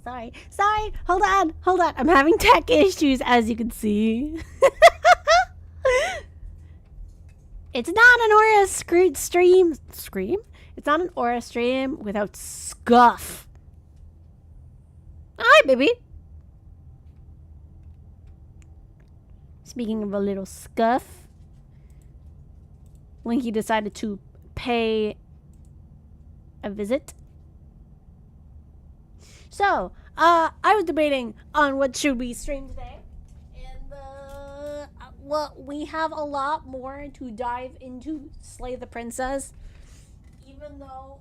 Sorry. Hold on. I'm having tech issues, as you can see. It's not an Aura stream. It's not an Aura stream without scuff. Hi, baby. Speaking of a little scuff, Linky decided to pay a visit. So, I was debating on what should we stream today. And, well, we have a lot more to dive into Slay the Princess. Even though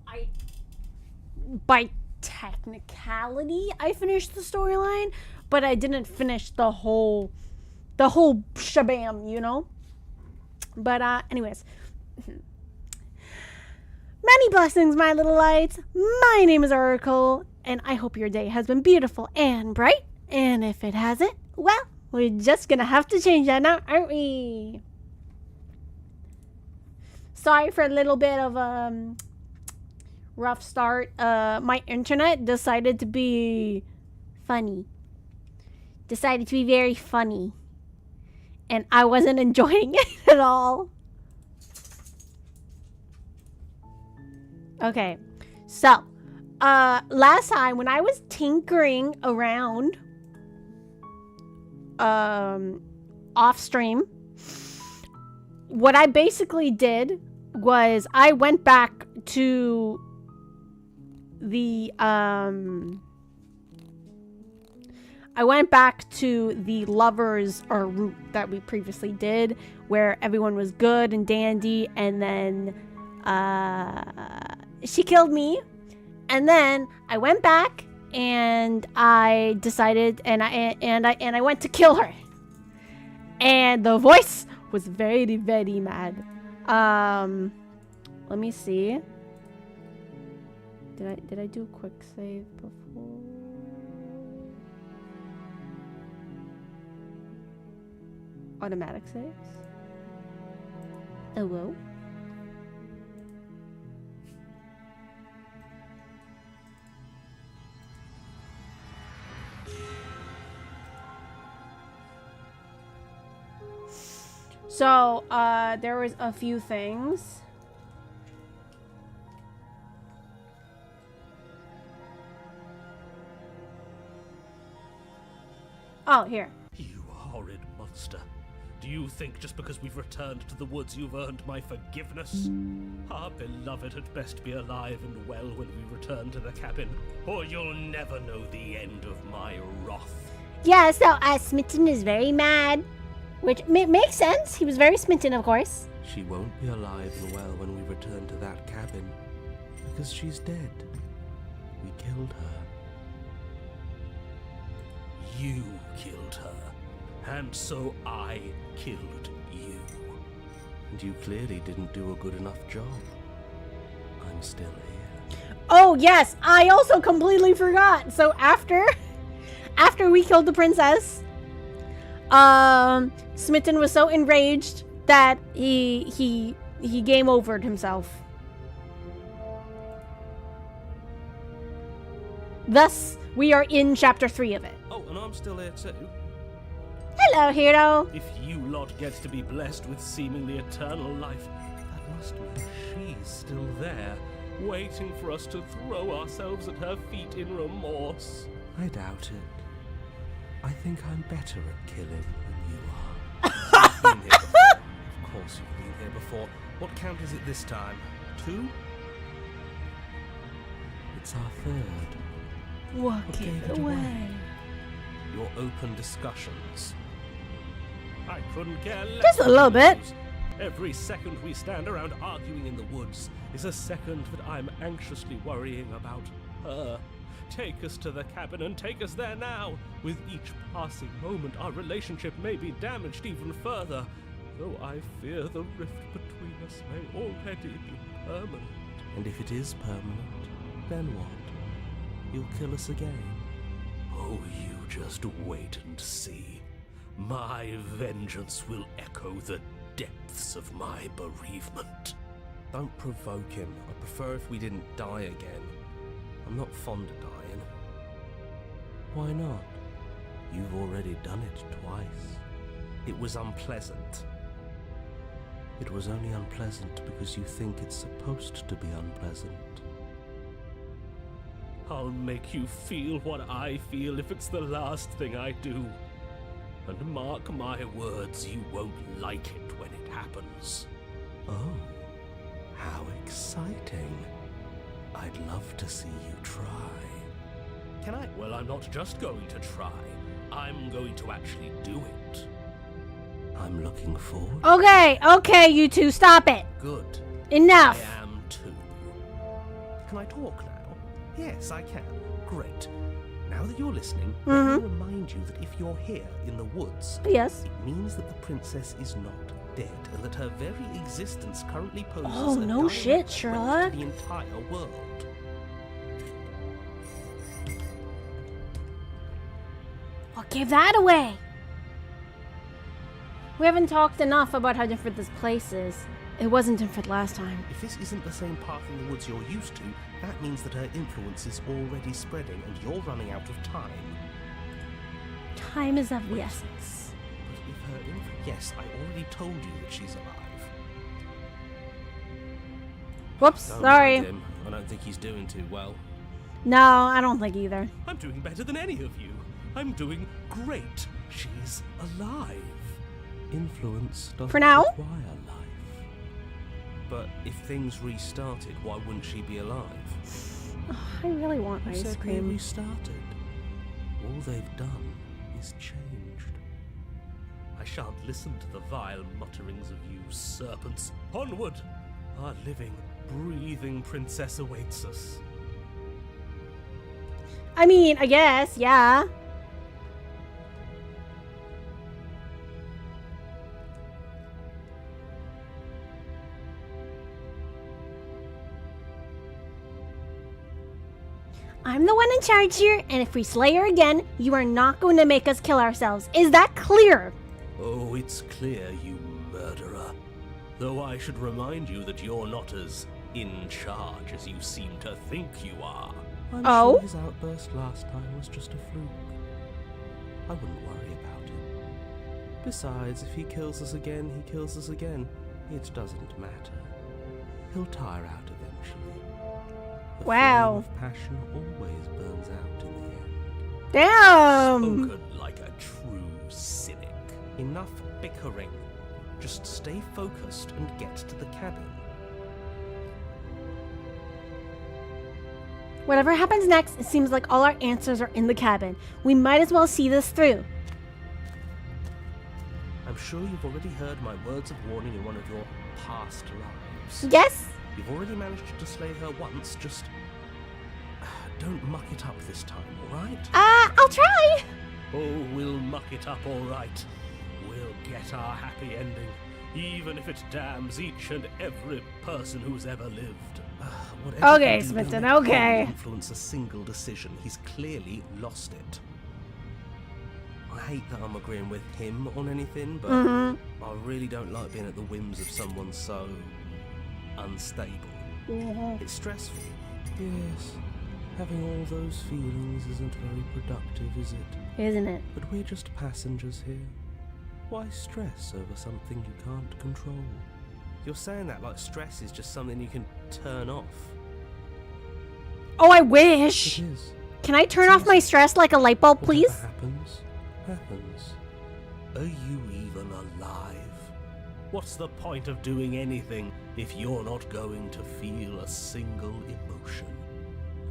by technicality, I finished the storyline, but I didn't finish the whole shabam, you know? But, anyways. Many blessings, my little lights. My name is Oracle, and I hope your day has been beautiful and bright. And if it hasn't, well, we're just gonna have to change that now, aren't we? Sorry for a little bit of rough start. My internet decided to be funny. Decided to be very funny. And I wasn't enjoying it at all. Okay, so last time when I was tinkering around off stream, what I basically did was I went back to the lovers or route that we previously did, where everyone was good and dandy, and then she killed me, and then I went back and I decided, and I went to kill her, and the voice was very, very mad. Let me see. Did I do a quick save before? Automatic saves? Oh, whoa. So, there was a few things. Oh, here. You horrid monster. Do you think just because we've returned to the woods you've earned my forgiveness? Our beloved had best be alive and well when we return to the cabin, or you'll never know the end of my wrath. Yeah, so, Smitten is very mad. Which makes sense. He was very smitten, of course. She won't be alive and well when we return to that cabin, because she's dead. We killed her. You killed her, and so I killed you. And you clearly didn't do a good enough job. I'm still here. Oh, yes. I also completely forgot. So after we killed the princess, Smitten was so enraged that he game overed himself. Thus, we are in chapter 3 of it. Oh, and I'm still here too. Hello, hero. If you lot get to be blessed with seemingly eternal life, that must mean she's still there, waiting for us to throw ourselves at her feet in remorse. I doubt it. I think I'm better at killing than you are. You've been here before. Of course you've been here before. What count is it this time? 2? It's our third. Walk gave it it away. Your open discussions. I couldn't care less. Just a little bit. Every second we stand around arguing in the woods is a second that I'm anxiously worrying about her. Take us to the cabin and take us there now. With each passing moment, our relationship may be damaged even further, though I fear the rift between us may already be permanent. And if it is permanent, then what? You'll kill us again. Oh, you just wait and see. My vengeance will echo the depths of my bereavement. Don't provoke him. I prefer if we didn't die again. I'm not fond of dying. Why not? You've already done it twice. It was unpleasant. It was only unpleasant because you think it's supposed to be unpleasant. I'll make you feel what I feel if it's the last thing I do. And mark my words, you won't like it when it happens. Oh, how exciting. I'd love to see you try. Can I? Well, I'm not just going to try. I'm going to actually do it. I'm looking forward. Okay, you two, stop it. Good. Enough. I am too. Can I talk now? Yes, I can. Great. Now that you're listening, let me remind you that if you're here in the woods, Yes. it means that the princess is not dead, and that her very existence currently poses Oh, a no direct shit, threat Sherlock. to the entire world. What gave that away? We haven't talked enough about how different this place is. It wasn't different last time. If this isn't the same path in the woods you're used to, that means that her influence is already spreading, and you're running out of time. Time is of the essence. But if her influence... Yes, I already told you that she's alive. Whoops, Don't sorry. mind him. I don't think he's doing too well. No, I don't think either. I'm doing better than any of you. I'm doing great. She's alive. Influence doesn't For now? require life. But if things restarted, why wouldn't she be alive? I really want I ice said they cream. restarted. All they've done is changed. I shan't listen to the vile mutterings of you serpents. Onward! Our living, breathing princess awaits us. I mean, I guess, yeah. I'm the one in charge here, and if we slay her again, you are not going to make us kill ourselves. Is that clear? Oh, it's clear, you murderer. Though I should remind you that you're not as in charge as you seem to think you are. I'm Oh? sure his outburst last time was just a fluke. I wouldn't worry about it. Besides, if he kills us again, he kills us again. It doesn't matter. He'll tire out eventually. The Wow. flame of passion always burns out in the end. Damn! Spoken like a true cynic. Enough bickering. Just stay focused and get to the cabin. Whatever happens next, it seems like all our answers are in the cabin. We might as well see this through. I'm sure you've already heard my words of warning in one of your past lives. Yes? You've already managed to slay her once, just don't muck it up this time, alright? I'll try. Oh, we'll muck it up alright. We'll get our happy ending, even if it damns each and every person who's ever lived. Whatever Okay, you do, Smithson, don't let okay. him influence a single decision. He's clearly lost it. I hate that I'm agreeing with him on anything, but I really don't like being at the whims of someone so unstable. It's stressful. Yes, having all those feelings isn't very productive, is it? Isn't it? But we're just passengers here. Why stress over something you can't control? You're saying that like stress is just something you can turn off. Oh, I wish. It is. Can I turn off my stress like a light bulb, please? Whatever happens, happens. Are you even alive? What's the point of doing anything if you're not going to feel a single emotion?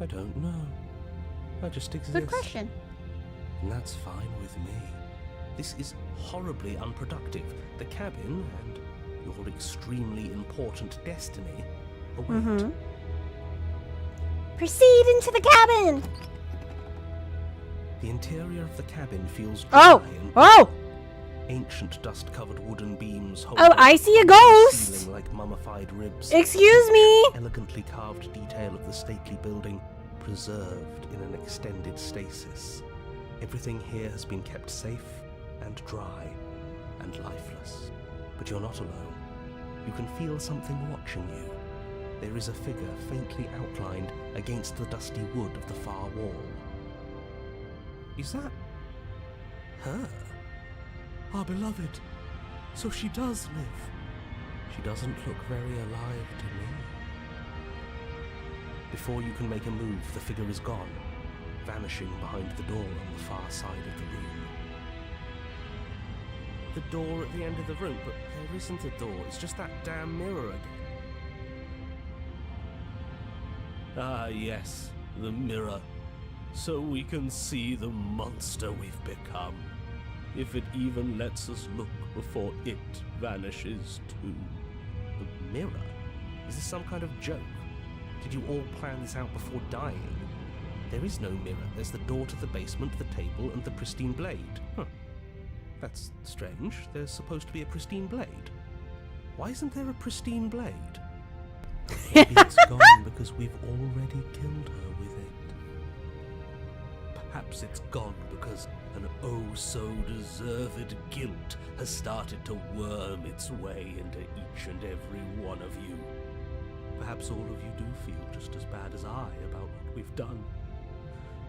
I don't know. I just exist. Good question. And that's fine with me. This is horribly unproductive. The cabin and your extremely important destiny await. Proceed into the cabin. The interior of the cabin feels dry Oh, and oh, ancient dust-covered wooden beams hold oh, up I see a the ghost. ceiling like mummified ribs. Excuse me. Elegantly carved detail of the stately building preserved in an extended stasis. Everything here has been kept safe and dry and lifeless. But you're not alone. You can feel something watching you. There is a figure faintly outlined against the dusty wood of the far wall. Is that her? Our beloved. So she does live. She doesn't look very alive to me. Before you can make a move, the figure is gone, vanishing behind the door on the far side of the room. The door at the end of the room, but there isn't a door, it's just that damn mirror again. Ah, yes, the mirror. So we can see the monster we've become. If it even lets us look before it vanishes too. The mirror? Is this some kind of joke? Did you all plan this out before dying? There is no mirror. There's the door to the basement, the table, and the pristine blade. Huh. That's strange. There's supposed to be a pristine blade. Why isn't there a pristine blade? Maybe it's gone because we've already killed her with it. Perhaps it's gone because an oh-so-deserved guilt has started to worm its way into each and every one of you. Perhaps all of you do feel just as bad as I about what we've done.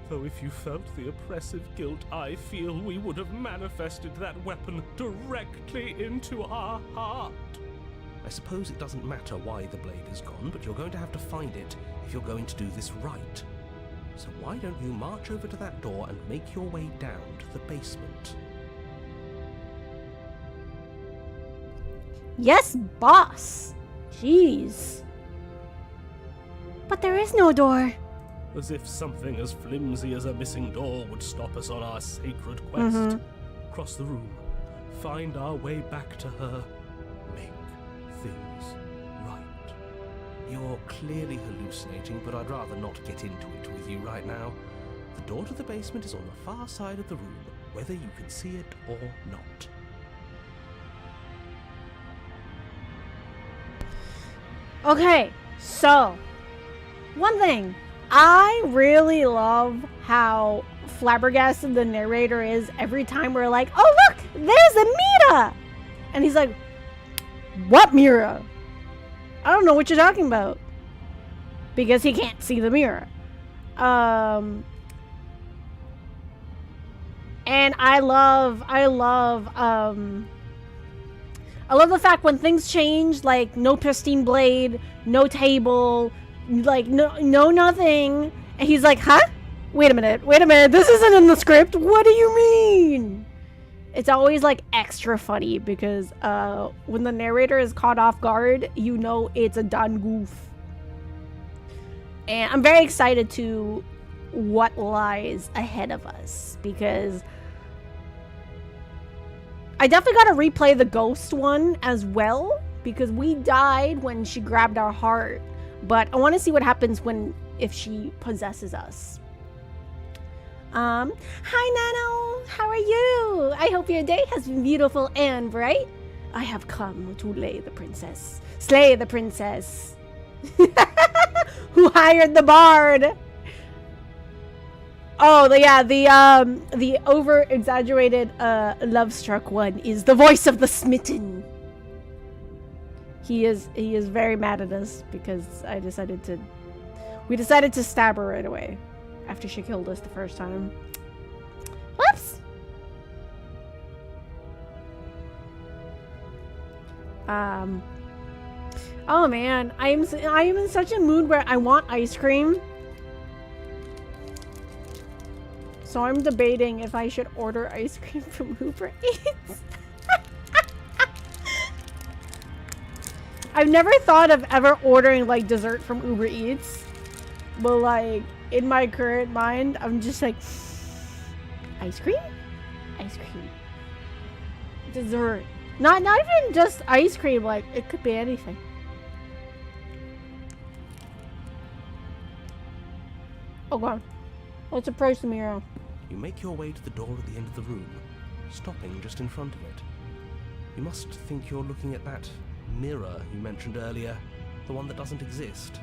Though if you felt the oppressive guilt I feel, we would have manifested that weapon directly into our heart. I suppose it doesn't matter why the blade is gone, but you're going to have to find it if you're going to do this right. So why don't you march over to that door and make your way down to the basement? Yes, boss. Jeez. But there is no door. As if something as flimsy as a missing door would stop us on our sacred quest. Cross the room, find our way back to her, make things right. You're clearly hallucinating, but I'd rather not get into it with you right now. The door to the basement is on the far side of the room, whether you can see it or not. Okay, so one thing. I really love how flabbergasted the narrator is every time we're like, oh look, there's a Mira! And he's like, what Mira? I don't know what you're talking about. Because he can't see the mirror. And I love the fact when things change, like no pristine blade, no table, like no nothing, and he's like, huh? Wait a minute, this isn't in the script. What do you mean? It's always like extra funny because when the narrator is caught off guard, you know it's a done goof. And I'm very excited to what lies ahead of us because I definitely gotta replay the ghost one as well because we died when she grabbed our heart. But I want to see what happens if she possesses us. Hi Nano, how are you? I hope your day has been beautiful and bright. I have come to slay the princess. Who hired the bard? Oh, the over exaggerated love struck one is the voice of the smitten. He is very mad at us because we decided to stab her right away after she killed us the first time. Whoops. Oh man, I am in such a mood where I want ice cream. So I'm debating if I should order ice cream from Uber Eats. I've never thought of ever ordering like dessert from Uber Eats, but like in my current mind, I'm just like, ice cream, dessert. Not even just ice cream. Like it could be anything. Oh god, let's approach the mirror. You make your way to the door at the end of the room, stopping just in front of it. You must think you're looking at that mirror you mentioned earlier, the one that doesn't exist.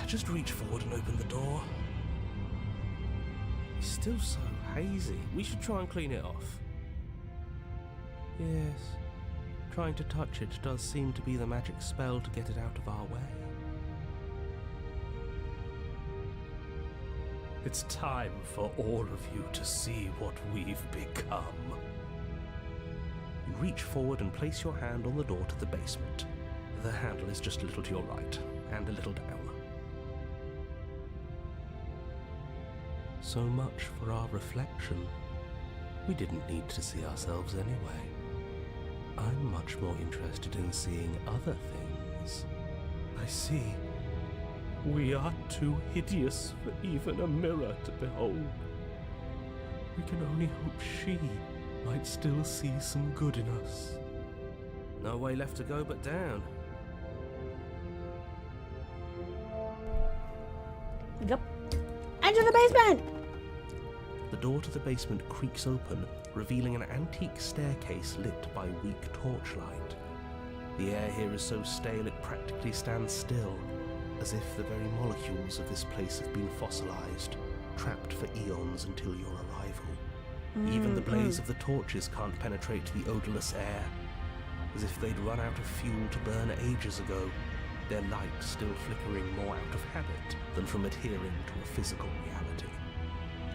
Just reach forward and open the door. It's still so hazy. We should try and clean it off. Yes, trying to touch it does seem to be the magic spell to get it out of our way. It's time for all of you to see what we've become. You reach forward and place your hand on the door to the basement. The handle is just a little to your right, and a little down. So much for our reflection. We didn't need to see ourselves anyway. I'm much more interested in seeing other things. I see. We are too hideous for even a mirror to behold. We can only hope she might still see some good in us. No way left to go but down. Yep. Enter the basement! The door to the basement creaks open, revealing an antique staircase lit by weak torchlight. The air here is so stale it practically stands still, as if the very molecules of this place have been fossilized, trapped for eons until your arrival. Even the blaze of the torches can't penetrate the odorless air, as if they'd run out of fuel to burn ages ago, their light still flickering more out of habit than from adhering to a physical reality.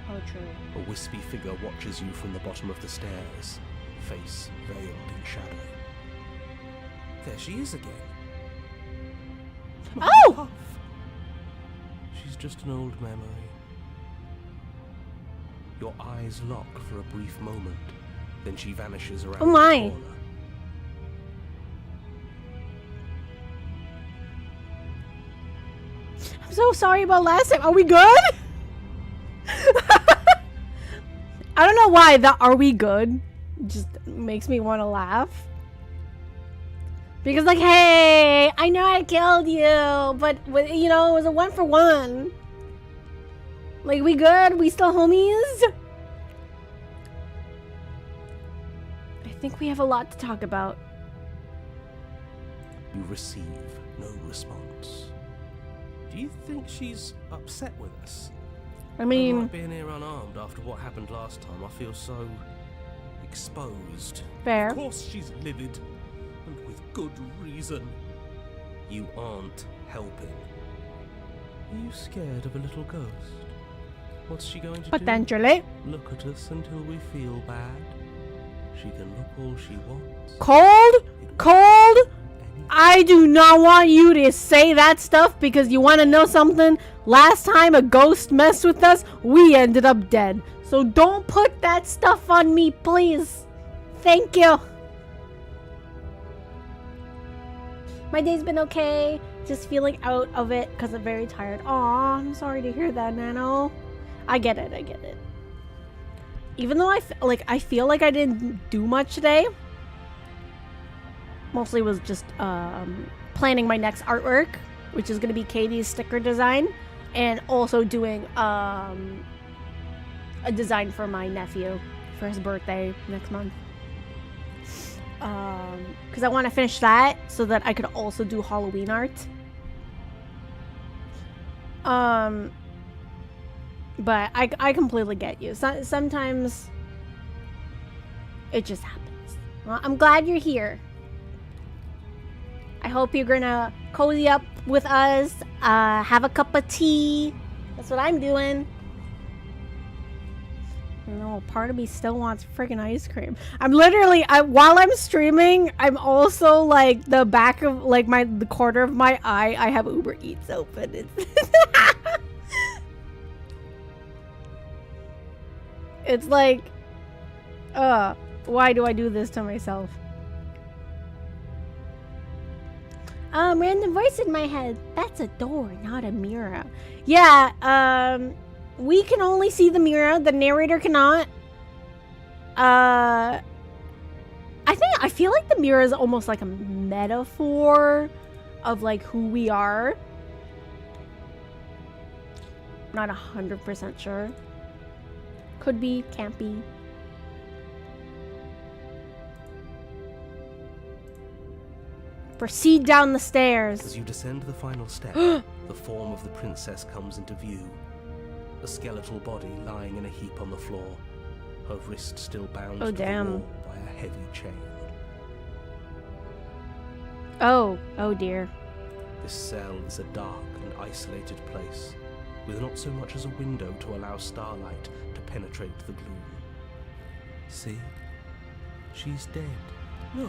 Oh, true. A wispy figure watches you from the bottom of the stairs, face veiled in shadow. There she is again. Oh! She's just an old memory. Your eyes lock for a brief moment, then she vanishes around Oh my. the corner. I'm so sorry about last time. Are we good? I don't know why that "are we good" just makes me want to laugh. Because like, hey, I know I killed you, but you know, it was a 1-for-1. Like, we good? We still homies? I think we have a lot to talk about. You receive no response. Do you think she's upset with us? I mean, Not being here unarmed after what happened last time, I feel so exposed. fair. Of course she's livid, and with good reason. You aren't helping. Are you scared of a little ghost? What's she going to Potentially. do? Look at us until we feel bad? She can look all she wants. Cold? It Cold? anything. I do not want you to say that stuff because you want to know something? Last time a ghost messed with us, we ended up dead. So don't put that stuff on me, please. Thank you. My day's been okay. Just feeling out of it because I'm very tired. Aw, I'm sorry to hear that, Nano. I get it. I get it. Even though I feel like I didn't do much today. Mostly was just planning my next artwork, which is going to be Katie's sticker design, and also doing a design for my nephew for his birthday next month. Because I want to finish that so that I could also do Halloween art. But I completely get you. Sometimes it just happens. Well, I'm glad you're here. I hope you're gonna cozy up with us, have a cup of tea. That's what I'm doing. You know, part of me still wants friggin' ice cream. I'm literally, while I'm streaming, I'm also like the back of like the corner of my eye, I have Uber Eats open. It's like, why do I do this to myself? Random voice in my head. That's a door, not a mirror. Yeah, we can only see the mirror. The narrator cannot. I feel like the mirror is almost like a metaphor of like who we are. Not 100% sure. Could be, can't be. Proceed down the stairs. As you descend the final step, the form of the princess comes into view. A skeletal body lying in a heap on the floor, her wrist still bound to the wall by a heavy chain. Oh dear. This cell is a dark and isolated place. with not so much as a window to allow starlight to penetrate the gloom. See? She's dead. No.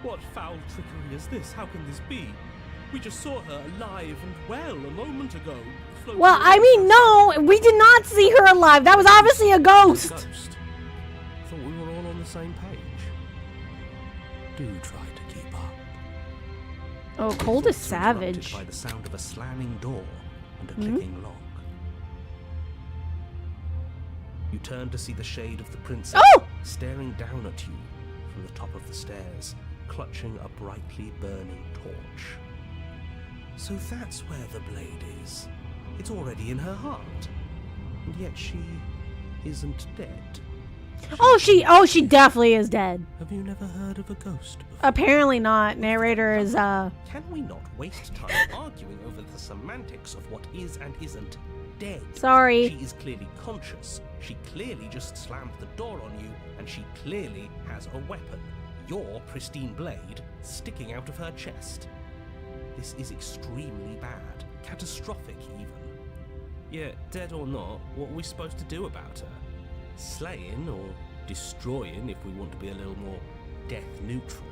What foul trickery is this? How can this be? We just saw her alive and well a moment ago. floating Well, I away mean, from no, we did not see her alive. That was obviously a ghost. Ghost. Thought we were all on the same page. Do try to keep up. Oh, Cold is Thoughts were interrupted savage. by the sound of a slamming door and a clicking lock. You turn to see the shade of the princess Oh! staring down at you from the top of the stairs, clutching a brightly burning torch. So that's where the blade is. It's already in her heart. And yet she isn't dead. Oh, she definitely is dead. Have you never heard of a ghost before? Apparently not. Narrator is, Can we not waste time arguing over the semantics of what is and isn't dead? Sorry. She is clearly conscious. She clearly just slammed the door on you, and she clearly has a weapon. Your pristine blade sticking out of her chest. This is extremely bad. Catastrophic, even. Yeah, dead or not, what are we supposed to do about her? Slaying or destroying, if we want to be a little more death neutral,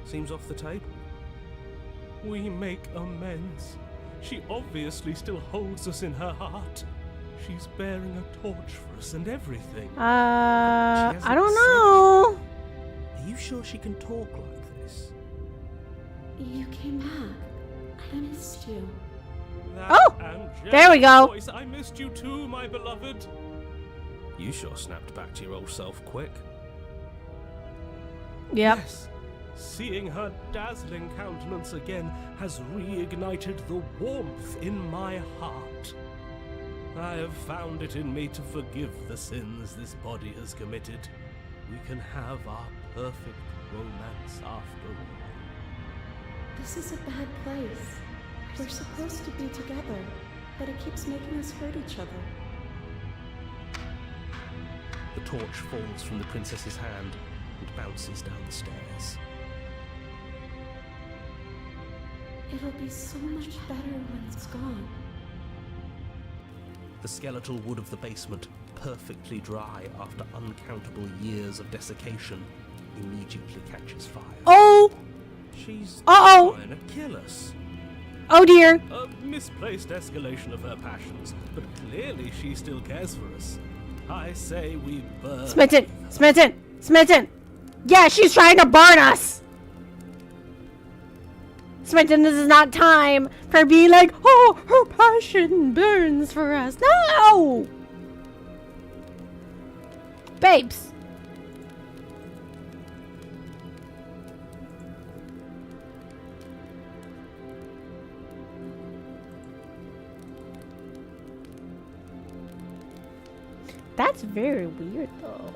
seems off the table. We make amends. She obviously still holds us in her heart. She's bearing a torch for us and everything. I don't know. Are you sure she can talk like this? You came back. I missed you. That Oh, angelic there we go. Voice, I missed you too, my beloved. You sure snapped back to your old self quick. Yep. Yes, seeing her dazzling countenance again has reignited the warmth in my heart. I have found it in me to forgive the sins this body has committed. We can have our perfect romance after all. This is a bad place. We're supposed to be together, but it keeps making us hurt each other. The torch falls from the princess's hand and bounces down the stairs. It'll be so much better when it's gone. The skeletal wood of the basement, perfectly dry after uncountable years of desiccation, immediately catches fire. Oh! She's Uh-oh! trying to kill us. Oh dear. A misplaced escalation of her passions, but clearly she still cares for us. I say we burn. Smitten! Yeah, she's trying to burn us! Smitten, this is not time for being like, oh, her passion burns for us. No! Babes. That's very weird, though.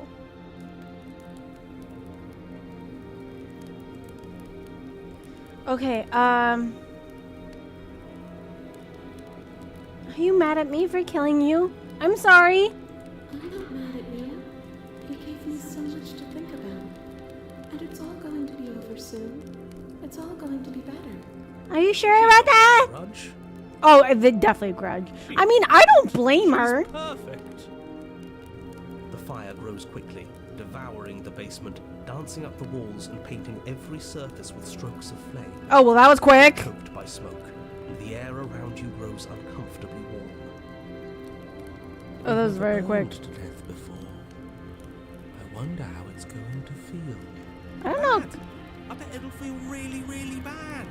Okay, are you mad at me for killing you? I'm sorry. I'm not mad at you. You gave me so much to think about. And it's all going to be over soon. It's all going to be better. Are you sure about that? Grudge? Oh, definitely a grudge. I mean, I don't blame her. Perfect. The fire grows quickly, devouring the basement, dancing up the walls and painting every surface with strokes of flame. Oh, well, that was quick. Choked by smoke, and the air around you grows uncomfortably warm. Oh, that was very I've quick. burned to death before. I wonder how it's going to feel. I don't know. Bad. I bet it'll feel really, really bad.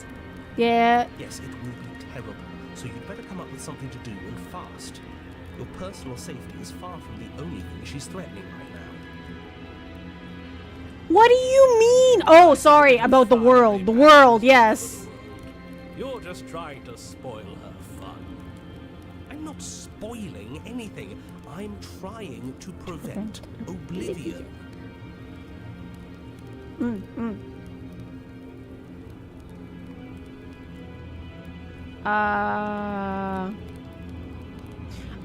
Yeah. Yes, it will be terrible, so you'd better come up with something to do and fast. Your personal safety is far from the only thing she's threatening right now. What do you mean? Oh, sorry, about the world. The world, yes. You're just trying to spoil her fun. I'm not spoiling anything. I'm trying to prevent oblivion.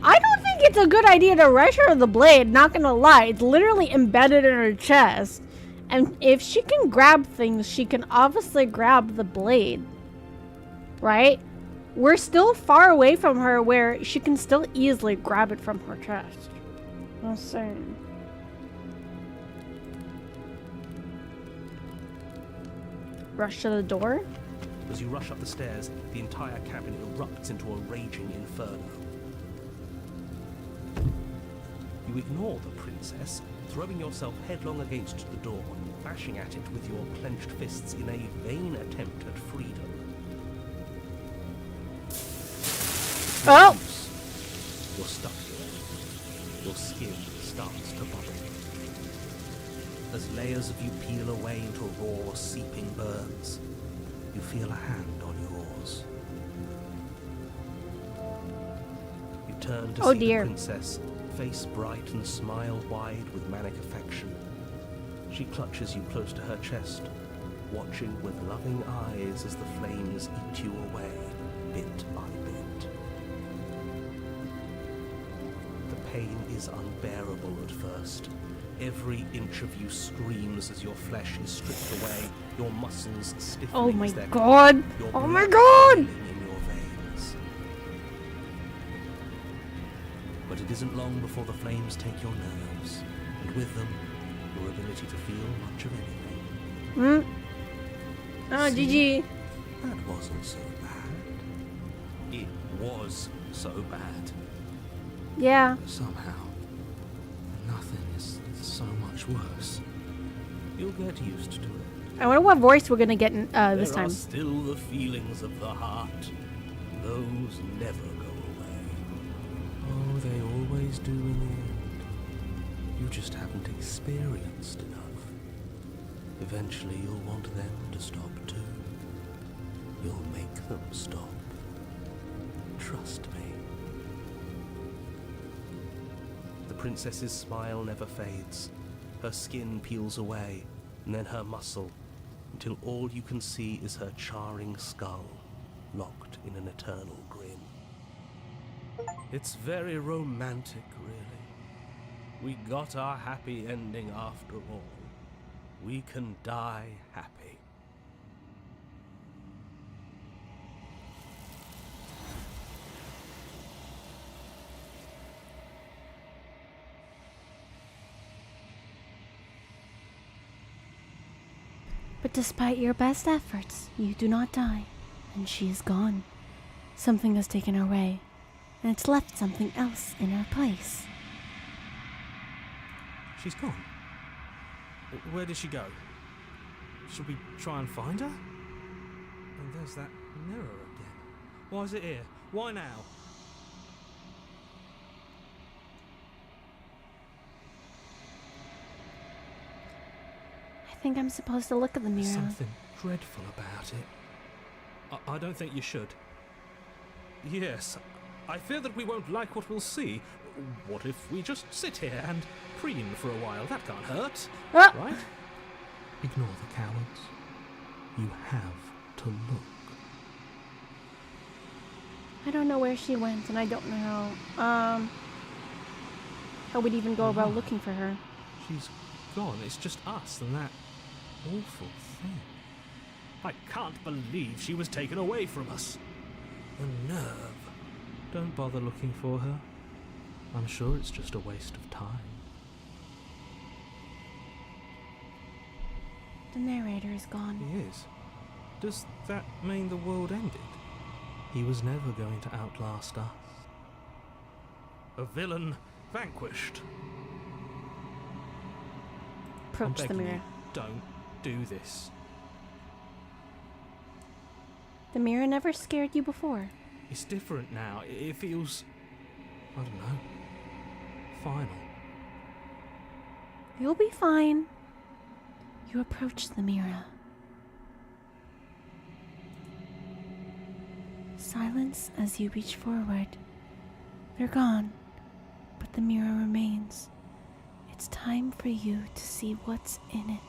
I don't think it's a good idea to rush her with the blade, not gonna lie. It's literally embedded in her chest. And if she can grab things, she can obviously grab the blade. Right? we're still far away from her where she can still easily grab it from her chest. Let's see. Rush to the door. As you rush up the stairs, the entire cabin erupts into a raging inferno. You ignore the princess, throwing yourself headlong against the door, bashing at it with your clenched fists in a vain attempt at freedom. Oh! You're stuck here. Your skin starts to bubble. As layers of you peel away into raw, seeping burns, you feel a hand on yours. You turn to see dear. the princess, face bright and smile wide with manic affection. She clutches you close to her chest, watching with loving eyes as the flames eat you away, bit by bit. The pain is unbearable at first. Every inch of you screams as your flesh is stripped away, your muscles stiffening. Oh my as they're god! your Oh my blood god! boiling in your veins. But it isn't long before the flames take your nerves, and with them, your ability to feel much of anything. Oh, See? GG. That wasn't so bad. It was so bad. Yeah. Somehow, nothing is so much worse. You'll get used to it. I wonder what voice we're gonna get in, this There time. are still the feelings of the heart. Those never go away. Oh, they always do in the end. You just haven't experienced enough. Eventually you'll want them to stop too. You'll make them stop. Trust me. The princess's smile never fades. Her skin peels away, and then her muscle, until all you can see is her charring skull, locked in an eternal grin. It's very romantic, really. We got our happy ending after all. We can die happy. But despite your best efforts, you do not die, and she is gone. Something has taken her away, and it's left something else in her place. She's gone. Where did she go? Should we try and find her? And there's that mirror again. Why is it here? Why now? I think I'm supposed to look at the mirror. Something dreadful about it. I don't think you should. Yes, I fear that we won't like what we'll see. What if we just sit here and preen for a while? That can't hurt, Ah! right? Ignore the cowards. You have to look. I don't know where she went, and I don't know how we'd even go about looking for her. She's gone. It's just us and that awful thing. I can't believe she was taken away from us. The nerve. Don't bother looking for her. I'm sure it's just a waste of time. The narrator is gone. He is. Does that mean the world ended? He was never going to outlast us. A villain vanquished. Approach I'm the begging mirror. you, don't do this. The mirror never scared you before. It's different now. It feels, I don't know, final. You'll be fine. You approach the mirror. Silence as you reach forward. They're gone, but the mirror remains. It's time for you to see what's in it.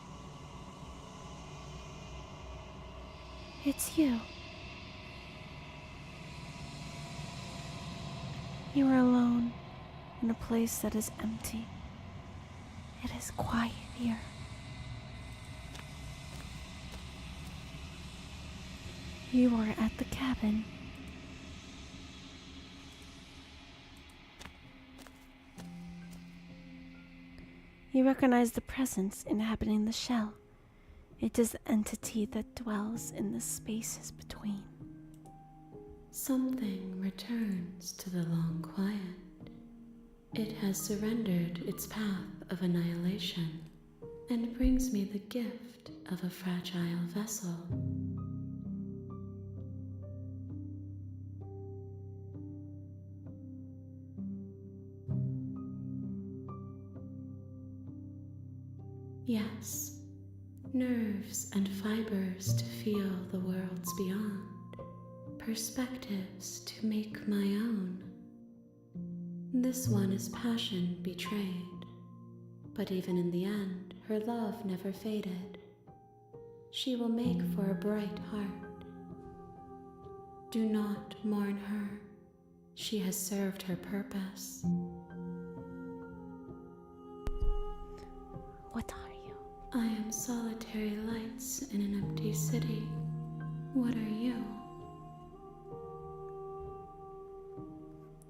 It's you. You are alone in a place that is empty. It is quiet here. You are at the cabin. You recognize the presence inhabiting the shell. It is the entity that dwells in the spaces between. Something returns to the long quiet. It has surrendered its path of annihilation and brings me the gift of a fragile vessel. Yes, nerves and fibers to feel the worlds beyond, perspectives to make my own. This one is passion betrayed, but even in the end, her love never faded. She will make for a bright heart. Do not mourn her. She has served her purpose. What are you? I am solitary lights in an empty city. What are you?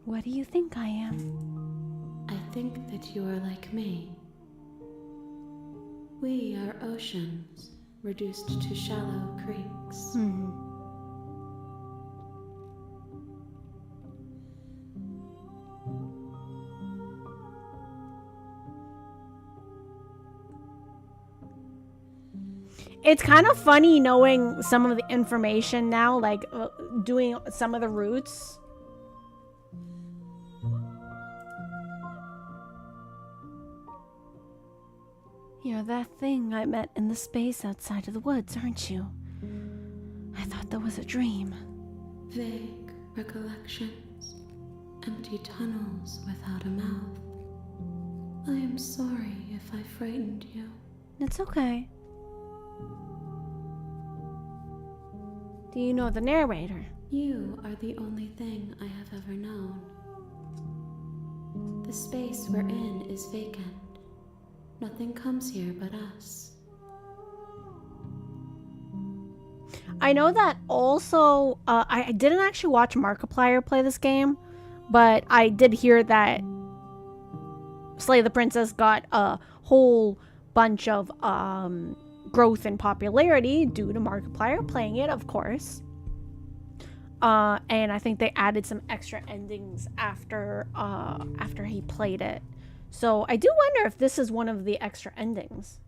What do you think I am? I think that you are like me. We are oceans, reduced to shallow creeks. It's kind of funny knowing some of the information now, like doing some of the routes. You're that thing I met in the space outside of the woods, aren't you? I thought that was a dream. Vague recollections, empty tunnels without a mouth. I am sorry if I frightened you. It's okay. Do you know the narrator? You are the only thing I have ever known. The space we're in is vacant. Nothing comes here but us. I know that also, I didn't actually watch Markiplier play this game, but I did hear that Slay the Princess got a whole bunch of growth in popularity due to Markiplier playing it, of course. And I think they added some extra endings after he played it. So I do wonder if this is one of the extra endings.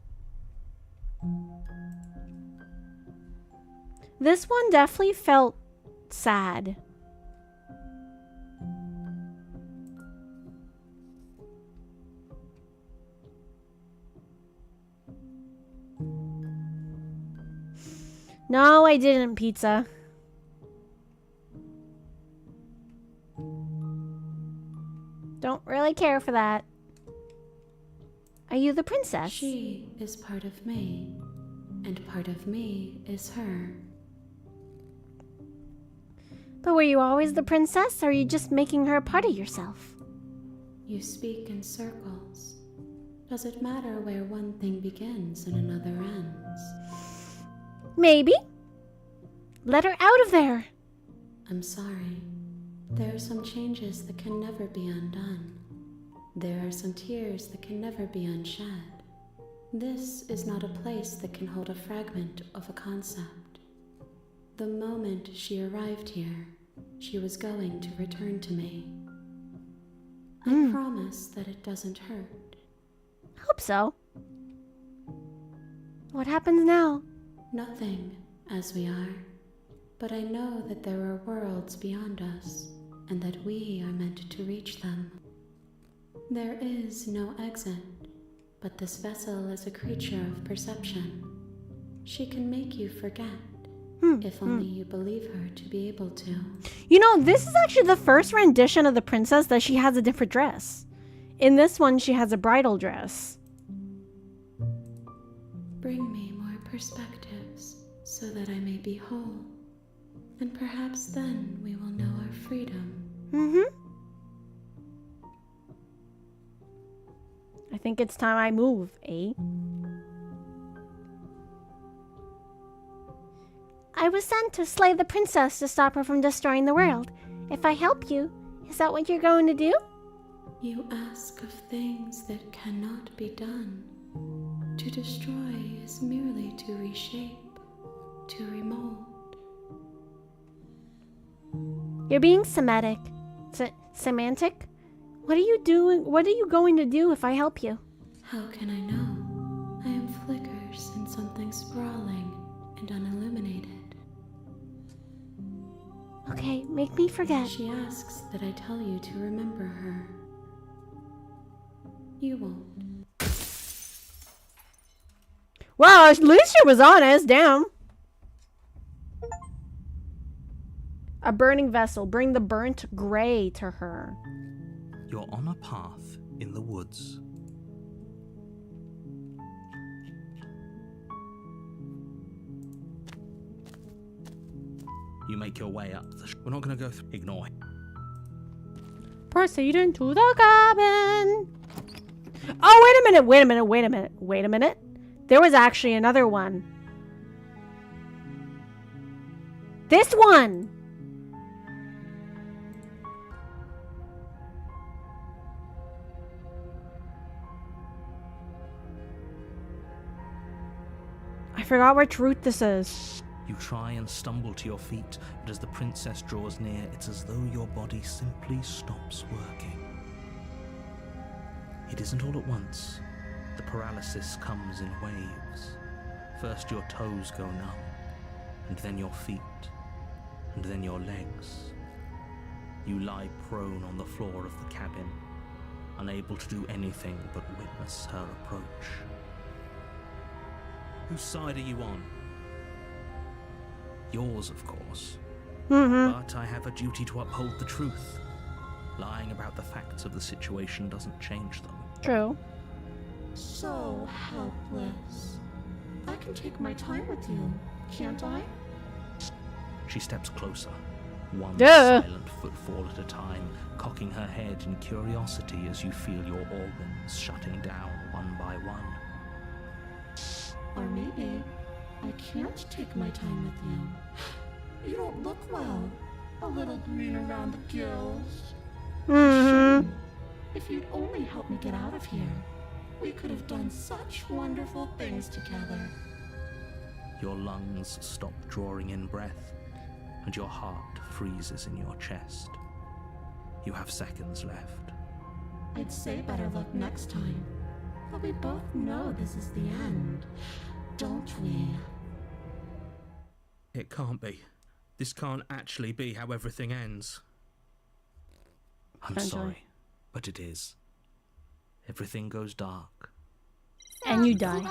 This one definitely felt sad. No, I didn't, pizza. Don't really care for that. Are you the princess? She is part of me, and part of me is her. But were you always the princess, or are you just making her a part of yourself? You speak in circles. Does it matter where one thing begins and another ends? Maybe. Let her out of there. I'm sorry. There are some changes that can never be undone. There are some tears that can never be unshed. This is not a place that can hold a fragment of a concept. The moment she arrived here, she was going to return to me. I promise that it doesn't hurt. Hope so. What happens now? Nothing, as we are. But I know that there are worlds beyond us, and that we are meant to reach them. There is no exit, but this vessel is a creature of perception. She can make you forget, if only you believe her to be able to. You know, this is actually the first rendition of the princess that she has a different dress. In this one, she has a bridal dress. Bring me more perspectives, so that I may be whole. And perhaps then we will know our freedom. I think it's time I move, eh? I was sent to slay the princess to stop her from destroying the world. If I help you, is that what you're going to do? You ask of things that cannot be done. To destroy is merely to reshape, to remold. You're being semantic. Semantic? What are you doing? What are you going to do if I help you? How can I know? I am flickers in something sprawling and unilluminated. Okay, make me forget. She asks that I tell you to remember her. You won't. Well, at least she was honest. Damn. A burning vessel. Bring the burnt gray to her. You're on a path in the woods. You make your way up the... We're not going to go through... Ignore it. Proceed into the cabin. Oh, wait a minute. There was actually another one. This one. I forgot which route this is. You try and stumble to your feet, but as the princess draws near, it's as though your body simply stops working. It isn't all at once. The paralysis comes in waves. First your toes go numb, and then your feet, and then your legs. You lie prone on the floor of the cabin, unable to do anything but witness her approach. Whose side are you on? Yours, of course. But I have a duty to uphold the truth. Lying about the facts of the situation doesn't change them. True. So helpless. I can take my time with you, can't I? She steps closer, one Duh. silent footfall at a time, cocking her head in curiosity as you feel your organs shutting down one by one. Or maybe I can't take my time with you. You don't look well. A little green around the gills. Shame. If you'd only help me get out of here, we could have done such wonderful things together. Your lungs stop drawing in breath, and your heart freezes in your chest. You have seconds left. I'd say better luck next time, but we both know this is the end, don't we? It can't be. This can't actually be how everything ends. I'm sorry, but it is. Everything goes dark. And you die.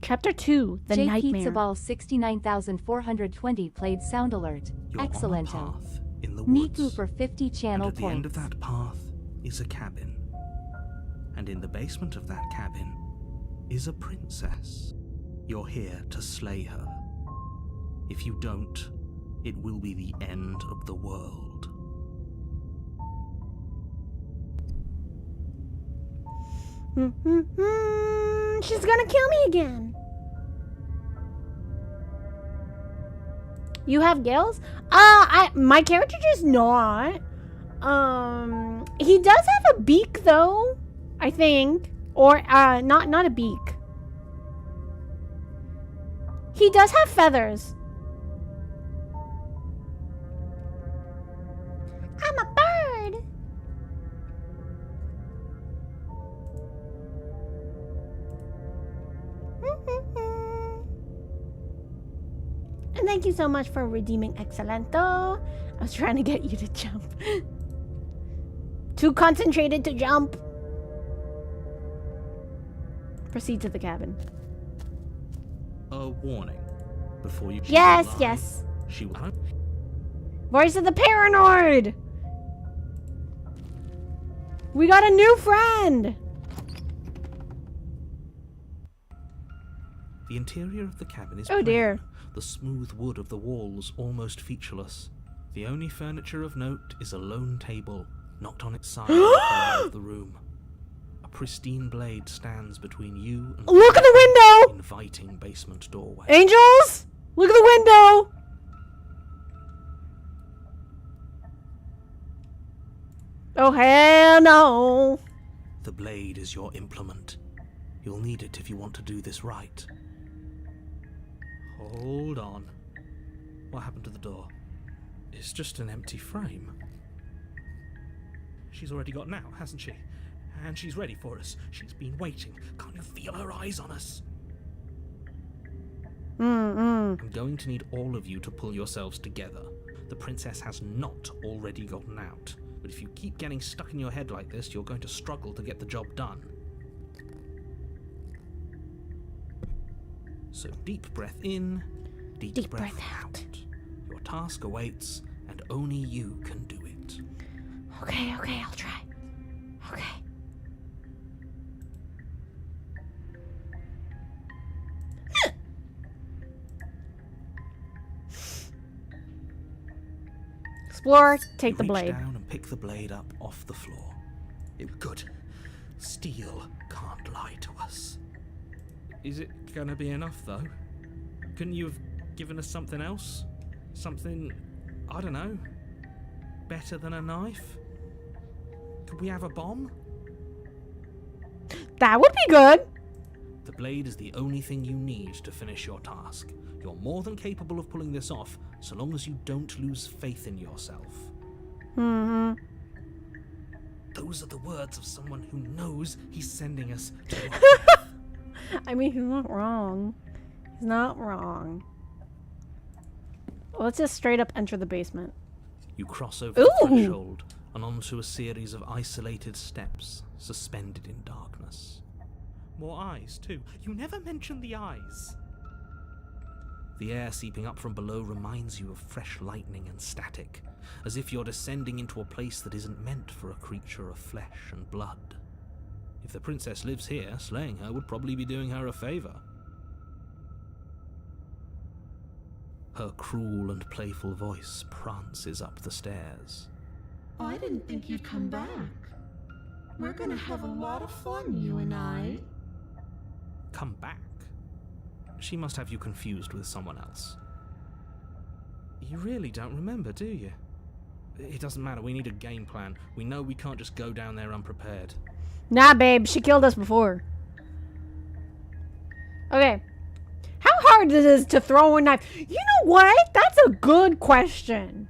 Chapter 2, The J Nightmare. Pizza Ball 69,420 played sound alert. You're Excellent. on a path in the Niku woods, for 50 channel and at the points. end of that path is a cabin. And in the basement of that cabin is a princess. You're here to slay her. If you don't, it will be the end of the world. She's gonna kill me again. You have gills? My character does not. He does have a beak though, I think. Or not a beak. He does have feathers. I'm a bird. And thank you so much for redeeming Excelento. I was trying to get you to jump. Too concentrated to jump. Proceed to the cabin. A warning. Before you... Yes, lie, yes. She will... Voice of the Paranoid! We got a new friend! The interior of the cabin is Oh plain. dear. The smooth wood of the walls almost featureless. The only furniture of note is a lone table, knocked on its side in the corner of the room. A pristine blade stands between you and Look at the window! inviting basement doorway. Angels! Look at the window! Oh, hell no. The blade is your implement. You'll need it if you want to do this right. Hold on. What happened to the door? It's just an empty frame. She's already got out, hasn't she? And she's ready for us. She's been waiting. Can't you feel her eyes on us? I'm going to need all of you to pull yourselves together. The princess has not already gotten out. But if you keep getting stuck in your head like this, you're going to struggle to get the job done. So deep breath in, deep breath out. Your task awaits, and only you can do it. Okay, I'll try. Okay. Explore, take the You reach blade. down and pick the blade up off the floor. Good. Steel can't lie to us. Is it gonna be enough, though? Couldn't you have given us something else? Something, I don't know, better than a knife? Could we have a bomb? That would be good. The blade is the only thing you need to finish your task. You're more than capable of pulling this off, so long as you don't lose faith in yourself. Those are the words of someone who knows he's sending us to... I mean, he's not wrong. He's not wrong. Let's just straight up enter the basement. You cross over the threshold and onto a series of isolated steps suspended in darkness. More eyes, too. You never mentioned the eyes. The air seeping up from below reminds you of fresh lightning and static, as if you're descending into a place that isn't meant for a creature of flesh and blood. If the princess lives here, slaying her would probably be doing her a favor. Her cruel and playful voice prances up the stairs. I didn't think you'd come back. We're gonna have a lot of fun, you and I. Come back? She must have you confused with someone else. You really don't remember, do you? It doesn't matter, we need a game plan. We know we can't just go down there unprepared. Nah, babe, she killed us before. Okay. How hard it is to throw a knife? You know what? That's a good question.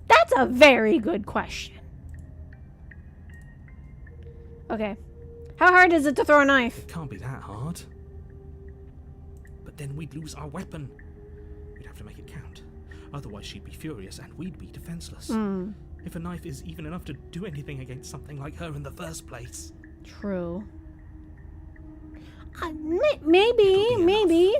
That's a very good question. Okay. How hard is it to throw a knife? It can't be that hard. But then we'd lose our weapon. We'd have to make it count. Otherwise she'd be furious and we'd be defenseless. If a knife is even enough to do anything against something like her in the first place. True. Maybe.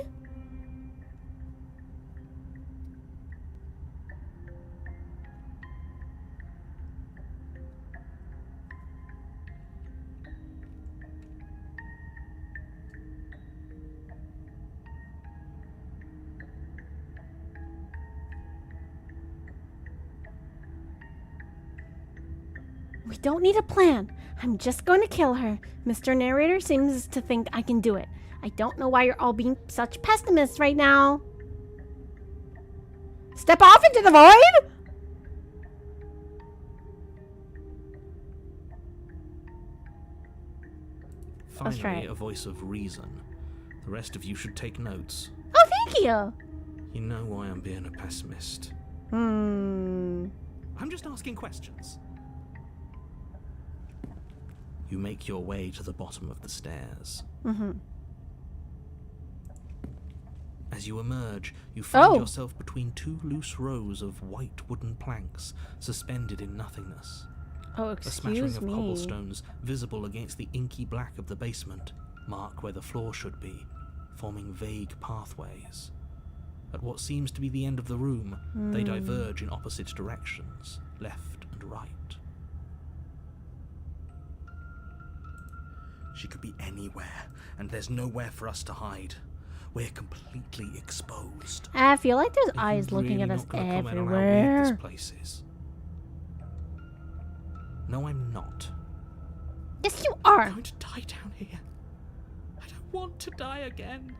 We don't need a plan. I'm just going to kill her. Mr. Narrator seems to think I can do it. I don't know why you're all being such pessimists right now. Step off into the void? Let's try Finally, it. a voice of reason. The rest of you should take notes. Oh, thank you. You know why I'm being a pessimist. I'm just asking questions. You make your way to the bottom of the stairs. As you emerge, you find yourself between two loose rows of white wooden planks suspended in nothingness. Oh, A smattering excuse of me. cobblestones visible against the inky black of the basement mark where the floor should be, forming vague pathways. At what seems to be the end of the room, they diverge in opposite directions, left and right. She could be anywhere, and there's nowhere for us to hide. We're completely exposed. I feel like there's Are you eyes looking at really us not gonna comment on how weird everywhere. this place is? No, I'm not. Yes, you are. I'm going to die down here. I don't want to die again.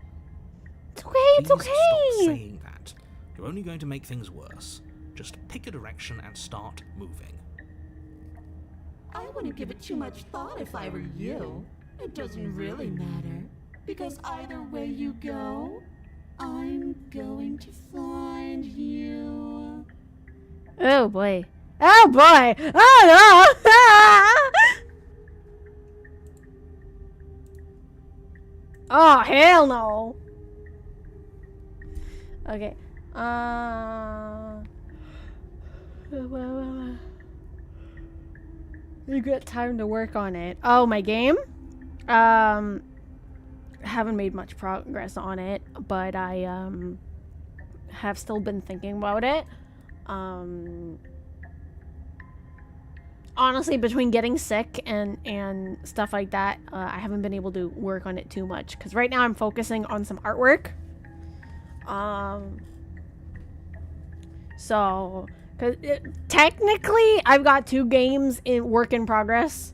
It's okay, it's Please okay. stop saying that. You're only going to make things worse. Just pick a direction and start moving. I wouldn't give it too much thought if I were you. It doesn't really matter, because either way you go, I'm going to find you. Oh boy. Oh boy. Oh no. Oh hell no. Okay. You got time to work on it. Oh, my game? Haven't made much progress on it, but I have still been thinking about it. Honestly, between getting sick and stuff like that, I haven't been able to work on it too much. Because right now I'm focusing on some artwork. So, cause technically I've got 2 games in work in progress.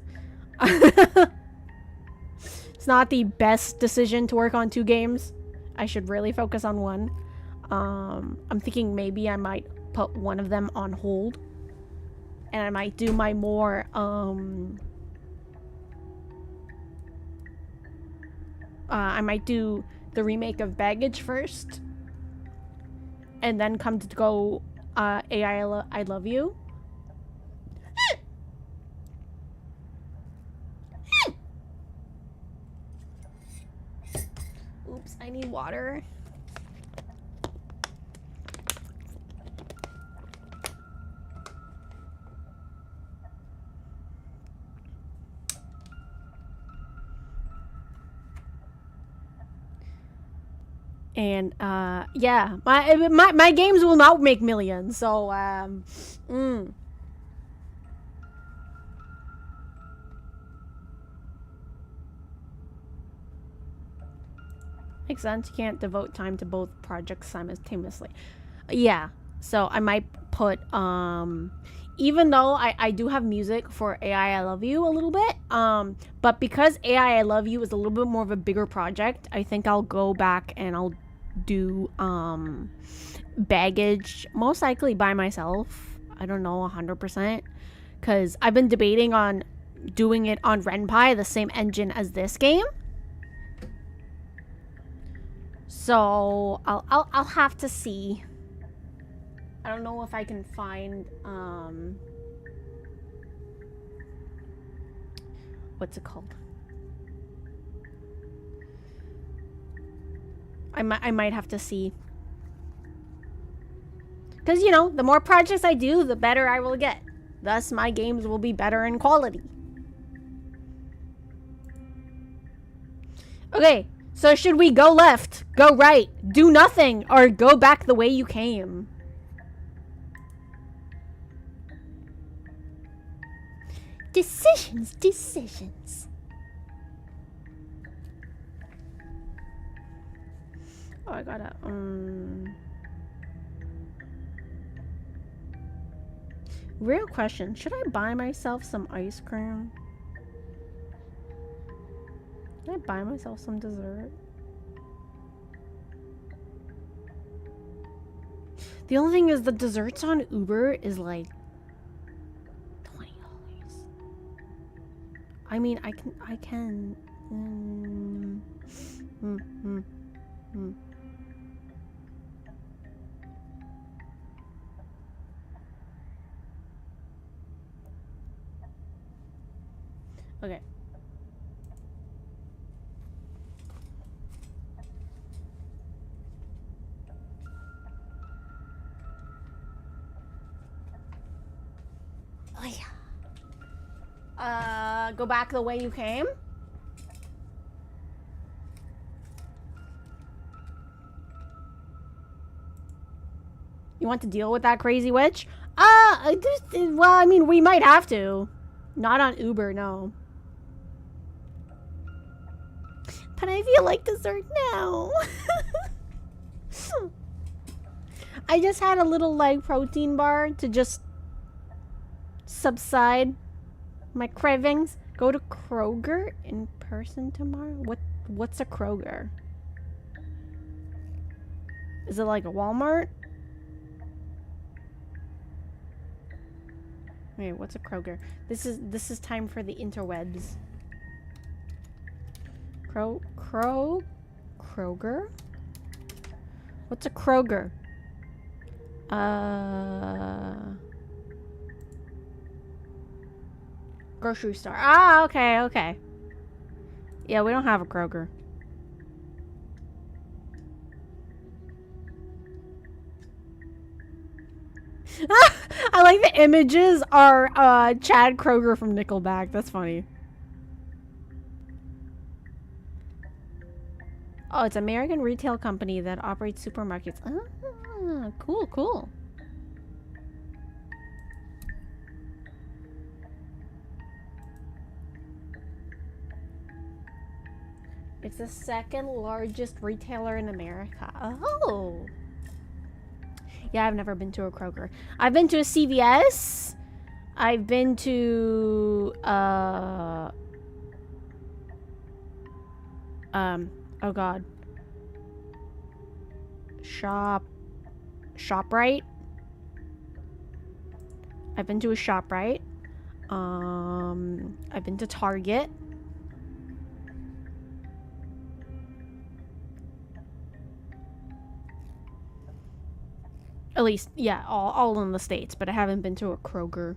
It's not the best decision to work on 2 games. I should really focus on one. I'm thinking maybe I might put one of them on hold. And I might do my more, I might do the remake of Baggage first. And then come to go, AI I Love You. Oops, I need water. And yeah, my games will not make millions, so makes sense. You can't devote time to both projects simultaneously. Yeah, so I might put even though I do have music for AI I Love You a little bit, but because AI I Love You is a little bit more of a bigger project, I think I'll go back and I'll do Baggage most likely by myself. I don't know 100%, because I've been debating on doing it on Ren'Py, the same engine as this game. So I'll have to see. I don't know if I can find what's it called? I might have to see. Because, you know, the more projects I do, the better I will get. Thus, my games will be better in quality. Okay, so should we go left, go right, do nothing, or go back the way you came? Decisions, decisions. Oh, I gotta, Real question, should I buy myself some ice cream? Can I buy myself some dessert? The only thing is the desserts on Uber is like $20. I mean, I can. Okay. Oh yeah. Go back the way you came. You want to deal with that crazy witch? Well, I mean, we might have to. Not on Uber, no. But I feel like dessert now. I just had a little, like, protein bar to just subside my cravings. Go to Kroger in person tomorrow? What's a Kroger? Is it like a Walmart? Wait, what's a Kroger? This is time for the interwebs. Kroger? What's a Kroger? Grocery store. Ah, okay, okay. Yeah, we don't have a Kroger. I like the images are Chad Kroger from Nickelback. That's funny. Oh, it's an American retail company that operates supermarkets. Ah, cool, cool. It's the second largest retailer in America. Oh. Yeah, I've never been to a Kroger. I've been to a CVS. I've been to oh god. ShopRite. I've been to a ShopRite. I've been to Target. At least, yeah, all in the States, but I haven't been to a Kroger.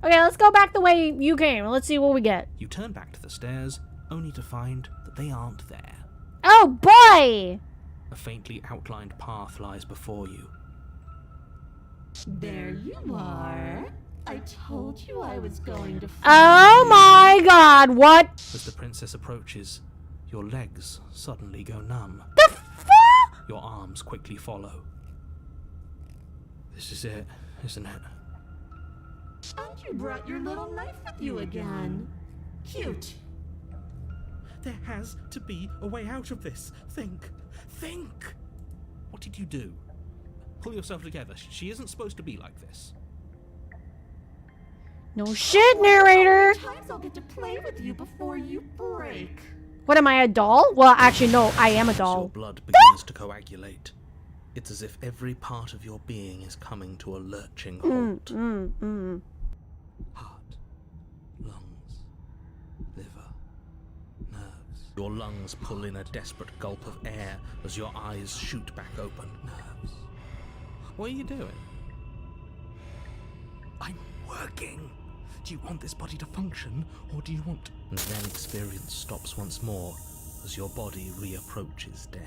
Okay, let's go back the way you came. Let's see what we get. You turn back to the stairs, only to find that they aren't there. Oh boy! A faintly outlined path lies before you. There you are. I told you I was going to find Oh you. my god, what? As the princess approaches, your legs suddenly go numb. The fuck? Your arms quickly follow. This is it, isn't it? And you brought your little knife with you again. Cute. There has to be a way out of this. Think. What did you do? Pull yourself together. She isn't supposed to be like this. No shit, narrator! How many times I'll get to play with you before you break. What, am I a doll? Well, actually, no, I am a As your doll. blood begins to coagulate, it's as if every part of your being is coming to a lurching halt. Heart, lungs, liver, nerves. Your lungs pull in a desperate gulp of air as your eyes shoot back open. Nerves. What are you doing? I'm working. Do you want this body to function, or do you want... And then experience stops once more as your body reapproaches death.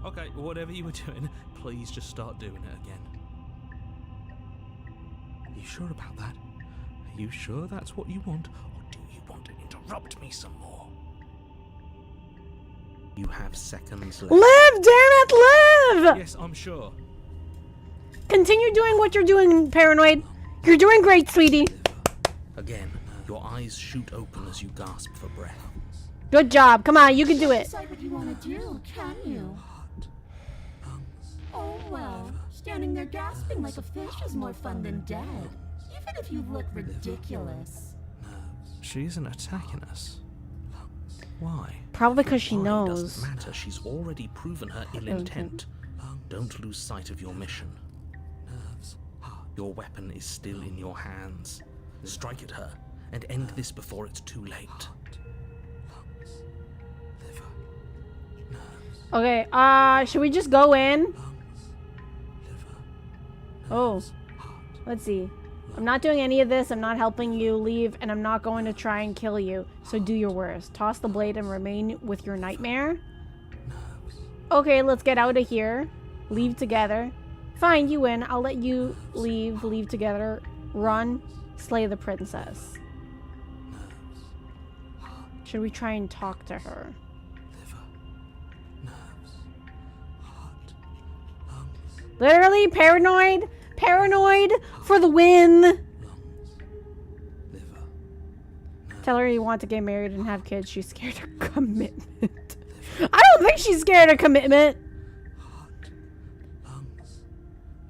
Okay, whatever you were doing, please just start doing it again. Are you sure about that? Are you sure that's what you want, or do you want to interrupt me some more? You have seconds left. Live, damn it, live! Yes, I'm sure. Continue doing what you're doing, Paranoid. You're doing great, sweetie. Again, your eyes shoot open as you gasp for breath. Good job. Come on, you can do it. Decide what you want to do, can you? Heart, lungs, Oh well, standing there gasping like a fish is more fun than dead. Even if you look ridiculous. nerves, She isn't attacking us. why? Probably because she Why knows. doesn't matter. She's already proven her ill intent. Don't lose sight of your mission. Nerves, heart. Your weapon is still in your hands. Strike at her and end this before it's too late. Lungs, liver, nerves, Okay, should we just go in? lungs, liver, Oh, nerves, heart. let's see. I'm not doing any of this. I'm not helping you leave, and I'm not going to try and kill you. So do your worst. Toss the blade and remain with your nightmare. Okay, let's get out of here. Leave together. Fine, you win. I'll let you leave. Leave together. Run. Slay the princess. Should we try and talk to her? Liver, nerves, heart, lungs, Literally, paranoid. Paranoid for the win. lungs, liver, Tell her you want to get married and have kids. She's scared of commitment. I don't think she's scared of commitment. heart, lungs,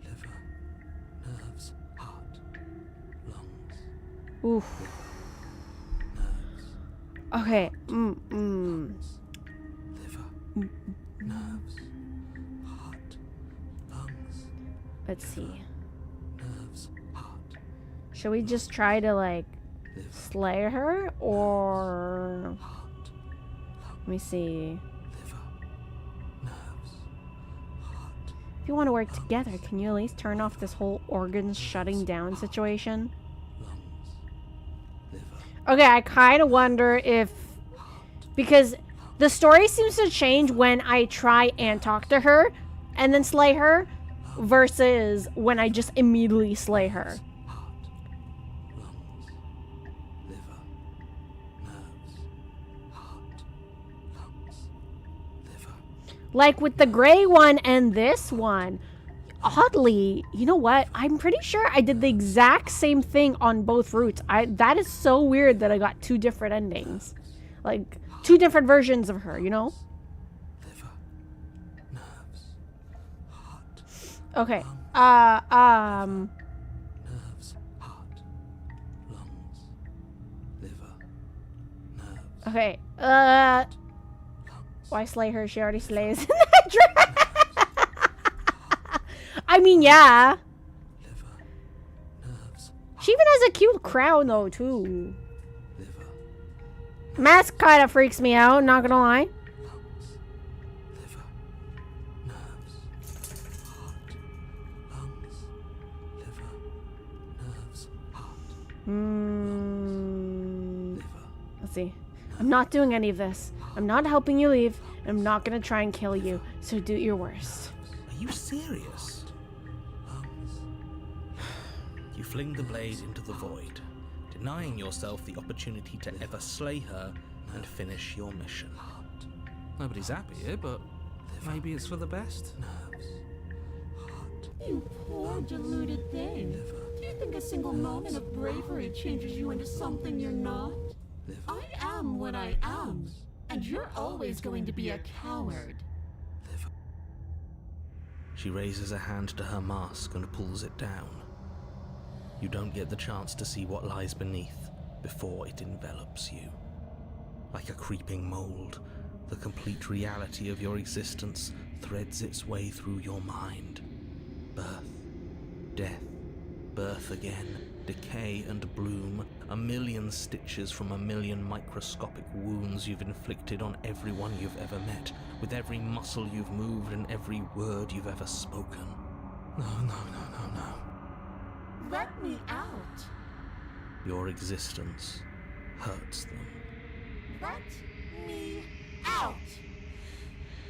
liver, nerves, heart, lungs, Oof. nerves, Okay. Liver, nerves, heart, lungs, Let's see. nerves, heart, Should we just try to like liver, slay her, or heart, let me see. liver, nerves, heart. If you want to work together, can you at least turn off this whole organs shutting down situation? Lungs, liver, Okay, I kind of wonder if, because the story seems to change when I try and talk to her and then slay her versus when I just immediately slay her. heart, lungs, liver, nerves, heart, lungs, liver. Like with the gray one and this one, oddly, you know what? I'm pretty sure I did the exact same thing on both routes. That is so weird that I got two different endings. Like, two different versions of her, you know? Liver, nerves, heart, Okay. nerves, heart, lungs, liver, nerves, Okay. lungs, Why slay her? She already slays in that dress. I mean, yeah. liver, nerves, She even has a cute crown, though, too. liver, Mask kind of freaks me out, not gonna lie. lungs, liver, nerves, heart, lungs, liver, nerves, heart, liver. Let's see. I'm not doing any of this. I'm not helping you leave. I'm not gonna try and kill you, so do your worst. Are you serious? Lungs. You fling the blade into the void, denying yourself the opportunity to ever slay her and finish your mission. Nobody's happy here, but maybe it's for the best. Nerves. Heart. You poor deluded thing. Do you think a single moment of bravery changes you into something you're not? Liver. I am what I am, and you're always going to be a coward. Liver. She raises a hand to her mask and pulls it down. You don't get the chance to see what lies beneath before it envelops you. Like a creeping mold, the complete reality of your existence threads its way through your mind. Birth, death, birth again, decay and bloom, a million stitches from a million microscopic wounds you've inflicted on everyone you've ever met, with every muscle you've moved and every word you've ever spoken. No. Let me out. Your existence hurts them. Let me out.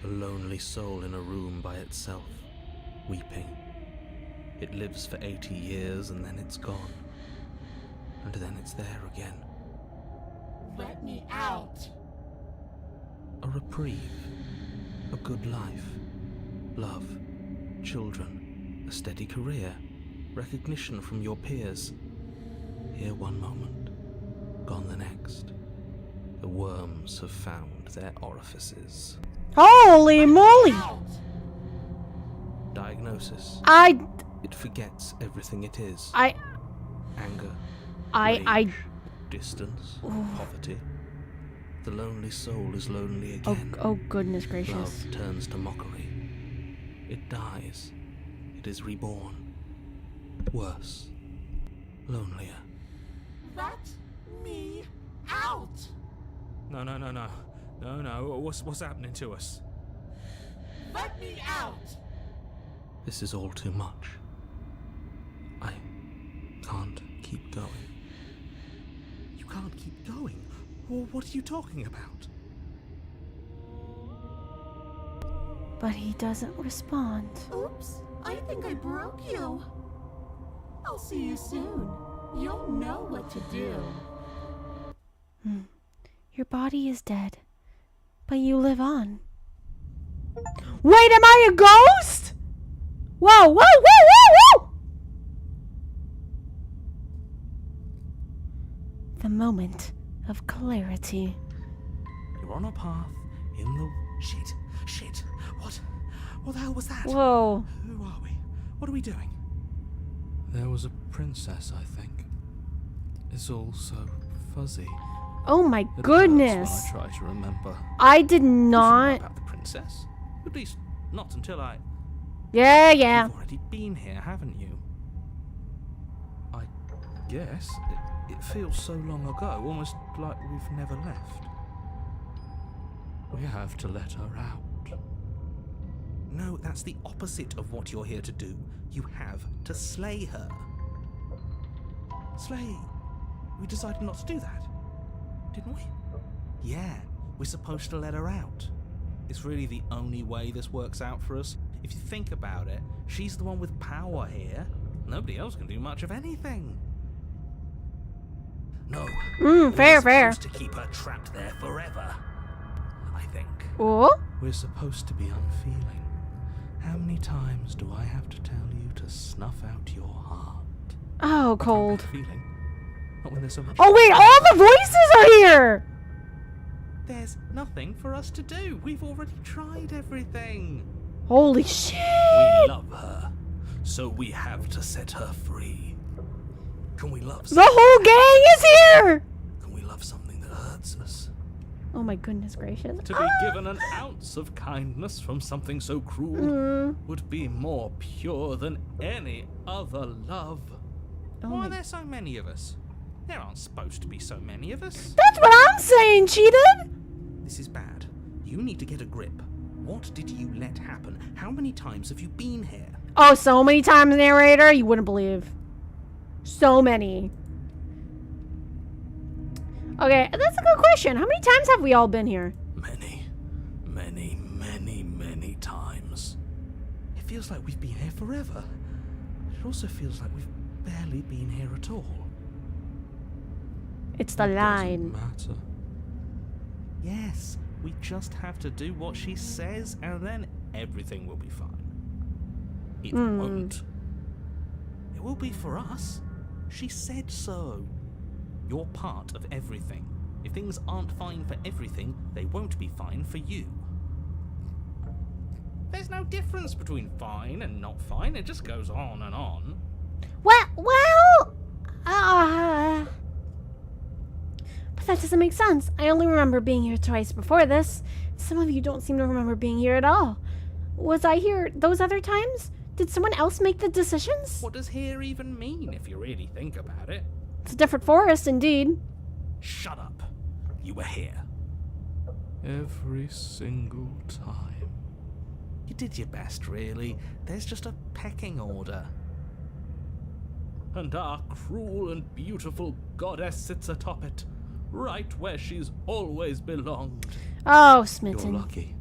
A lonely soul in a room by itself, weeping. It lives for 80 years and then it's gone. And then it's there again. Let me out. A reprieve. A good life. Love. Children. A steady career. Recognition from your peers. Here one moment. Gone the next. The worms have found their orifices. Holy moly! Out. Diagnosis. It forgets everything it is. Anger. Rage, distance, poverty. The lonely soul is lonely again. Oh goodness gracious. Love turns to mockery. It dies. It is reborn. Worse. Lonelier. Let me out. No. What's happening to us? Let me out. This is all too much. I can't keep going. You can't keep going. Well, what are you talking about? But he doesn't respond. Oops, I think I broke you. I'll see you soon. You'll know what to do. Your body is dead, but you live on. Wait, am I a ghost? Whoa! The moment of clarity. You're on a path in the... Shit. What the hell was that? Whoa. Who are we? What are we doing? There was a princess, I think. It's all so fuzzy. Oh my It hurts goodness. when I try to remember. I did You should know not. about the princess. At least, not until I... Yeah, yeah. You've already been here, haven't you? I guess. It feels so long ago, almost like we've never left. We have to let her out. No, that's the opposite of what you're here to do. You have to slay her. Slay? We decided not to do that, didn't we? Yeah, we're supposed to let her out. It's really the only way this works out for us. If you think about it, she's the one with power here. Nobody else can do much of anything. No. Fair, we're fair. supposed to keep her trapped there forever. I think. Oh? We're supposed to be unfeeling. How many times do I have to tell you to snuff out your heart? Oh, cold. Feeling. Not when there's so much. Oh wait, all the voices are here! There's nothing for us to do. We've already tried everything. Holy shit! We love her, so we have to set her free. Can we love The whole gang is here! Can we love something that hurts us? Oh my goodness gracious. To be given an ounce of kindness from something so cruel would be more pure than any other love. Oh Why my- are there so many of us? There aren't supposed to be so many of us. That's what I'm saying, cheated! This is bad. You need to get a grip. What did you let happen? How many times have you been here? Oh, so many times, narrator, you wouldn't believe. So many. Okay, that's a good question. How many times have we all been here? Many, many, many, many times. It feels like we've been here forever. But it also feels like we've barely been here at all. It's the line. Doesn't matter. Yes, we just have to do what she says and then everything will be fine. It won't. It will be for us. She said so. You're part of everything. If things aren't fine for everything, they won't be fine for you. There's no difference between fine and not fine. It just goes on and on. Well, but that doesn't make sense. I only remember being here twice before this. Some of you don't seem to remember being here at all. Was I here those other times? Did someone else make the decisions? What does here even mean if you really think about it? It's a different forest, indeed. Shut up. You were here. Every single time. You did your best, really. There's just a pecking order. And our cruel and beautiful goddess sits atop it, right where she's always belonged. Oh, You're smitten. lucky.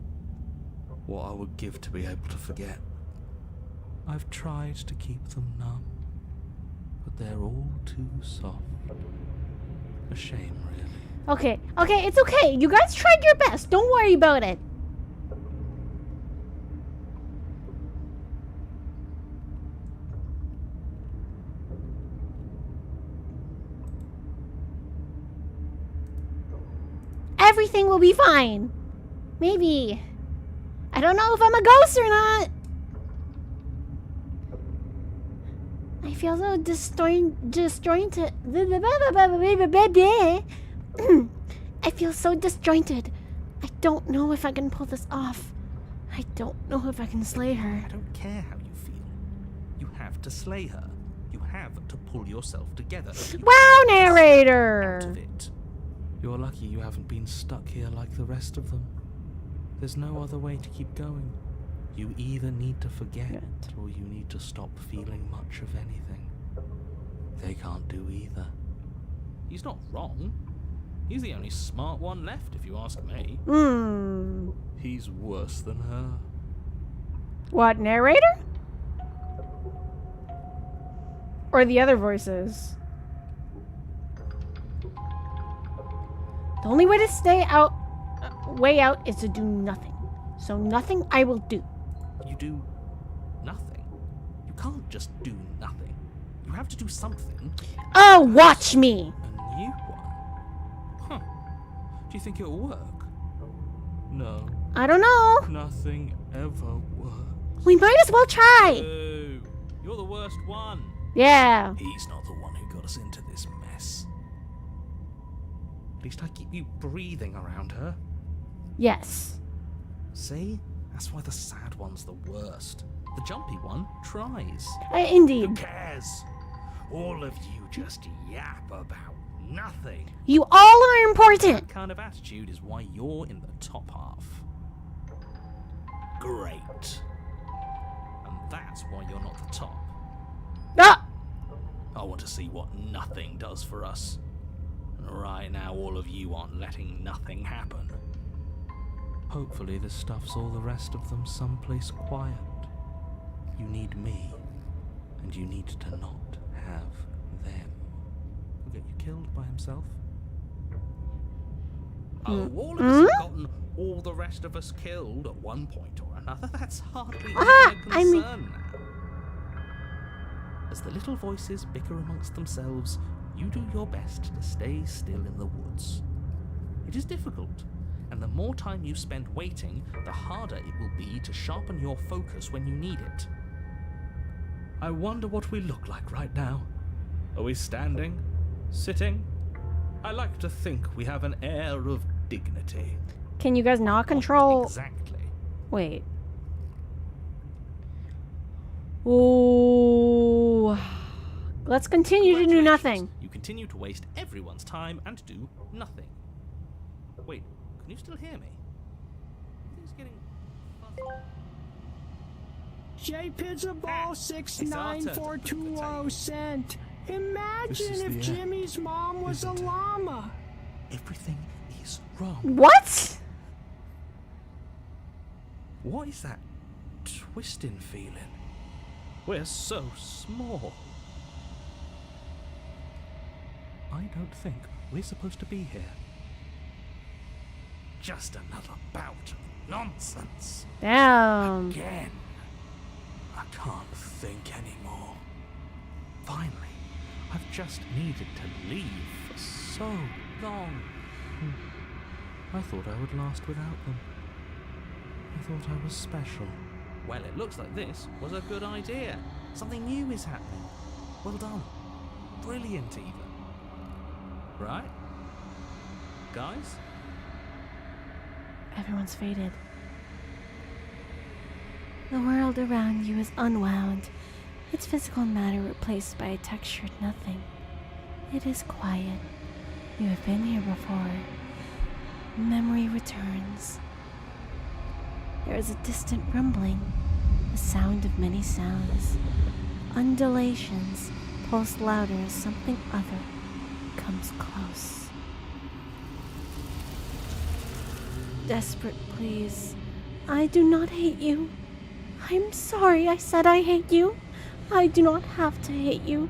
What I would give to be able to forget. I've tried to keep them numb, but they're all too soft. A shame, really. Okay, it's okay. You guys tried your best. Don't worry about it. Everything will be fine. Maybe. I don't know if I'm a ghost or not. I feel so disjointed. I feel so disjointed. I don't know if I can pull this off. I don't know if I can slay her. I don't care how you feel. You have to slay her. You have to pull yourself together. You Wow, can't just narrator! out of it. You're lucky you haven't been stuck here like the rest of them. There's no other way to keep going. You either need to forget, or you need to stop feeling much of anything. They can't do either. He's not wrong. He's the only smart one left, if you ask me. He's worse than her. What, narrator? Or the other voices? The only way to stay out, way out is to do nothing. So nothing I will do. You do nothing. You can't just do nothing. You have to do something. Oh, watch me! A new one. Huh. Do you think it'll work? No, I don't know. nothing ever works. We might as well try. Boo. You're the worst one. Yeah. He's not the one who got us into this mess. At least I keep you breathing around her. Yes. See? That's why the sad one's the worst. The jumpy one tries. Who Indeed. cares? All of you just yap about nothing. You all are important. That kind of attitude is why you're in the top half. Great. And that's why you're not the top. Ah! I want to see what nothing does for us. And right now, all of you aren't letting nothing happen. Hopefully this stuffs all the rest of them someplace quiet. You need me, and you need to not have them. He'll get you killed by himself. Oh, all of us have gotten all the rest of us killed at one point or another. That's hardly even a concern now. As the little voices bicker amongst themselves, you do your best to stay still in the woods. It is difficult, and the more time you spend waiting, the harder it will be to sharpen your focus when you need it. I wonder what we look like right now. Are we standing? Sitting? I like to think we have an air of dignity. Can you guys not control? Exactly. Wait. Ooh. Let's continue to do nothing. You continue to waste everyone's time and do nothing. Wait, can you still hear me? Everything's getting fuzzy. J Pizza Ball It's our turn to flip the 694220 sent. This Imagine is if the end, Jimmy's mom was a isn't it? llama. Everything is wrong. What? What is that twisting feeling? We're so small. I don't think we're supposed to be here. Just another bout of nonsense. Damn. Again. I can't think anymore. Finally, I've just needed to leave for so long. I thought I would last without them. I thought I was special. Well, it looks like this was a good idea. Something new is happening. Well done. Brilliant, even. Right? Guys? Everyone's faded. The world around you is unwound, its physical matter replaced by a textured nothing. It is quiet. You have been here before. Memory returns. There is a distant rumbling, the sound of many sounds. Undulations pulse louder as something other comes close. Desperate pleas. I do not hate you. I'm sorry I said I hate you. I do not have to hate you.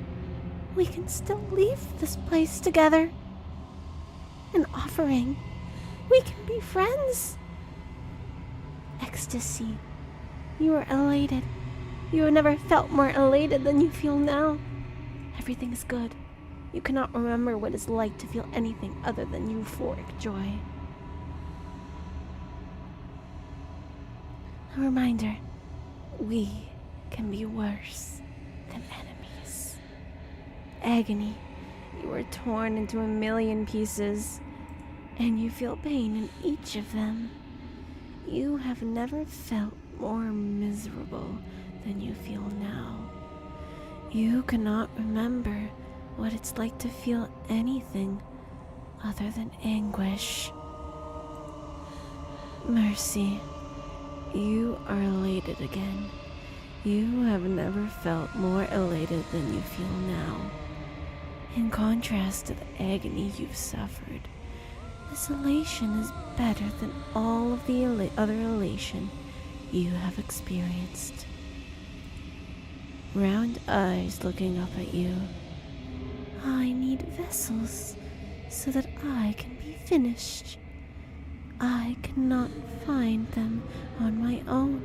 We can still leave this place together. An offering. We can be friends. Ecstasy. You are elated. You have never felt more elated than you feel now. Everything is good. You cannot remember what it's like to feel anything other than euphoric joy. A reminder, we can be worse than enemies. Agony, you are torn into a million pieces, and you feel pain in each of them. You have never felt more miserable than you feel now. You cannot remember what it's like to feel anything other than anguish. Mercy, you are elated again. You have never felt more elated than you feel now. In contrast to the agony you've suffered, this elation is better than all of the other elation you have experienced. Round eyes looking up at you. I need vessels so that I can be finished. I cannot find them on my own,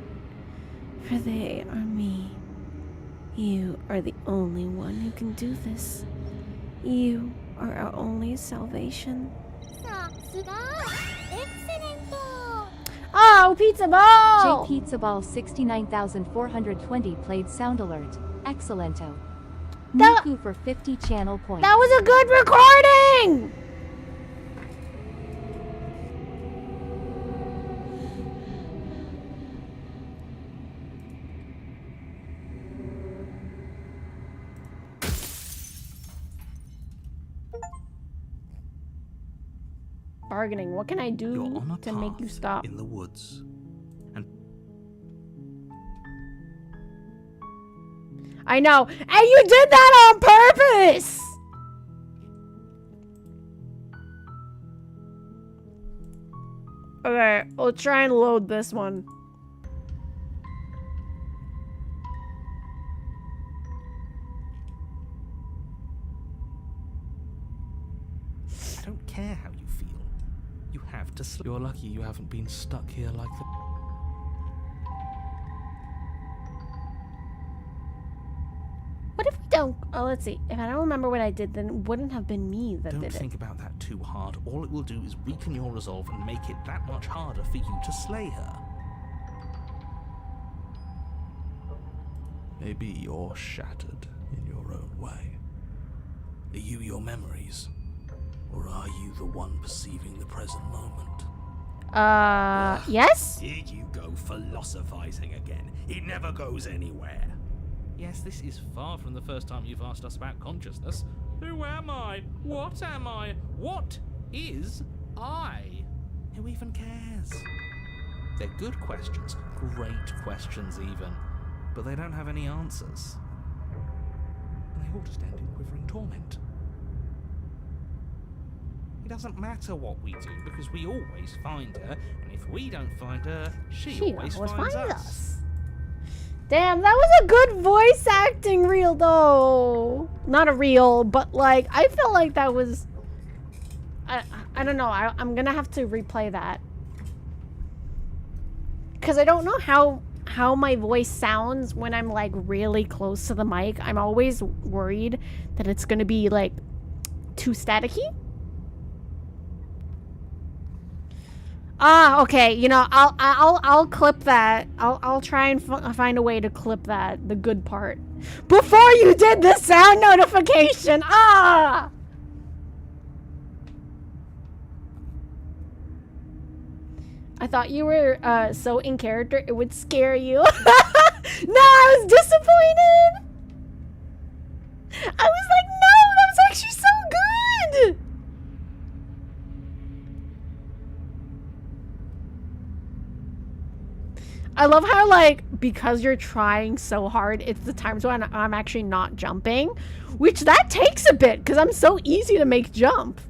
for they are me. You are the only one who can do this. You are our only salvation. Oh, Pizza Ball! J Pizza Ball 69,420 played sound alert. Excellento. That- Miku for 50 channel points. That was a good recording! bargaining. What can I You're do on a to make you path stop? in the woods. And I know. And you did that on purpose! Okay, we'll try and load this one. I don't care how you feel. You have to sleep. You're lucky you haven't been stuck here like the... What if we don't? Oh, let's see. If I don't remember what I did, then it wouldn't have been me that Don't did it. think about that too hard. All it will do is weaken your resolve and make it that much harder for you to slay her. Maybe you're shattered in your own way. Are you your memories? Or are you the one perceiving the present moment? Yes? Here you go philosophizing again. It never goes anywhere. Yes, this is far from the first time you've asked us about consciousness. Who am I? What am I? What is I? Who even cares? They're good questions, great questions even, but they don't have any answers. And they all just end in quivering torment. It doesn't matter what we do because we always find her, and if we don't find her, she always finds us. Damn, that was a good voice acting reel though. Not a reel, but like I feel like that was I don't know. I'm gonna have to replay that. Cause I don't know how my voice sounds when I'm like really close to the mic. I'm always worried that it's gonna be like too staticky. Ah, okay. You know, I'll clip that. I'll try and find a way to clip that, the good part, before you did the sound notification. Ah. I thought you were so in character it would scare you. No, I was disappointed. I was like, no, that was actually so good. I love how, like, because you're trying so hard, it's the times when I'm actually not jumping, which that takes a bit because I'm so easy to make jump.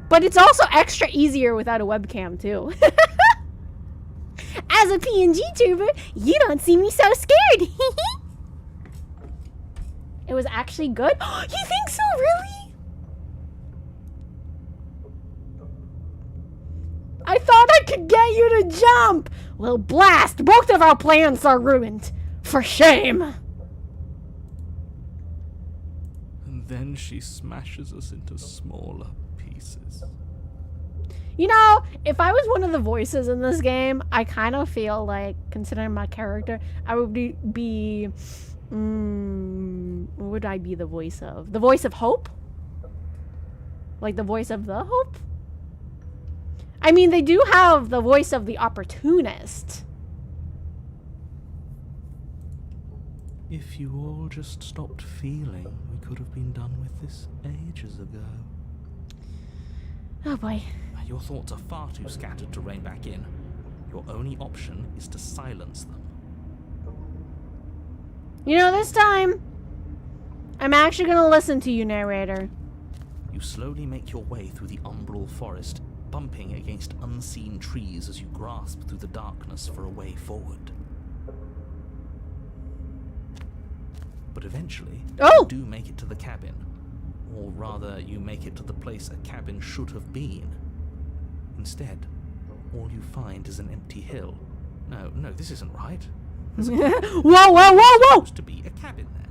But it's also extra easier without a webcam, too. As a PNG tuber, you don't see me so scared. It was actually good. You think so, really? I thought I could get you to jump. Well, blast! Both of our plans are ruined. For shame. And then she smashes us into smaller pieces. You know, if I was one of the voices in this game, I kind of feel like, considering my character, I would be what would I be the voice of? The voice of hope? Like the voice of the hope? I mean, they do have the voice of the opportunist. If you all just stopped feeling, we could have been done with this ages ago. Oh boy. Your thoughts are far too scattered to rein back in. Your only option is to silence them. You know, this time, I'm actually gonna listen to you, narrator. You slowly make your way through the umbral forest, bumping against unseen trees as you grasp through the darkness for a way forward. But eventually, you do make it to the cabin. Or rather, you make it to the place a cabin should have been. Instead, all you find is an empty hill. No, this isn't right. There's Whoa! supposed to be a cabin there.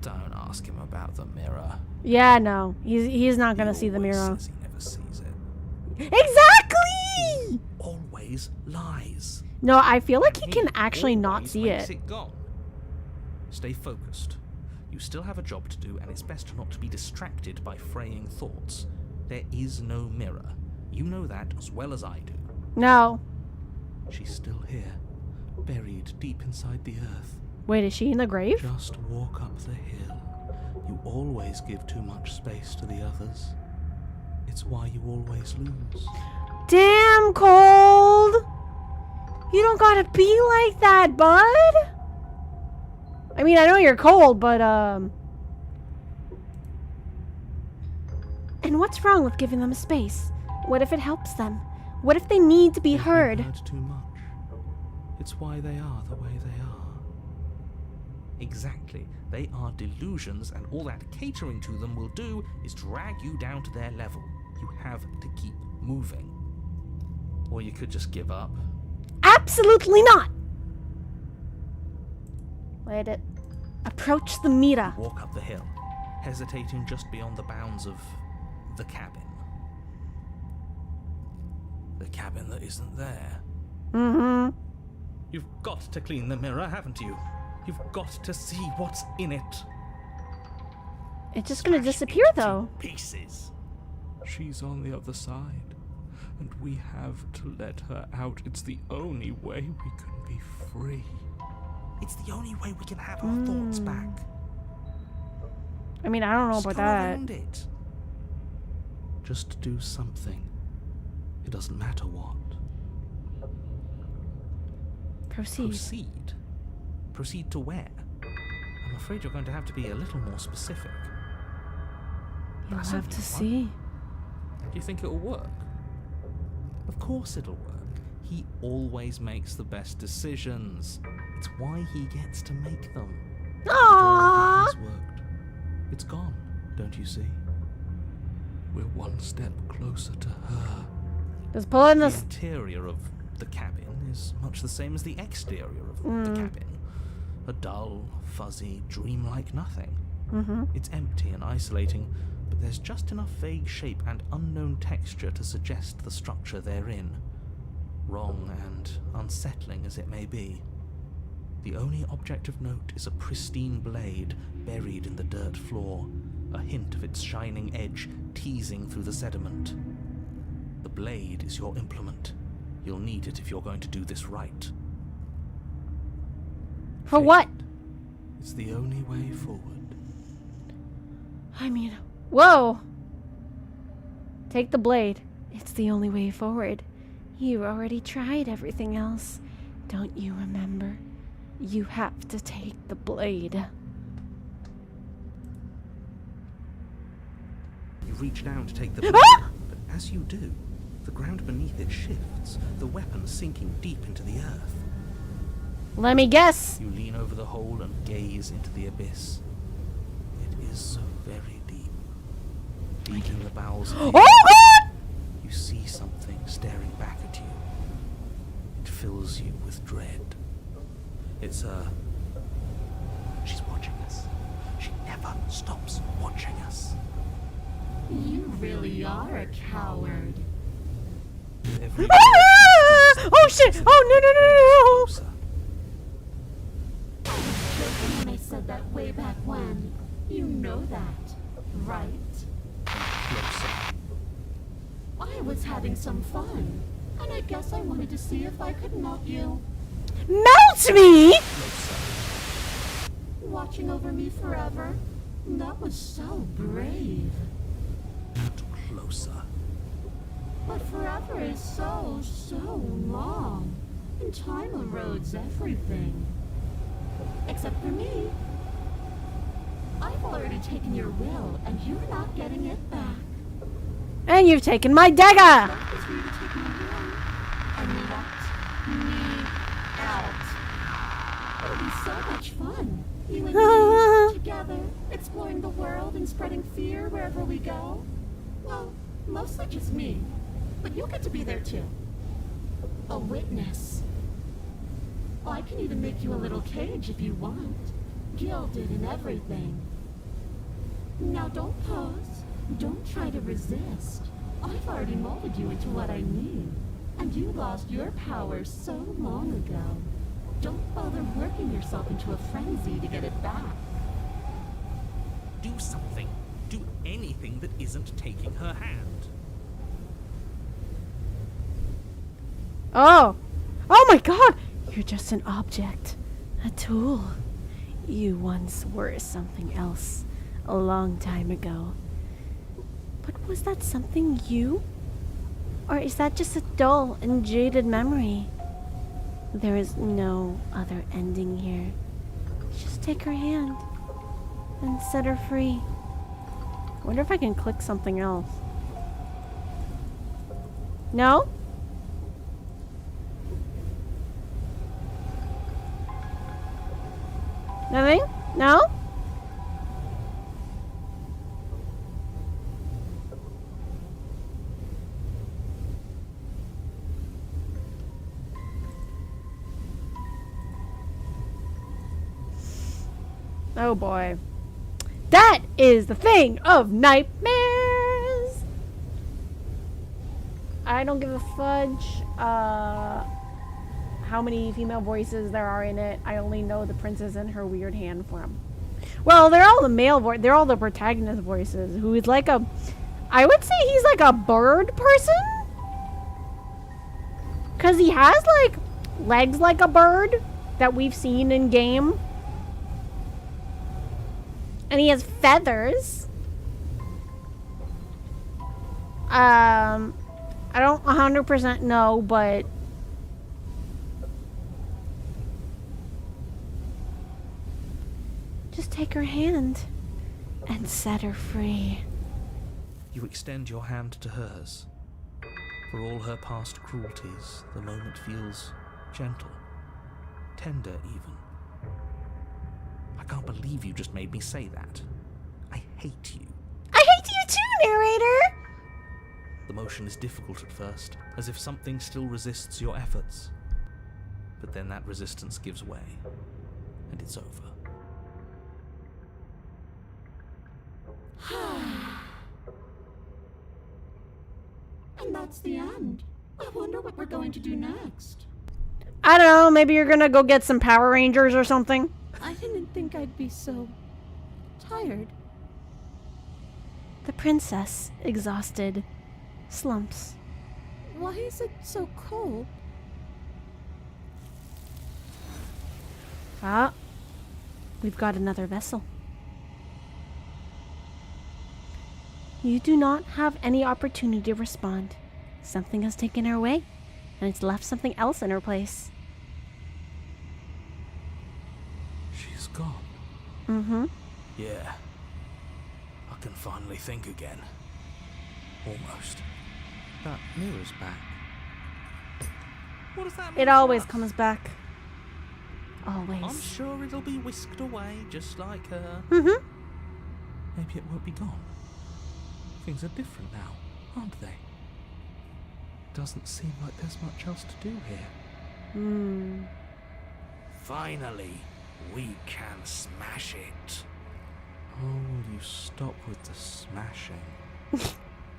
Don't ask him about the mirror. Yeah, no. He's not gonna see the mirror. Says he never sees it. Exactly! He always lies. No, I feel like he can actually not always see makes it. Gone. Stay focused. You still have a job to do, and it's best not to be distracted by fraying thoughts. There is no mirror. You know that as well as I do. No. She's still here, buried deep inside the earth. Wait, is she in the grave? Just walk up the hill. You always give too much space to the others. It's why you always lose. Damn, Cold! You don't gotta be like that, bud! I mean, I know you're cold, but, And what's wrong with giving them space? What if it helps them? What if they need to be They've been heard? heard too much. It's why they are the way they are. Exactly. They are delusions, and all that catering to them will do is drag you down to their level. You have to keep moving. Or you could just give up. Absolutely not! Let it approach the Mira. Walk up the hill, hesitating just beyond the bounds of the cabin. The cabin that isn't there. Mm-hmm. You've got to clean the mirror, haven't you? You've got to see what's in it. It's just gonna Smash disappear, it to though. Pieces. She's on the other side, and we have to let her out. It's the only way we can be free. It's the only way we can have our thoughts back. I mean, I don't know Just about go that. around it. Just do something. It doesn't matter what. Proceed. Proceed. Proceed to where? I'm afraid you're going to have to be a little more specific. You'll I have to certainly see. Do you think it'll work? Of course it'll work. He always makes the best decisions. It's why he gets to make them. It Aww! has worked. It's gone, don't you see? We're one step closer to her. Just pull in The this. interior of the cabin is much the same as the exterior of the cabin. A dull, fuzzy, dreamlike nothing. Mm-hmm. It's empty and isolating, but there's just enough vague shape and unknown texture to suggest the structure they're in. Wrong and unsettling as it may be. The only object of note is a pristine blade buried in the dirt floor, a hint of its shining edge teasing through the sediment. The blade is your implement. You'll need it if you're going to do this right. For what? It's the only way forward. I mean, whoa! Take the blade. It's the only way forward. You already tried everything else. Don't you remember? You have to take the blade. You reach down to take the blade, Ah! but as you do, the ground beneath it shifts, the weapon sinking deep into the earth. Let me guess. You lean over the hole and gaze into the abyss. It is so very deep. Deep in the bowels of the Oh earth, god! you see something staring back at you. It fills you with dread. It's she's watching us. She never stops watching us. You really are a coward. Every Ah! Oh shit! Oh no no no no! closer. Joking when I said that way back when. You know that, right? Closer. I was having some fun, and I guess I wanted to see if I could melt you. Melt me! Closer. Watching over me forever? That was so brave. And closer. But forever is so, so long. And time erodes everything. Except for me. I've already taken your will, and you're not getting it back. And you've taken my dagger! That was for you to take me away and let me out. It'll be so much fun. You and me, together, exploring the world and spreading fear wherever we go. Well, mostly just me. But you'll get to be there too. A witness. I can even make you a little cage if you want. Gilded and everything. Now don't pose. Don't try to resist. I've already molded you into what I need. And you lost your power so long ago. Don't bother working yourself into a frenzy to get it back. Do something. Do anything that isn't taking her hand. Oh! Oh my god! You're just an object. A tool. You once were something else. A long time ago. But was that something you? Or is that just a dull and jaded memory? There is no other ending here. Just take her hand and set her free. I wonder if I can click something else. No? Nothing? No? Oh boy. That is the thing of nightmares! I don't give a fudge how many female voices there are in it. I only know the princess and her weird hand form. Well, they're all the male voice. They're all the protagonist voices. Who is like a... I would say he's like a bird person? Because he has like legs like a bird that we've seen in game. And he has feathers. I don't 100% know, but... Just take her hand and set her free. You extend your hand to hers. For all her past cruelties, the moment feels gentle, tender even. I can't believe you just made me say that. I hate you. I hate you too, narrator! The motion is difficult at first, as if something still resists your efforts. But then that resistance gives way, and it's over. And that's the end. I wonder what we're going to do next. I don't know, maybe you're gonna go get some Power Rangers or something? I didn't think I'd be so tired. The princess, exhausted, slumps. Why is it so cold? Ah, we've got another vessel. You do not have any opportunity to respond. Something has taken her away, and it's left something else in her place. She's gone. Mm-hmm. Yeah. I can finally think again. Almost. That mirror's back. What does that mean? It always comes back. Always. I'm sure it'll be whisked away, just like her. Mm-hmm. Maybe it won't be gone. Things are different now, aren't they? Doesn't seem like there's much else to do here. Finally, we can smash it. Oh, will you stop with the smashing?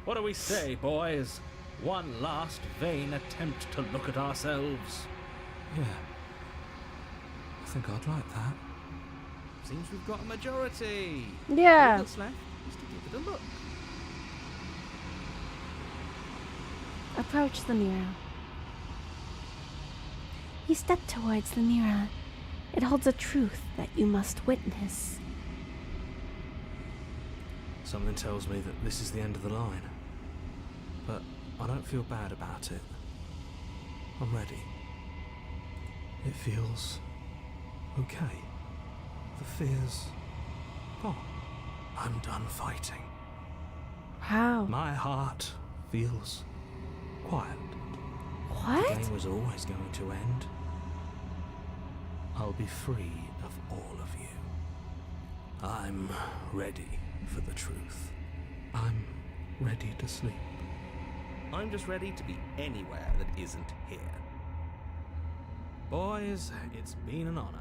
What do we say, boys? One last vain attempt to look at ourselves. Yeah. I think I'd like that. Seems we've got a majority. Yeah. All that's left is to give it a look. Approach the mirror. You step towards the mirror. It holds a truth that you must witness. Something tells me that this is the end of the line. But I don't feel bad about it. I'm ready. It feels okay. The fear's gone. I'm done fighting. Wow. My heart feels quiet. The What? game was always going to end. I'll be free of all of you. I'm ready for the truth. I'm ready to sleep. I'm just ready to be anywhere that isn't here. Boys, it's been an honor.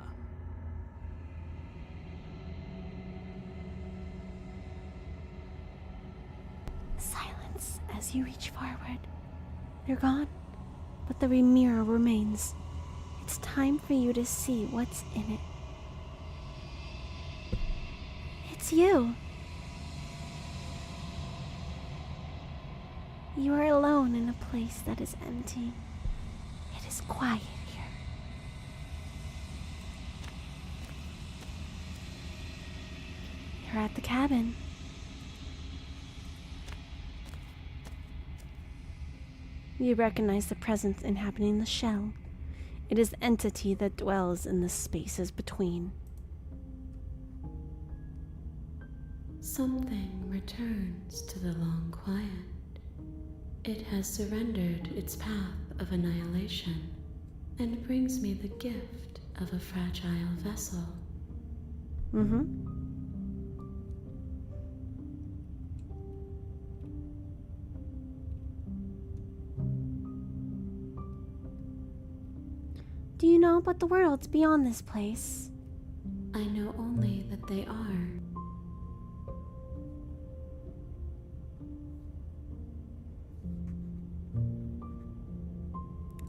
Silence as you reach forward. You're gone, but the mirror remains. It's time for you to see what's in it. It's you. You are alone in a place that is empty. It is quiet here. You're at the cabin. You recognize the presence inhabiting the shell. It is the entity that dwells in the spaces between. Something returns to the long quiet. It has surrendered its path of annihilation and brings me the gift of a fragile vessel. Do you know about the worlds beyond this place? I know only that they are.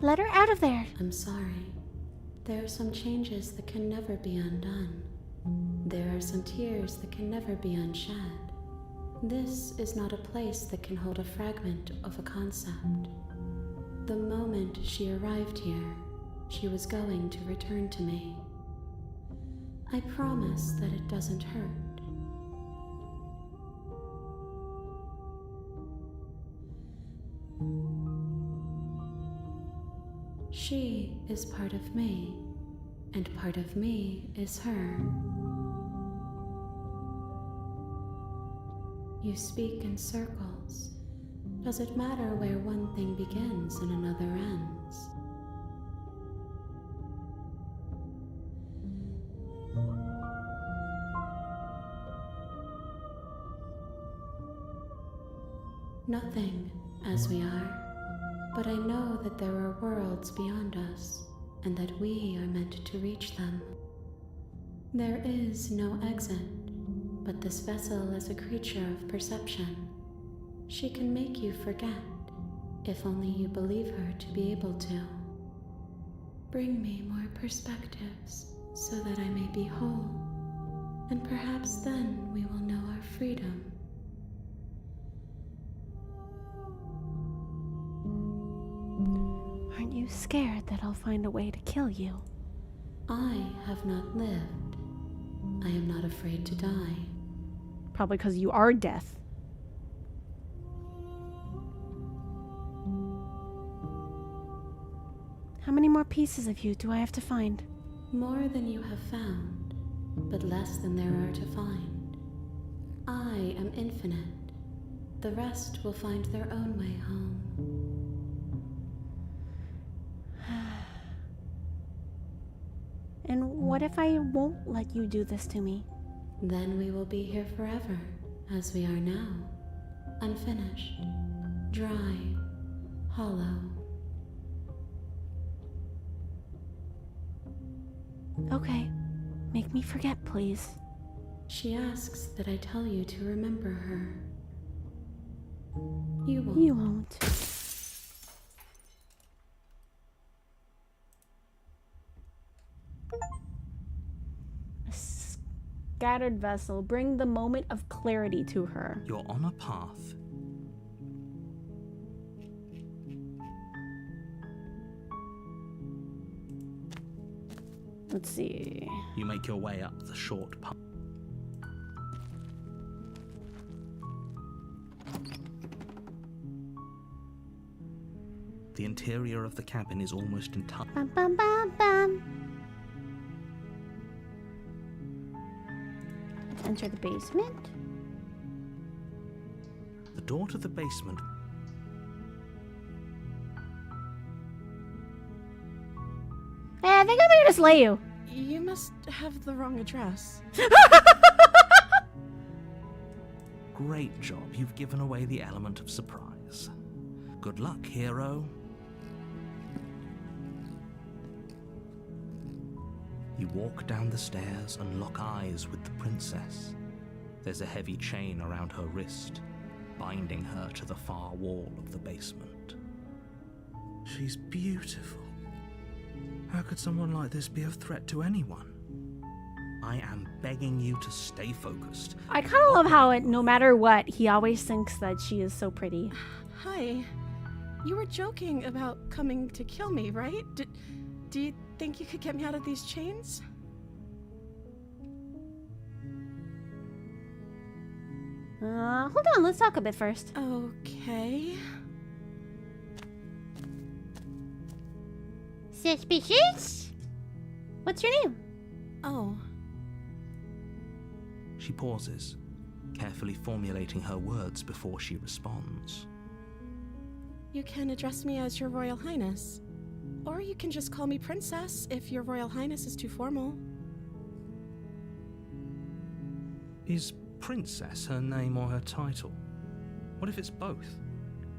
Let her out of there. I'm sorry. There are some changes that can never be undone. There are some tears that can never be unshed. This is not a place that can hold a fragment of a concept. The moment she arrived here, she was going to return to me. I promise that it doesn't hurt. She is part of me, and part of me is her. You speak in circles. Does it matter where one thing begins and another ends? Nothing, as we are. But I know that there are worlds beyond us, and that we are meant to reach them. There is no exit, but this vessel is a creature of perception. She can make you forget, if only you believe her to be able to. Bring me more perspectives, so that I may be whole, and perhaps then we will know our freedom. Aren't you scared that I'll find a way to kill you? I have not lived. I am not afraid to die. Probably because you are death. How many more pieces of you do I have to find? More than you have found, but less than there are to find. I am infinite. The rest will find their own way home. And what if I won't let you do this to me? Then we will be here forever, as we are now. Unfinished, dry, hollow. Okay, make me forget, please. She asks that I tell you to remember her. You won't. You won't. A scattered vessel, bring the moment of clarity to her. You're on a path. Let's see. You make your way up the short path. The interior of the cabin is almost entirely... Bum, bum, bum, bum. Let's enter the basement. The door to the basement... Hey, I think I'm gonna just lay you. You must have the wrong address. Great job, you've given away the element of surprise. Good luck, hero. You walk down the stairs and lock eyes with the princess. There's a heavy chain around her wrist, binding her to the far wall of the basement. She's beautiful. How could someone like this be of threat to anyone? I am begging you to stay focused. I kind of love how no matter what, he always thinks that she is so pretty. Hi. You were joking about coming to kill me, right? Do you think you could get me out of these chains? Hold on, let's talk a bit first. Okay. Suspicious? What's your name? Oh, She pauses, carefully formulating her words before she responds. you can address me as Your Royal Highness. Or you can just call me Princess if Your Royal Highness is too formal. Is Princess her name or her title? What if it's both?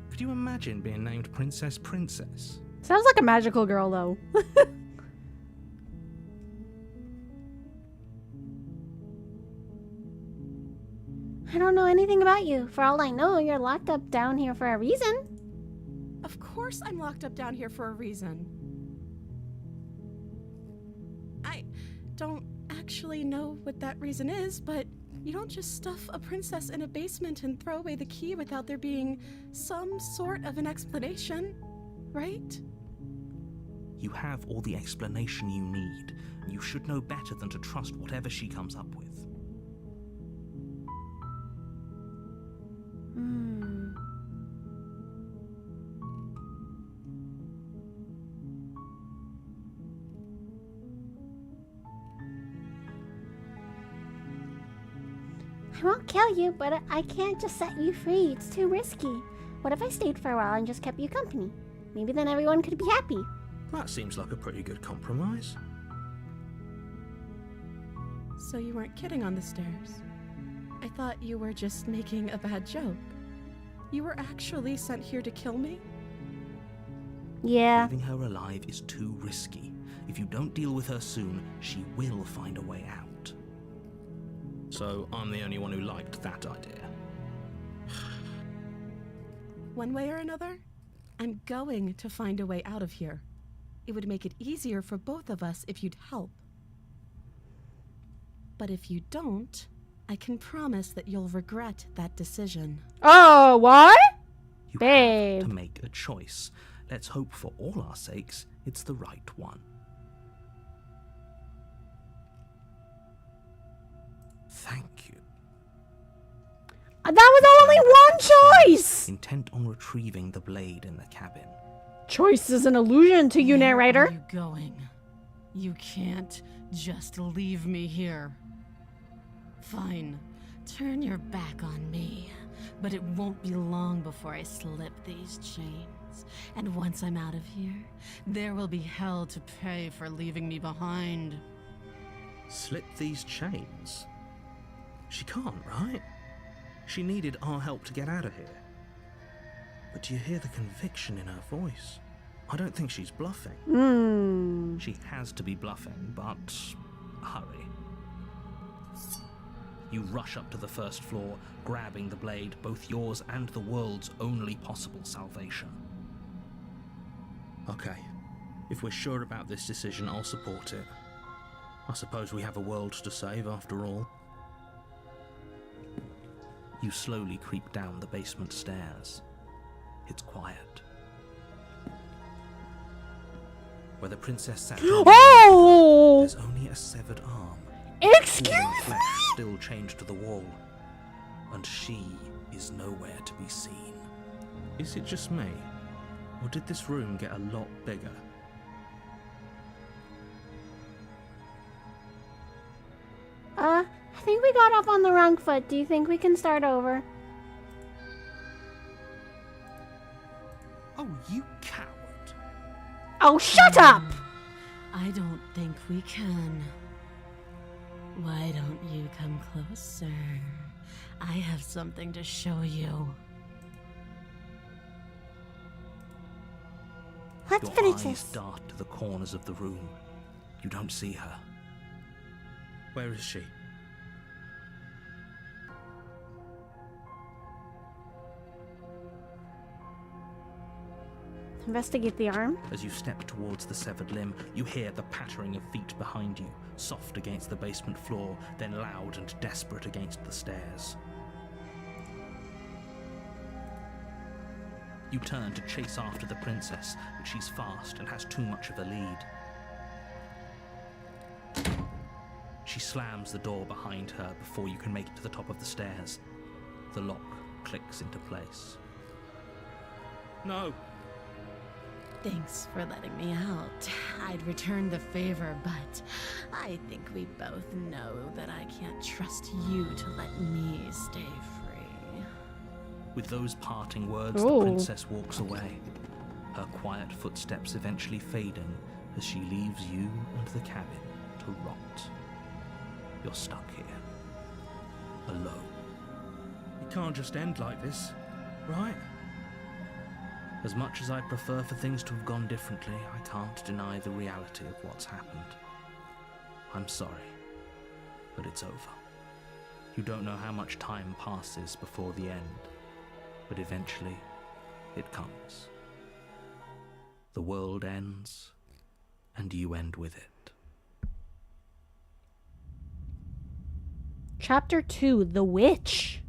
Could you imagine being named Princess Princess? Sounds like a magical girl, though. I don't know anything about you. For all I know, you're locked up down here for a reason. Of course I'm locked up down here for a reason. I don't actually know what that reason is, but you don't just stuff a princess in a basement and throw away the key without there being some sort of an explanation, right? You have all the explanation you need. You should know better than to trust whatever she comes up with. I won't kill you, but I can't just set you free. It's too risky. What if I stayed for a while and just kept you company? Maybe then everyone could be happy. That seems like a pretty good compromise. So you weren't kidding on the stairs. I thought you were just making a bad joke. You were actually sent here to kill me? Yeah. Leaving her alive is too risky. If you don't deal with her soon, she will find a way out. So I'm the only one who liked that idea. One way or another, I'm going to find a way out of here. It would make it easier for both of us if you'd help. But if you don't, I can promise that you'll regret that decision. Oh, what? You Babe. have to make a choice. Let's hope for all our sakes it's the right one. Thank you. That was only one choice! Intent on retrieving the blade in the cabin. Choice is an illusion to you, narrator. Where are you going? You can't just leave me here. Fine, turn your back on me, but it won't be long before I slip these chains. And once I'm out of here, there will be hell to pay for leaving me behind. Slip these chains? She can't, right? She needed our help to get out of here. But do you hear the conviction in her voice? I don't think she's bluffing. She has to be bluffing, but hurry. You rush up to the first floor, grabbing the blade, both yours and the world's only possible salvation. Okay, if we're sure about this decision, I'll support it. I suppose we have a world to save after all. You slowly creep down the basement stairs. It's quiet. Where the princess sat down, Oh! there's only a severed arm. Excuse Falling me? flesh still chained to the wall. And she is nowhere to be seen. Is it just me? Or did this room get a lot bigger? I think we got off on the wrong foot. Do you think we can start over? Oh, you coward. Oh, shut up! I don't think we can. Why don't you come closer? I have something to show you. Let's Your finish eyes this. dart to the corners of the room. You don't see her. Where is she? Investigate the arm. As you step towards the severed limb, you hear the pattering of feet behind you, soft against the basement floor, then loud and desperate against the stairs. You turn to chase after the princess, but she's fast and has too much of a lead. She slams the door behind her before you can make it to the top of the stairs. The lock clicks into place. No! Thanks for letting me out. I'd return the favor, but I think we both know that I can't trust you to let me stay free. With those parting words, Ooh. the princess walks away, her quiet footsteps eventually fading as she leaves you and the cabin to rot. You're stuck here, alone. It can't just end like this, right? As much as I'd prefer for things to have gone differently, I can't deny the reality of what's happened. I'm sorry, but it's over. You don't know how much time passes before the end, but eventually it comes. The world ends, and you end with it. Chapter 2, The Witch.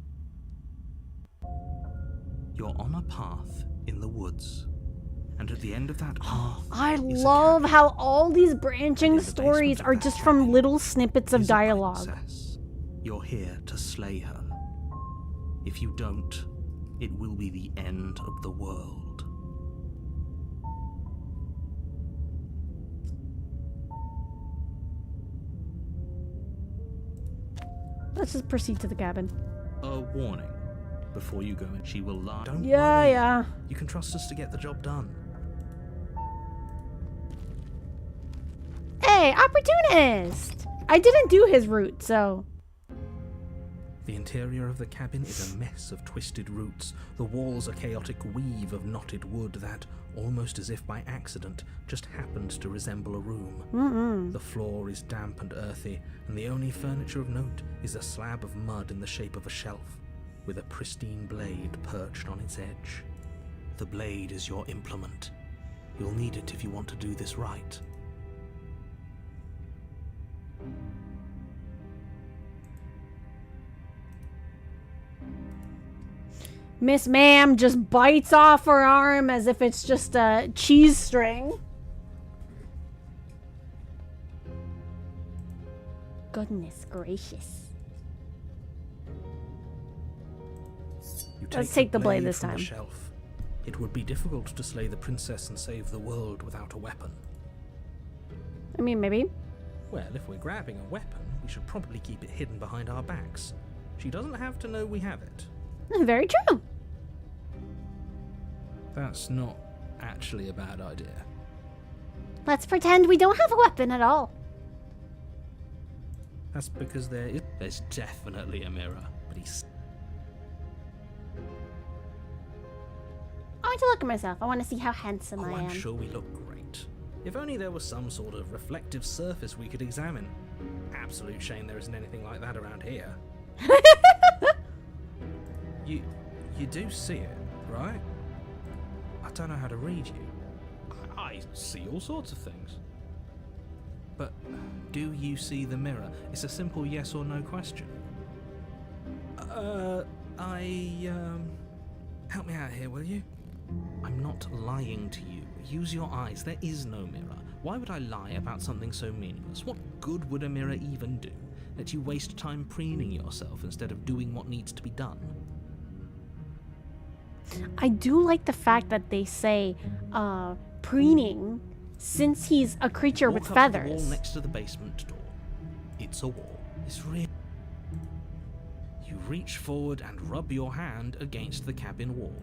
You're on a path in the woods, and at the end of that path, I is a love cabin. how all these branching And in the stories basement of are that just from cabin little snippets of is a dialogue. princess. You're here to slay her. If you don't, it will be the end of the world. Let's just proceed to the cabin. A warning. Before you go in, she will lie. Don't Yeah, worry. yeah. You can trust us to get the job done. Hey, opportunist! I didn't do his route, so... The interior of the cabin is a mess of twisted roots. The walls a chaotic weave of knotted wood that, almost as if by accident, just happened to resemble a room. The floor is damp and earthy, and the only furniture of note is a slab of mud in the shape of a shelf, with a pristine blade perched on its edge. The blade is your implement. You'll need it if you want to do this right. Miss Ma'am just bites off her arm as if it's just a cheese string. Goodness gracious. You Let's take the blade this from time. The shelf. It would be difficult to slay the princess and save the world without a weapon. I mean, maybe. Well, if we're grabbing a weapon, we should probably keep it hidden behind our backs. She doesn't have to know we have it. Very true. That's not actually a bad idea. Let's pretend we don't have a weapon at all. That's because there's definitely a mirror, but he's... I want to look at myself. I want to see how handsome I I'm am. sure we look great. If only there was some sort of reflective surface we could examine. Absolute shame there isn't anything like that around here. You do see it, right? I don't know how to read you. I see all sorts of things. But do you see the mirror? It's a simple yes or no question. Help me out here, will you? I'm not lying to you. Use your eyes. There is no mirror. Why would I lie about something so meaningless? What good would a mirror even do? Let you waste time preening yourself instead of doing what needs to be done. I do like the fact that they say preening, since he's a creature with Walk up to the feathers. wall next to the basement door. It's a wall. It's real. You reach forward and rub your hand against the cabin wall.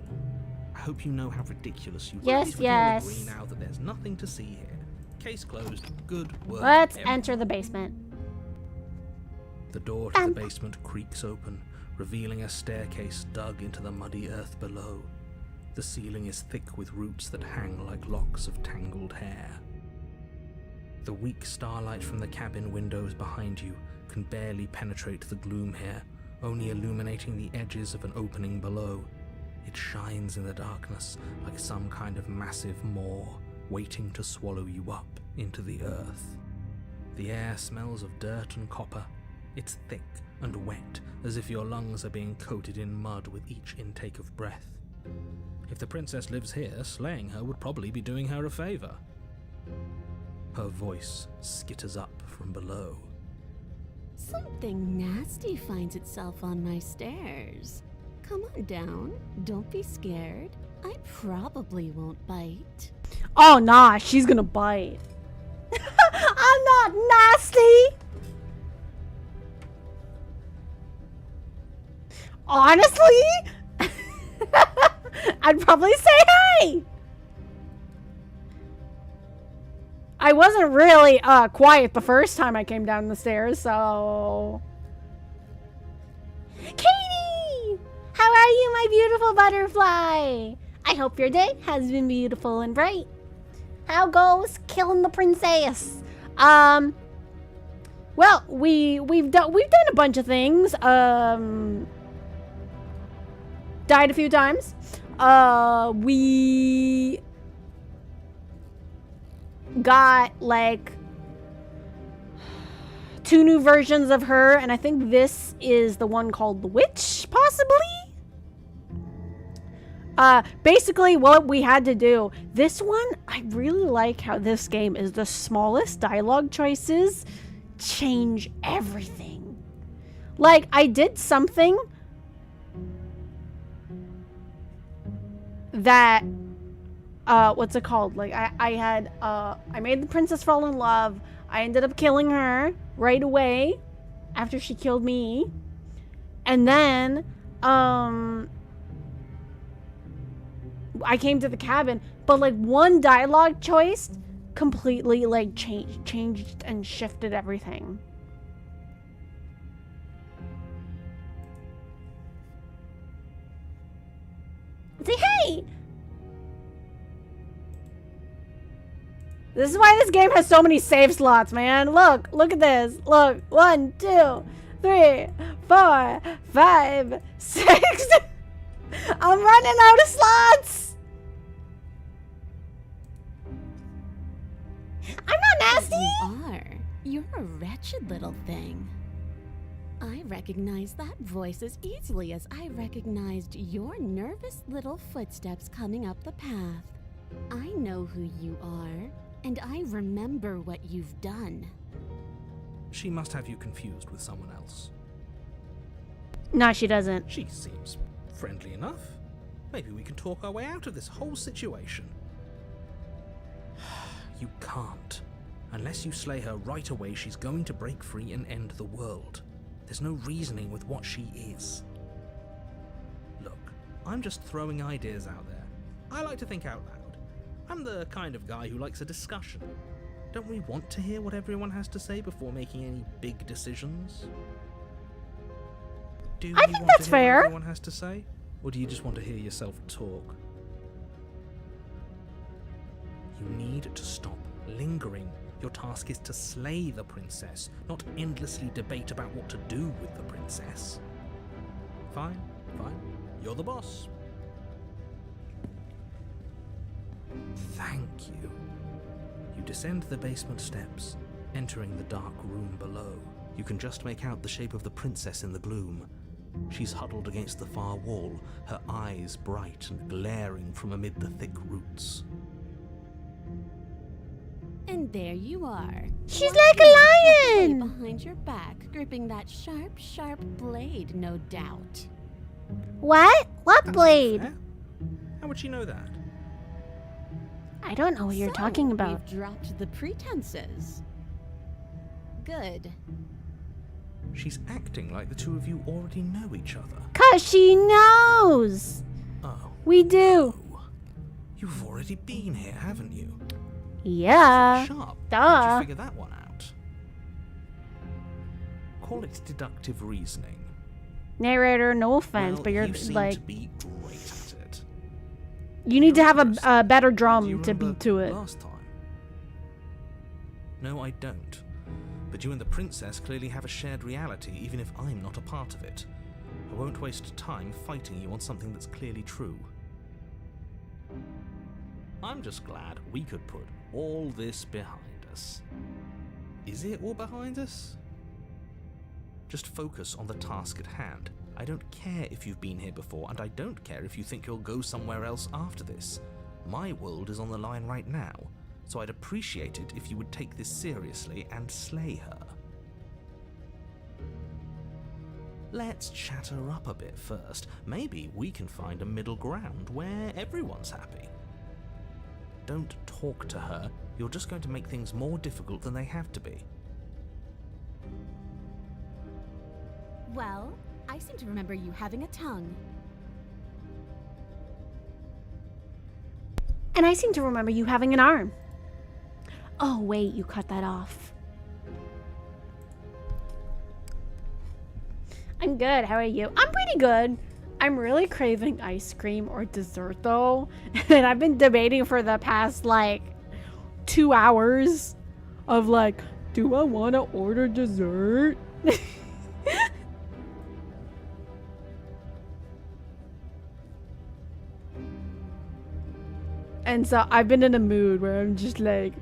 I hope you know how ridiculous you Yes, At least we can all yes. agree now that there's nothing to see here. Case closed. Good work. Let's everyone. enter the basement. The door to the basement creaks open, revealing a staircase dug into the muddy earth below. The ceiling is thick with roots that hang like locks of tangled hair. The weak starlight from the cabin windows behind you can barely penetrate the gloom here, only illuminating the edges of an opening below. It shines in the darkness like some kind of massive maw waiting to swallow you up into the earth. The air smells of dirt and copper. It's thick and wet, as if your lungs are being coated in mud with each intake of breath. If the princess lives here, slaying her would probably be doing her a favor. Her voice skitters up from below. Something nasty finds itself on my stairs. Come on down. Don't be scared. I probably won't bite. Oh, nah, she's gonna bite. I'm not nasty! Honestly? I'd probably say hey! I wasn't really quiet the first time I came down the stairs, so... Katie! How are you, my beautiful butterfly? I hope your day has been beautiful and bright. How goes killing the princess? Well, we've done a bunch of things. Died a few times. We got like 2 new versions of her, and I think this is the one called the Witch, possibly? Basically what we had to do, this one, I really like how this game is the smallest dialogue choices change everything. Like, I did something that, what's it called? Like, I made the princess fall in love. I ended up killing her right away after she killed me. And then, I came to the cabin, but like one dialogue choice completely like changed and shifted everything. Say hey! This is why this game has so many save slots, man. Look at this. Look, 1, 2, 3, 4, 5, 6. I'm running out of slots. I'm not nasty. You are. You're a wretched little thing. I recognize that voice as easily as I recognized your nervous little footsteps coming up the path. I know who you are, and I remember what you've done. She must have you confused with someone else. No, she doesn't. She seems friendly enough. Maybe we can talk our way out of this whole situation. You can't. Unless you slay her right away, she's going to break free and end the world. There's no reasoning with what she is. Look, I'm just throwing ideas out there. I like to think out loud. I'm the kind of guy who likes a discussion. Don't we want to hear what everyone has to say before making any big decisions? Do I you think want that's to hear fair. what everyone has to say? Or do you just want to hear yourself talk? You need to stop lingering. Your task is to slay the princess, not endlessly debate about what to do with the princess. Fine. You're the boss. Thank you. You descend the basement steps, entering the dark room below. You can just make out the shape of the princess in the gloom. She's huddled against the far wall, her eyes bright and glaring from amid the thick roots. And there you are. She's like a lion! Behind your back, gripping that sharp blade, no doubt. What? What That's blade? unfair. How would she know that? I don't know what you're talking about. We've dropped the pretenses. Good. She's acting like the two of you already know each other. 'Cause she knows! Oh. We do. Oh. You've already been here, haven't you? Yeah. Sharp. Duh. How'd you figure that one out? Call it deductive reasoning. Narrator, no offense, Well, but you're you seem like... to be great at it. You need to have Yes. a better Do you drum to remember beat to it. last time? No, I don't. But you and the princess clearly have a shared reality, even if I'm not a part of it. I won't waste time fighting you on something that's clearly true. I'm just glad we could put all this behind us. Is it all behind us? Just focus on the task at hand. I don't care if you've been here before, and I don't care if you think you'll go somewhere else after this. My world is on the line right now, so I'd appreciate it if you would take this seriously and slay her. Let's chat her up a bit first. Maybe we can find a middle ground where everyone's happy. don't talk to her, you're just going to make things more difficult than they have to be. Well, I seem to remember you having a tongue. And I seem to remember you having an arm. Oh, wait, you cut that off. I'm good. How are you? I'm pretty good. I'm really craving ice cream or dessert, though. And I've been debating for the past, like, 2 hours of, like, do I want to order dessert? And so I've been in a mood where I'm just like,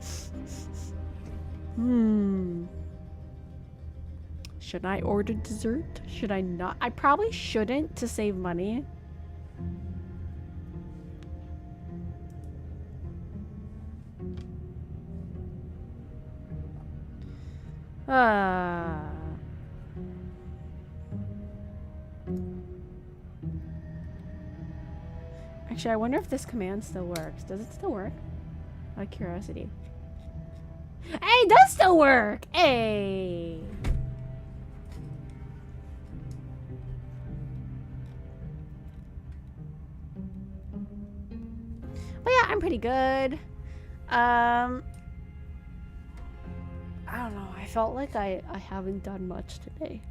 should I order dessert? Should I not? I probably shouldn't to save money. Actually, I wonder if this command still works. Does it still work? Out of curiosity. Hey, it does still work! Hey! Well, yeah, I'm pretty good. I don't know. I felt like I haven't done much today.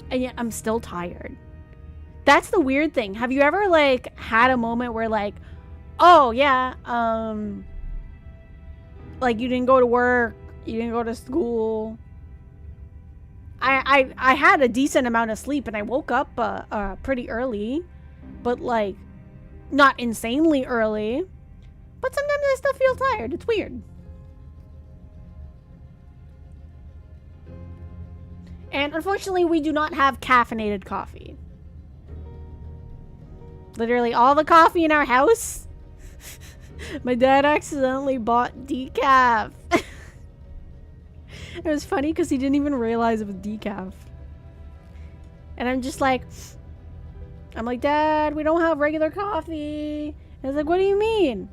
And yet I'm still tired. That's the weird thing. Have you ever, like, had a moment where, like, oh, yeah, like, you didn't go to work, you didn't go to school. I had a decent amount of sleep and I woke up pretty early, but, like, not insanely early. But sometimes I still feel tired. It's weird. And unfortunately, we do not have caffeinated coffee. Literally all the coffee in our house, my dad accidentally bought decaf. It was funny because he didn't even realize it was decaf. And I'm just like, Dad, we don't have regular coffee. And he's like, what do you mean?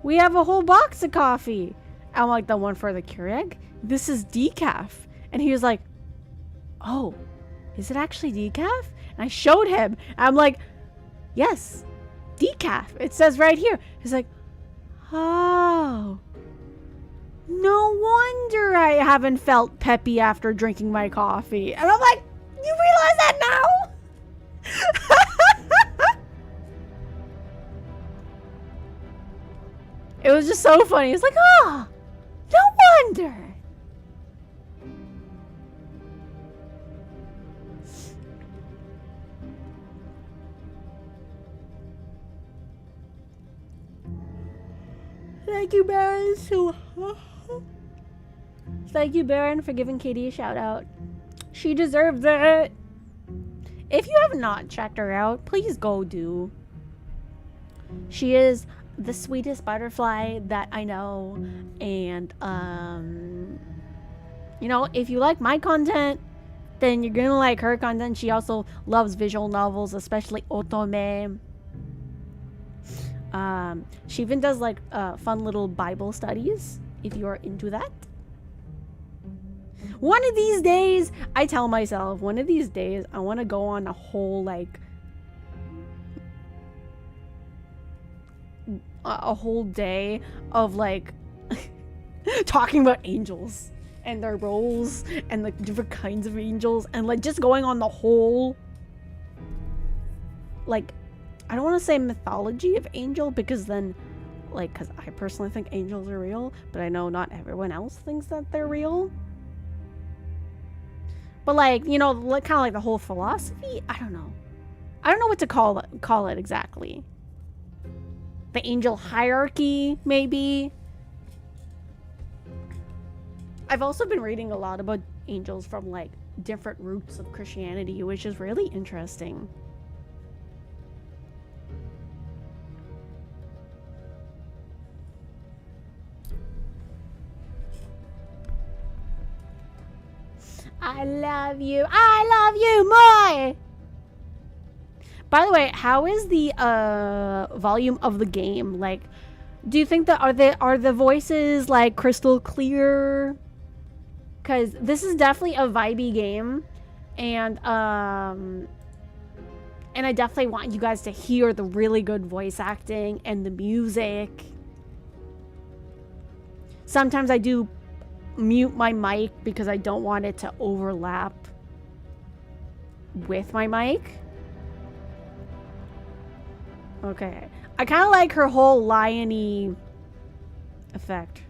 We have a whole box of coffee. I'm like, the one for the Keurig? This is decaf. And he was like, oh, is it actually decaf? And I showed him. I'm like, yes, decaf. It says right here. He's like, oh, no wonder I haven't felt peppy after drinking my coffee. And I'm like, you realize that now? It was just so funny. It's like, oh, no wonder. Thank you, Baron. Thank you, Baron, for giving Katie a shout out. She deserves it. If you have not checked her out, please go do. She is the sweetest butterfly that I know. And, you know, if you like my content, then you're gonna like her content. She also loves visual novels, especially Auratober. She even does like fun little Bible studies if you're into that. One of these days, I tell myself, one of these days, I want to go on a whole like a whole day of like talking about angels and their roles and like different kinds of angels and like just going on the whole like, I don't want to say mythology of angel because then, like, because I personally think angels are real, but I know not everyone else thinks that they're real. But, like, you know, like, kind of like the whole philosophy. I don't know. I don't know what to call it exactly. The angel hierarchy, maybe. I've also been reading a lot about angels from, like, different roots of Christianity, which is really interesting. I love you. I love you more. By the way, how is the volume of the game? Like, do you think that are the voices like crystal clear? Because this is definitely a vibey game, and I definitely want you guys to hear the really good voice acting and the music. Sometimes I do mute my mic because I don't want it to overlap with my mic. Okay. I kind of like her whole lion-y effect.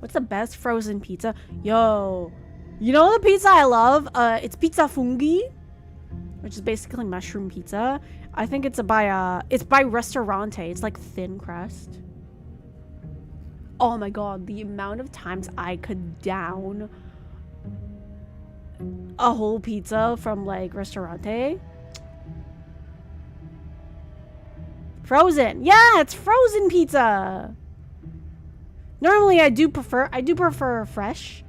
What's the best frozen pizza? Yo. You know the pizza I love? It's pizza fungi, which is basically mushroom pizza. I think it's by Ristorante. It's like thin crust. Oh my god, the amount of times I could down a whole pizza from like Ristorante. Frozen. Yeah, it's frozen pizza. Normally I do prefer fresh,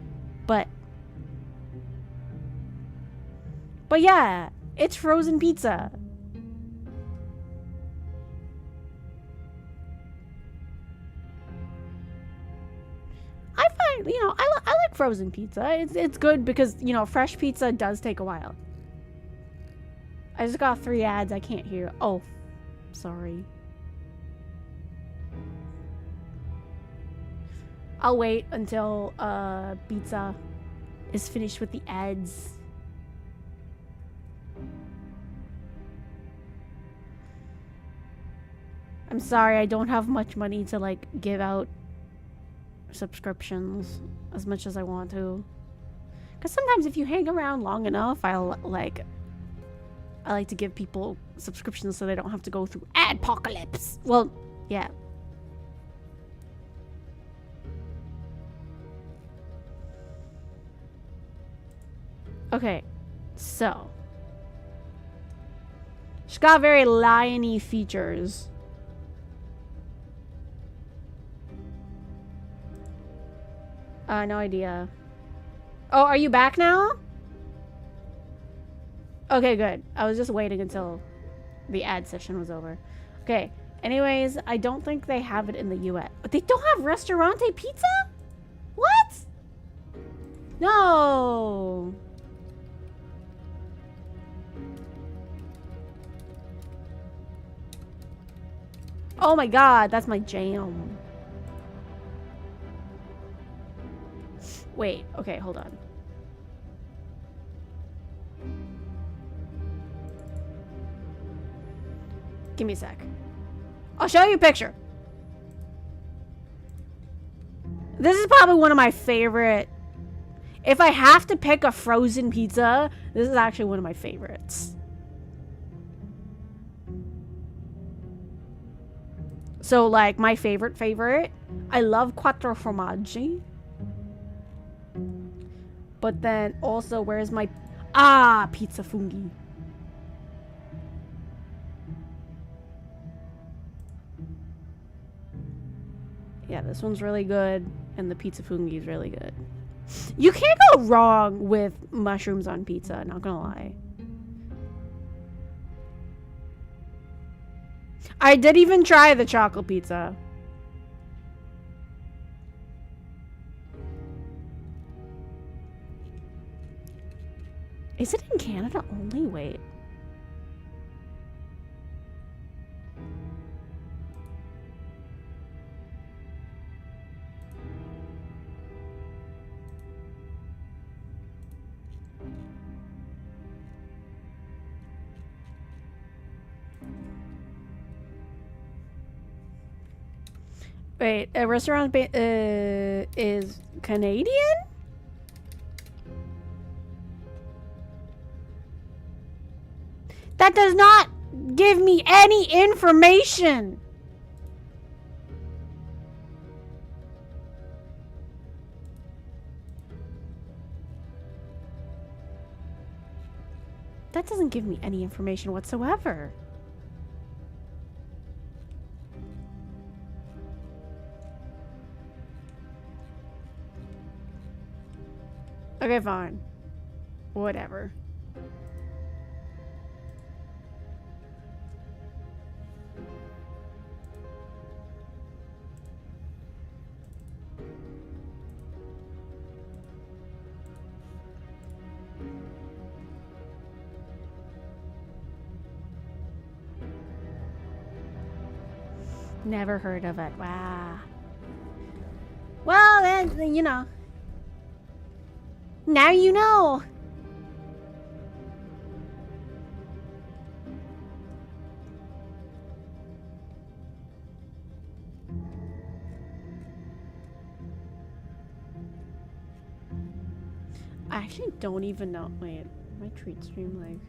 but yeah, it's frozen pizza. I find, you know, I like frozen pizza. It's good because, you know, fresh pizza does take a while. I just got 3 ads I can't hear. Oh, sorry. I'll wait until pizza is finished with the ads. I'm sorry, I don't have much money to like give out subscriptions as much as I want to. Because sometimes if you hang around long enough, I like to give people subscriptions so they don't have to go through adpocalypse. Well, yeah. Okay, so she's got very lion-y features. No idea. Oh, are you back now? Okay, good. I was just waiting until the ad session was over. Okay. Anyways, I don't think they have it in the US. They don't have Ristorante pizza? What? No. Oh my god, that's my jam. Wait, okay, hold on. Give me a sec. I'll show you a picture. This is probably one of my favorite. If I have to pick a frozen pizza, this is actually one of my favorites. So, like, my favorite, I love quattro formaggi. But then also, where's my... Ah, pizza fungi. Yeah, this one's really good. And the pizza fungi is really good. You can't go wrong with mushrooms on pizza, not gonna lie. I did even try the chocolate pizza. Is it in Canada only? Wait. Wait, a restaurant is Canadian? That does not give me any information. That doesn't give me any information whatsoever. Okay, fine. Whatever. Never heard of it. Wow. Well, then, you know. Now you know. I actually don't even know. Wait, my treat stream like.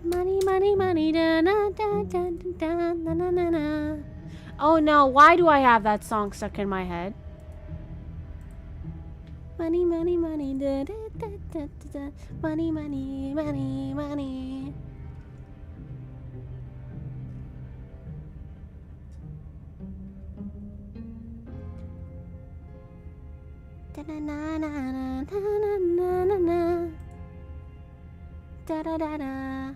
Money, money, money, da da da da da da na na na. Oh no, why do I have that song stuck in my head? Money, money, money, da da da da da. Money, money, money, money. Da na na na na na na na na. Da da da da.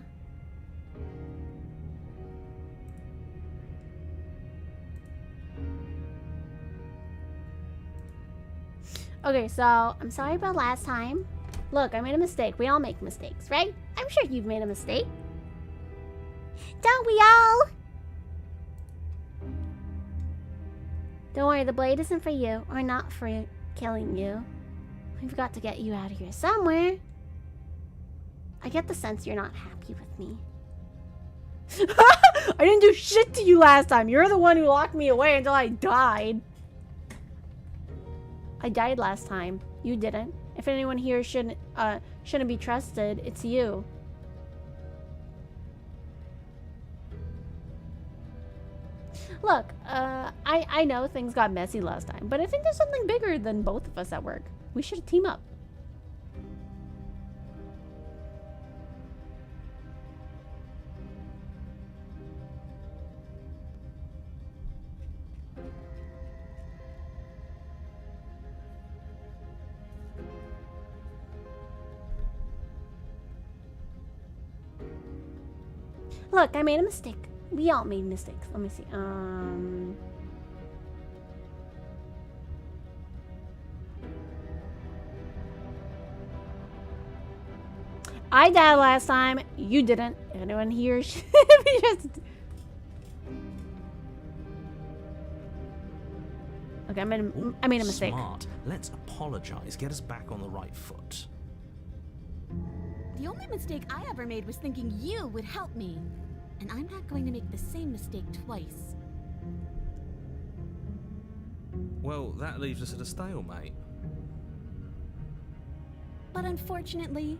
Okay, so I'm sorry about last time. Look, I made a mistake. We all make mistakes, right? I'm sure you've made a mistake. Don't we all? Don't worry, the blade isn't for you, or not for killing you. We've got to get you out of here somewhere. I get the sense you're not happy with me. I didn't do shit to you last time. You're the one who locked me away until I died. I died last time. You didn't. If anyone here shouldn't be trusted, it's you. Look, I know things got messy last time, but I think there's something bigger than both of us at work. We should team up. Look, I made a mistake. We all made mistakes. Let me see. I died last time. You didn't. If anyone here should be just... Okay, I made a mistake. Smart. Let's apologize. Get us back on the right foot. The only mistake I ever made was thinking you would help me. And I'm not going to make the same mistake twice. Well, that leaves us at a stalemate. But unfortunately,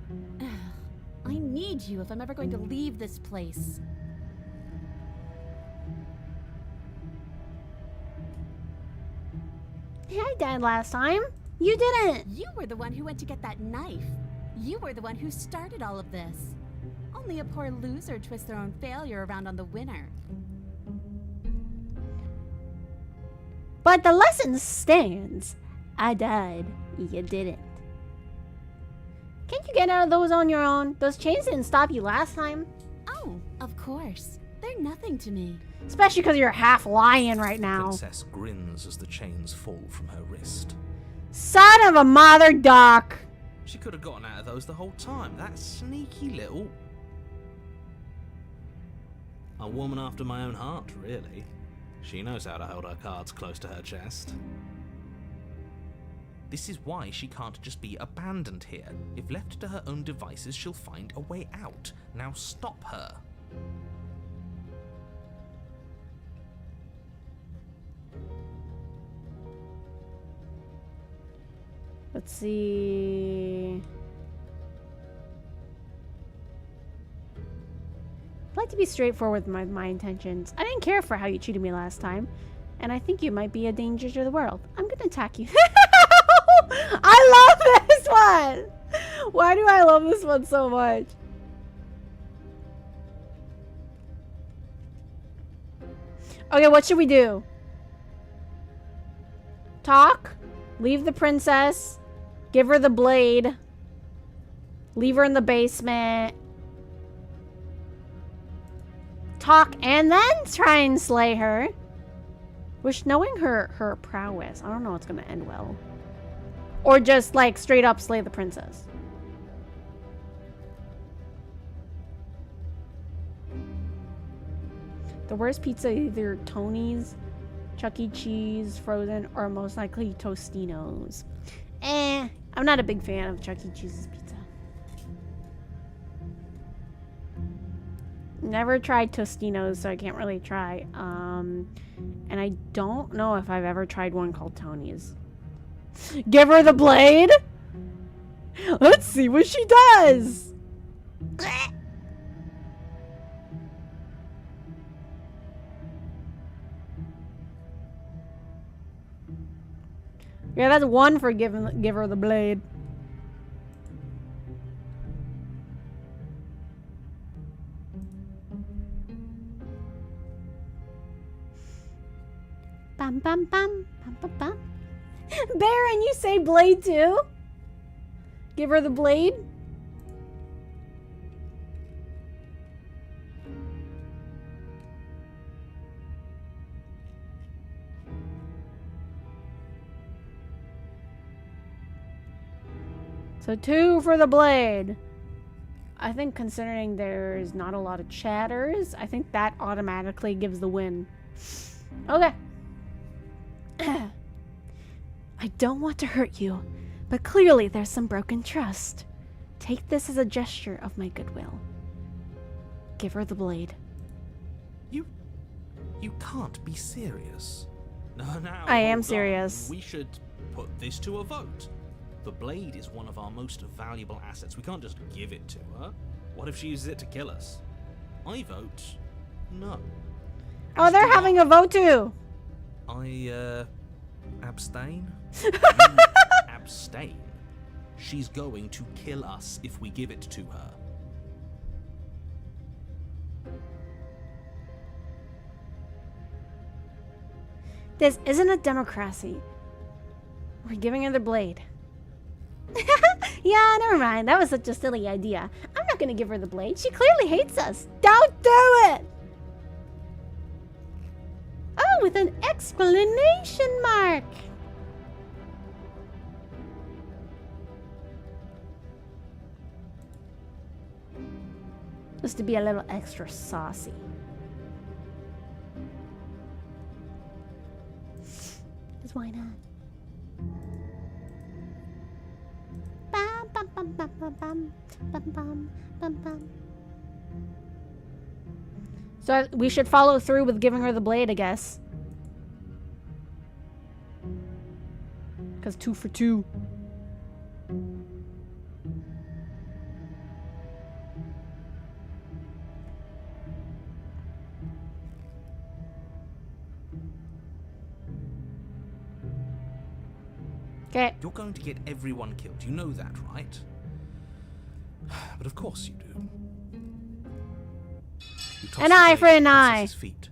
I need you if I'm ever going to leave this place. Yeah, I died last time. You didn't. You were the one who went to get that knife. You were the one who started all of this. Only a poor loser twists their own failure around on the winner. But the lesson stands. I died. You didn't. Can't you get out of those on your own? Those chains didn't stop you last time. Oh, of course. They're nothing to me. Especially because you're half lying right now. Princess grins as the chains fall from her wrist. Son of a mother duck. She could have gotten out of those the whole time. That sneaky little... A woman after my own heart, really. She knows how to hold her cards close to her chest. This is why she can't just be abandoned here. If left to her own devices, she'll find a way out. Now stop her. Let's see. I'd like to be straightforward with my intentions. I didn't care for how you treated me last time, and I think you might be a danger to the world. I'm gonna attack you. I love this one! Why do I love this one so much? Okay, what should we do? Talk. Leave the princess. Give her the blade. Leave her in the basement. Talk and then try and slay her. Which, knowing her prowess, I don't know it's gonna end well. Or just like straight up slay the princess. The worst pizza, either Tony's, Chuck E. Cheese, Frozen, or most likely Tostino's. I'm not a big fan of Chuck E. Cheese's pizza. Never tried Tostino's, so I can't really try. And I don't know if I've ever tried one called Tony's. Give her the blade? Let's see what she does. Yeah, that's one for give her the blade. Bam bam bam bam bam bam. Baron, you say blade too? Give her the blade? So 2 for the blade. I think considering there's not a lot of chatters, I think that automatically gives the win. Okay. I don't want to hurt you, but clearly there's some broken trust. Take this as a gesture of my goodwill. Give her the blade. You can't be serious. No, I am hold on. serious. We should put this to a vote. The blade is one of our most valuable assets. We can't just give it to her. What if she uses it to kill us? I vote no. Oh, they're having a vote too. I, abstain? You abstain. She's going to kill us if we give it to her. This isn't a democracy. We're giving her the blade. Yeah, never mind. That was such a silly idea. I'm not gonna give her the blade. She clearly hates us. Don't do it! Oh, with an exclamation mark! Just to be a little extra saucy. Because why not? Bam, bam, bam, bam, bam, bam, bam, bam, bam, bam. So we should follow through with giving her the blade, I guess. Because 2 for 2. Okay. You're going to get everyone killed. You know that, right? But of course you do. You toss An the eye blade for at an the eye. princess's feet.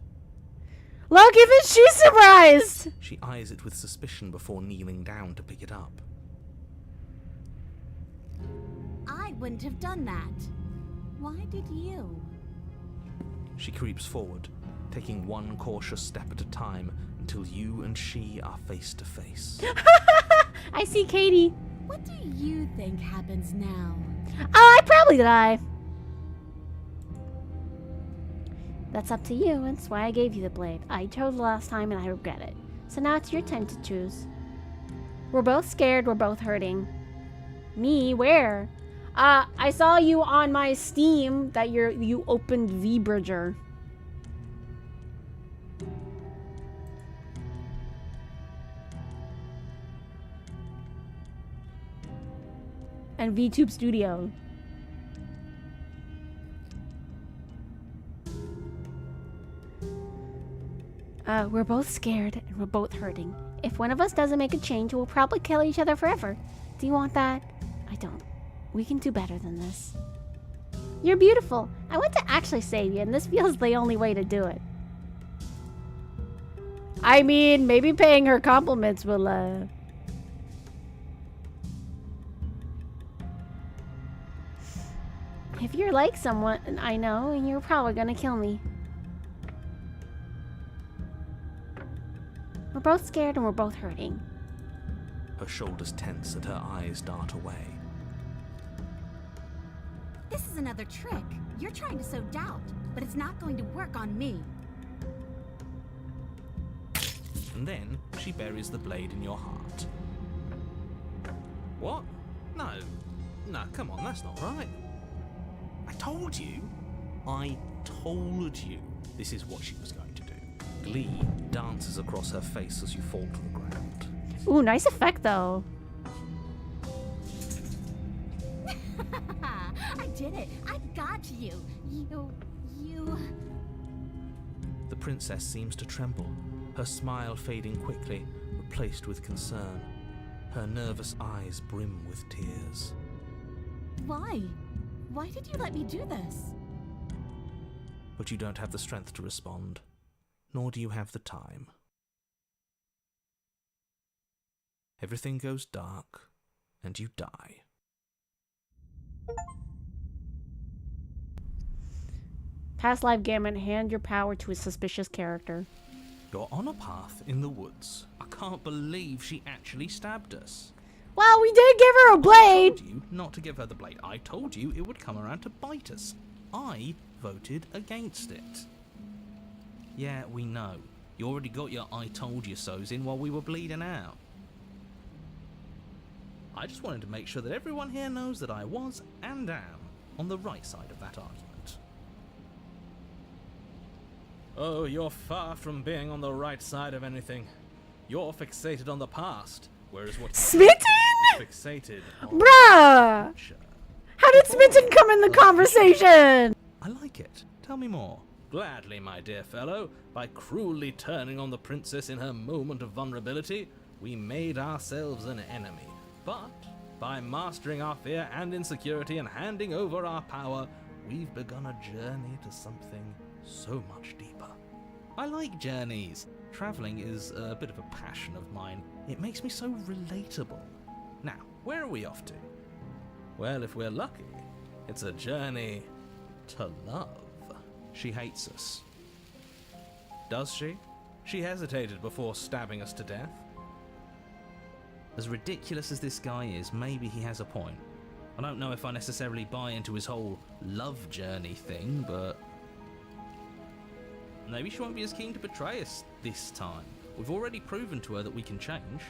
Look, even she's surprised! She eyes it with suspicion before kneeling down to pick it up. I wouldn't have done that. Why did you? She creeps forward, taking one cautious step at a time until you and she are face to face. I see Katie. What do you think happens now? Oh, I'd probably die. That's up to you. That's why I gave you the blade. I chose last time and I regret it. So now it's your time to choose. We're both scared. We're both hurting. Me? Where? I saw you on my Steam that you opened V-Bridger. And VTube Studio. We're both scared and we're both hurting. If one of us doesn't make a change, we'll probably kill each other forever. Do you want that? I don't. We can do better than this. You're beautiful. I want to actually save you, and this feels the only way to do it. I mean, maybe paying her compliments will, If you're like someone I know, you're probably gonna kill me. We're both scared and we're both hurting. Her shoulders tense and her eyes dart away. This is another trick. You're trying to sow doubt, but it's not going to work on me. And then she buries the blade in your heart. What? No. No, come on, that's not right. I told you. I told you this is what she was going to do. Glee dances across her face as you fall to the ground. Ooh, nice effect though. I did it. I got you. You... The princess seems to tremble, her smile fading quickly, replaced with concern. Her nervous eyes brim with tears. Why? Why did you let me do this? But you don't have the strength to respond, nor do you have the time. Everything goes dark, and you die. Past life gamut, hand your power to a suspicious character. You're on a path in the woods. I can't believe she actually stabbed us. Well, we did give her a blade! I told you not to give her the blade. I told you it would come around to bite us. I voted against it. Yeah, we know. You already got your I told you so's in while we were bleeding out. I just wanted to make sure that everyone here knows that I was and am on the right side of that argument. Oh, you're far from being on the right side of anything. You're fixated on the past, whereas what Smitten? Fixated on Bruh! the future. How did Smitten come in the conversation? I like it. Tell me more. Gladly, my dear fellow. By cruelly turning on the princess in her moment of vulnerability, we made ourselves an enemy. But by mastering our fear and insecurity and handing over our power, we've begun a journey to something so much deeper. I like journeys. Traveling is a bit of a passion of mine. It makes me so relatable. Now, where are we off to? Well, if we're lucky, it's a journey to love. She hates us. Does she? She hesitated before stabbing us to death. As ridiculous as this guy is, maybe he has a point. I don't know if I necessarily buy into his whole love journey thing, but maybe she won't be as keen to betray us this time. We've already proven to her that we can change,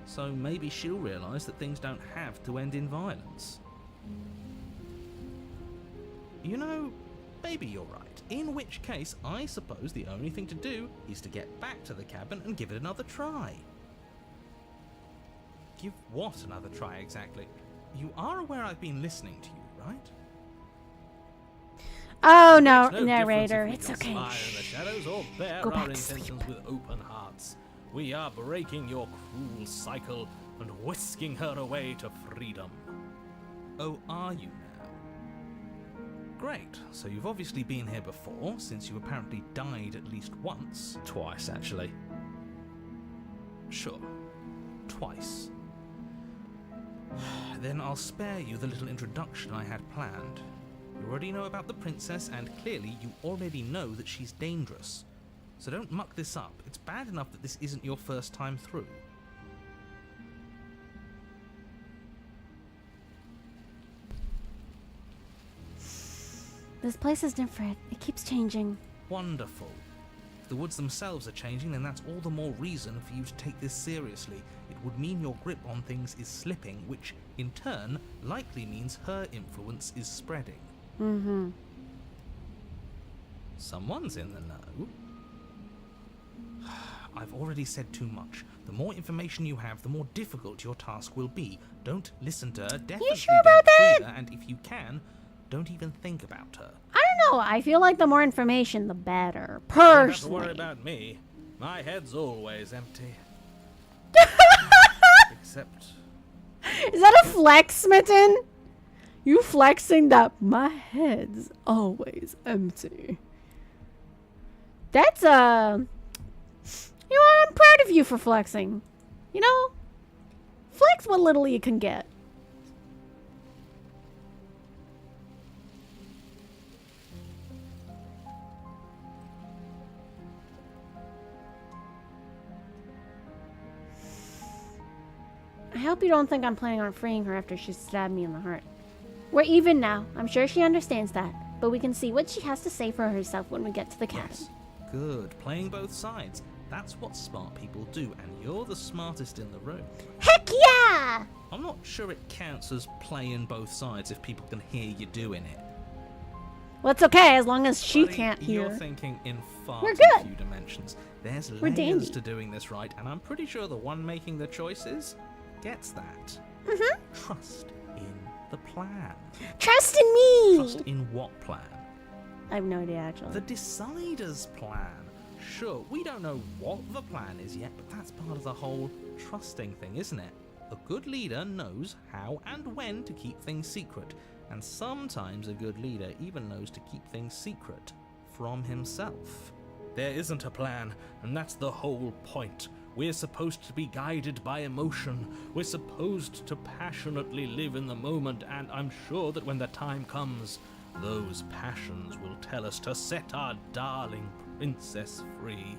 so maybe she'll realise that things don't have to end in violence. You know, maybe you're right. In which case, I suppose the only thing to do is to get back to the cabin and give it another try. Give what another try exactly? You are aware I've been listening to you, right? Oh no, No narrator, difference if it's we okay. conspire in the shadows or bear Go our back to sleep. intentions with open hearts. We are breaking your cruel cycle and whisking her away to freedom. Oh, are you now? Great, so you've obviously been here before, since you apparently died at least once. Twice, actually. Sure, twice. Then I'll spare you the little introduction I had planned. You already know about the princess, and clearly you already know that she's dangerous. So don't muck this up. It's bad enough that this isn't your first time through. This place is different. It keeps changing. Wonderful. If the woods themselves are changing, then that's all the more reason for you to take this seriously. It would mean your grip on things is slipping, which, in turn, likely means her influence is spreading. Mm-hmm. Someone's in the know. I've already said too much. The more information you have, the more difficult your task will be. Don't listen to her. Definitely sure about don't that? free her, and if you can, don't even think about her. I don't know. I feel like the more information, the better. Don't have to worry Personally. about me. My head's always empty. Except Is that a flex, Smitten? You flexing that my head's always empty. That's You know, I'm proud of you for flexing. You know? Flex what little you can get. I hope you don't think I'm planning on freeing her after she stabbed me in the heart. We're even now. I'm sure she understands that. But we can see what she has to say for herself when we get to the cabin. Yes. Good. Playing both sides. That's what smart people do, and you're the smartest in the room. Heck yeah! I'm not sure it counts as playing both sides if people can hear you doing it. Well, it's okay as long as she Buddy, can't hear. You're thinking in far We're too good. few dimensions. There's We're layers dandy. to doing this right, and I'm pretty sure the one making the choices gets that. Mm-hmm. Trust in the plan. Trust in me! Trust in what plan? I have no idea, actually. The decider's plan. Sure, we don't know what the plan is yet, but that's part of the whole trusting thing, isn't it? A good leader knows how and when to keep things secret, and sometimes a good leader even knows to keep things secret from himself. There isn't a plan, and that's the whole point. We're supposed to be guided by emotion. We're supposed to passionately live in the moment, and I'm sure that when the time comes, those passions will tell us to set our darling princess free.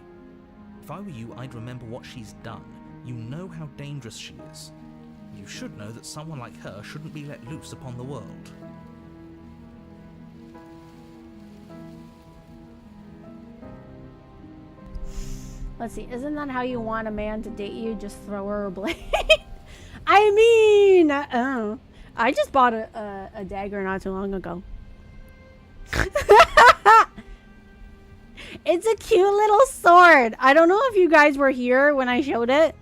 If I were you, I'd remember what she's done. You know how dangerous she is. You should know that someone like her shouldn't be let loose upon the world. Let's see, isn't that how you want a man to date you? Just throw her a blade? I mean, I just bought a dagger not too long ago. It's a cute little sword. I don't know if you guys were here when I showed it.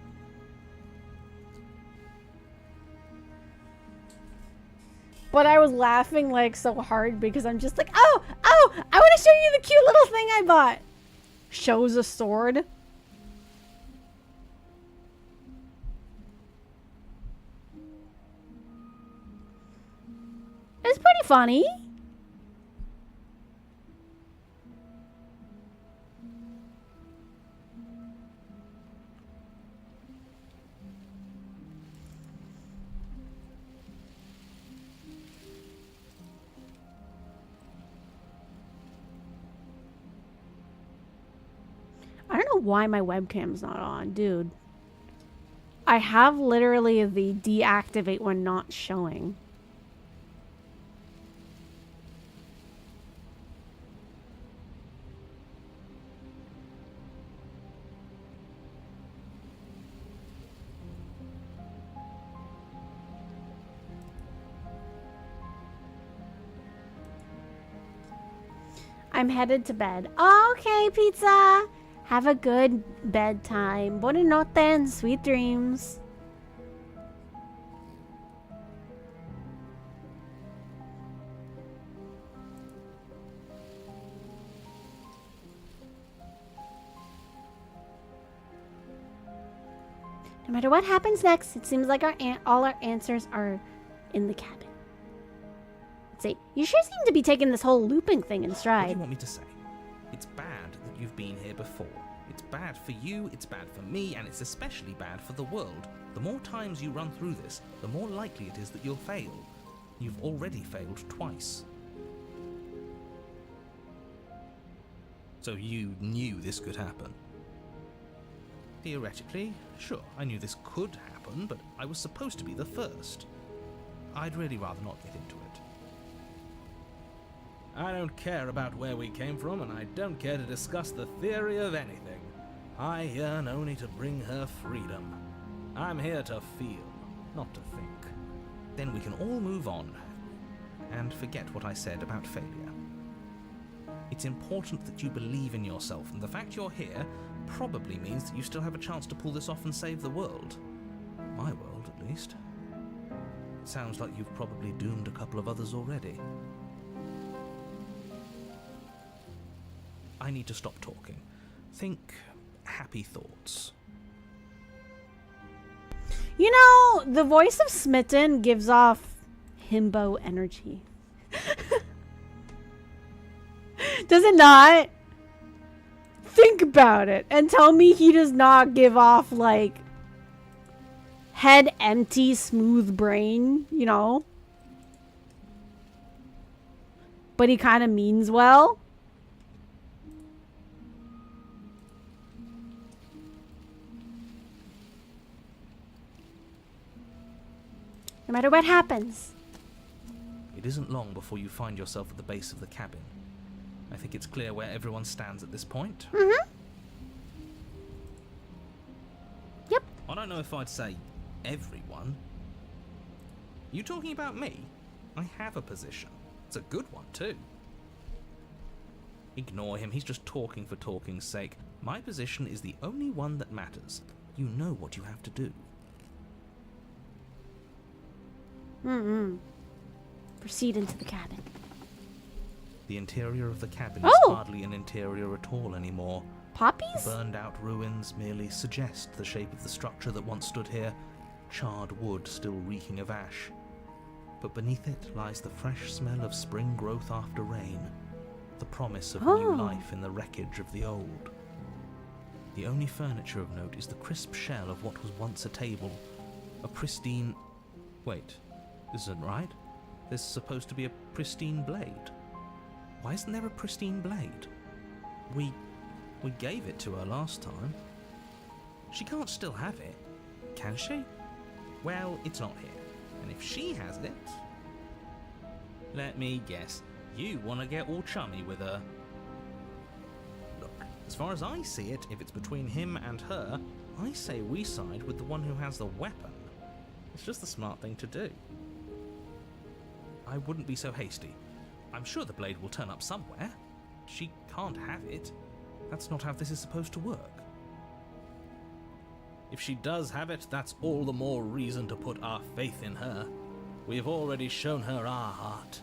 But I was laughing like so hard because I'm just like, oh, I want to show you the cute little thing I bought. Shows a sword. It's pretty funny. I don't know why my webcam's not on, dude. I have literally the deactivate when not showing. I'm headed to bed. Okay, pizza. Have a good bedtime. Buonanotte and sweet dreams. No matter what happens next, it seems like all our answers are in the cabin. Let's see. You sure seem to be taking this whole looping thing in What do stride. you want me to say? It's bad that you've been here before. It's bad for you, it's bad for me, and it's especially bad for the world. The more times you run through this, the more likely it is that you'll fail. You've already failed twice. So you knew this could happen? Theoretically, sure, I knew this could happen, but I was supposed to be the first. I'd really rather not get into it. I don't care about where we came from, and I don't care to discuss the theory of anything. I yearn only to bring her freedom. I'm here to feel, not to think. Then we can all move on and forget what I said about failure. It's important that you believe in yourself, and the fact you're here probably means that you still have a chance to pull this off and save the world. My world, at least. Sounds like you've probably doomed a couple of others already. I need to stop talking. Think happy thoughts. You know, the voice of Smitten gives off himbo energy. Does it not? think about it and tell me he does not give off, like, head empty, smooth brain, you know? But he kind of means well. No matter what happens. It isn't long before you find yourself at the base of the cabin. I think it's clear where everyone stands at this point. Mm-hmm. Yep. I don't know if I'd say everyone. You talking about me? I have a position. It's a good one, too. Ignore him, he's just talking for talking's sake. My position is the only one that matters. You know what you have to do. Mm-mm. Proceed into the cabin. The interior of the cabin is hardly an interior at all anymore. Poppies? The burned out ruins merely suggest the shape of the structure that once stood here, charred wood still reeking of ash. But beneath it lies the fresh smell of spring growth after rain, the promise of new life in the wreckage of the old. The only furniture of note is the crisp shell of what was once a table, a pristine... Wait, this isn't right. There's supposed to be a pristine blade. Why isn't there a pristine blade? We gave it to her last time. She can't still have it, can she? Well, it's not here. And if she has it... Let me guess. You want to get all chummy with her. Look, as far as I see it, if it's between him and her, I say we side with the one who has the weapon. It's just the smart thing to do. I wouldn't be so hasty. I'm sure the blade will turn up somewhere. She can't have it. That's not how this is supposed to work. If she does have it, that's all the more reason to put our faith in her. We've already shown her our heart.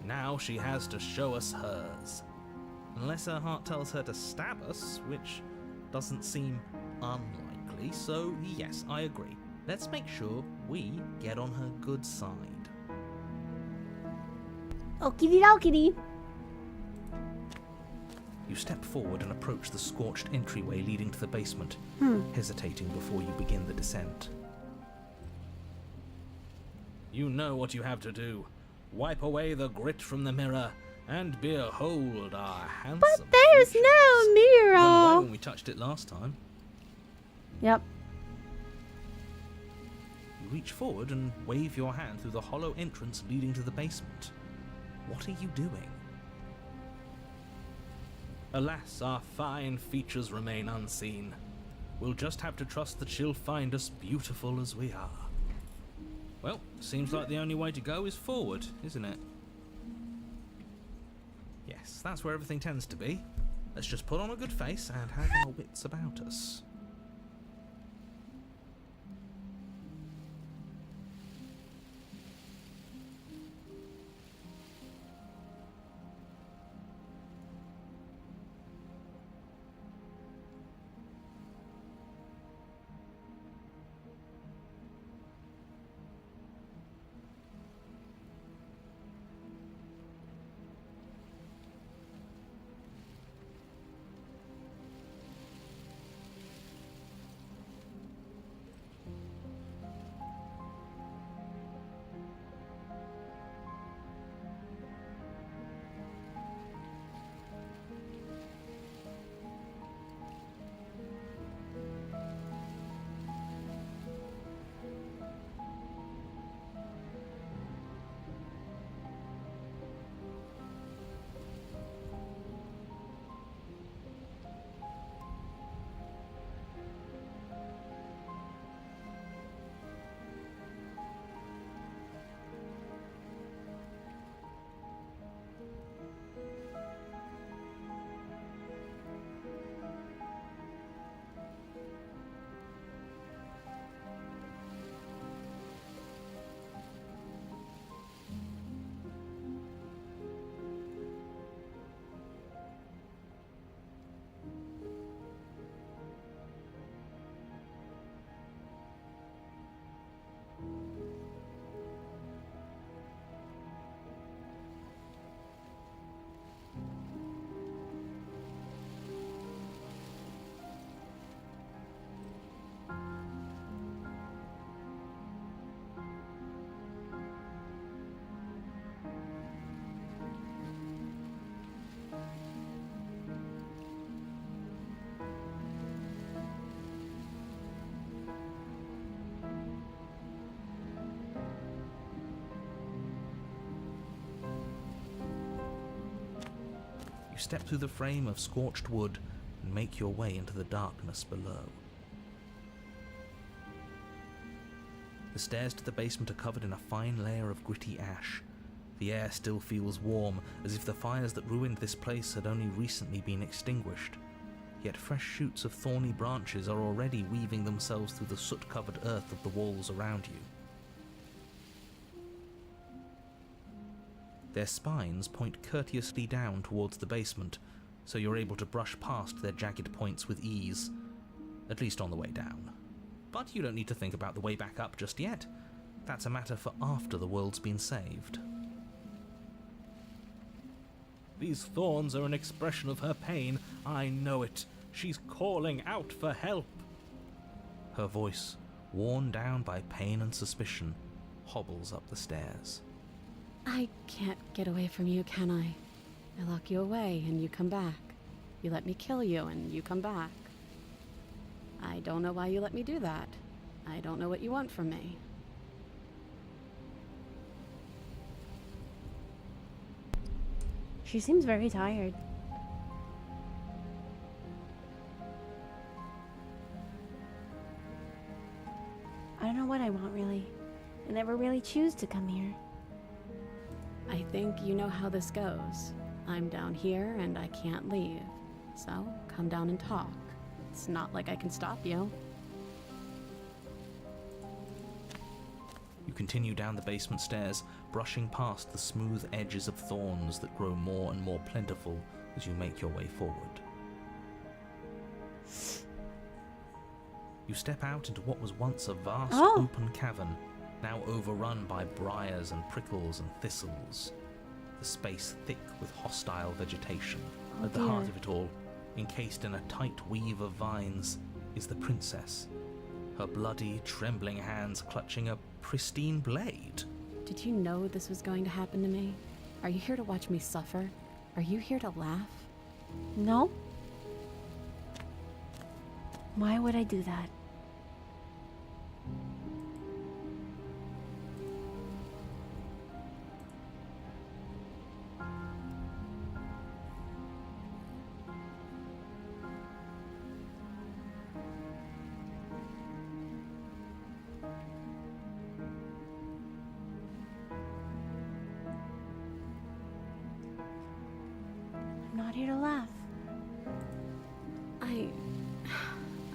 Now she has to show us hers. Unless her heart tells her to stab us, which doesn't seem unlikely, so yes, I agree. Let's make sure we get on her good side. Okie dokie. You step forward and approach the scorched entryway leading to the basement, hesitating before you begin the descent. You know what you have to do. Wipe away the grit from the mirror, and behold our handsome... But there's features. no mirror! Went away when we touched it last time. Yep. You reach forward and wave your hand through the hollow entrance leading to the basement. What are you doing? Alas, our fine features remain unseen. We'll just have to trust that she'll find us beautiful as we are. Well, seems like the only way to go is forward, isn't it? Yes, that's where everything tends to be. Let's just put on a good face and have our wits about us. You step through the frame of scorched wood and make your way into the darkness below. The stairs to the basement are covered in a fine layer of gritty ash. The air still feels warm, as if the fires that ruined this place had only recently been extinguished. Yet fresh shoots of thorny branches are already weaving themselves through the soot-covered earth of the walls around you. Their spines point courteously down towards the basement, so you're able to brush past their jagged points with ease, at least on the way down. But you don't need to think about the way back up just yet. That's a matter for after the world's been saved. These thorns are an expression of her pain. I know it. She's calling out for help. Her voice, worn down by pain and suspicion, hobbles up the stairs. I can't get away from you, can I? I lock you away and you come back. You let me kill you and you come back. I don't know why you let me do that. I don't know what you want from me. She seems very tired. I don't know what I want, really. I never really choose to come here. I think you know how this goes. I'm down here and I can't leave. So, come down and talk. It's not like I can stop you. You continue down the basement stairs, brushing past the smooth edges of thorns that grow more and more plentiful as you make your way forward. You step out into what was once a vast open cavern, now overrun by briars and prickles and thistles. The space thick with hostile vegetation. At the heart of it all, encased in a tight weave of vines, is the princess. Her bloody, trembling hands clutching a pristine blade. Did you know this was going to happen to me? Are you here to watch me suffer? Are you here to laugh? No? Why would I do that? I'm not here to laugh.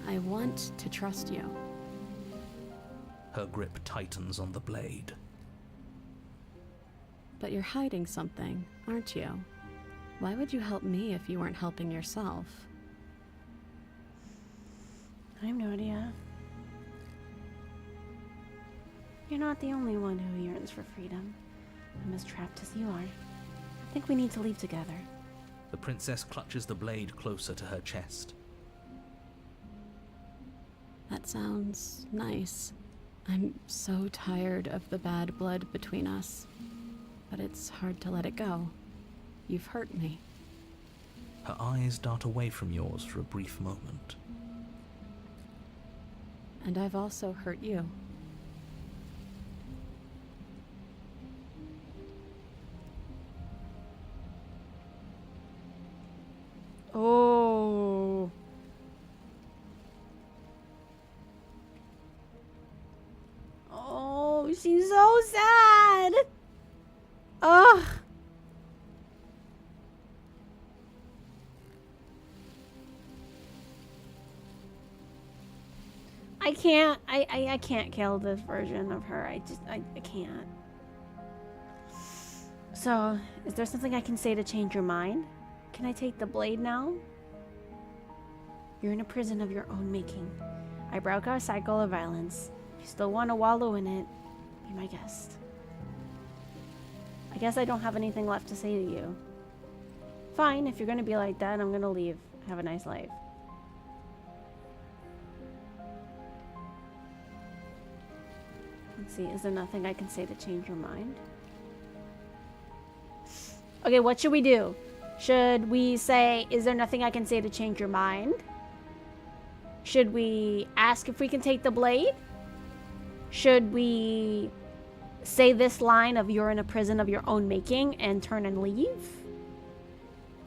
I want to trust you. Her grip tightens on the blade. But you're hiding something, aren't you? Why would you help me if you weren't helping yourself? I have no idea. You're not the only one who yearns for freedom. I'm as trapped as you are. I think we need to leave together. The princess clutches the blade closer to her chest. That sounds nice. I'm so tired of the bad blood between us. But it's hard to let it go. You've hurt me. Her eyes dart away from yours for a brief moment. And I've also hurt you. Oh. Oh, she's so sad. Ugh. I can't kill this version of her. I can't. So, is there something I can say to change your mind? Can I take the blade now? You're in a prison of your own making. I broke our cycle of violence. If you still want to wallow in it, be my guest. I guess I don't have anything left to say to you. Fine, if you're gonna be like that, I'm gonna leave. Have a nice life. Let's see, is there nothing I can say to change your mind? Okay, what should we do? Should we say, is there nothing I can say to change your mind? Should we ask if we can take the blade? Should we say this line of you're in a prison of your own making and turn and leave?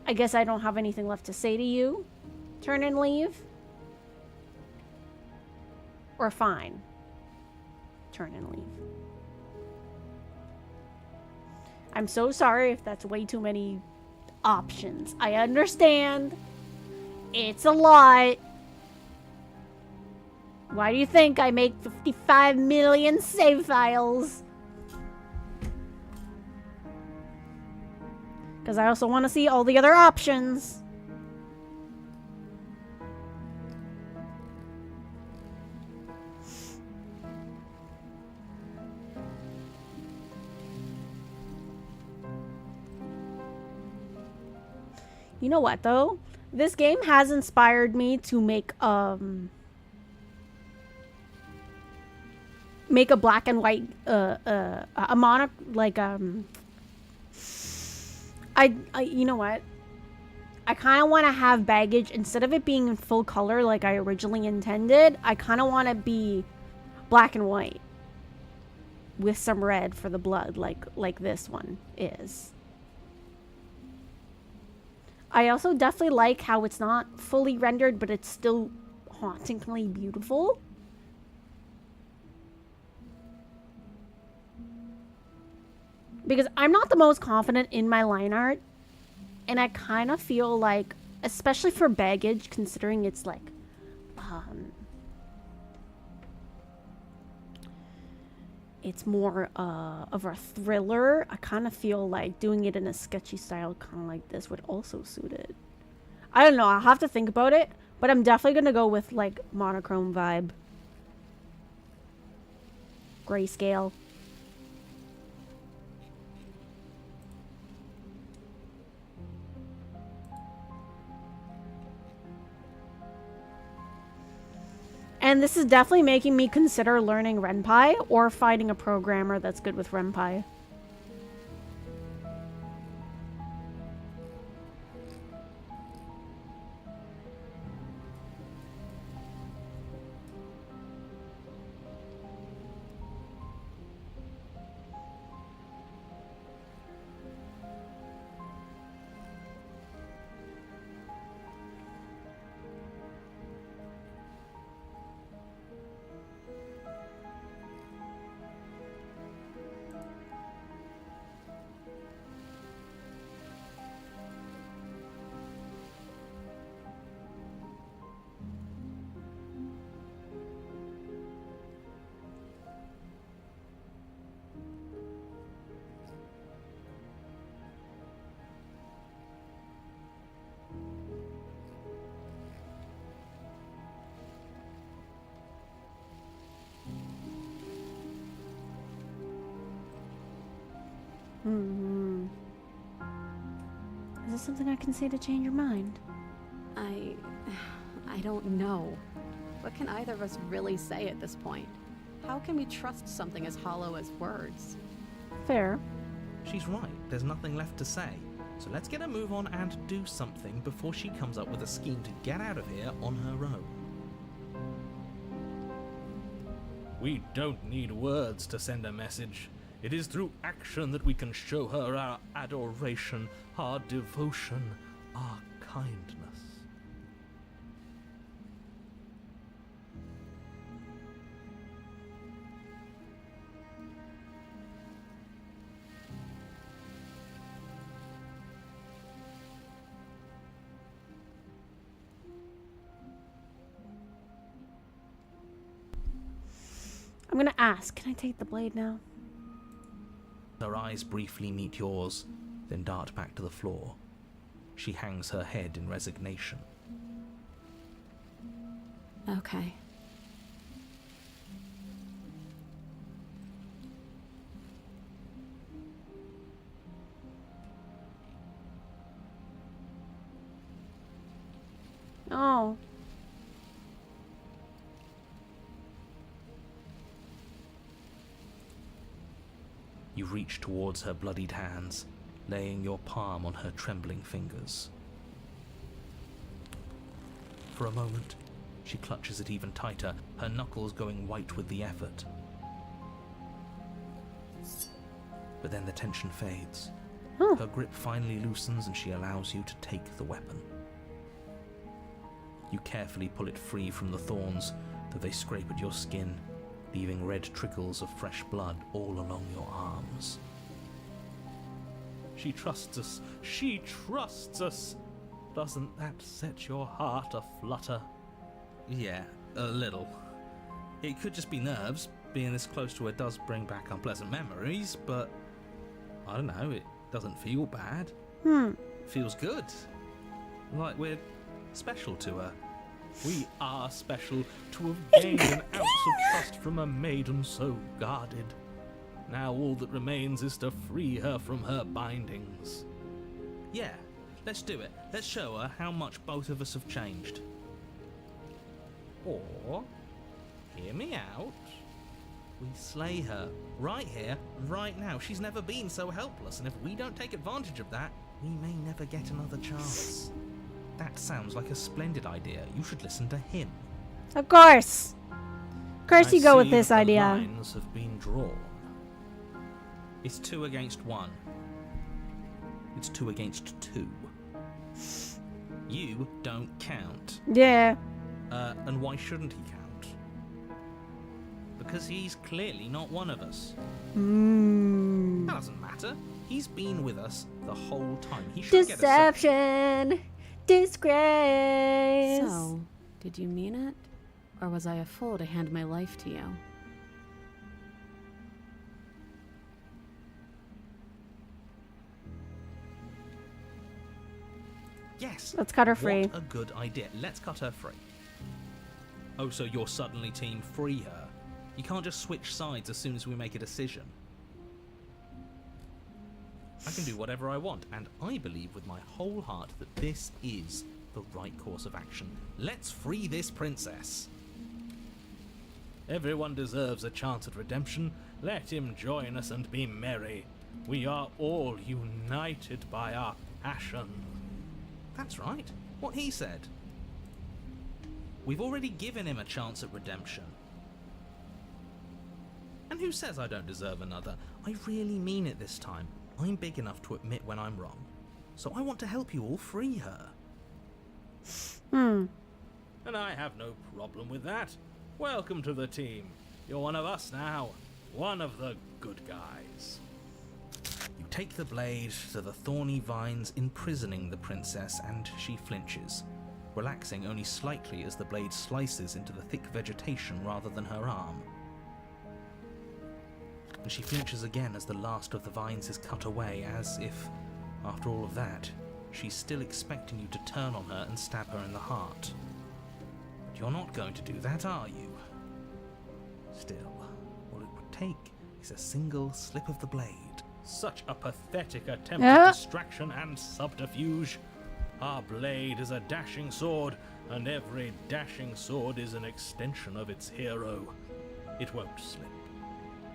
I guess I don't have anything left to say to you. Turn and leave. Or fine. Turn and leave. I'm so sorry if that's way too many options. I understand. It's a lot. Why do you think I make 55 million save files? Because I also want to see all the other options. You know what, though? This game has inspired me to make a black and white a mono, like you know what? I kind of want to have baggage instead of it being in full color like I originally intended. I kind of want to be black and white with some red for the blood, like this one is. I also definitely like how it's not fully rendered, but it's still hauntingly beautiful. Because I'm not the most confident in my line art. And I kind of feel like, especially for baggage, considering it's like, it's more of a thriller. I kind of feel like doing it in a sketchy style, kind of like this, would also suit it. I don't know. I'll have to think about it. But I'm definitely going to go with, like, monochrome vibe. Grayscale. And this is definitely making me consider learning Ren'Py or finding a programmer that's good with Ren'Py. Is this something I can say to change your mind? I don't know. What can either of us really say at this point? How can we trust something as hollow as words? Fair. She's right, there's nothing left to say. So let's get a move on and do something before she comes up with a scheme to get out of here on her own. We don't need words to send a message. It is through action that we can show her our adoration, our devotion, our kindness. I'm gonna ask, can I take the blade now? Her eyes briefly meet yours, then dart back to the floor. She hangs her head in resignation. Okay. Oh. You reach towards her bloodied hands, laying your palm on her trembling fingers. For a moment, she clutches it even tighter, her knuckles going white with the effort. But then the tension fades, Oh. Her grip finally loosens and she allows you to take the weapon. You carefully pull it free from the thorns, though they scrape at your skin, leaving red trickles of fresh blood all along your arms. She trusts us. She trusts us. Doesn't that set your heart aflutter? Yeah, a little. It could just be nerves. Being this close to her does bring back unpleasant memories, but I don't know, it doesn't feel bad. It feels good. Like we're special to her. We are special to have gained an ounce of trust from a maiden so guarded. Now all that remains is to free her from her bindings. Yeah, let's do it. Let's show her how much both of us have changed. Or, hear me out, we slay her right here, right now. She's never been so helpless, and if we don't take advantage of that, we may never get another chance. That sounds like a splendid idea. You should listen to him. Of course. Of course you I go with see this that the idea. lines have been drawn. It's 2 against 1. It's 2 against 2. You don't count. Yeah. And why shouldn't he count? Because he's clearly not one of us. That doesn't matter. He's been with us the whole time. He should get a Deception. Disgrace. So, did you mean it? Or was I a fool to hand my life to you? Yes. Let's cut her free. What a good idea. Let's cut her free. Oh, so you're suddenly team free her. You can't just switch sides as soon as we make a decision. I can do whatever I want, and I believe with my whole heart that this is the right course of action. Let's free this princess. Everyone deserves a chance at redemption. Let him join us and be merry. We are all united by our passion. That's right. What he said. We've already given him a chance at redemption. And who says I don't deserve another? I really mean it this time. I'm big enough to admit when I'm wrong. So I want to help you all free her. And I have no problem with that. Welcome to the team. You're one of us now. One of the good guys. You take the blade to the thorny vines imprisoning the princess, and she flinches, relaxing only slightly as the blade slices into the thick vegetation rather than her arm. And she flinches again as the last of the vines is cut away, as if, after all of that, she's still expecting you to turn on her and stab her in the heart. But you're not going to do that, are you? Still, all it would take is a single slip of the blade. Such a pathetic attempt at distraction and subterfuge. Our blade is a dashing sword, and every dashing sword is an extension of its hero. It won't slip.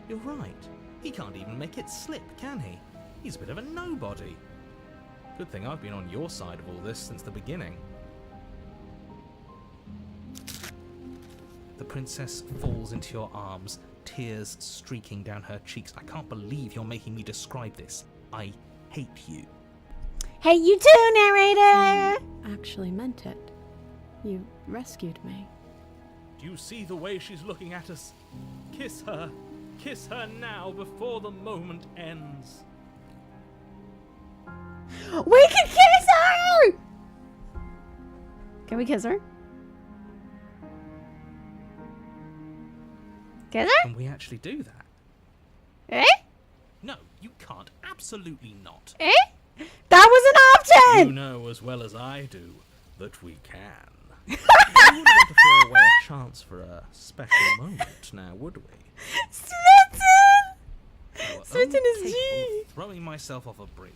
You're right. He can't even make it slip, can he? He's a bit of a nobody. Good thing I've been on your side of all this since the beginning. The princess falls into your arms, tears streaking down her cheeks. I can't believe you're making me describe this. I hate you. Hey, you too, narrator! Actually meant it. You rescued me. Do you see the way she's looking at us? Kiss her. Kiss her now before the moment ends. We can kiss her! Can we kiss her? Kiss her? Can we actually do that? Eh? No, you can't. Absolutely not. Eh? That was an You option! know as well as I do that we can. We wouldn't want to throw away a chance for a special moment now, would we? Smitten! We're Smitten only is capable G. of throwing myself off a bridge.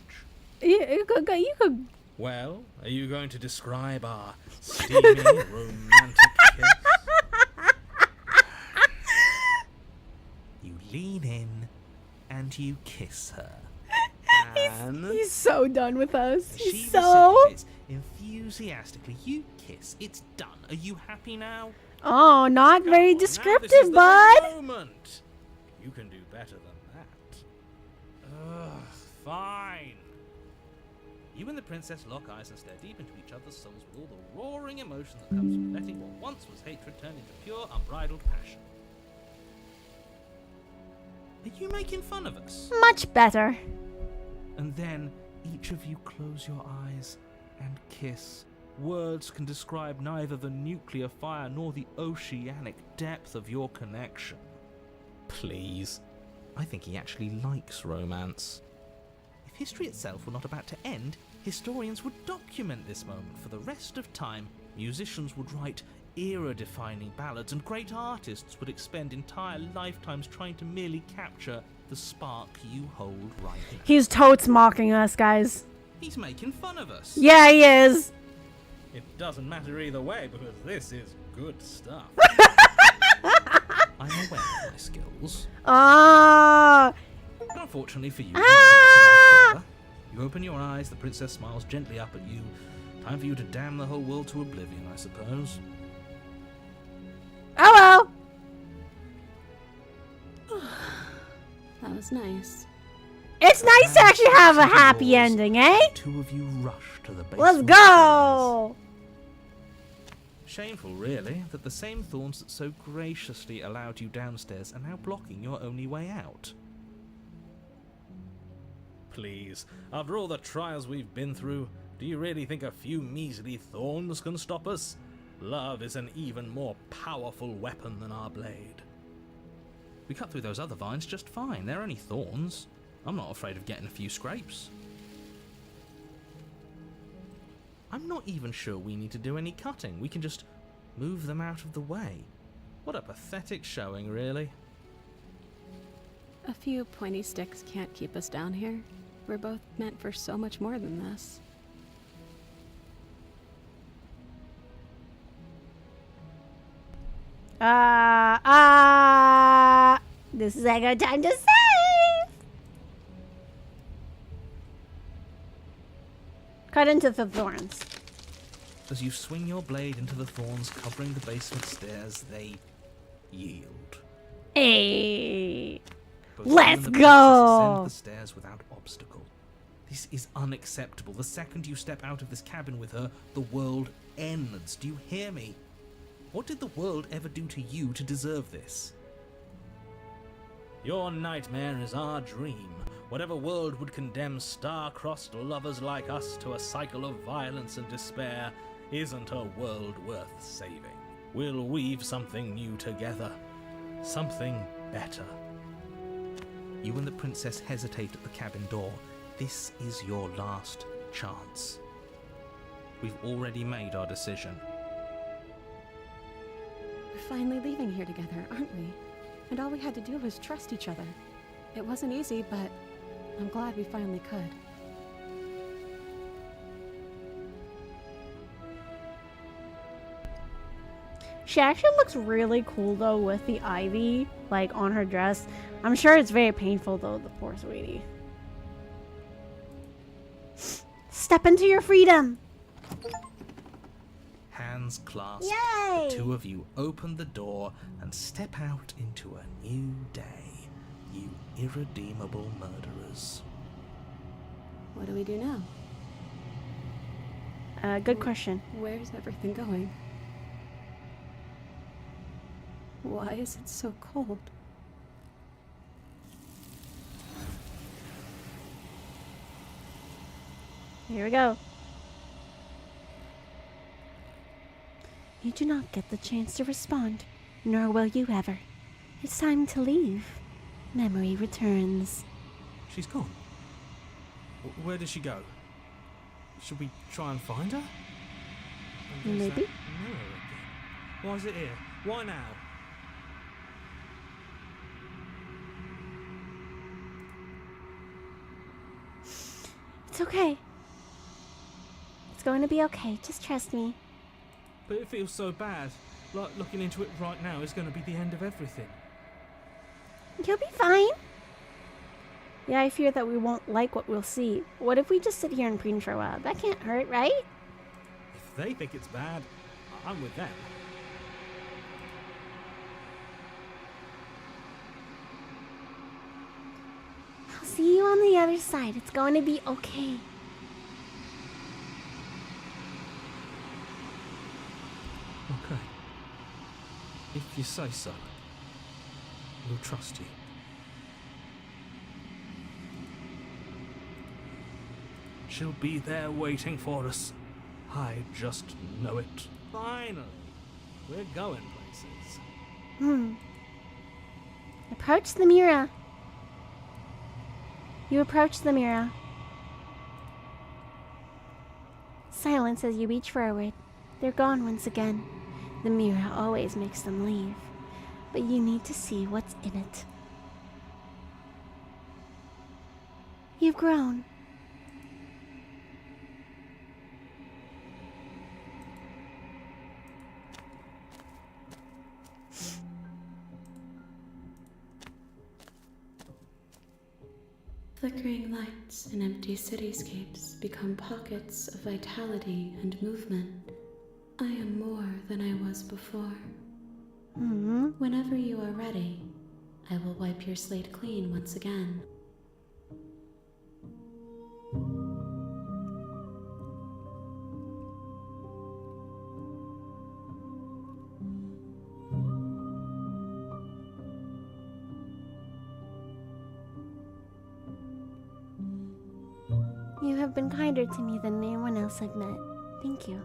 You could. Well, are you going to describe our steamy, romantic kiss? You lean in and you kiss her. And He's so done with us. she He's so. reciprocates enthusiastically. You kiss. It's done. Are you happy now? Oh, not very Now this is descriptive, the big bud. moment. You can do better than that. Ugh, fine. You and the princess lock eyes and stare deep into each other's souls with all the roaring emotion that comes from letting what once was hatred turn into pure, unbridled passion. Are you making fun of us? Much better. And then each of you close your eyes and kiss. Words can describe neither the nuclear fire nor the oceanic depth of your connection. Please. I think he actually likes romance. If history itself were not about to end, historians would document this moment for the rest of time. Musicians would write era-defining ballads, and great artists would expend entire lifetimes trying to merely capture the spark you hold right now. He's totes mocking us, guys. He's making fun of us. Yeah, he is. It doesn't matter either way because this is good stuff. I'm aware of my skills. Ah. But unfortunately for you, you open your eyes, the princess smiles gently up at you. Time for you to damn the whole world to oblivion, I suppose. Oh well. That was nice. It's nice to actually have a happy ending, eh? Two of you rush to the basement. Let's go! Shameful, really, that the same thorns that so graciously allowed you downstairs are now blocking your only way out. Please, after all the trials we've been through, do you really think a few measly thorns can stop us? Love is an even more powerful weapon than our blade. We cut through those other vines just fine. They're only thorns. I'm not afraid of getting a few scrapes. I'm not even sure we need to do any cutting. We can just move them out of the way. What a pathetic showing, really. A few pointy sticks can't keep us down here. We're both meant for so much more than this. This is a good time to save. Cut into the thorns. As you swing your blade into the thorns covering the basement stairs, they yield. Hey, Both let's you and the go. princess ascend the stairs without obstacle. This is unacceptable. The second you step out of this cabin with her, the world ends. Do you hear me? What did the world ever do to you to deserve this? Your nightmare is our dream. Whatever world would condemn star-crossed lovers like us to a cycle of violence and despair isn't a world worth saving. We'll weave something new together. Something better. You and the princess hesitate at the cabin door. This is your last chance. We've already made our decision. We're finally leaving here together, aren't we? And all we had to do was trust each other. It wasn't easy, but I'm glad we finally could. She actually looks really cool though with the ivy like on her dress. I'm sure it's very painful though, the poor sweetie. Step into your freedom. Hands clasped, Yay! the two of you open the door and step out into a new day. You irredeemable murderers. What do we do now? Good question. Where's everything going? Why is it so cold? Here we go. You do not get the chance to respond, nor will you ever. It's time to leave. Memory returns. She's gone. Where did she go? Should we try and find her? And there's Maybe. that mirror again. Why is it here? Why now? It's okay. It's going to be okay. Just trust me. But it feels so bad. Like looking into it right now is going to be the end of everything. You'll be fine. Yeah, I fear that we won't like what we'll see. What if we just sit here and preen for a while? That can't hurt, right? If they think it's bad, I'm with them. I'll see you on the other side. It's going to be okay. Okay. If you say so, we'll trust you. She'll be there waiting for us. I just know it. Finally, we're going places. Approach the mirror. You approach the mirror. Silence as you reach forward. They're gone once again. The mirror always makes them leave. But you need to see what's in it. You've grown. Flickering lights in empty cityscapes become pockets of vitality and movement. I am more than I was before. Whenever you are ready, I will wipe your slate clean once again. You have been kinder to me than anyone else I've met. Thank you.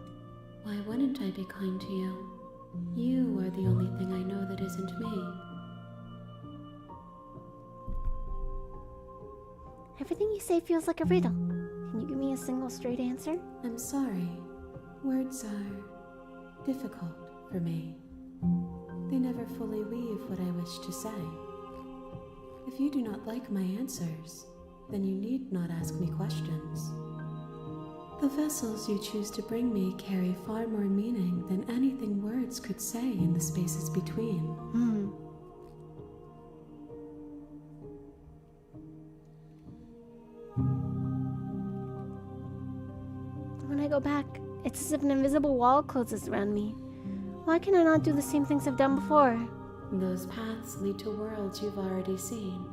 Why wouldn't I be kind to you? You are the only thing I know that isn't me. Everything you say feels like a riddle. Can you give me a single straight answer? I'm sorry. Words are difficult for me. They never fully weave what I wish to say. If you do not like my answers, then you need not ask me questions. The vessels you choose to bring me carry far more meaning than anything words could say in the spaces between. When I go back, it's as if an invisible wall closes around me. Why can I not do the same things I've done before? Those paths lead to worlds you've already seen,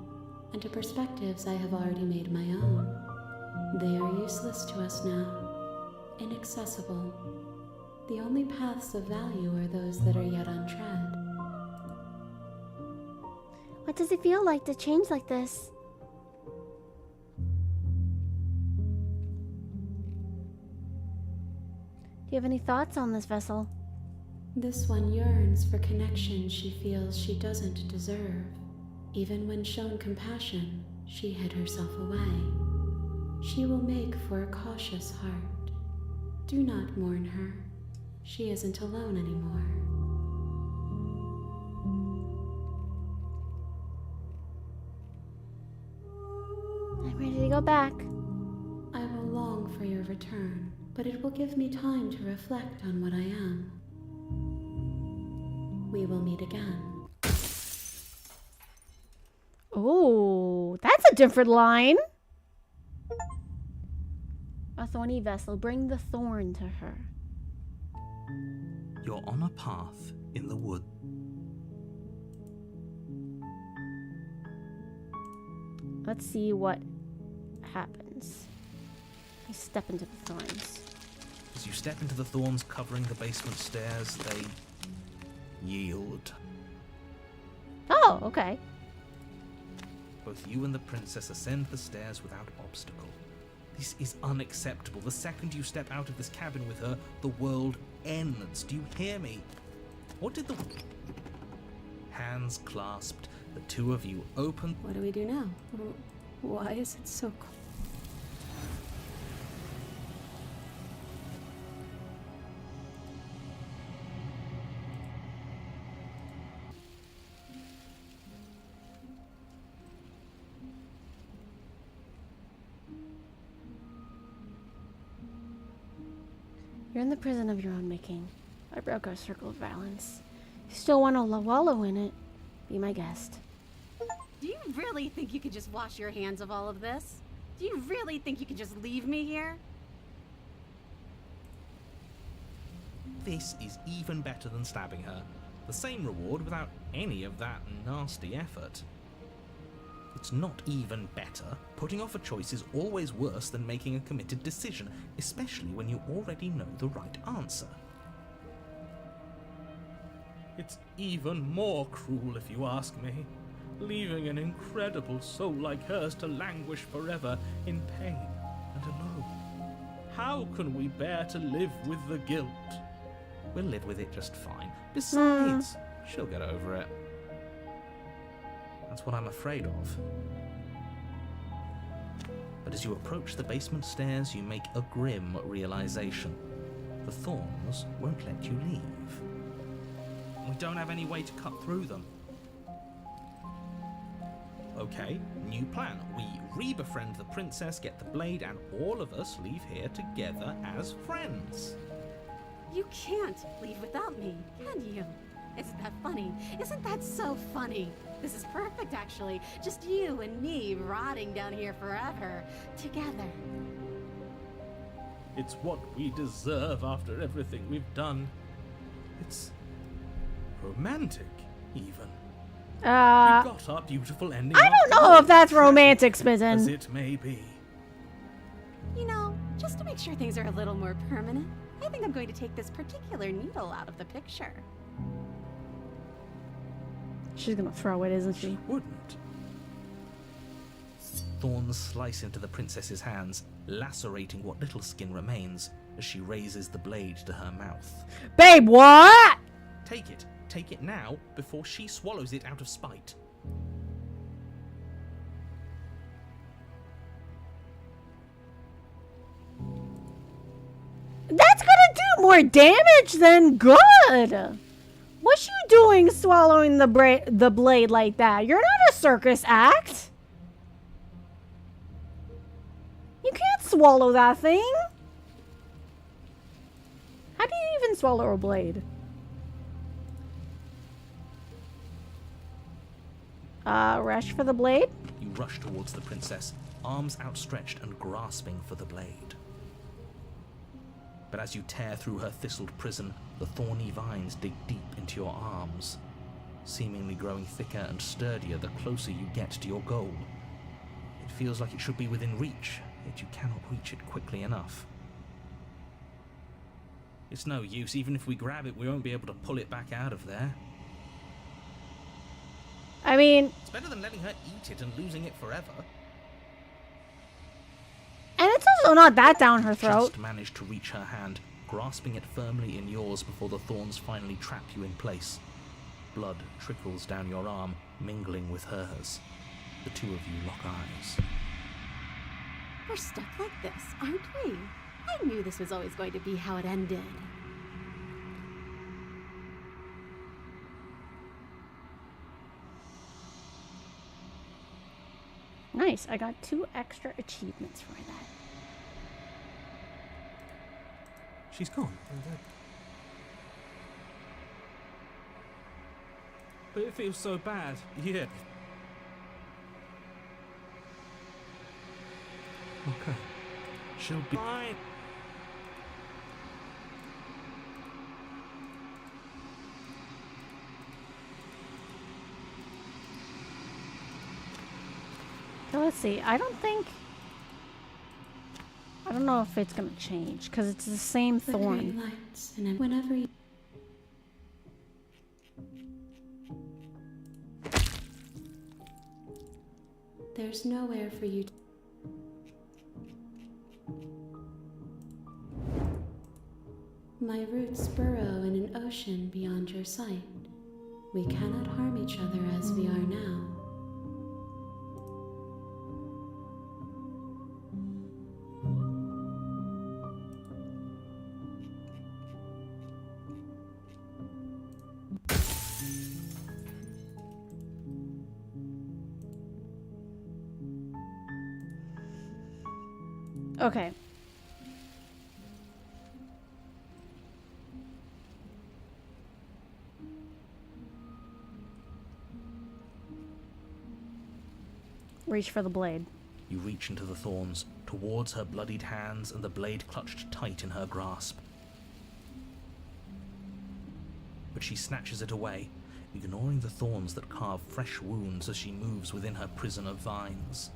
and to perspectives I have already made my own. They are useless to us now, inaccessible. The only paths of value are those that are yet untread. What does it feel like to change like this? Do you have any thoughts on this vessel? This one yearns for connection she feels she doesn't deserve. Even when shown compassion, she hid herself away. She will make for a cautious heart. Do not mourn her. She isn't alone anymore. I'm ready to go back. I will long for your return, but it will give me time to reflect on what I am. We will meet again. Oh, that's a different line. A thorny vessel, bring the thorn to her. You're on a path in the wood. Let's see what happens. I step into the thorns. As you step into the thorns covering the basement stairs, they yield. Oh, okay. Both you and the princess ascend the stairs without obstacle. This is unacceptable. The second you step out of this cabin with her, the world ends. Do you hear me? What did the... Hands clasped, the two of you open... What do we do now? Why is it so cold? You're in the prison of your own making. I broke our circle of violence. You still want to wallow in it? Be my guest. Do you really think you could just wash your hands of all of this? Do you really think you could just leave me here? This is even better than stabbing her. The same reward without any of that nasty effort. It's not even better. Putting off a choice is always worse than making a committed decision, especially when you already know the right answer. It's even more cruel if you ask me, leaving an incredible soul like hers to languish forever in pain and alone. How can we bear to live with the guilt? We'll live with it just fine. Besides, she'll get over it. That's what I'm afraid of. But as you approach the basement stairs, you make a grim realization. The thorns won't let you leave. We don't have any way to cut through them. Okay, new plan. We re-befriend the princess, get the blade, and all of us leave here together as friends. You can't leave without me, can you? Isn't that funny? Isn't that so funny? This is perfect, actually. Just you and me rotting down here forever, together. It's what we deserve after everything we've done. It's romantic, even. We got our beautiful ending. I don't know if that's romantic, Smitten. As it may be. You know, just to make sure things are a little more permanent, I think I'm going to take this particular needle out of the picture. She's gonna throw it, isn't she? Wouldn't. Thorns slice into the princess's hands, lacerating what little skin remains as she raises the blade to her mouth. Babe, what? Take it. Take it now, before she swallows it out of spite. That's gonna do more damage than good. What's you doing swallowing the blade like that? You're not a circus act. You can't swallow that thing. How do you even swallow a blade? Rush for the blade? You rush towards the princess, arms outstretched and grasping for the blade. But as you tear through her thistled prison, the thorny vines dig deep into your arms, seemingly growing thicker and sturdier the closer you get to your goal. It feels like it should be within reach, yet you cannot reach it quickly enough. It's no use. Even if we grab it, we won't be able to pull it back out of there. I mean... It's better than letting her eat it and losing it forever. And it's also not that down her throat. Just manage to reach her hand, grasping it firmly in yours before the thorns finally trap you in place. Blood trickles down your arm, mingling with hers. The two of you lock eyes. We're stuck like this, aren't we? I knew this was always going to be how it ended. Nice, I got 2 extra achievements for that. She's gone. But it feels so bad. Yeah. Okay. She'll be fine. So let's see. I don't know if it's gonna change because it's the same thorn. Lights, and whenever you... There's nowhere for you to... My roots burrow in an ocean beyond your sight. We cannot harm each other as we are now. Okay. Reach for the blade. You reach into the thorns, towards her bloodied hands and the blade clutched tight in her grasp. But she snatches it away, ignoring the thorns that carve fresh wounds as she moves within her prison of vines.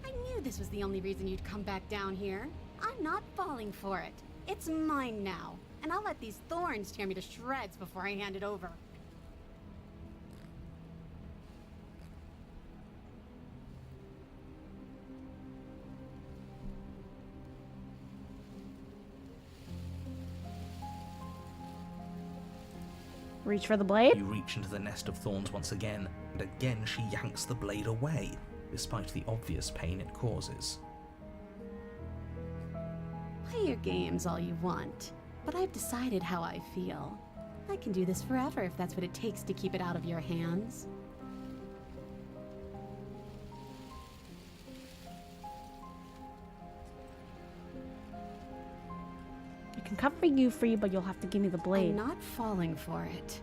I knew this was the only reason you'd come back down here. I'm not falling for it. It's mine now, and I'll let these thorns tear me to shreds before I hand it over. Reach for the blade? You reach into the nest of thorns once again, and again she yanks the blade away, despite the obvious pain it causes. Play your games all you want, but I've decided how I feel. I can do this forever if that's what it takes to keep it out of your hands. I can cover you free, but you'll have to give me the blade. I'm not falling for it.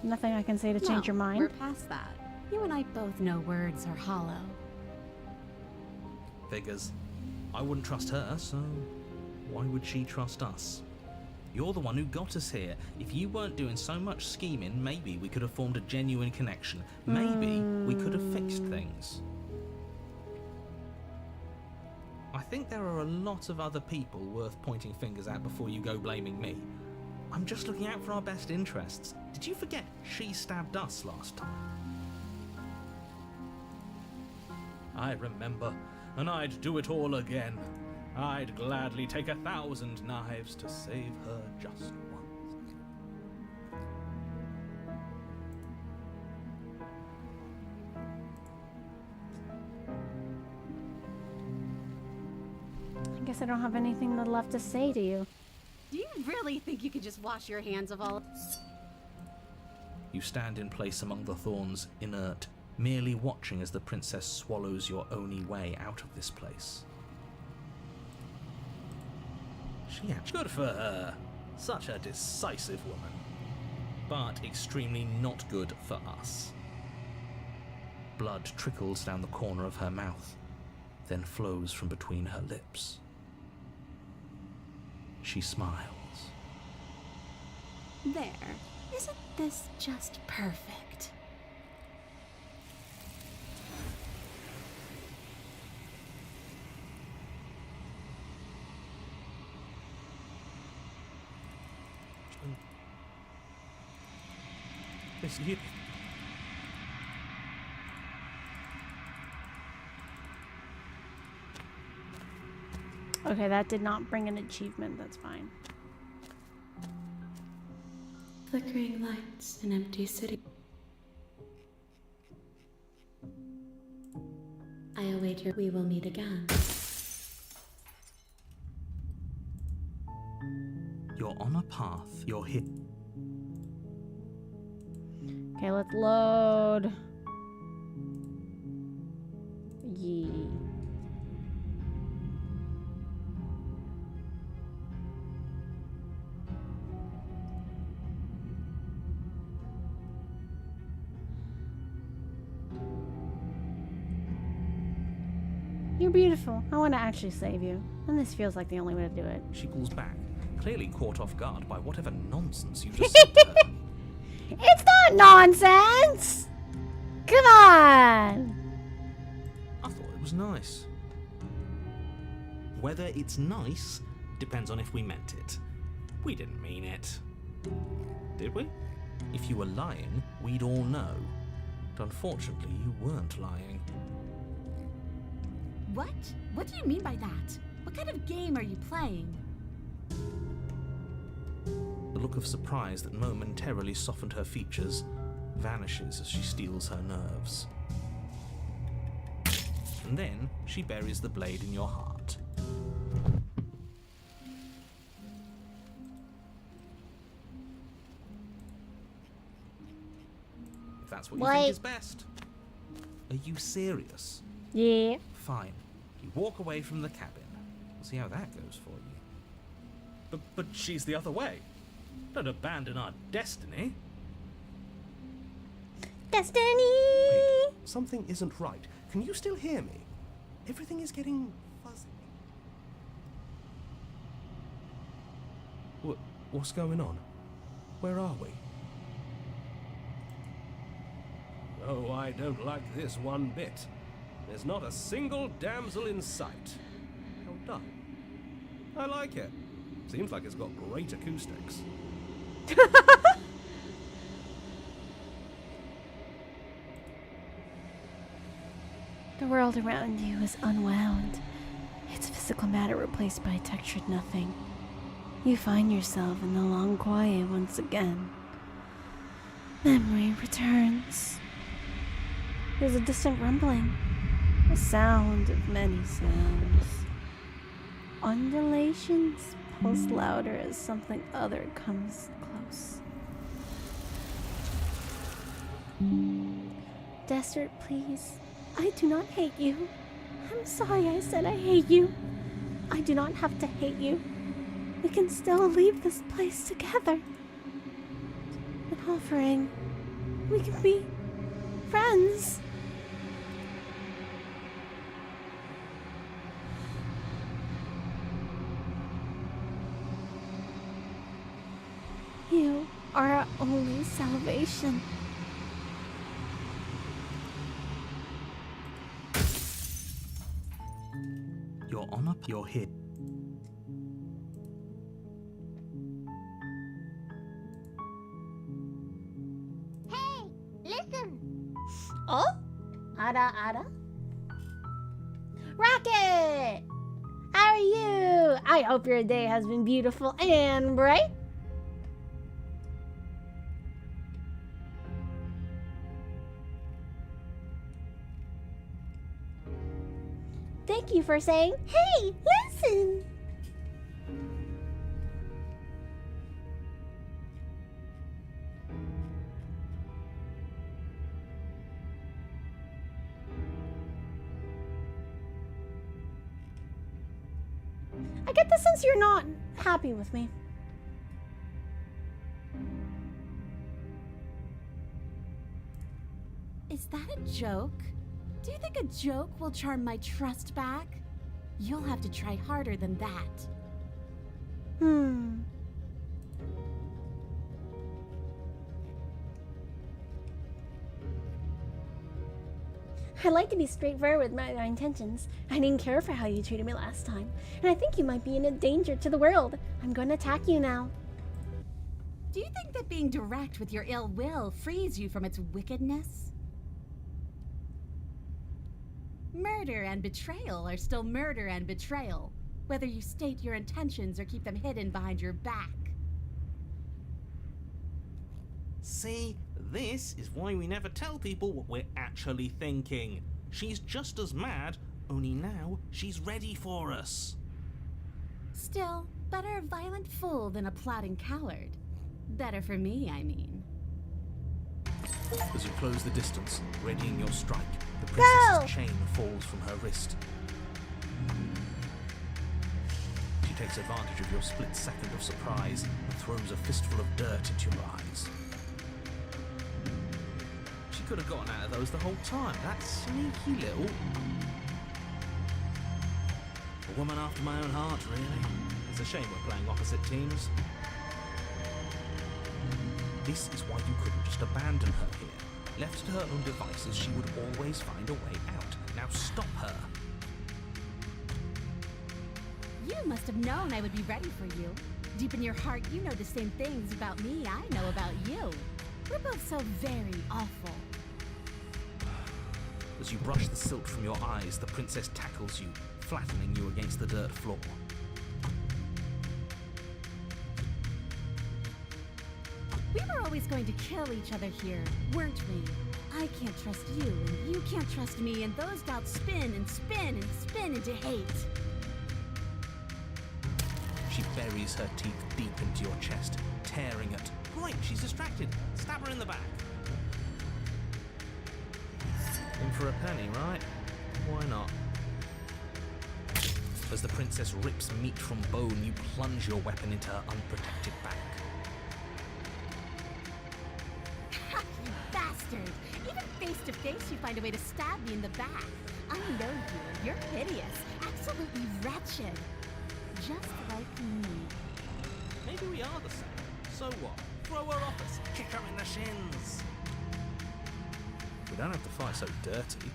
Nothing I can say to change your mind? We're past that. You and I both know words are hollow. Figures. I wouldn't trust her, so why would she trust us? You're the one who got us here. If you weren't doing so much scheming, maybe we could have formed a genuine connection. Maybe we could have fixed things. I think there are a lot of other people worth pointing fingers at before you go blaming me. I'm just looking out for our best interests. Did you forget she stabbed us last time? I remember, and I'd do it all again. I'd gladly take 1,000 knives to save her just once. I guess I don't have anything left to say to you. Do you really think you could just wash your hands of all? You stand in place among the thorns, inert, merely watching as the princess swallows your only way out of this place. She actually... Good for her. Such a decisive woman. But extremely not good for us. Blood trickles down the corner of her mouth, then flows from between her lips. She smiles. There. Isn't this just perfect? This you. Okay, that did not bring an achievement. That's fine. Flickering lights, an empty city. I await your... We will meet again. You're on a path. You're hit. Okay, let's load. Yee. You're beautiful. I want to actually save you. And this feels like the only way to do it. She pulls back, clearly caught off guard by whatever nonsense you just said to her. It's not nonsense! Come on! I thought it was nice. Whether it's nice depends on if we meant it. We didn't mean it. Did we? If you were lying, we'd all know. But unfortunately, you weren't lying. What? What do you mean by that? What kind of game are you playing? The look of surprise that momentarily softened her features vanishes as she steels her nerves. And then she buries the blade in your heart. If that's what you think is best. Are you serious? Yeah. Fine. You walk away from the cabin. We'll see how that goes for you. But she's the other way. Don't abandon our destiny. Destiny! Wait, something isn't right. Can you still hear me? Everything is getting fuzzy. What's going on? Where are we? Oh, I don't like this one bit. There's not a single damsel in sight. How done. I like it. Seems like it's got great acoustics. The world around you is unwound, its physical matter replaced by textured nothing. You find yourself in the long quiet once again. Memory returns. There's a distant rumbling, a sound of many sounds. Undulations pulse louder as something other comes close. Desert, please. I do not hate you. I'm sorry I said I hate you. I do not have to hate you. We can still leave this place together. An offering. We can be friends. You are our only salvation. You're on up, you're hid. Hey, listen! Oh? Ada? Rocket! How are you? I hope your day has been beautiful and bright. Thank you for saying, hey, listen! I get the sense you're not happy with me. Is that a joke? Do you think a joke will charm my trust back? You'll have to try harder than that. I like to be straightforward with my intentions. I didn't care for how you treated me last time, and I think you might be in a danger to the world. I'm going to attack you now. Do you think that being direct with your ill will frees you from its wickedness? Murder and betrayal are still murder and betrayal, whether you state your intentions or keep them hidden behind your back. See, this is why we never tell people what we're actually thinking. She's just as mad, only now she's ready for us. Still, better a violent fool than a plotting coward. Better for me, I mean. As you close the distance, readying your strike, the princess's chain falls from her wrist. She takes advantage of your split second of surprise and throws a fistful of dirt into your eyes. She could have gotten out of those the whole time, that sneaky little... A woman after my own heart, really. It's a shame we're playing opposite teams. This is why you couldn't just abandon her here. Left to her own devices, she would always find a way out. Now stop her. You must have known I would be ready for you. Deep in your heart, you know the same things about me I know about you. We're both so very awful. As you brush the silt from your eyes, the princess tackles you, flattening you against the dirt floor. We were always going to kill each other here, weren't we? I can't trust you, and you can't trust me, and those doubts spin and spin and spin into hate. She buries her teeth deep into your chest, tearing at... Right, she's distracted. Stab her in the back. In for a penny, right? Why not? As the princess rips meat from bone, you plunge your weapon into her unprotected back. You bastard! Even face to face, you find a way to stab me in the back. I know you. You're hideous. Absolutely wretched. Just like me. Maybe we are the same. So what? Throw her off us. Kick her in the shins. We don't have to fight so dirty.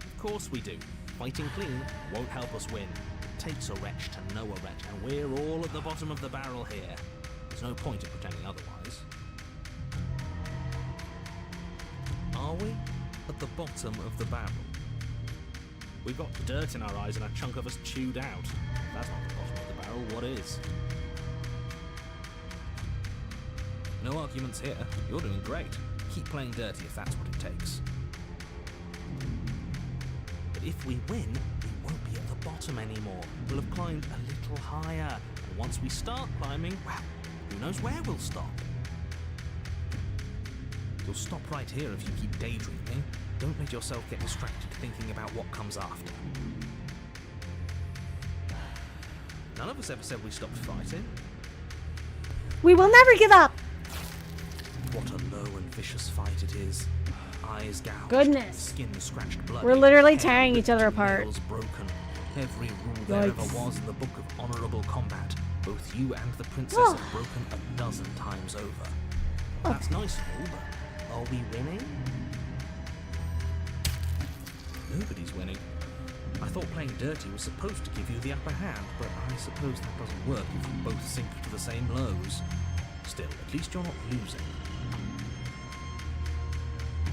Of course we do. Fighting clean won't help us win. It takes a wretch to know a wretch, and we're all at the bottom of the barrel here. There's no point in pretending otherwise. Are we at the bottom of the barrel? We've got dirt in our eyes and a chunk of us chewed out. If that's not the bottom of the barrel, what is? No arguments here. You're doing great. Keep playing dirty if that's what it takes. But if we win, we won't be at the bottom anymore. We'll have climbed a little higher. And once we start climbing, well, who knows where we'll stop? You'll stop right here if you keep daydreaming. Don't let yourself get distracted thinking about what comes after. None of us ever said we stopped fighting. We will never give up. What a low and vicious fight it is. Eyes gouged, Goodness. skin scratched bloody. We're literally hair tearing each other ripped, apart. nails broken. Every rule there ever Yikes. was in the book of honourable combat. Both you and the princess Oh. have broken a dozen times over. That's nice, all, but are we winning? Nobody's winning. I thought playing dirty was supposed to give you the upper hand, but I suppose that doesn't work if you both sink to the same lows. Still, at least you're not losing.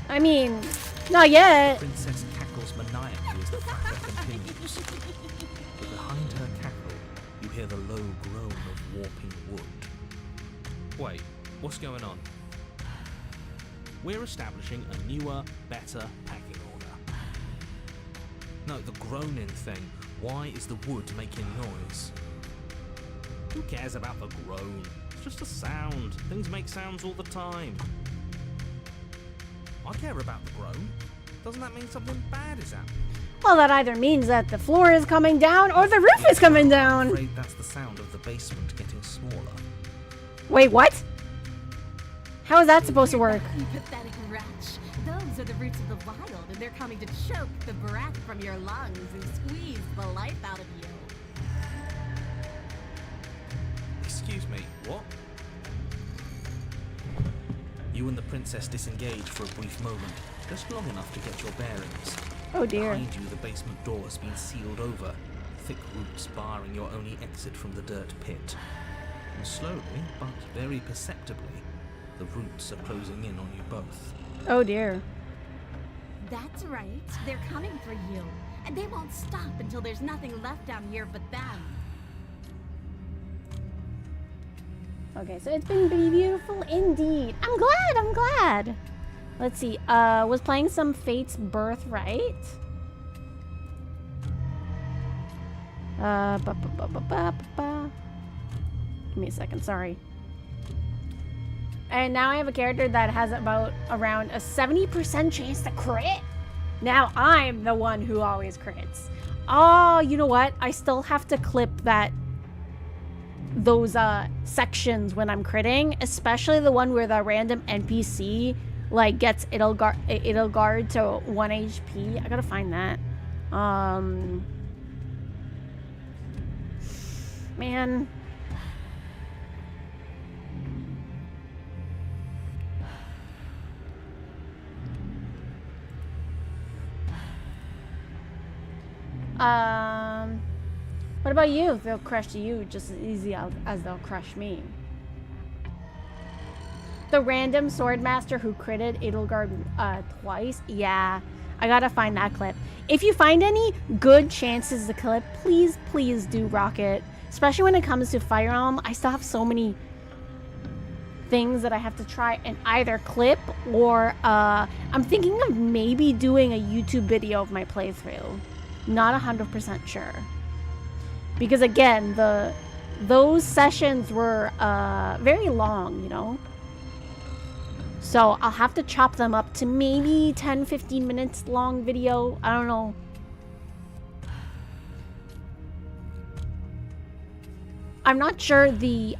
I mean, not yet. The princess cackles maniacally as the fracas continues. But behind her cackle, you hear the low groan of warping wood. Wait, what's going on? We're establishing a newer, better packing order. No, the groaning thing. Why is the wood making noise? Who cares about the groan? It's just a sound. Things make sounds all the time. I care about the groan. Doesn't that mean something bad is happening? Well, that either means that the floor is coming down or the roof is coming I'm down. afraid that's the sound of the basement getting smaller. Wait, what? How is that supposed to work? You pathetic wretch. Those are the roots of the wild, and they're coming to choke the breath from your lungs and squeeze the life out of you. Excuse me, what? You and the princess disengage for a brief moment, just long enough to get your bearings. Oh dear. Behind you, the basement door has been sealed over, thick roots barring your only exit from the dirt pit. And slowly, but very perceptibly, the roots are closing in on you both. Oh dear. That's right. They're coming for you. And they won't stop until there's nothing left down here but them. Okay, so it's been beautiful indeed. I'm glad. Let's see. Was playing some Fate's Birthright. Give me a second, sorry. And now I have a character that has around a 70% chance to crit. Now I'm the one who always crits. Oh, you know what? I still have to clip those sections when I'm critting, especially the one where the random NPC like gets Edelgard to 1 HP. I gotta find that. Man. What about you? They'll crush you just as easy as they'll crush me. The random swordmaster who critted Edelgard twice. Yeah, I gotta find that clip. If you find any good chances to clip, please do Rocket. Especially when it comes to Fire Emblem, I still have so many things that I have to try and either clip or I'm thinking of maybe doing a YouTube video of my playthrough. Not 100% sure. Because again, those sessions were very long, you know? So I'll have to chop them up to maybe 10-15 minutes long video. I don't know. I'm not sure the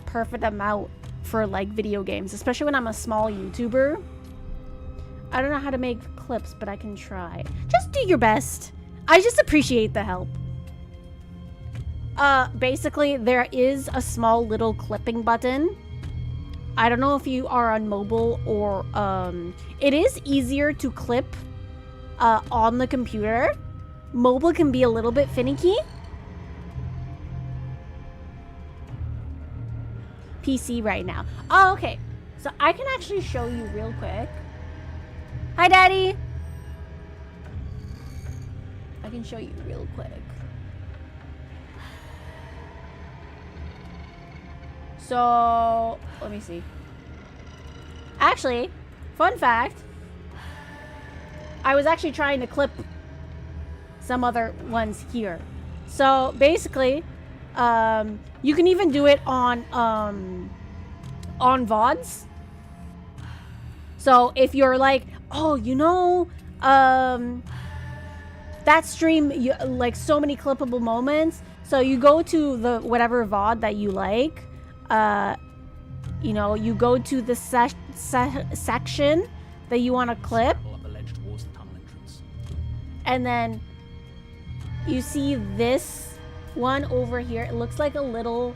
perfect amount for like video games, especially when I'm a small YouTuber. I don't know how to make clips, but I can try. Just do your best. I just appreciate the help. Basically, there is a small little clipping button I don't know if you are on mobile or it is easier to clip on the computer. Mobile can be a little bit finicky. PC right now. Oh, okay. So I can actually show you real quick. Hi, Daddy. I can show you real quick. So, let me see. Actually, fun fact. I was actually trying to clip some other ones here. So, basically, you can even do it on VODs. So, if you're like, oh, you know, that stream, like so many clippable moments. So you go to the whatever VOD that you like. You know, you go to the section that you want to clip. And then you see this one over here. It looks like a little,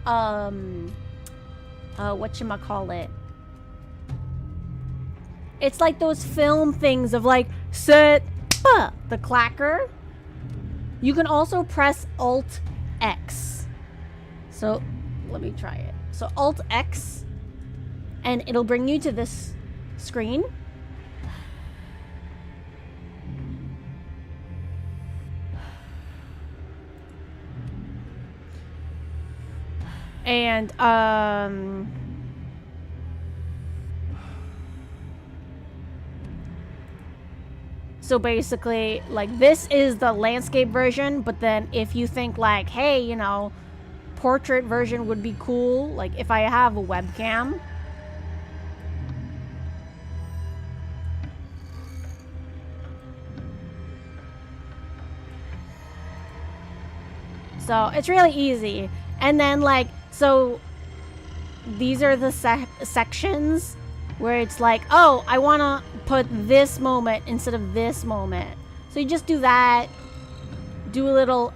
whatchamacallit. It's like those film things of like, set, the clacker. You can also press Alt X. So let me try it. So Alt X, and it'll bring you to this screen. And so basically, like, this is the landscape version, but then if you think like, hey, you know, portrait version would be cool, like if I have a webcam. So it's really easy. And then like, so these are the sections where it's like, oh, I want to put this moment instead of this moment. So you just do that. Do a little,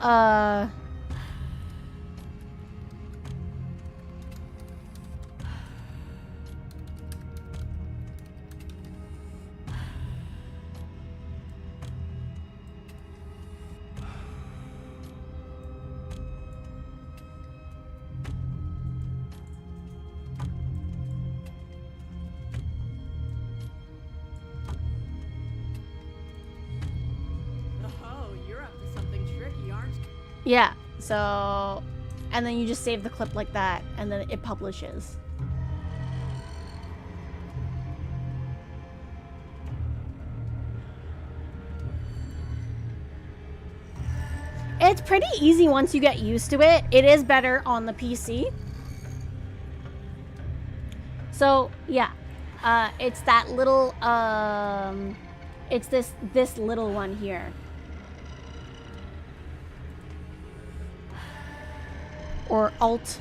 yeah, so, and then you just save the clip like that, and then it publishes. It's pretty easy once you get used to it. It is better on the PC. So, yeah, it's that little, it's this little one here. Or Alt.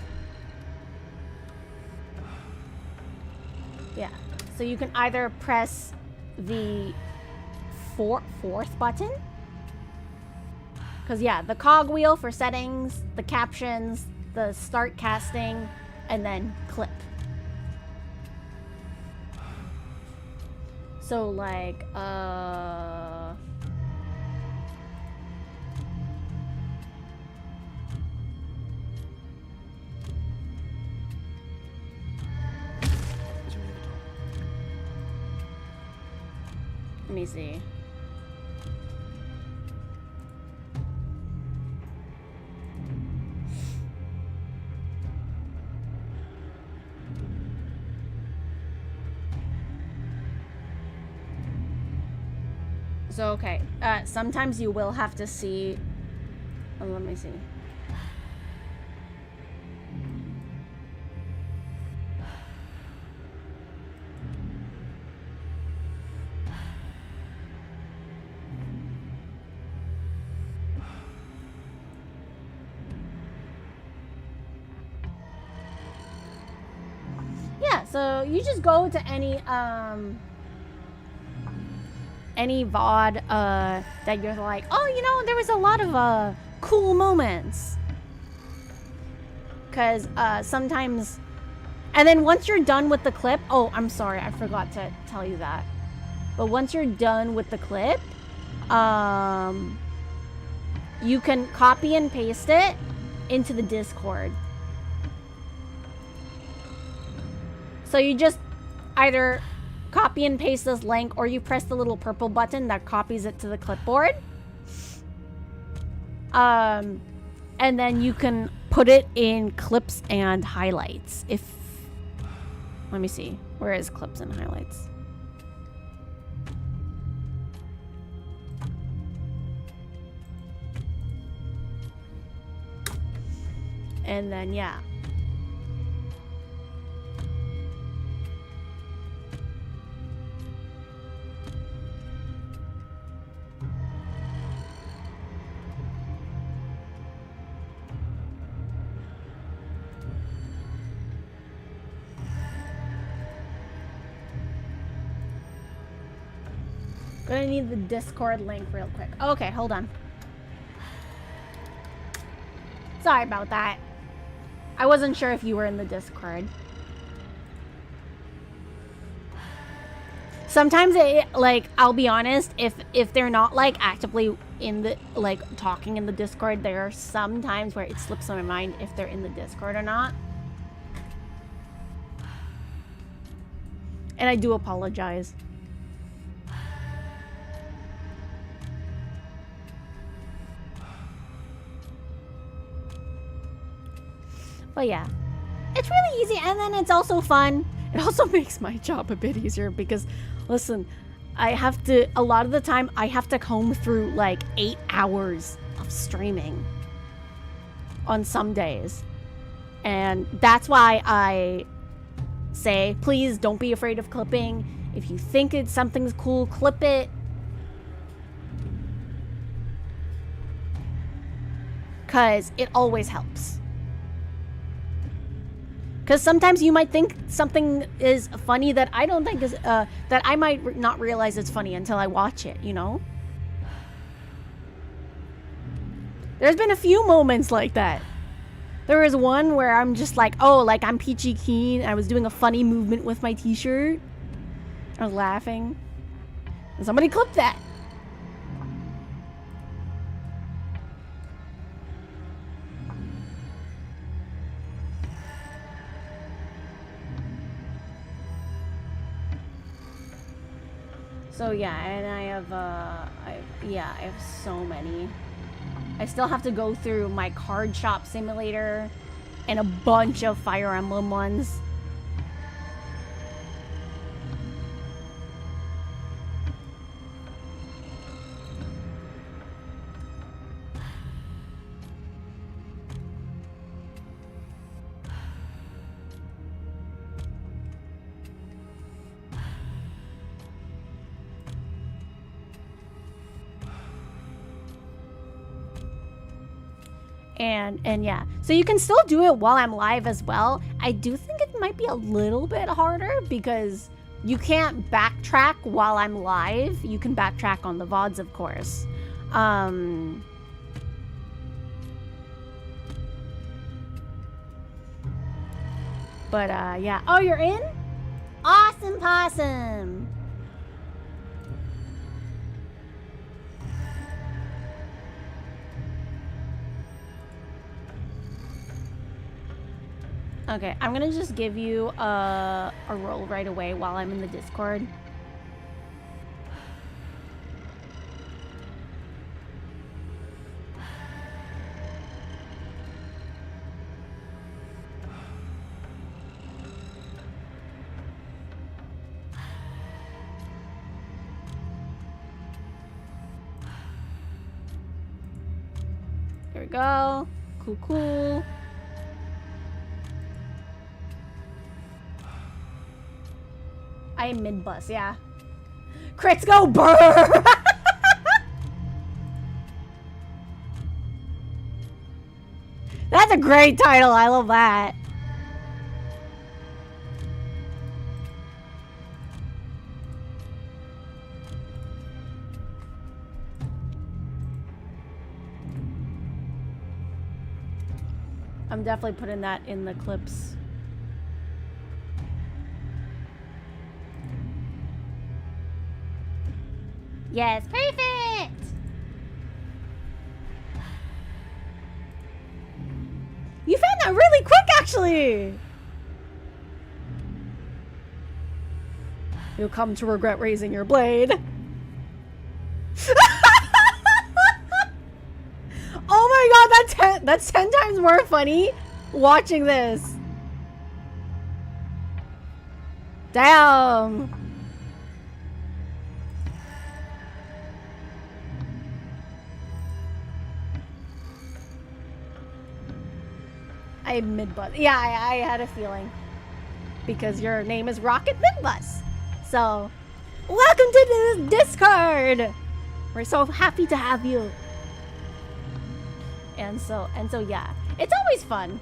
Yeah. So you can either press the fourth button. Because, yeah, the cogwheel for settings, the captions, the start casting, and then clip. So, like, let me see. So, okay. Sometimes you will have to see. Oh, let me see. Yeah, so you just go to any VOD that you're like, oh, you know, there was a lot of cool moments. Because sometimes And then once you're done with the clip, oh, I'm sorry, I forgot to tell you that. But once you're done with the clip, you can copy and paste it into the Discord. So you just either copy and paste this link, or you press the little purple button that copies it to the clipboard. And then you can put it in clips and highlights. Let me see. Where is clips and highlights? And then, yeah. Gonna need the Discord link real quick. Okay, hold on. Sorry about that. I wasn't sure if you were in the Discord. Sometimes I'll be honest, if they're not like actively in the talking in the Discord, there are some times where it slips on my mind if they're in the Discord or not. And I do apologize. But yeah, it's really easy, and then it's also fun. It also makes my job a bit easier because, listen, a lot of the time, I have to comb through like 8 hours of streaming on some days. And that's why I say, please don't be afraid of clipping. If you think something's cool, clip it. Because it always helps. Because sometimes you might think something is funny that I don't think is, that I might not realize it's funny until I watch it, you know? There's been a few moments like that. There was one where I'm just like, oh, like I'm peachy keen. I was doing a funny movement with my t-shirt. I was laughing. And somebody clipped that. So yeah, and I have so many. I still have to go through my card shop simulator and a bunch of Fire Emblem ones. And yeah, so you can still do it while I'm live as well. I do think it might be a little bit harder because you can't backtrack while I'm live. You can backtrack on the VODs, of course. But yeah. Oh, you're in? Awesome possum. Okay, I'm gonna just give you a roll right away while I'm in the Discord. Here we go. Cool, cool. I am mid-bus, yeah. Crits go burr! That's a great title. I love that. I'm definitely putting that in the clips. Yes, perfect! You found that really quick, actually! You'll come to regret raising your blade. Oh my god, that's 10 times more funny watching this. Damn. I mid-bus. Yeah, I had a feeling. Because your name is Rocket Midbus. So, welcome to the Discord! We're so happy to have you. And so yeah. It's always fun.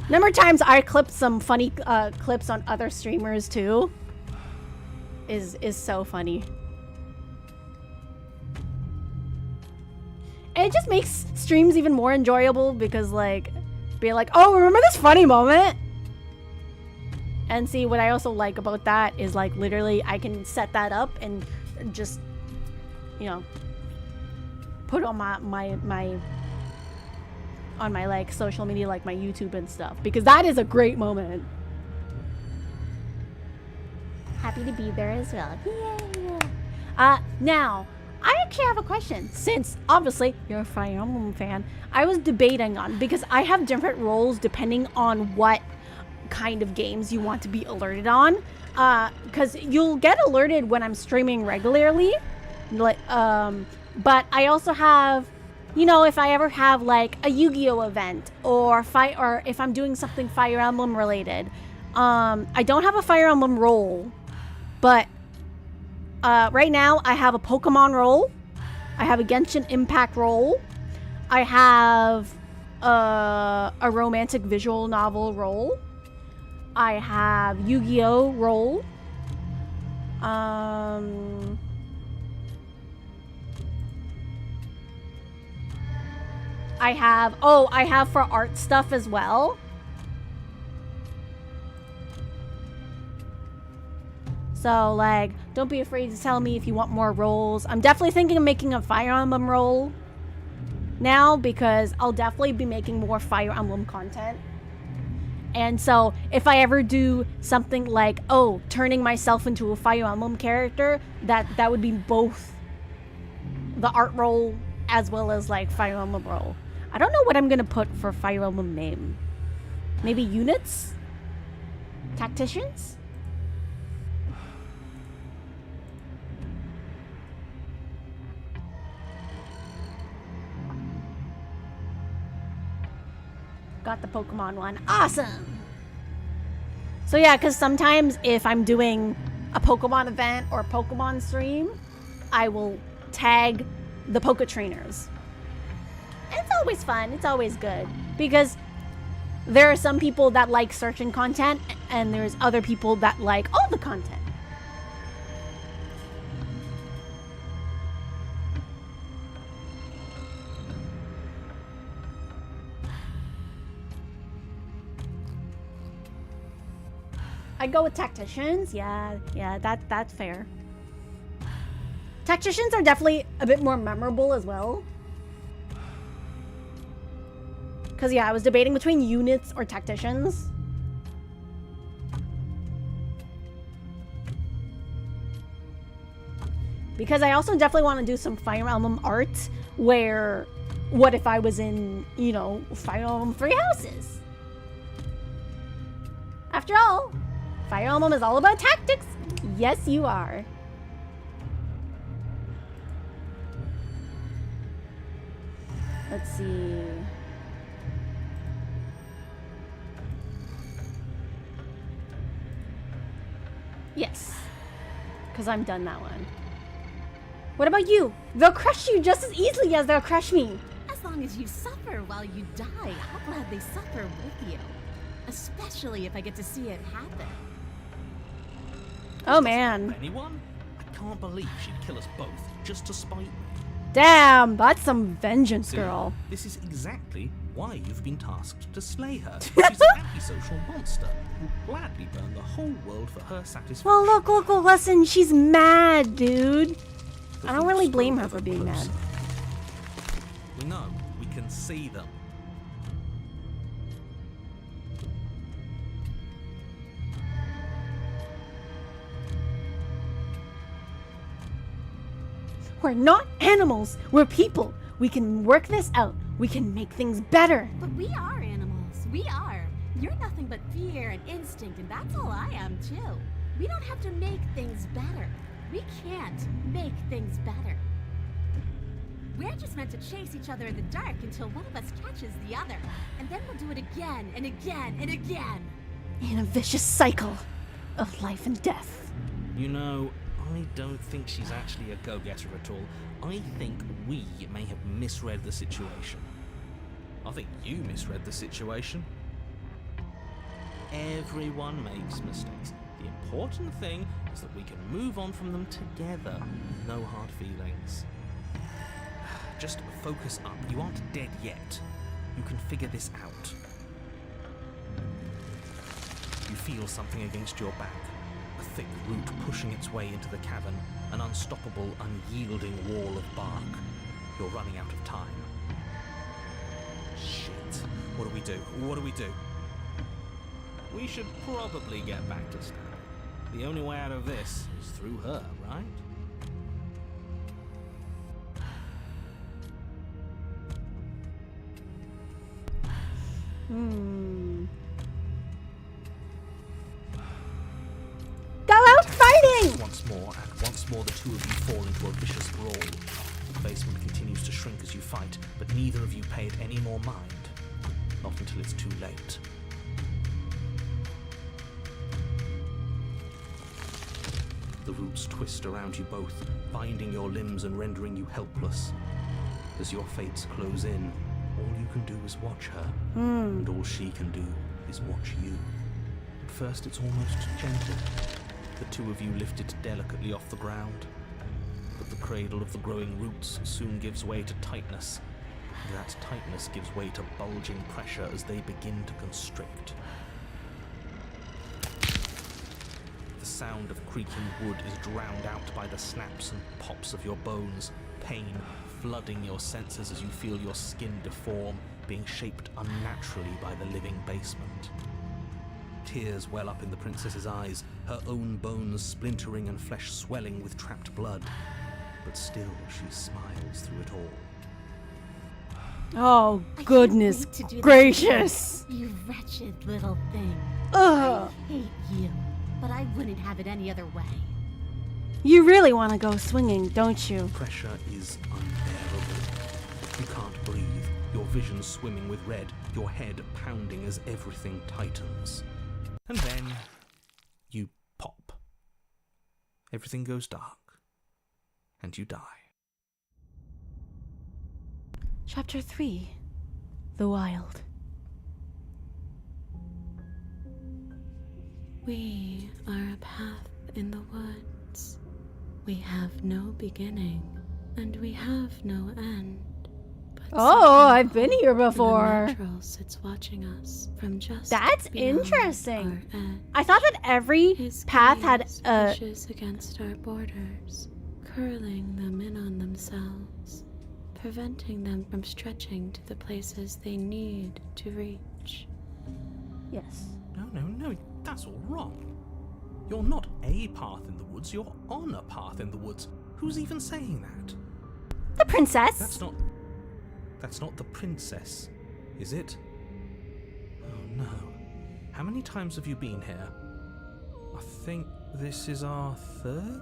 Number of times I clipped some funny clips on other streamers too. Is so funny. And it just makes streams even more enjoyable because like be like, oh, remember this funny moment? And see, what I also like about that is like literally I can set that up and just, you know, put on my on my like social media, like my YouTube and stuff, because that is a great moment. Happy to be there as well. Yay! Now I actually have a question, since obviously you're a Fire Emblem fan. I was debating on, because I have different roles depending on what kind of games you want to be alerted on, because you'll get alerted when I'm streaming regularly, like but I also have, you know, if I ever have like a Yu-Gi-Oh event or if I'm doing something Fire Emblem related. I don't have a Fire Emblem role, but right now I have a Pokemon role, I have a Genshin Impact role, I have a romantic visual novel role, I have Yu-Gi-Oh role, I have for art stuff as well. So, like, don't be afraid to tell me if you want more roles. I'm definitely thinking of making a Fire Emblem role now, because I'll definitely be making more Fire Emblem content. And so, if I ever do something like, oh, turning myself into a Fire Emblem character, that would be both the art role as well as, like, Fire Emblem role. I don't know what I'm gonna put for Fire Emblem name. Maybe units? Tacticians? Got the Pokemon one. Awesome! So yeah, because sometimes if I'm doing a Pokemon event or Pokemon stream, I will tag the Poke Trainers. It's always fun. It's always good. Because there are some people that like certain content, and there's other people that like all the content. I go with tacticians. Yeah, that's fair. Tacticians are definitely a bit more memorable as well. Because, yeah, I was debating between units or tacticians. Because I also definitely want to do some Fire Emblem art where, what if I was in, you know, Fire Emblem 3 Houses? After all, Fire Emblem is all about tactics. Yes, you are. Let's see. Yes. Because I'm done that one. What about you? They'll crush you just as easily as they'll crush me. As long as you suffer while you die, I'll gladly suffer with you. Especially if I get to see it happen. Oh man. Anyone? I can't believe she'd kill us both just to spite me. Damn, that's some vengeance, See, girl. this is exactly why you've been tasked to slay her. She's an antisocial monster who'll gladly burn the whole world for her satisfaction. Well, look, listen, she's mad, dude. The I don't really roots blame grow her for ever being mad. closer. We know. We can see them. We're not animals. We're people. We can work this out. We can make things better. But we are animals. We are. You're nothing but fear and instinct, and that's all I am, too. We don't have to make things better. We can't make things better. We're just meant to chase each other in the dark until one of us catches the other. And then we'll do it again and again and again. In a vicious cycle of life and death. You know, I don't think she's actually a go-getter at all. I think we may have misread the situation. I think you misread the situation. Everyone makes mistakes. The important thing is that we can move on from them together. No hard feelings. Just focus up. You aren't dead yet. You can figure this out. You feel something against your back. A thick root pushing its way into the cavern. An unstoppable, unyielding wall of bark. You're running out of time. Shit. What do we do? What do we do? We should probably get back to Stan. The only way out of this is through her, right? Go out fighting! Once more the two of you fall into a vicious brawl. The basement continues to shrink as you fight, but neither of you pay it any more mind. Not until it's too late. The roots twist around you both, binding your limbs and rendering you helpless. As your fates close in, all you can do is watch her, and all she can do is watch you. At first it's almost gentle. The two of you lifted delicately off the ground, but the cradle of the growing roots soon gives way to tightness, and that tightness gives way to bulging pressure as they begin to constrict. The sound of creaking wood is drowned out by the snaps and pops of your bones, pain flooding your senses as you feel your skin deform, being shaped unnaturally by the living basement. Tears well up in the princess's eyes, her own bones splintering and flesh swelling with trapped blood. But still she smiles through it all. Oh, I can't goodness wait to do this gracious. again, you wretched little thing. Ugh. I hate you, but I wouldn't have it any other way. You really want to go swinging, don't you? Pressure is unbearable. You can't breathe, your vision swimming with red, your head pounding as everything tightens. And then you pop. Everything goes dark, and you die. Chapter 3 The Wild. We are a path in the woods. We have no beginning, and we have no end. But Oh, I've been here the before. natural sits watching us from just That's beyond interesting. our edge. I thought that every His path had gaze a... pushes against our borders, curling them in on themselves, preventing them from stretching to the places they need to reach. Yes. No, that's all wrong. You're not a path in the woods, you're on a path in the woods. Who's even saying that? The princess. That's not the princess, is it? Oh no. How many times have you been here? I think this is our third?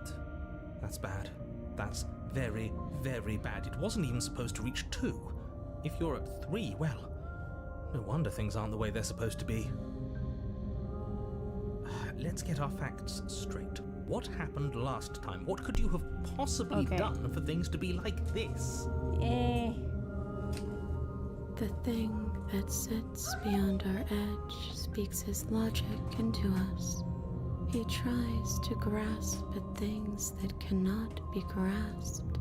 That's bad. That's very, very bad. It wasn't even supposed to reach 2. If you're at 3, well, no wonder things aren't the way they're supposed to be. Let's get our facts straight. What happened last time? What could you have possibly done for things to be like this? The thing that sits beyond our edge speaks his logic into us. He tries to grasp at things that cannot be grasped.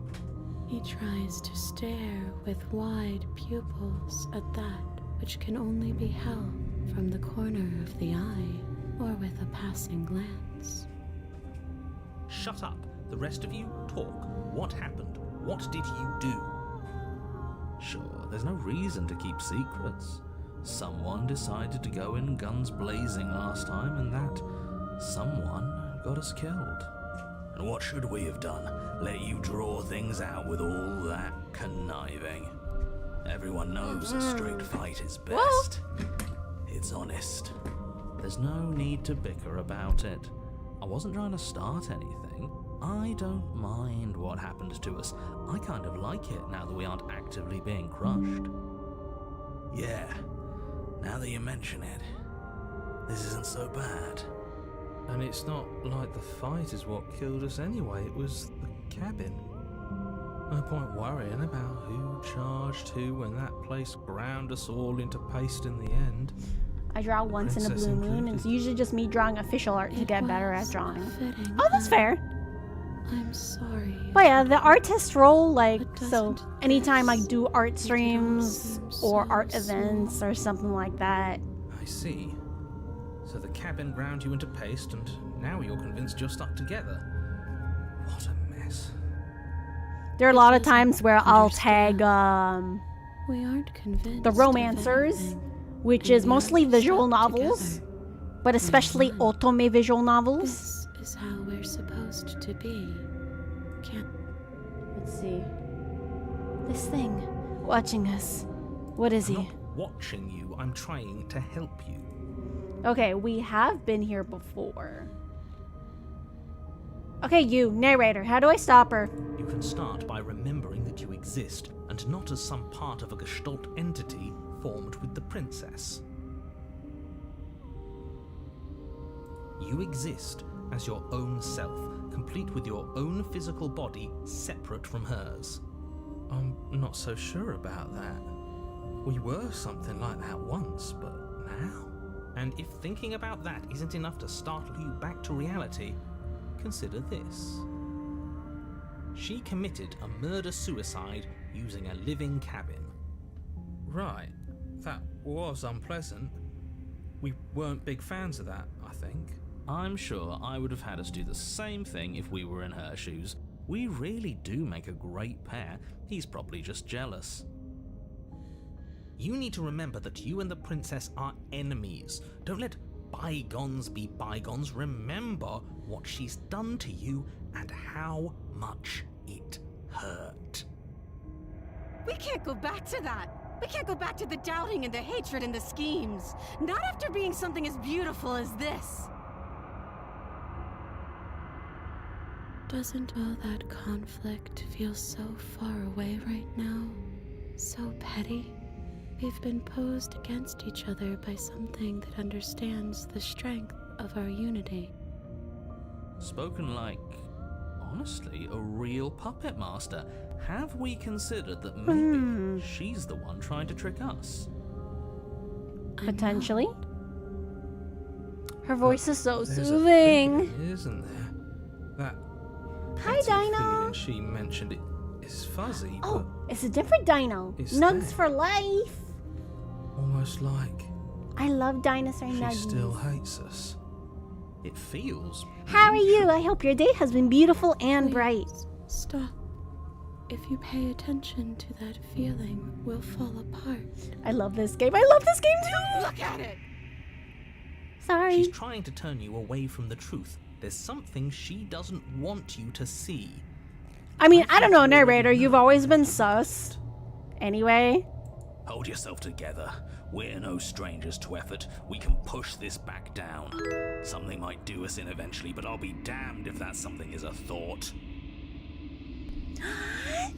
He tries to stare with wide pupils at that which can only be held from the corner of the eye or with a passing glance. Shut up. The rest of you, talk. What happened? What did you do? Sure, there's no reason to keep secrets. Someone decided to go in guns blazing last time, and that someone got us killed. And what should we have done? Let you draw things out with all that conniving? Everyone knows a straight fight is best. It's honest. There's no need to bicker about it. I wasn't trying to start anything. I don't mind what happened to us. I kind of like it now that we aren't actively being crushed. Yeah, now that you mention it, this isn't so bad. And it's not like the fight is what killed us anyway, it was the cabin. No point worrying about who charged who when that place ground us all into paste in the end. I draw once in a Princess blue moon, and included. it's usually just me drawing official art to It get better at was drawing. a fitting Oh, that's end. fair. I'm sorry. But yeah, the artist role, like, But so doesn't anytime I this do art make it all streams seem or so art events small? or something like that, I see. So the cabin ground you into paste, and now you're convinced you're stuck together. What a mess. there are a lot of doesn't times where I'll understand. tag We aren't convinced. the of romancers, anything, which and is we mostly aren't visual stuck novels, together. but especially won. otome visual novels. This is how we're supposed to be. Can't. Let's see. This thing watching us. What is I'm he? not watching you, I'm trying to help you. Okay, we have been here before. Okay, you, narrator, how do I stop her? You can start by remembering that you exist, and not as some part of a Gestalt entity formed with the princess. You exist as your own self, complete with your own physical body, separate from hers. I'm not so sure about that. We were something like that once, but now? And if thinking about that isn't enough to startle you back to reality, consider this. She committed a murder-suicide using a living cabin. Right, that was unpleasant. We weren't big fans of that, I think. I'm sure I would have had us do the same thing if we were in her shoes. We really do make a great pair. He's probably just jealous. You need to remember that you and the princess are enemies. Don't let bygones be bygones. Remember what she's done to you and how much it hurt. We can't go back to that. We can't go back to the doubting and the hatred and the schemes. Not after being something as beautiful as this. Doesn't all that conflict feel so far away right now? So petty? We've been posed against each other by something that understands the strength of our unity. Spoken like, honestly, a real puppet master. Have we considered that maybe she's the one trying to trick us? I'm Potentially. not. Her voice is so There's a soothing. feeling, isn't there? That Hi, petty Dino. feeling she mentioned it is fuzzy, Oh, it's a different dino. It's Nugs there. for life. but almost like I love dinosaur she nuggies. still hates us. It feels. How are you? I hope your day has been beautiful and Please, bright. Stop. If you pay attention to that feeling, we'll fall apart. I love this game. I love this game too. Look at it! Sorry. She's trying to turn you away from the truth. There's something she doesn't want you to see. I mean, I don't know, narrator. You've always been sus. Anyway. Hold yourself together. We're no strangers to effort. We can push this back down. Something might do us in eventually, but I'll be damned if that something is a thought.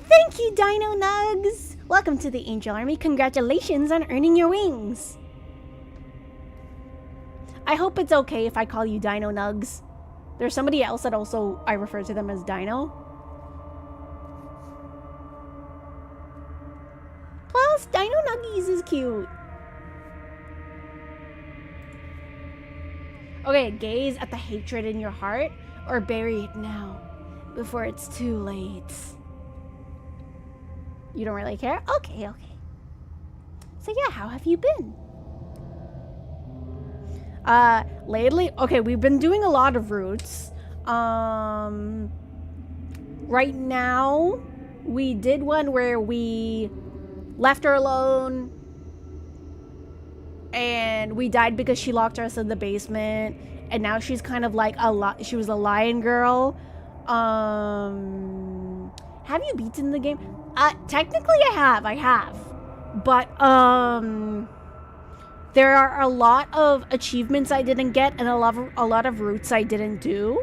Thank you, Dino Nugs. Welcome to the Angel Army. Congratulations on earning your wings. I hope it's okay if I call you Dino Nugs. There's somebody else that also I refer to them as Dino. Plus, Dino Nuggies is cute. Okay, gaze at the hatred in your heart or bury it now before it's too late. You don't really care? Okay, okay. So yeah, how have you been? Lately, okay, we've been doing a lot of routes. Right now, we did one where we left her alone and we died because she locked us in the basement, and now she's kind of like she was a lion girl. Have you beaten the game? Technically I have. But there are a lot of achievements I didn't get and a lot of routes I didn't do.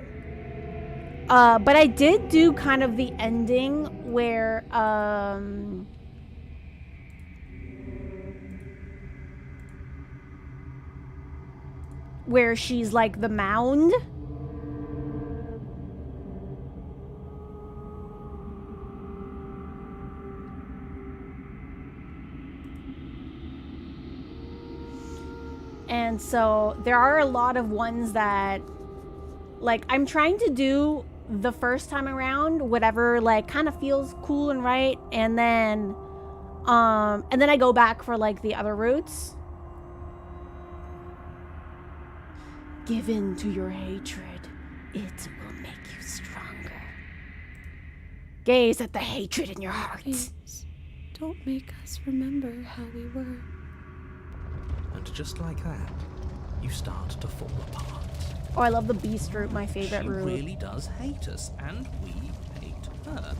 But I did do kind of the ending where she's like the mound. And so there are a lot of ones that, like, I'm trying to do the first time around, whatever, like, kind of feels cool and right, and then I go back for, like, the other routes. Give in to your hatred. It will make you stronger. Gaze at the hatred in your heart. Please, don't make us remember how we were. And just like that, you start to fall apart. Oh, I love the beast route, my favorite route. She really does hate us, and we hate her.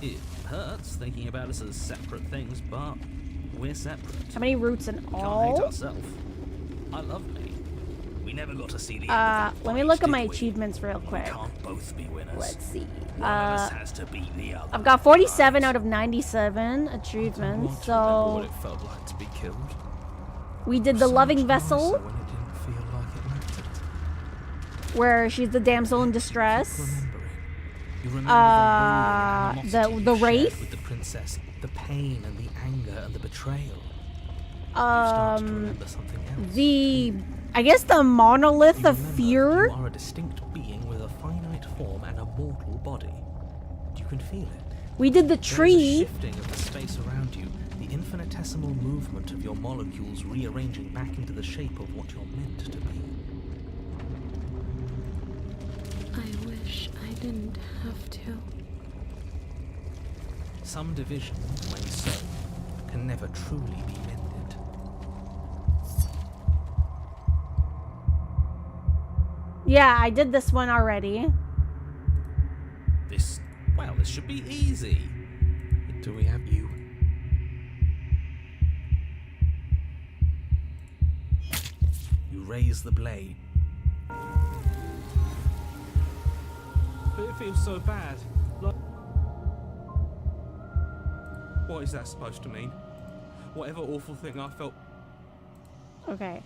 It hurts thinking about us as separate things, but we're separate. How many routes in all? Can't hate ourselves. I love me. We never got to see the end of that let me fight, look at did my we? achievements real quick. We can't both be winners. Let's see. One of us has to beat the other. I've got 47 out of 97 achievements, so What it felt like to be killed. we did the loving vessel, When it didn't feel like it mattered. where she's the damsel in distress. You remember the wraith. with the princess, the pain and the anger and the betrayal. You start to remember something else. I guess the monolith You of remember fear. You are a distinct being with a finite form and a mortal body. You can feel it. We did the There is a tree. shifting of the space around you, the infinitesimal movement of your molecules rearranging back into the shape of what you're meant to be. I wish I didn't have to. Some division, when sown, can never truly be mended. Yeah, I did this one already. This should be easy. Do we have you? You raise the blade. But it feels so bad. Like, what is that supposed to mean? Whatever awful thing I felt. Okay.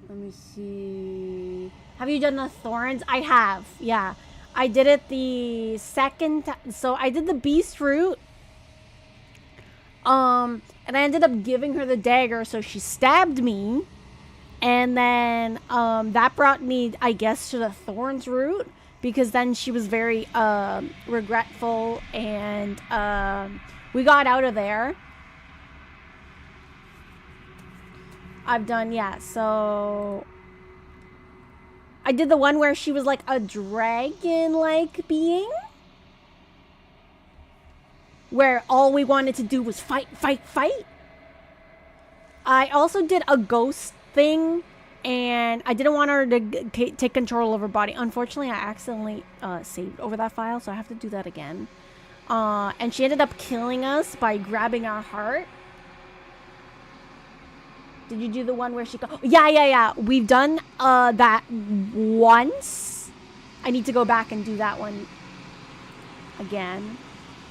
Let me see. Have you done the thorns? I have. Yeah. I did it the second time. So I did the beast route. And I ended up giving her the dagger, so she stabbed me. And then that brought me, I guess, to the thorns route, because then she was very regretful, and we got out of there. I've done, yeah, so I did the one where she was like a dragon-like being, where all we wanted to do was fight, fight, fight. I also did a ghost thing, and I didn't want her to take control of her body. Unfortunately, I accidentally saved over that file, so I have to do that again. And she ended up killing us by grabbing our heart. Did you do the one where she go? Yeah. We've done that once. I need to go back and do that one again.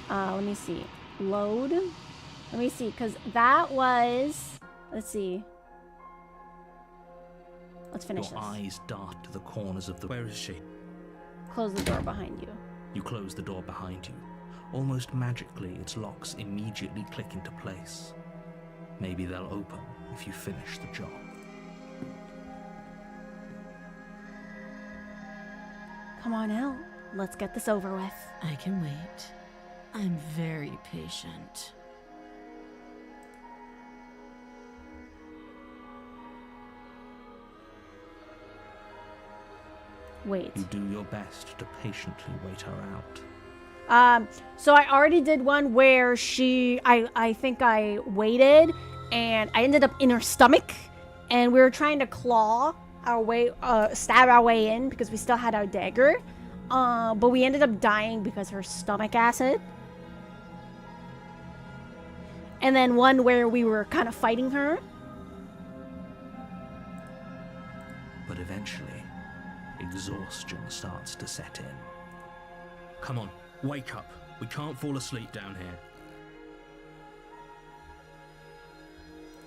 Let me see. Load. Let me see, because that was... Let's see. Let's finish Your this. eyes dart to the corners of the... Where is she? Close the door behind you. You close the door behind you. Almost magically, its locks immediately click into place. Maybe they'll open, if you finish the job. Come on out. Let's get this over with. I can wait. I'm very patient. Wait. You do your best to patiently wait her out. So I already did one where I think I waited and I ended up in her stomach and we were trying to claw our way, stab our way in because we still had our dagger. But we ended up dying because her stomach acid. And then one where we were kind of fighting her. But eventually, exhaustion starts to set in. Come on, wake up. We can't fall asleep down here.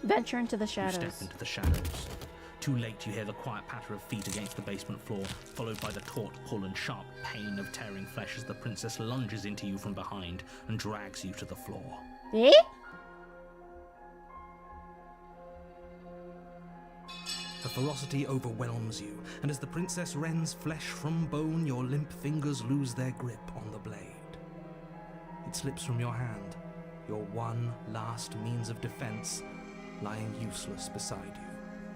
Venture into the You shadows. step into the shadows. Too late, you hear the quiet patter of feet against the basement floor, followed by the taut pull and sharp pain of tearing flesh as the princess lunges into you from behind and drags you to the floor. Eh? Her ferocity overwhelms you, and as the princess rends flesh from bone, your limp fingers lose their grip on the blade. It slips from your hand, your one last means of defense, lying useless beside you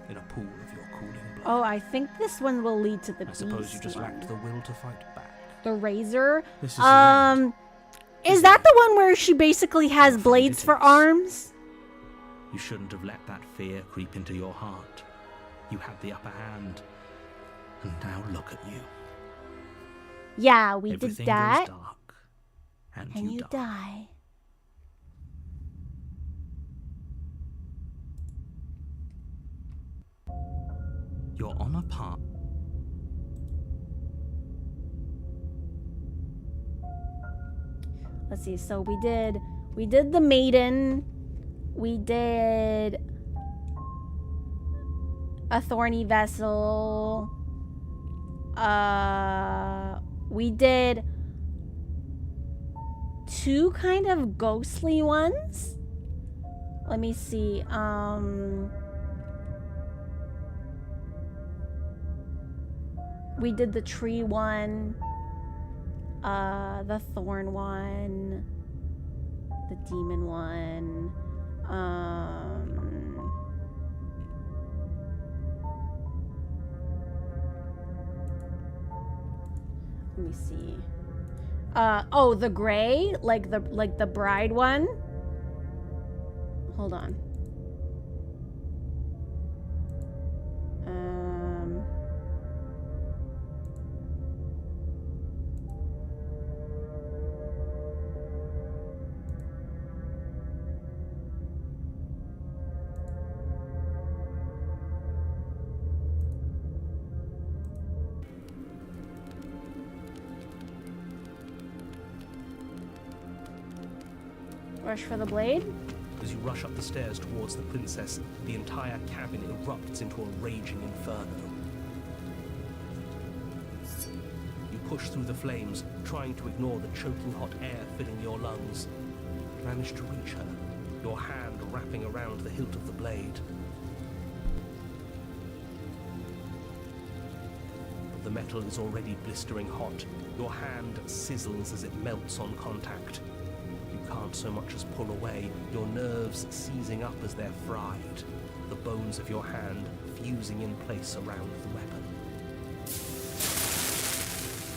in a pool of your cooling blood. Oh, I think this one will lead to the I suppose beast you just one. lacked the will to fight back. The razor. This is the end. Is that the one where she basically has blades for arms? You shouldn't have let that fear creep into your heart. You had the upper hand, and now look at you. Yeah, we Everything did that. goes dark, and And you you die. You're on a path. Let's see. So we did the maiden. We did a thorny vessel. We did two kind of ghostly ones. Let me see. We did the tree one, the thorn one, the demon one. Let me see. Oh, the gray, like the bride one. Hold on. Rush for the blade. As you rush up the stairs towards the princess, the entire cabin erupts into a raging inferno. You push through the flames, trying to ignore the choking hot air filling your lungs. You manage to reach her, your hand wrapping around the hilt of the blade. But the metal is already blistering hot. Your hand sizzles as it melts on contact. You can't so much as pull away, your nerves seizing up as they're fried, the bones of your hand fusing in place around the weapon.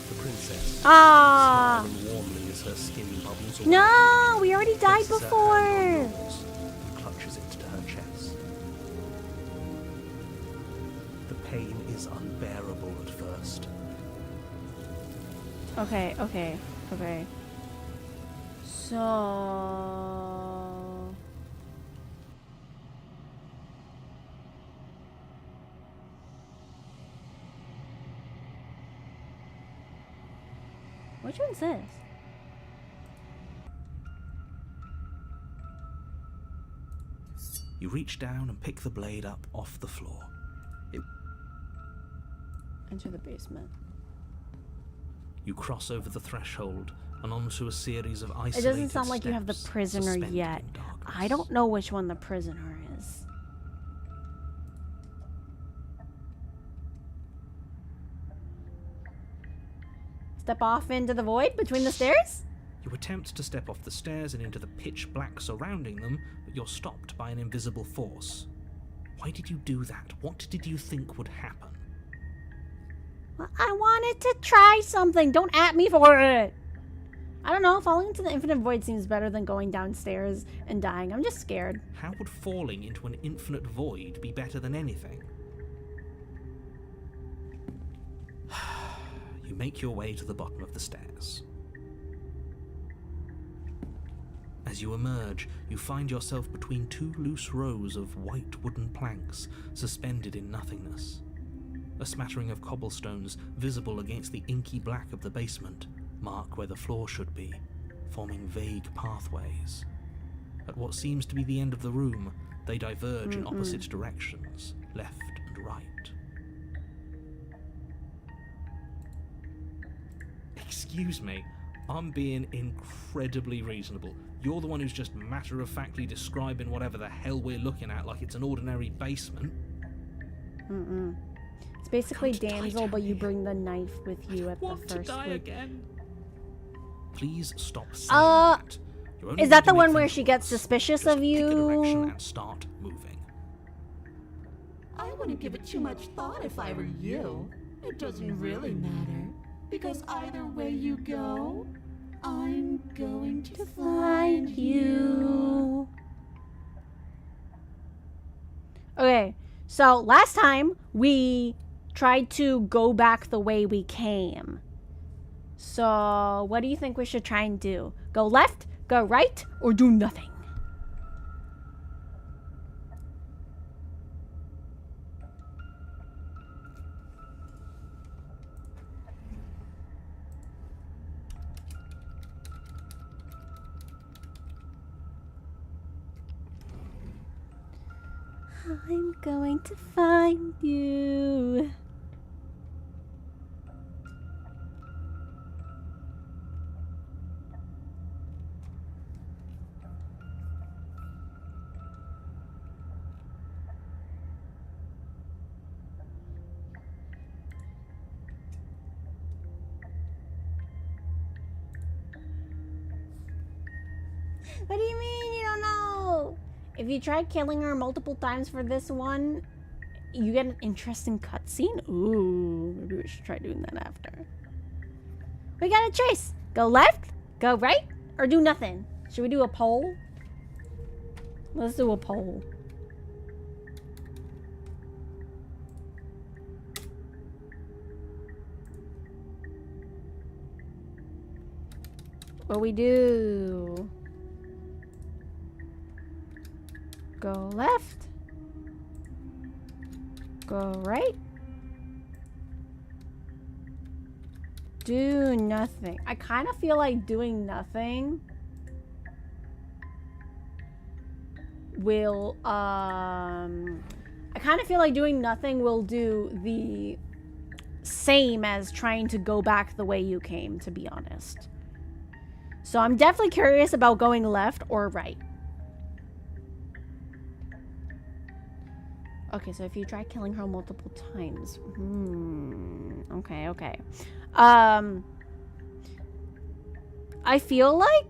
The princess, smiling warmly as her skin bubbles away. No, we already died places her hand on before. yours and clutches it to her chest. The pain is unbearable at first. Okay. So which one's this? You reach down and pick the blade up off the floor. Enter the basement. You cross over the threshold and onto a series of isolated It doesn't sound like you have the steps prisoner suspended yet. in darkness. I don't know which one the prisoner is. Step off into the void between the stairs? You attempt to step off the stairs and into the pitch black surrounding them, but you're stopped by an invisible force. Why did you do that? What did you think would happen? Well, I wanted to try something. Don't at me for it. I don't know. Falling into the infinite void seems better than going downstairs and dying. I'm just scared. How would falling into an infinite void be better than anything? You make your way to the bottom of the stairs. As you emerge, you find yourself between two loose rows of white wooden planks suspended in nothingness. A smattering of cobblestones visible against the inky black of the basement mark where the floor should be, forming vague pathways. At what seems to be the end of the room, they diverge in opposite directions, left and right. Excuse me, I'm being incredibly reasonable. You're the one who's just matter-of-factly describing whatever the hell we're looking at like it's an ordinary basement. It's basically damsel, but you bring the knife with you at the Want to first die loop. again? Please stop saying that. You're only Is that going to the one make where things she gets worse. suspicious Just of pick a direction you? and start moving. I wouldn't give it too much thought if I were you. It doesn't really matter. Because either way you go, I'm going to find you. Okay, so last time we tried to go back the way we came. So what do you think we should try and do? Go left, go right, or do nothing? I'm going to find you. What do you mean you don't know? If you try killing her multiple times for this one, you get an interesting cutscene. Ooh, maybe we should try doing that after. We got a choice. Go left, go right, or do nothing. Should we do a poll? Let's do a poll. What we do? Go left. Go right. Do nothing. I kind of feel like doing nothing will, I kind of feel like doing nothing will do the same as trying to go back the way you came, to be honest. So I'm definitely curious about going left or right. Okay, so if you try killing her multiple times. Okay, okay. I feel like...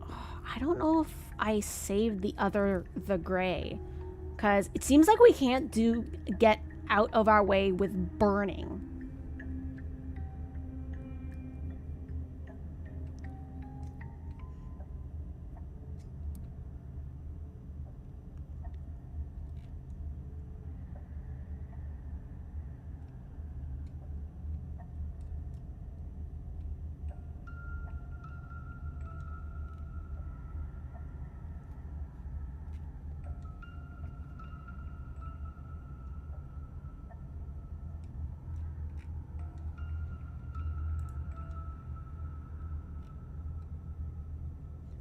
I don't know if I saved the gray. Because it seems like we can't get out of our way with burning.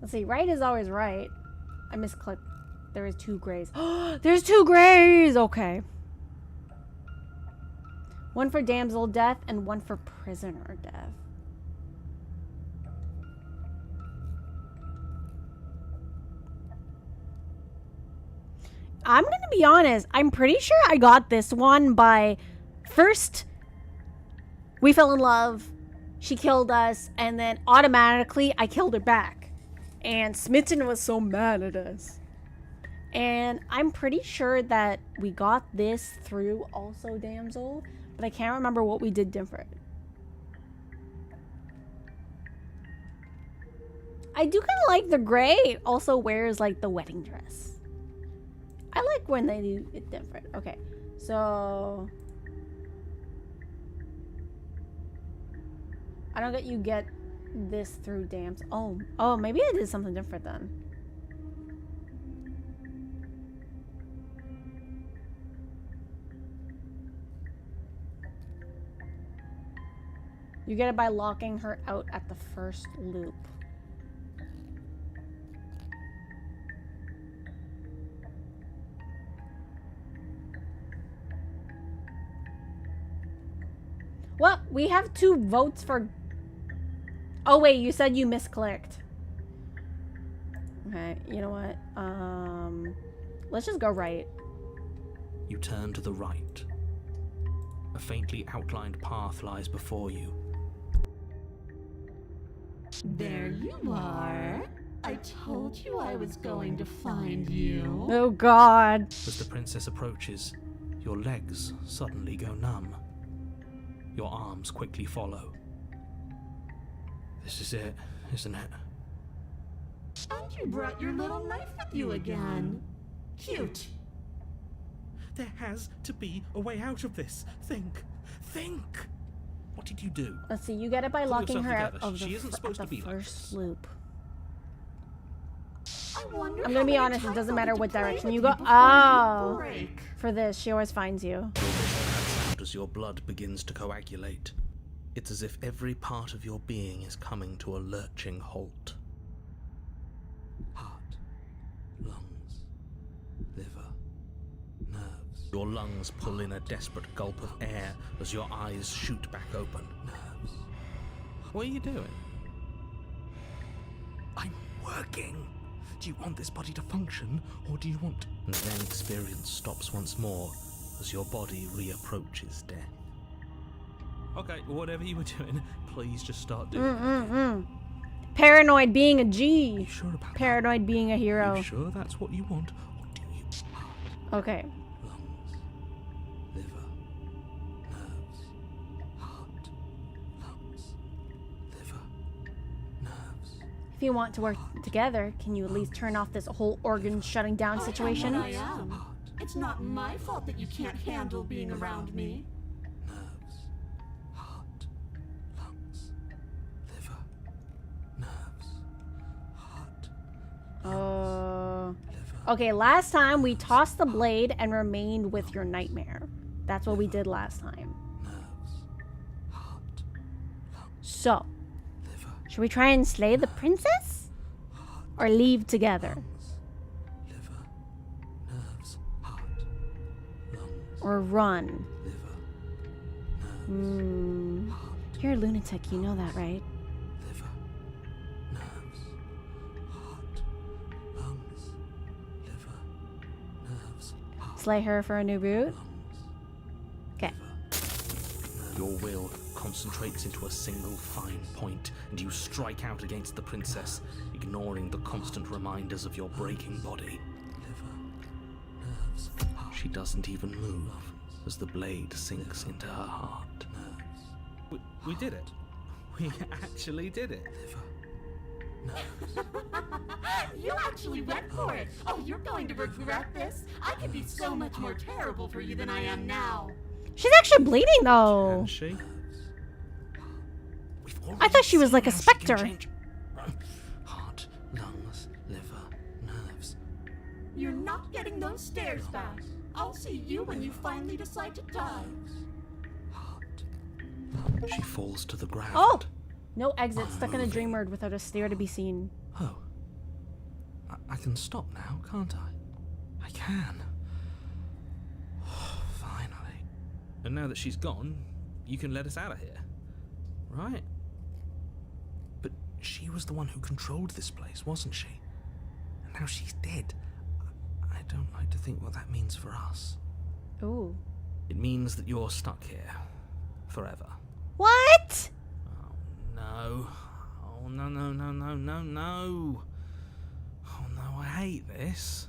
Let's see, right is always right. I misclicked. There is 2 grays. There's 2 grays! Okay. One for damsel death and one for prisoner death. I'm gonna be honest. I'm pretty sure I got this one by first We fell in love. She killed us, and then automatically I killed her back. And Smitten was so mad at us. And I'm pretty sure that we got this through also Damsel, but I can't remember what we did different. I do kind of like the gray also wears like the wedding dress. I like when they do it different. Okay, so I don't get you get this through Damsel. Oh, maybe I did something different then. You get it by locking her out at the first loop. Well, we have 2 votes for... Oh wait, you said you misclicked. Okay, you know what? Let's just go right. You turn to the right. A faintly outlined path lies before you. There you are. I told you I was going to find you. Oh god. As the princess approaches, your legs suddenly go numb. Your arms quickly follow. This is it, isn't it? And you brought your little knife with you again. Cute. There has to be a way out of this. Think. What did you do? Let's see, you get it by Pull locking yourself her out together. of She the, isn't supposed to be like first this. loop. I'm gonna be honest, it doesn't matter what direction you go. Oh, for this, she always finds you. As your blood begins to coagulate, it's as if every part of your being is coming to a lurching halt. Heart, lungs, liver, nerves. Your lungs pull in a desperate gulp of air as your eyes shoot back open. Nerves. What are you doing? I'm working. Do you want this body to function, or do you want... And then experience stops once more as your body reapproaches death. Okay, whatever you were doing, please just start doing it. Paranoid being a G. You sure about Paranoid that? being a hero. You sure that's what you want, or do you? Heart, Okay. lungs, liver, nerves. Heart, lungs, liver, nerves. If you want to work together, can you at least turn off this whole organ shutting down situation? I am. It's not my fault that you can't handle being around me. Nerves, heart, lungs, liver, nerves, heart, liver. Okay, last time we tossed the blade and remained with your nightmare. That's what we did last time. Nerves, heart, lungs, So, liver, should we try and slay the princess? Or leave together? lungs, liver, nerves, heart, lungs, Or run? liver, nerves, heart, You're a lunatic, you know that, right? liver, nerves, heart, lungs, liver, nerves, heart, Slay her for a new route? Okay. Your will concentrates into a single fine point, and you strike out against the princess, ignoring the constant reminders of your breaking body. She doesn't even move as the blade sinks into her heart. We did it. We actually did it. You actually went for it. Oh, you're going to regret this. I could be so much more terrible for you than I am now. She's actually bleeding though. And she? I thought she was like a specter. Heart, lungs, liver, nerves. You're not getting those stairs back. I'll see you when you finally decide to die. She falls to the ground. Oh! No exit, stuck in a dream world without a stair to be seen. Oh. I can stop now, can't I? I can. Finally. And now that she's gone, you can let us out of here. Right? But she was the one who controlled this place, wasn't she? And now she's dead. I don't like to think what that means for us. Ooh. It means that you're stuck here. Forever. What? Oh no. Oh no, no, no, no, no, no. Oh no, I hate this.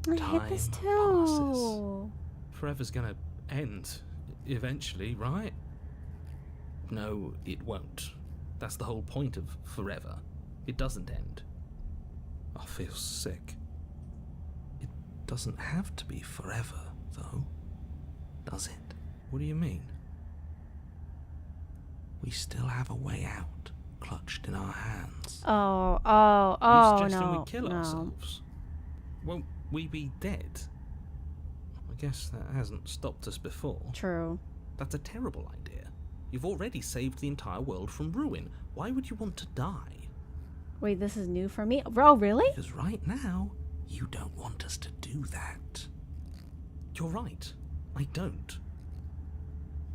I hate this Time too. Forever's gonna end eventually, right? No, it won't. That's the whole point of forever. It doesn't end. I feel sick. It doesn't have to be forever, though, does it? What do you mean? We still have a way out, clutched in our hands. Oh, You suggesting no. we kill ourselves? Won't we be dead? I guess that hasn't stopped us before. True. That's a terrible idea. You've already saved the entire world from ruin. Why would you want to die? Wait, this is new for me? Bro, really? Because right now, you don't want us to do that. You're right. I don't.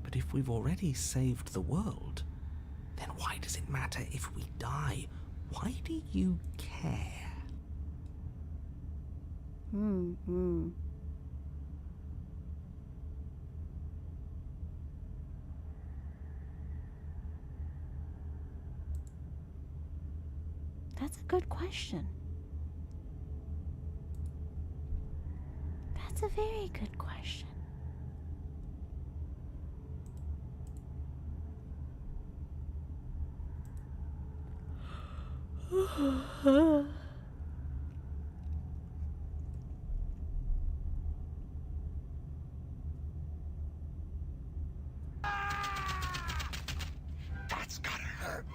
But if we've already saved the world, then why does it matter if we die? Why do you care? That's a good question. That's a very good question. That's gotta hurt.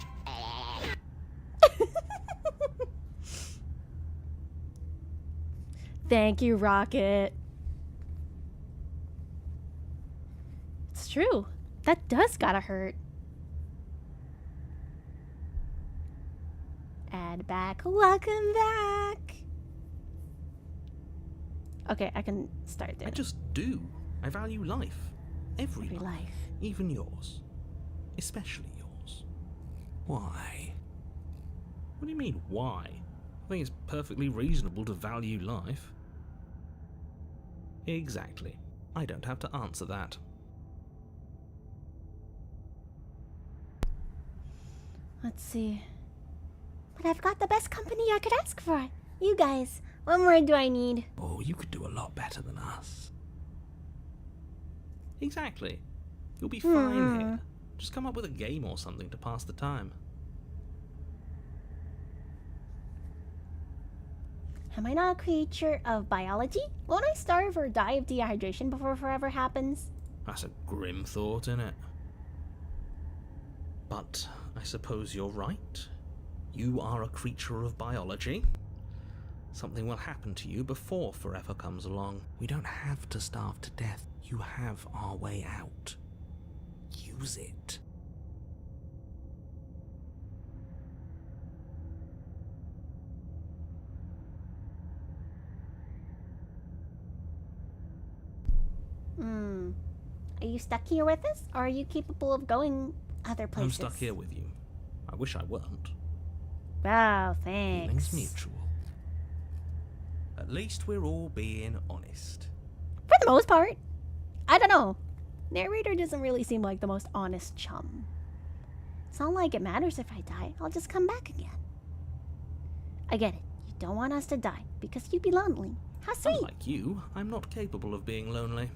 Thank you, Rocket. It's true. That does gotta hurt. Add back. Welcome back. Okay, I can start there. I just do. I value life. Every Every life. Even yours. Especially yours. Why? What do you mean, why? I think it's perfectly reasonable to value life. Exactly. I don't have to answer that. Let's see. But I've got the best company I could ask for. You guys. What more do I need? Oh, you could do a lot better than us. Exactly. You'll be fine here. Just come up with a game or something to pass the time. Am I not a creature of biology? Won't I starve or die of dehydration before forever happens? That's a grim thought, innit? But I suppose you're right. You are a creature of biology. Something will happen to you before forever comes along. We don't have to starve to death. You have our way out. Use it. Are you stuck here with us, or are you capable of going other places? I'm stuck here with you. I wish I weren't. Wow, thanks. Feelings mutual. At least we're all being honest. For the most part. I don't know. Narrator doesn't really seem like the most honest chum. It's not like it matters if I die. I'll just come back again. I get it. You don't want us to die because you'd be lonely. How sweet. Unlike you, I'm not capable of being lonely.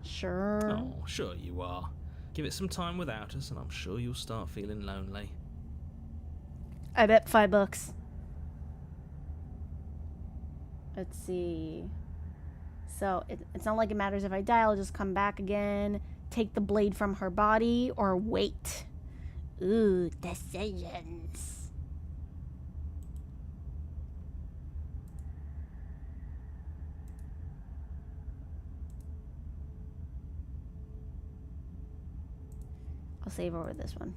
Sure. Oh, sure you are. Give it some time without us, and I'm sure you'll start feeling lonely. I bet $5. Let's see. So, it's not like it matters if I die. I'll just come back again, take the blade from her body, or wait. Ooh, decisions. I'll save over this one.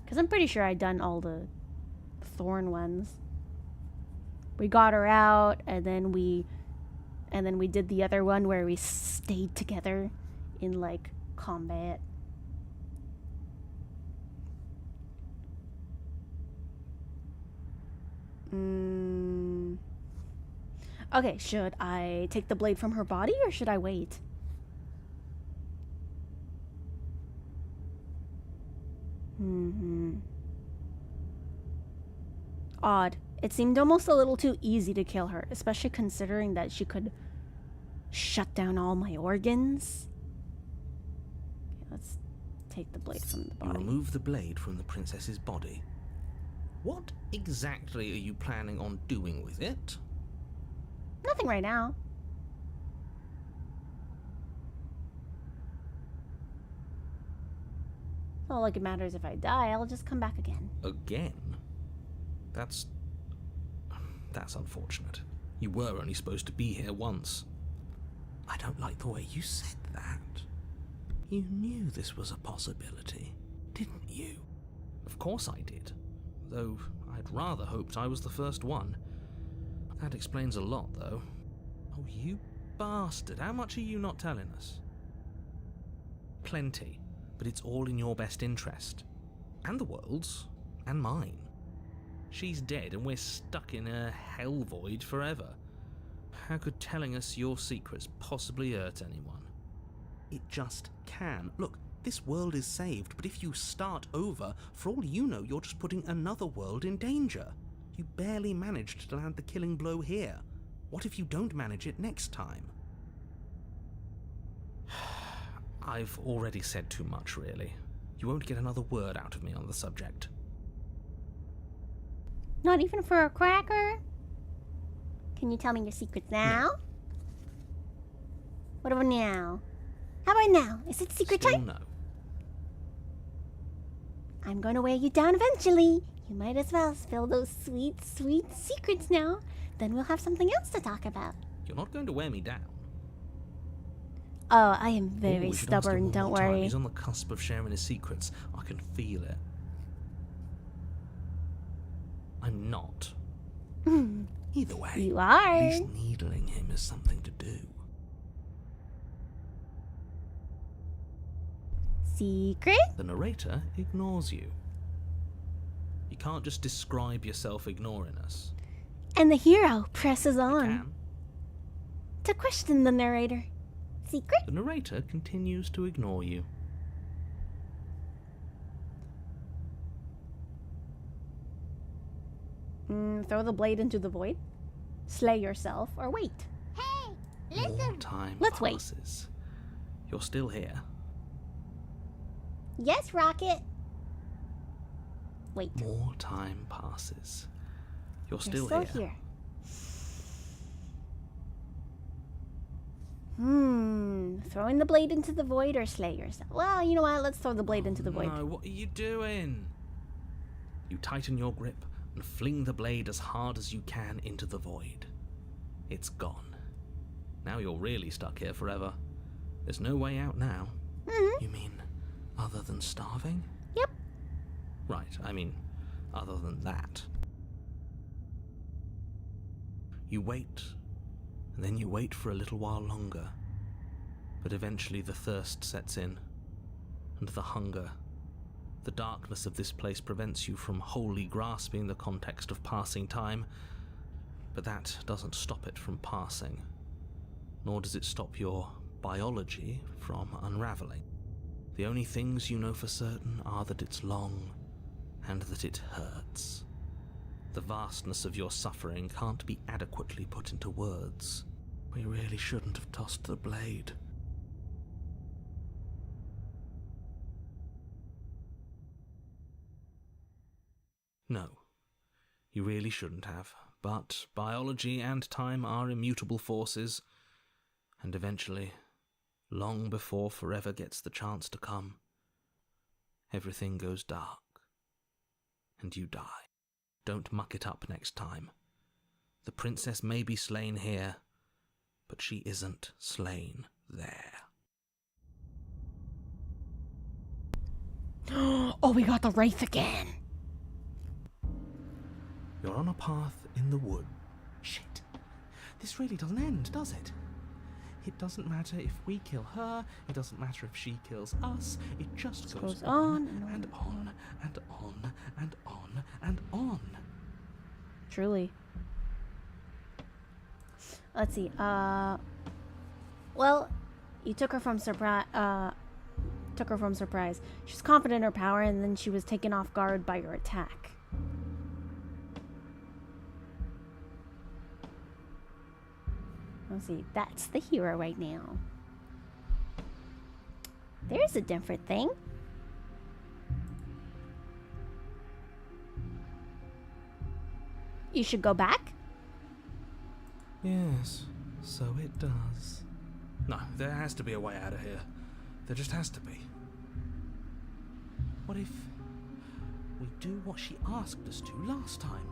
Because I'm pretty sure I'd done all the thorn ones. We got her out, and then we did the other one where we stayed together in, like, combat. Okay, should I take the blade from her body, or should I wait? Odd. It seemed almost a little too easy to kill her, especially considering that she could shut down all my organs. Okay, let's take the blade from the You body. remove the blade from the princess's body. What exactly are you planning on doing with it? Nothing right now. It's not like it matters if I die. I'll just come back again. Again? That's unfortunate. You were only supposed to be here once. I don't like the way you said that. You knew this was a possibility, didn't you? Of course I did. Though I'd rather hoped I was the first one. That explains a lot, though. Oh, you bastard. How much are you not telling us? Plenty. But it's all in your best interest. And the world's. And mine. She's dead and we're stuck in a hell void forever. How could telling us your secrets possibly hurt anyone? It just can. Look, this world is saved, but if you start over, for all you know, you're just putting another world in danger. You barely managed to land the killing blow here. What if you don't manage it next time? I've already said too much, really. You won't get another word out of me on the subject. Not even for a cracker? Can you tell me your secrets now? No. What about now? How about now? Is it secret Still time? no. I'm going to wear you down eventually. You might as well spill those sweet, sweet secrets now. Then we'll have something else to talk about. You're not going to wear me down. Oh, I am Ooh, very we should ask him stubborn, one don't more time. worry. He's on the cusp of sharing his secrets. I can feel it. I'm not. Either way, You at are. least needling him is something to do. Secret? The narrator ignores you. You can't just describe yourself ignoring us. And the hero presses You on can. to question the narrator. Secret? The narrator continues to ignore you. Throw the blade into the void. Slay yourself, or wait. Hey, More listen. time Let's wait. passes. You're still here. Yes, Rocket. Wait. More time passes. You're You're still here. Throwing the blade into the void or slay yourself? Well, you know what? Let's throw the blade into the void. No, what are you doing? You tighten your grip and fling the blade as hard as you can into the void. It's gone. Now you're really stuck here forever. There's no way out now. You mean, other than starving? Yep. Right, I mean, other than that. You wait, and then you wait for a little while longer. But eventually the thirst sets in, and the hunger. The darkness of this place prevents you from wholly grasping the context of passing time, but that doesn't stop it from passing, nor does it stop your biology from unraveling. The only things you know for certain are that it's long and that it hurts. The vastness of your suffering can't be adequately put into words. We really shouldn't have tossed the blade. No, you really shouldn't have, but biology and time are immutable forces, and eventually, long before forever gets the chance to come, everything goes dark, and you die. Don't muck it up next time. The princess may be slain here, but she isn't slain there. Oh, we got the wraith again. You're on a path in the wood. Shit. This really doesn't end, does it? It doesn't matter if we kill her, it doesn't matter if she kills us, it just goes on and on and on and on and on. Truly. Let's see. Well, you took her from surprise. took her from surprise. She was confident in her power, and then she was taken off guard by your attack. Let's see. That's the hero right now. There's a different thing. You should go back? Yes, so it does. No, there has to be a way out of here. There just has to be. What if we do what she asked us to last time?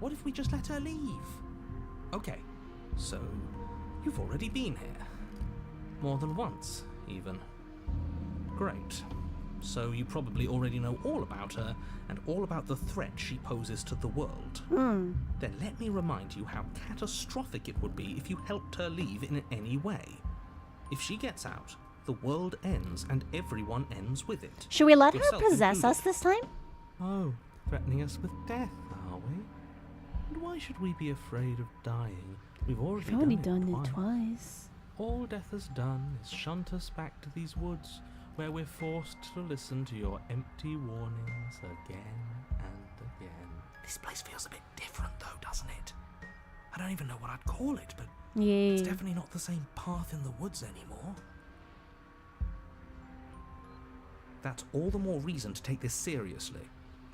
What if we just let her leave? Okay, so you've already been here. More than once, even. Great. So you probably already know all about her and all about the threat she poses to the world. Then let me remind you how catastrophic it would be if you helped her leave in any way. If she gets out, the world ends and everyone ends with it. Should we let her Yourself possess us included. this time? Oh, threatening us with death, are we? And why should we be afraid of dying? We've already, We've already done done it it twice. All death has done is shunt us back to these woods, where we're forced to listen to your empty warnings again and again. This place feels a bit different though, doesn't it? I don't even know what I'd call it, but Yeah. it's definitely not the same path in the woods anymore. That's all the more reason to take this seriously.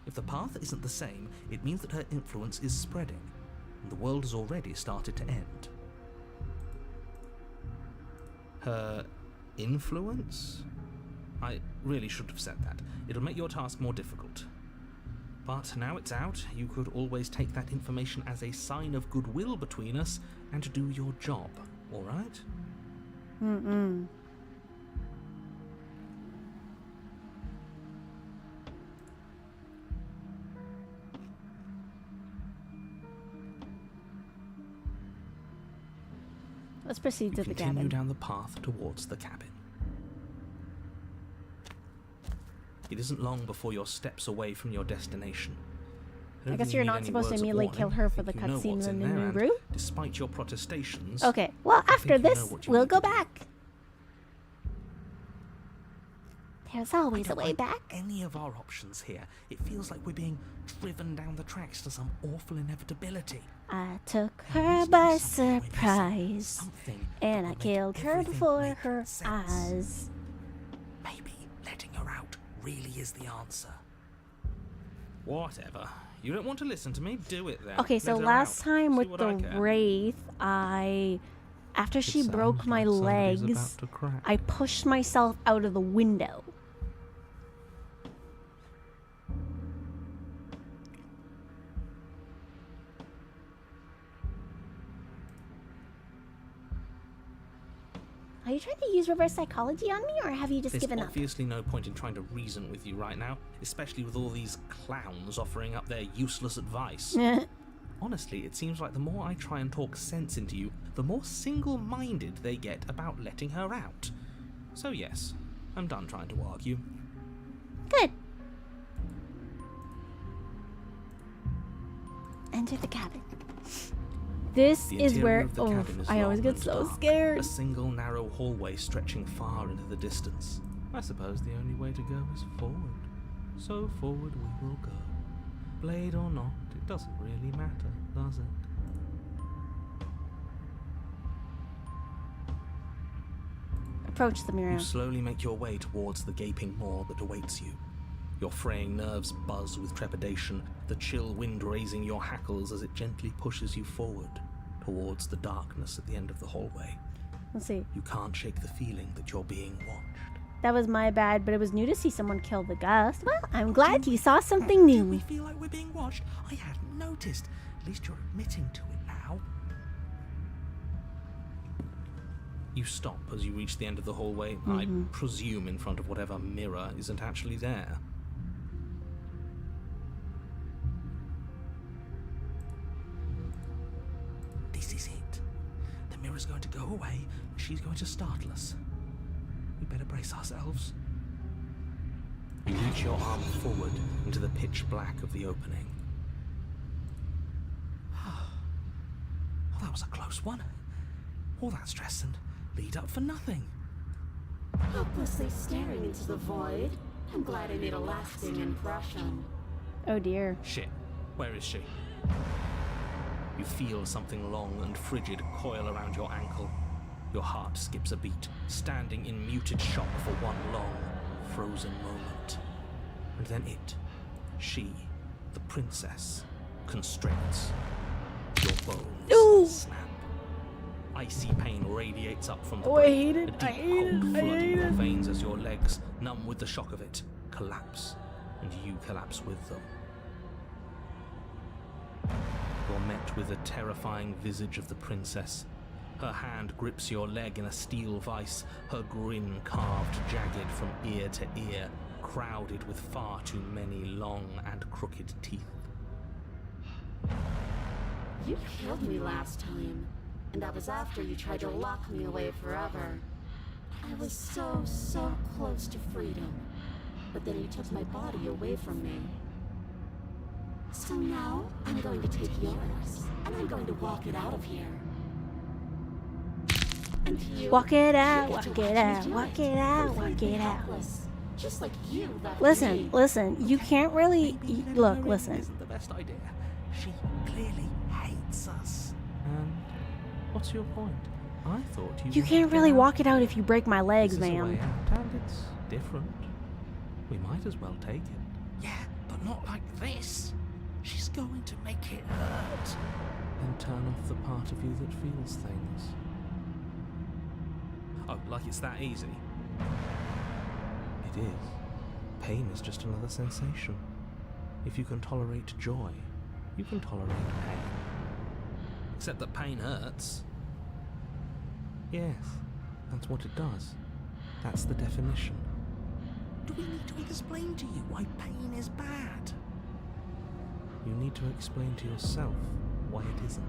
If the path isn't the same, it means that her influence is spreading, and the world has already started to end. Her influence? I really should have said that. It'll make your task more difficult. But now it's out, you could always take that information as a sign of goodwill between us and do your job, alright? Let's proceed to the Continue cabin. down the path towards the cabin. It isn't long before you're steps away from your destination. I guess you're not supposed to immediately kill her for the cutscene in the new route. Despite your protestations. Okay, well, after think you know this, what you we'll need go to do. back. There's I always a don't way like back. any of our options here. It feels like we're being driven down the tracks to some awful inevitability. I took There her needs to be by something we're missing. surprise, Something and that I will make killed her everything before make her sense. eyes. Maybe letting her out really is the answer. Whatever. You don't want to listen to me? Do it then. Okay, so Let her last out. time See with what the I can. Wraith, after she It broke sounds my like somebody's legs, about to crack. I pushed myself out of the window. Are you trying to use reverse psychology on me, or have you just There's given up? obviously no point in trying to reason with you right now, especially with all these clowns offering up their useless advice. Honestly, it seems like the more I try and talk sense into you, the more single-minded they get about letting her out. So yes, I'm done trying to argue. Good. Enter the cabin. This The is interior where of the cabin is I always long get and so dark, scared. A single narrow hallway stretching far into the distance. I suppose the only way to go is forward. So forward we will go. Blade or not, it doesn't really matter, does it? Approach the mirror. You slowly make your way towards the gaping maw that awaits you. Your fraying nerves buzz with trepidation, the chill wind raising your hackles as it gently pushes you forward, towards the darkness at the end of the hallway. Let's see. You can't shake the feeling that you're being watched. That was my bad, but it was new to see someone kill the ghost. Well, I'm glad you saw something Do we new. feel like we're being watched? I hadn't noticed. At least you're admitting to it now. You stop as you reach the end of the hallway, I presume in front of whatever mirror isn't actually there. This is it. The mirror's going to go away, and she's going to startle us. We better brace ourselves. You reach your arm forward into the pitch black of the opening. Oh, that was a close one. All that stress and lead up for nothing. Hopelessly staring into the void. I'm glad I made a lasting impression. Oh dear. Shit. Where is she? You feel something long and frigid coil around your ankle. Your heart skips a beat, standing in muted shock for one long, frozen moment. And then she, the princess, constricts. Your bones Ooh. snap. Icy pain radiates up from the Oh, I brain, hate a it. deep I hate cold it. I flooding hate your it. veins as your legs, numb with the shock of it, collapse, and you collapse with them. You're met with the terrifying visage of the princess. Her hand grips your leg in a steel vice, her grin carved jagged from ear to ear, crowded with far too many long and crooked teeth. You killed me last time, and that was after you tried to lock me away forever. I was so close to freedom, but then you took my body away from me. So now, I'm going to take yours, and I'm going to walk it out of here. And you, Walk it out, you get to walk it watch out, me do walk it out, walk completely it out. helpless, just like you left Listen, me. listen. You can't really look. Listen. Isn't the best idea. She clearly hates us. And what's your point? I thought you. You wanted can't to really get out. walk it out if you break my legs, This is a ma'am. way out, and it's different. We might as well take it. Yeah, but not like this. She's going to make it hurt. And turn off the part of you that feels things. Oh, like it's that easy. It is. Pain is just another sensation. If you can tolerate joy, you can tolerate pain. Except that pain hurts. Yes, that's what it does. That's the definition. Do we need to explain to you why pain is bad? You need to explain to yourself why it isn't.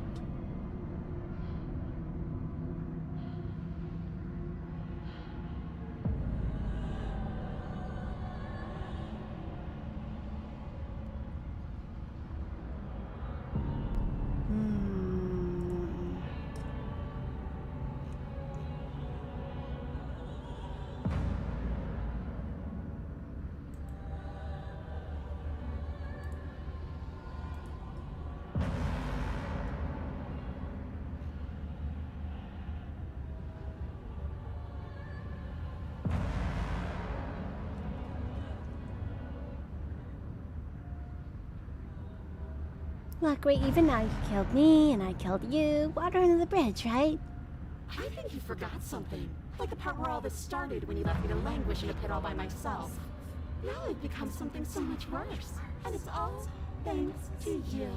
Look, we're even now. You killed me, and I killed you. Water under the bridge, right? I think you forgot something. Like the part where all this started when you left me to languish in a pit all by myself. Now I've become something so much worse. And it's all thanks to you.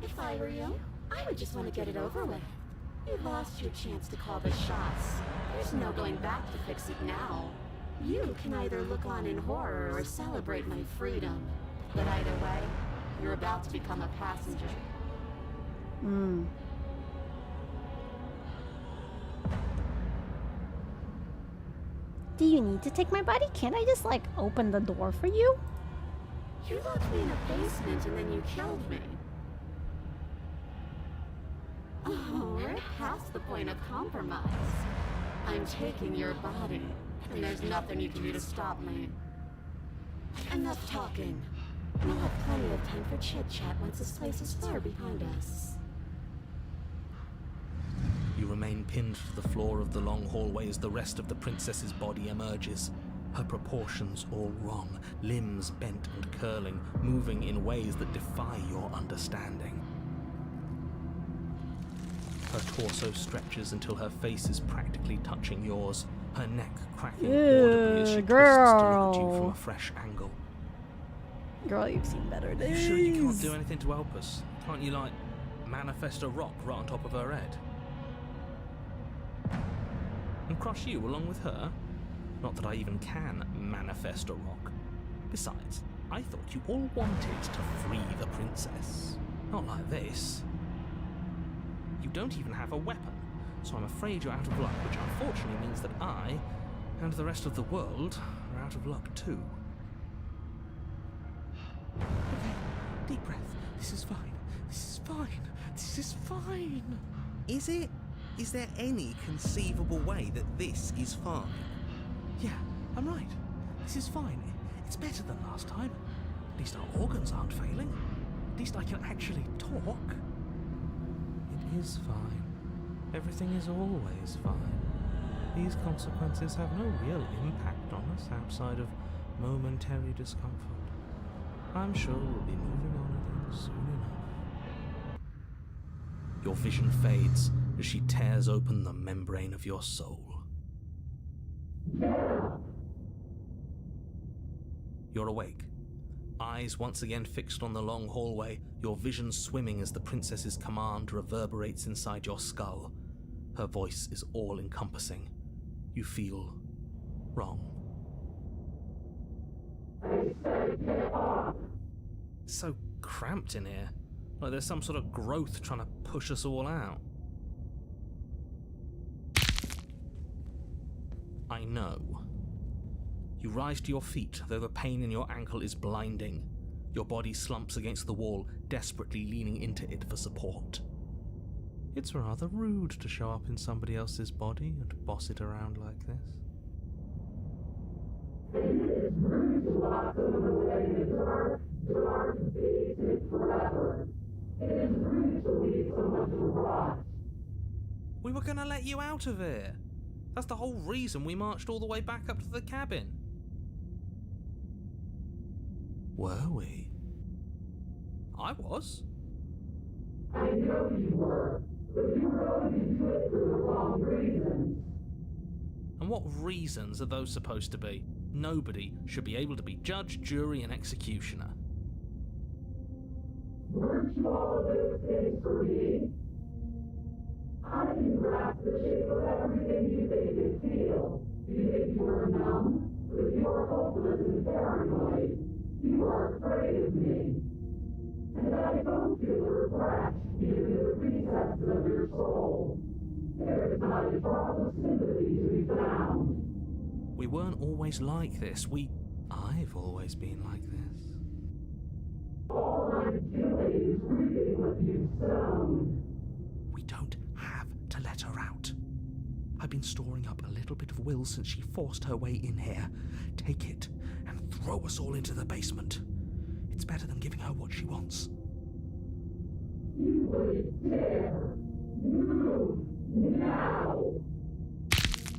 If I were you, I would just want to get it over with. You lost your chance to call the shots. There's no going back to fix it now. You can either look on in horror or celebrate my freedom. But either way, you're about to become a passenger. Do you need to take my body? Can't I just, like, open the door for you? You locked me in a basement and then you killed me. Oh, we're past the point of compromise. I'm taking your body, and there's nothing you can do to stop me. Enough talking. We'll have plenty of time for chit-chat once this place is far behind us. You remain pinned to the floor of the long hallway as the rest of the princess's body emerges. Her proportions all wrong, limbs bent and curling, moving in ways that defy your understanding. Her torso stretches until her face is practically touching yours, her neck cracking audibly as she twists to look at you from a fresh angle. Girl, you've seen better Are days. you sure you can't do anything to help us? Can't you, like, manifest a rock right on top of her head? And crush you along with her? Not that I even can manifest a rock. Besides, I thought you all wanted to free the princess. Not like this. You don't even have a weapon, so I'm afraid you're out of luck, which unfortunately means that I, and the rest of the world, are out of luck too. Okay, deep breath. This is fine. This is fine. This is fine. Is it? Is there any conceivable way that this is fine? Yeah, I'm right. This is fine. It's better than last time. At least our organs aren't failing. At least I can actually talk. It is fine. Everything is always fine. These consequences have no real impact on us outside of momentary discomfort. I'm sure we'll be moving on again soon enough. Your vision fades as she tears open the membrane of your soul. You're awake, eyes once again fixed on the long hallway, your vision swimming as the princess's command reverberates inside your skull. Her voice is all-encompassing. You feel wrong. It's so cramped in here, like there's some sort of growth trying to push us all out. I know. You rise to your feet, though the pain in your ankle is blinding. Your body slumps against the wall, desperately leaning into it for support. It's rather rude to show up in somebody else's body and boss it around like this. We were gonna let you out of here. That's the whole reason we marched all the way back up to the cabin. Were we? I was. I know you were, but you were going into it for the wrong reasons. And what reasons are those supposed to be? Nobody should be able to be judge, jury, and executioner. Weren't you all of those things for me? I can grasp the shape of everything you think and feel. You think you are numb, but you are hopeless and paranoid. You are afraid of me. And I don't feel regret, even in the recesses of your soul. There is not a drop of sympathy to be found. We weren't always like this. I've always been like this. All I'm doing is reaping what you've sown. We don't have to let her out. I've been storing up a little bit of will since she forced her way in here. Take it and throw us all into the basement. It's better than giving her what she wants. You wouldn't dare. Move now.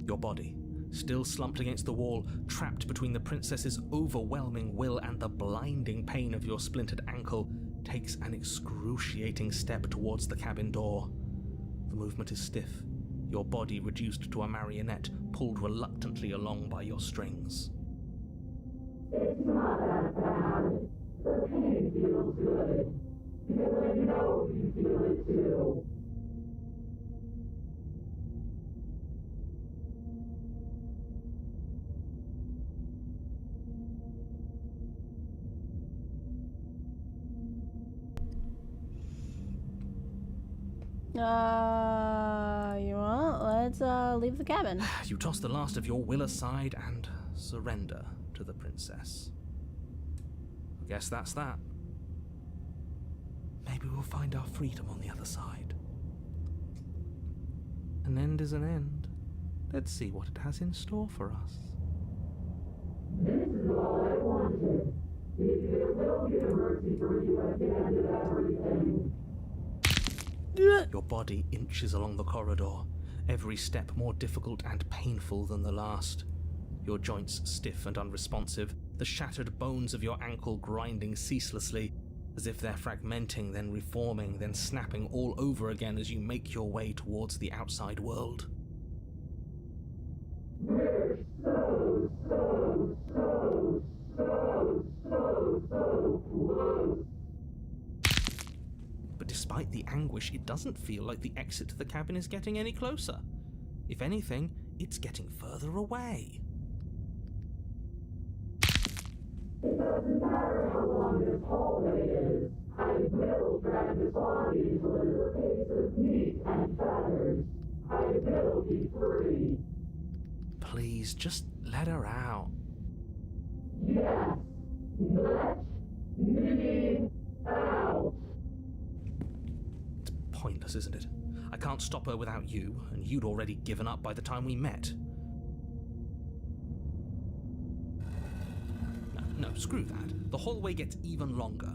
Your body, still slumped against the wall, trapped between the princess's overwhelming will and the blinding pain of your splintered ankle, takes an excruciating step towards the cabin door. The movement is stiff, your body reduced to a marionette, pulled reluctantly along by your strings. It's not that bad. The pain feels good. Because I know you feel it too. You want? Let's leave the cabin. You toss the last of your will aside and surrender to the princess. I guess that's that. Maybe we'll find our freedom on the other side. An end is an end. Let's see what it has in store for us. This is all I wanted. If there will be a mercy for you at the end of everything. Your body inches along the corridor, every step more difficult and painful than the last. Your joints stiff and unresponsive, the shattered bones of your ankle grinding ceaselessly, as if they're fragmenting, then reforming, then snapping all over again as you make your way towards the outside world. We're so close. But despite the anguish, it doesn't feel like the exit to the cabin is getting any closer. If anything, it's getting further away. It doesn't matter how long this hallway is. I will drag this body until it is a piece of meat and feathers. I will be free. Please, just let her out. Yes, let me out. It's pointless, isn't it? I can't stop her without you, and you'd already given up by the time we met. No, screw that. The hallway gets even longer.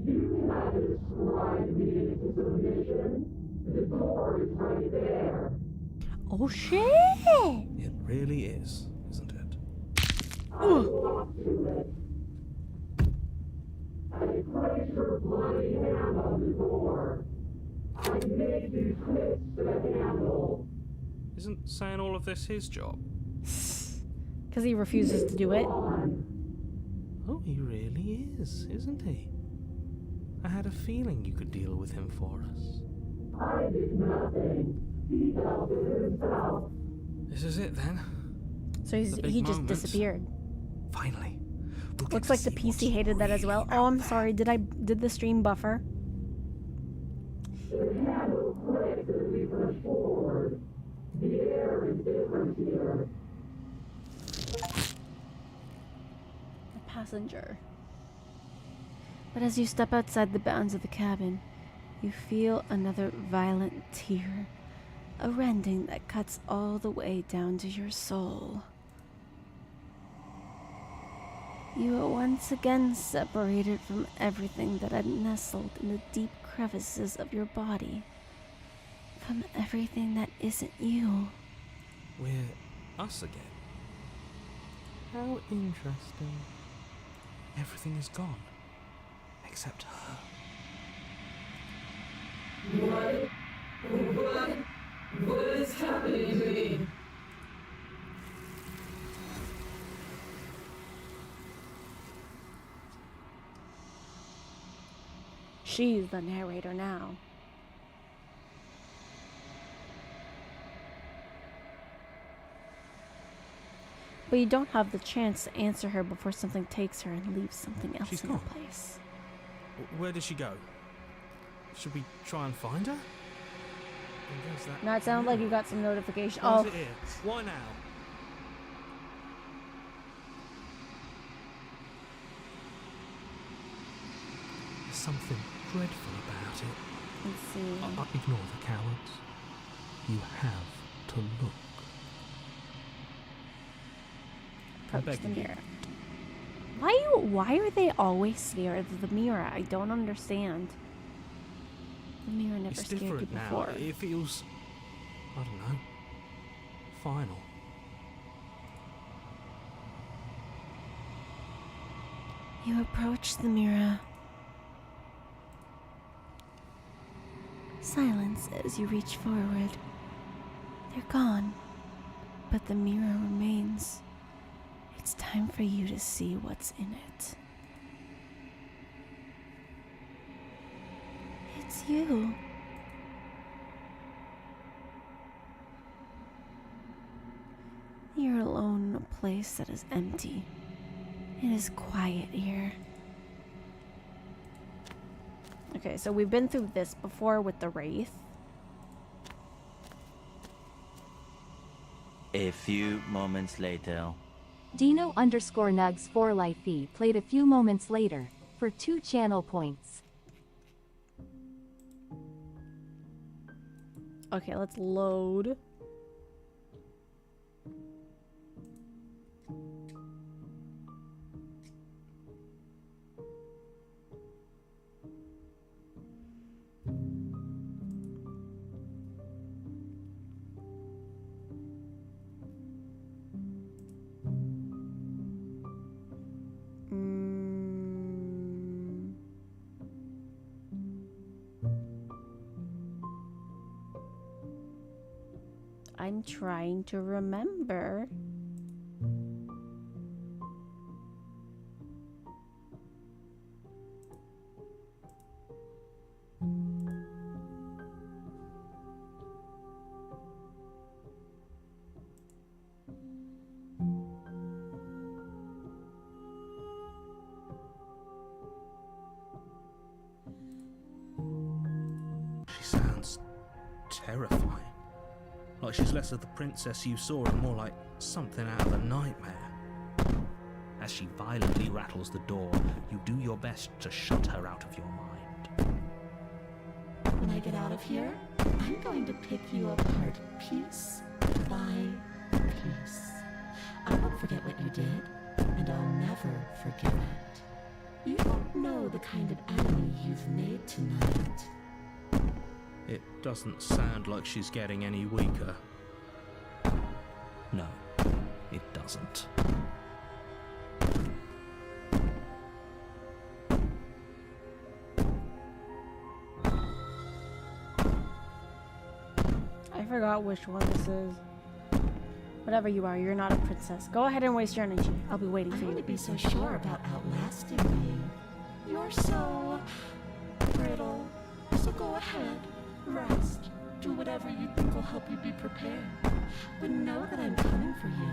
You had to slide me into submission. The door is right there. Oh shit! It really is, isn't it? I walked to it. I placed your bloody hand on the door. I made you twist the handle. Isn't saying all of this his job? Because he refuses to do it. Oh, he really is, isn't he? I had a feeling you could deal with him for us. I did nothing. He dealt with himself. This is it then. So The big he just moment. disappeared. Finally. We'll get Looks to like the see what's PC hated that as well. really Oh, out I'm there. sorry. Did the stream buffer? The handle clicked as we pushed forward. The air is different here. A passenger. But as you step outside the bounds of the cabin, you feel another violent tear, a rending that cuts all the way down to your soul. You are once again separated from everything that had nestled in the deep crevices of your body, from everything that isn't you. We're us again. How interesting. Everything is gone. Except her. What is happening to me? She's the narrator now. But you don't have the chance to answer her before something takes her and leaves something else She's in her gone. place. Where did she go? Should we try and find her? There's that Now it sounded like you got some notification. Why Oh, is it here? Why now? There's something dreadful about it. let's see. Ignore the cowards. You have to look. Approach the begging you. mirror. Why are they always scared of the mirror? I don't understand. The mirror never It's scared you different now. before. It feels, I don't know, final. You approach the mirror. Silence as you reach forward. They're gone, but the mirror remains. It's time for you to see what's in it. It's you. You're alone in a place that is empty. It is quiet here. Okay, so we've been through this before with the Wraith. A few moments later. Dino_Nugs for Life played a few moments later, for 2 channel points. Okay, let's load. I'm trying to remember. She sounds terrifying. Like she's less of the princess you saw and more like something out of a nightmare. As she violently rattles the door, you do your best to shut her out of your mind. when I get out of here, I'm going to pick you apart piece by piece. I won't forget what you did, and I'll never forgive it. You don't know the kind of enemy you've made tonight. It doesn't sound like she's getting any weaker. No, it doesn't. I forgot which one this is. Whatever you are, you're not a princess. Go ahead and waste your energy. I'll be waiting for I you. wouldn't be so sure about outlasting me. You're so brittle. So go ahead, rest. Do whatever you think will help you be prepared. But know that I'm coming for you,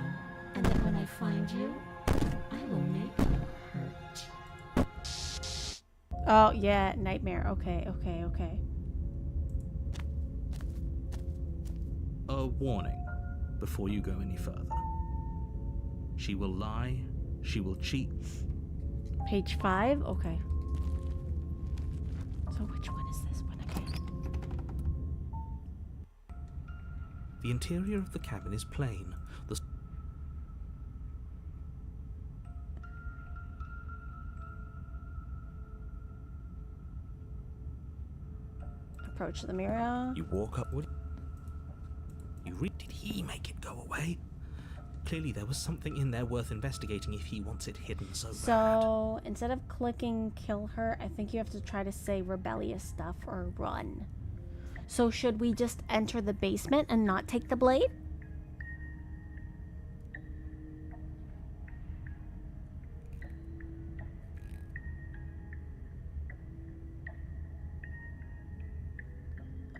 and that when I find you, I will make you hurt. Oh, yeah, nightmare. Okay. A warning before you go any further. She will lie, she will cheat. Page 5? Okay. So which one is this one again? The interior of the cabin is plain. Approach the mirror. You walk upward. Did he make it go away? Clearly there was something in there worth investigating if he wants it hidden so bad. So, instead of clicking kill her, I think you have to try to say rebellious stuff or run. So should we just enter the basement and not take the blade?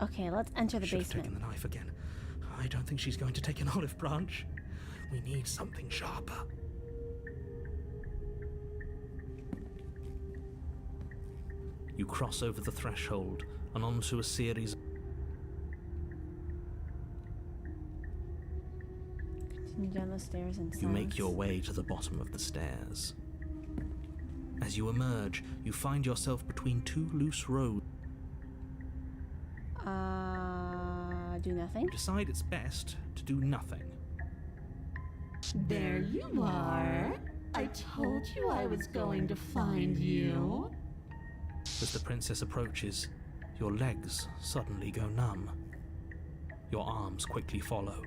Okay, let's enter the Should have basement. taken the knife again. I don't think she's going to take an olive branch. We need something sharper. You cross over the threshold and onto a series. Continue down the stairs and You make your way to the bottom of the stairs. As you emerge, you find yourself between two loose roads. Do nothing. You decide it's best to do nothing. There you are. I told you I was going to find you. As the princess approaches, your legs suddenly go numb. Your arms quickly follow.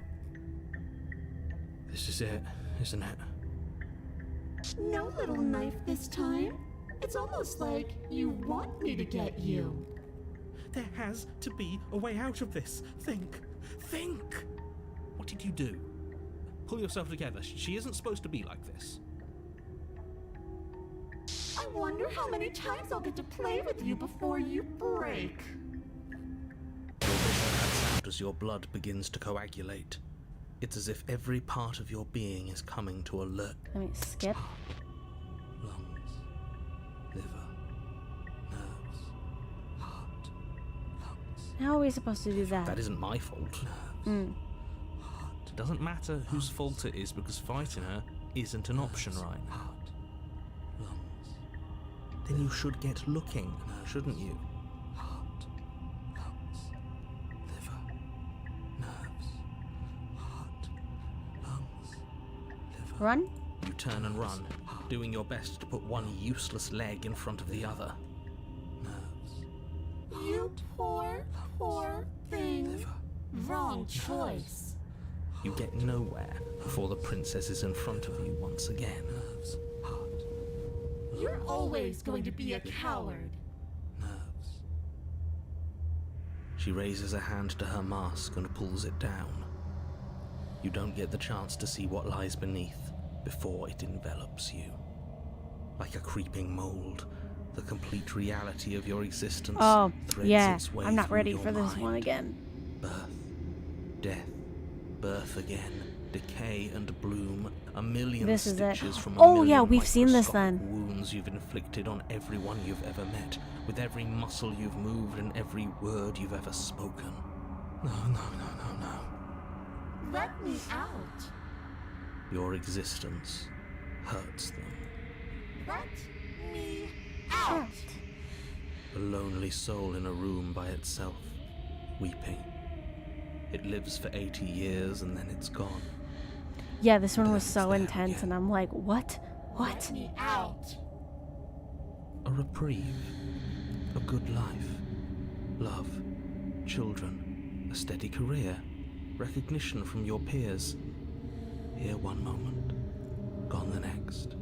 This is it, isn't it? No little knife this time. It's almost like you want me to get you. There has to be a way out of this. Think! What did you do? Pull yourself together. She isn't supposed to be like this. I wonder how many times I'll get to play with you before you break. Your vision cuts out as your blood begins to coagulate. It's as if every part of your being is coming to alert. Let me skip. Lungs, liver, nerves, heart, lungs. How are we supposed to do that? That isn't my fault. Mm. It doesn't matter whose fault it is because fighting her isn't an option right now. Then you should get looking, shouldn't you? Heart, lungs, liver, nerves, heart, lungs, liver. Run? You turn and run, doing your best to put one useless leg in front of the other. Nerves. You poor thing. Wrong choice. You get nowhere before the princess is in front of you once again. Nerves. Heart. You're always going to be a coward. Nerves. She raises a hand to her mask and pulls it down. You don't get the chance to see what lies beneath before it envelops you. Like a creeping mold, the complete reality of your existence threads its way I'm not through ready your for this mind. one again. Birth, death, birth again, decay and bloom, a million This is it. stitches from a Oh, million yeah, we've seen this microscopic then. wounds you've inflicted on everyone you've ever met, with every muscle you've moved and every word you've ever spoken. No. Let me out. Your existence hurts them. Let me out. A lonely soul in a room by itself, weeping. It lives for 80 years and then it's gone. Yeah, this one But was then it's so there intense, again. and I'm like, what? What? Let me out. A reprieve. A good life. Love. Children. A steady career. Recognition from your peers. Here one moment. Gone the next.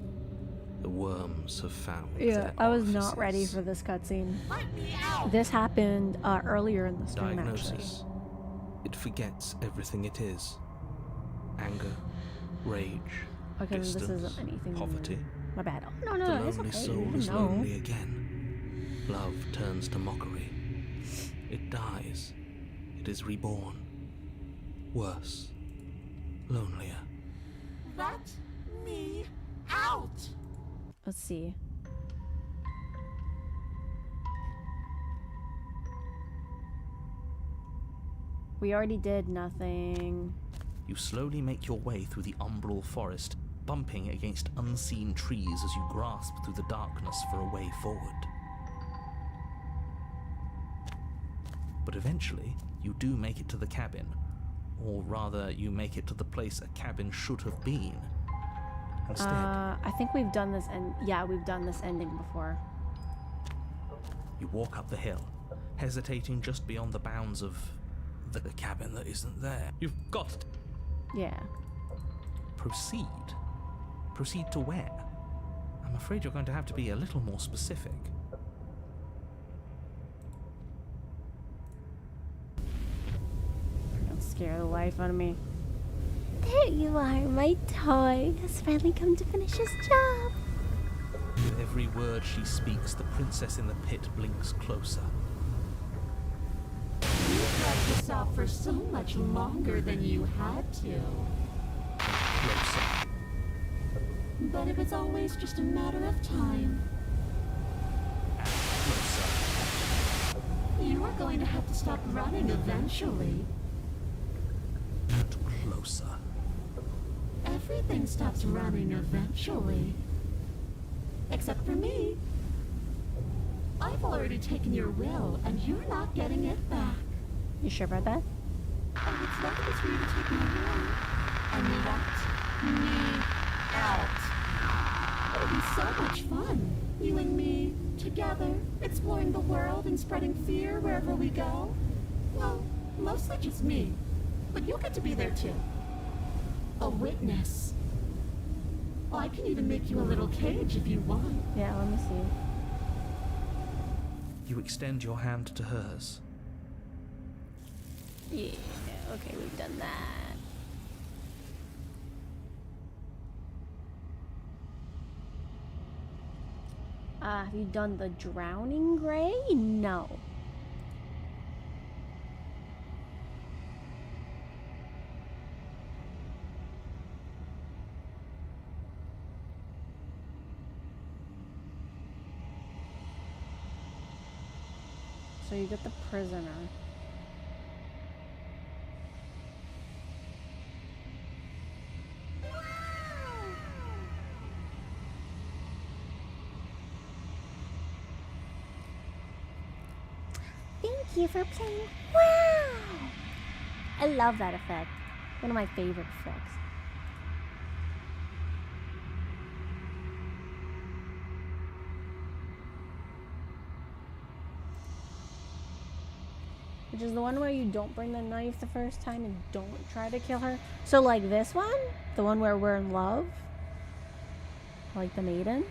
The worms have found Yeah, their I was not ready orifices. for this cutscene. Let me out. This happened earlier in the stream, actually. Diagnosis. It forgets everything it is. Anger, rage, Okay, this distance, isn't anything. poverty. My bad. Oh, no, The no, it's lonely okay. soul You is know. lonely again. Love turns to mockery. It dies. It is reborn. Worse. Lonelier. Let me out. Let's see. We already did nothing. You slowly make your way through the umbral forest, bumping against unseen trees as you grasp through the darkness for a way forward. But eventually, you do make it to the cabin. Or rather, you make it to the place a cabin should have been. Instead, I think we've done this, and yeah, we've done this ending before. you walk up the hill, hesitating just beyond the bounds of the cabin that isn't there. You've got to Yeah. proceed. Proceed to where? I'm afraid you're going to have to be a little more specific. Don't scare the life out of me. There you are, my toy has finally come to finish his job. With every word she speaks, the princess in the pit blinks closer. You dragged this out for so much longer than you had to. Closer. But it was always just a matter of time. Closer. You are going to have to stop running eventually. And closer. Everything stops running eventually. Except for me. I've already taken your will, and you're not getting it back. You sure about that? And it's likely for you to take my will and let me out. It'll be so much fun. You and me, together, exploring the world and spreading fear wherever we go. Well, mostly just me. But you'll get to be there too. A witness. I can even make you a little cage if you want. Yeah, let me see. You extend your hand to hers. Yeah, okay, we've done that. Have you done the drowning gray? No. So you get the prisoner. Thank you for playing. Wow! I love that effect. One of my favorite effects. Which is the one where you don't bring the knife the first time and don't try to kill her. So like this one, the one where we're in love, like the maiden.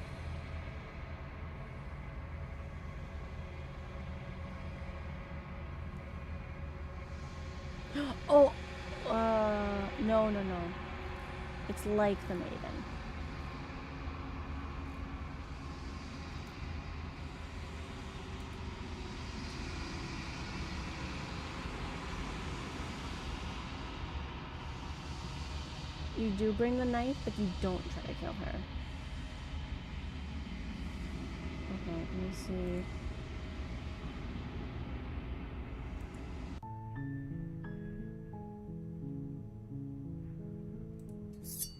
Oh, no. It's like the maiden. You do bring the knife, but you don't try to kill her. Okay, let me see.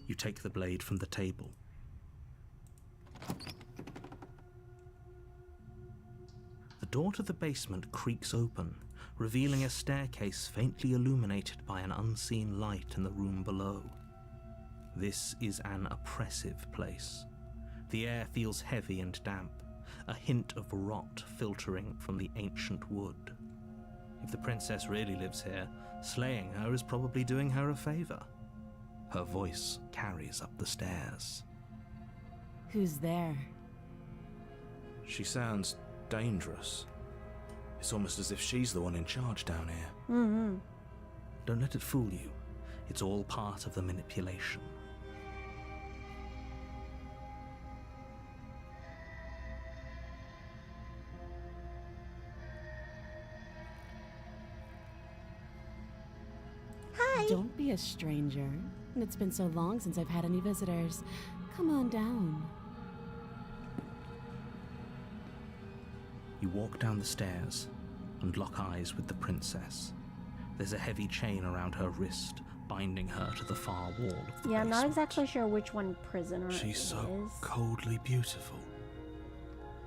You take the blade from the table. The door to the basement creaks open, revealing a staircase faintly illuminated by an unseen light in the room below. This is an oppressive place. The air feels heavy and damp, a hint of rot filtering from the ancient wood. If the princess really lives here, slaying her is probably doing her a favor. Her voice carries up the stairs. Who's there? She sounds dangerous. It's almost as if she's the one in charge down here. Mm-hmm. Don't let it fool you. It's all part of the manipulation. Hi. Don't be a stranger. It's been so long since I've had any visitors. Come on down. You walk down the stairs and lock eyes with the princess. There's a heavy chain around her wrist, binding her to the far wall of the Yeah, I'm not basement. exactly sure which one prisoner She's it so is. coldly beautiful.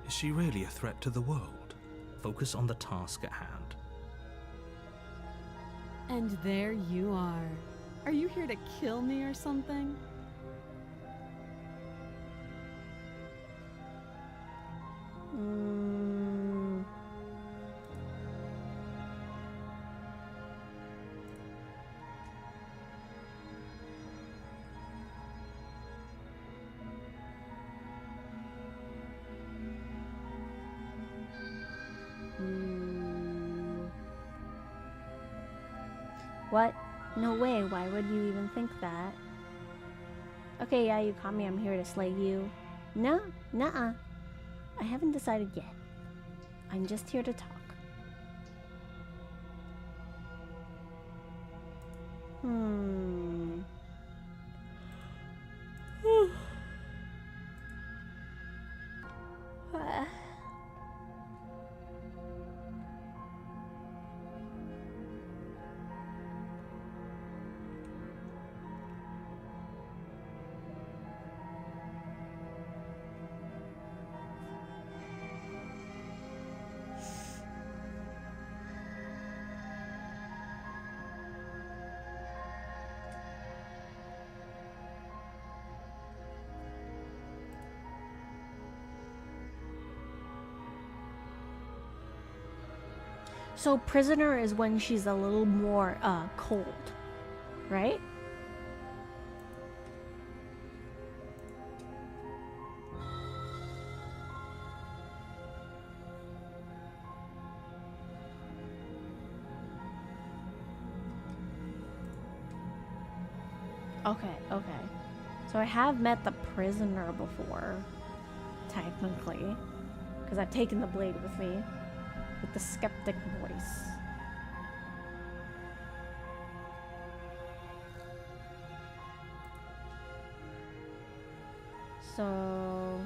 Is she really a threat to the world? Focus on the task at hand. And there you are. Are you here to kill me or something? What? No way, why would you even think that? Okay, yeah, you caught me, I'm here to slay you. No, nuh-uh. I haven't decided yet. I'm just here to talk. So prisoner is when she's a little more cold, right? Okay, okay. So I have met the prisoner before, technically, because I've taken the blade with me. With the skeptic voice. So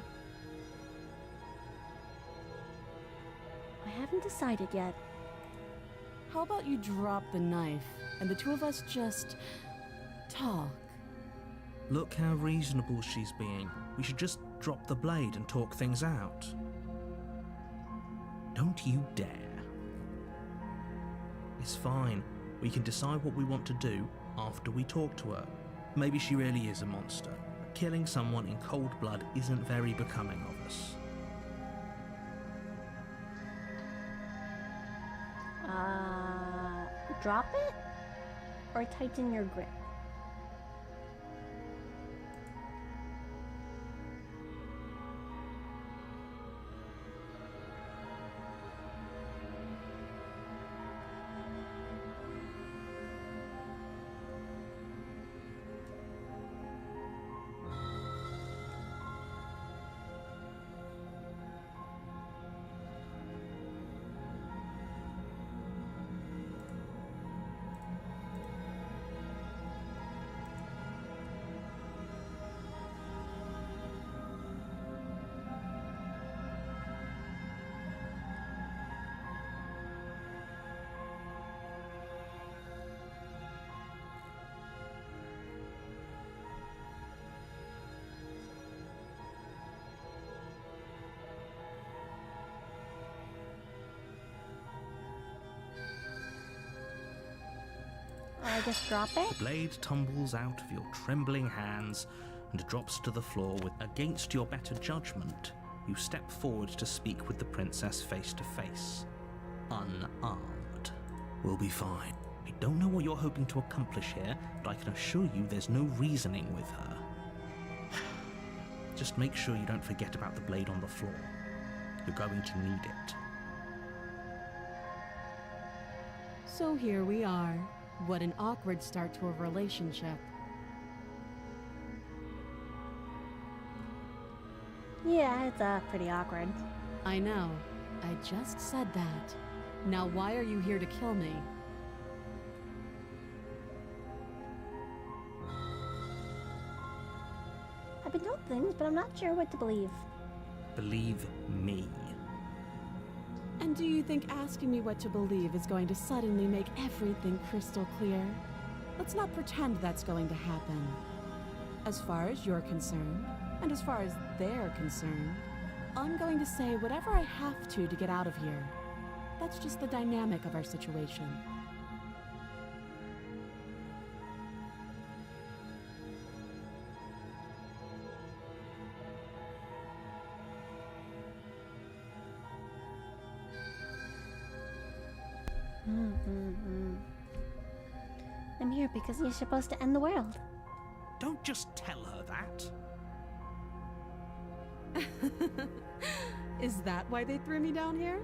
I haven't decided yet. How about you drop the knife and the two of us just talk? Look how reasonable she's being. We should just drop the blade and talk things out. Don't you dare. It's fine. We can decide what we want to do after we talk to her. Maybe she really is a monster. Killing someone in cold blood isn't very becoming of us. Drop it? Or tighten your grip? I just drop it? The blade tumbles out of your trembling hands and drops to the floor with, against your better judgment, you step forward to speak with the princess face to face, unarmed. We'll be fine. I don't know what you're hoping to accomplish here, but I can assure you there's no reasoning with her. Just make sure you don't forget about the blade on the floor. You're going to need it. So here we are. What an awkward start to a relationship. Yeah, it's pretty awkward. I know. I just said that. Now why are you here to kill me? I've been told things, but I'm not sure what to believe. Believe me. And do you think asking me what to believe is going to suddenly make everything crystal clear? Let's not pretend that's going to happen. As far as you're concerned, and as far as they're concerned, I'm going to say whatever I have to get out of here. That's just the dynamic of our situation. I'm here because you're supposed to end the world. Don't just tell her that. Is that why they threw me down here?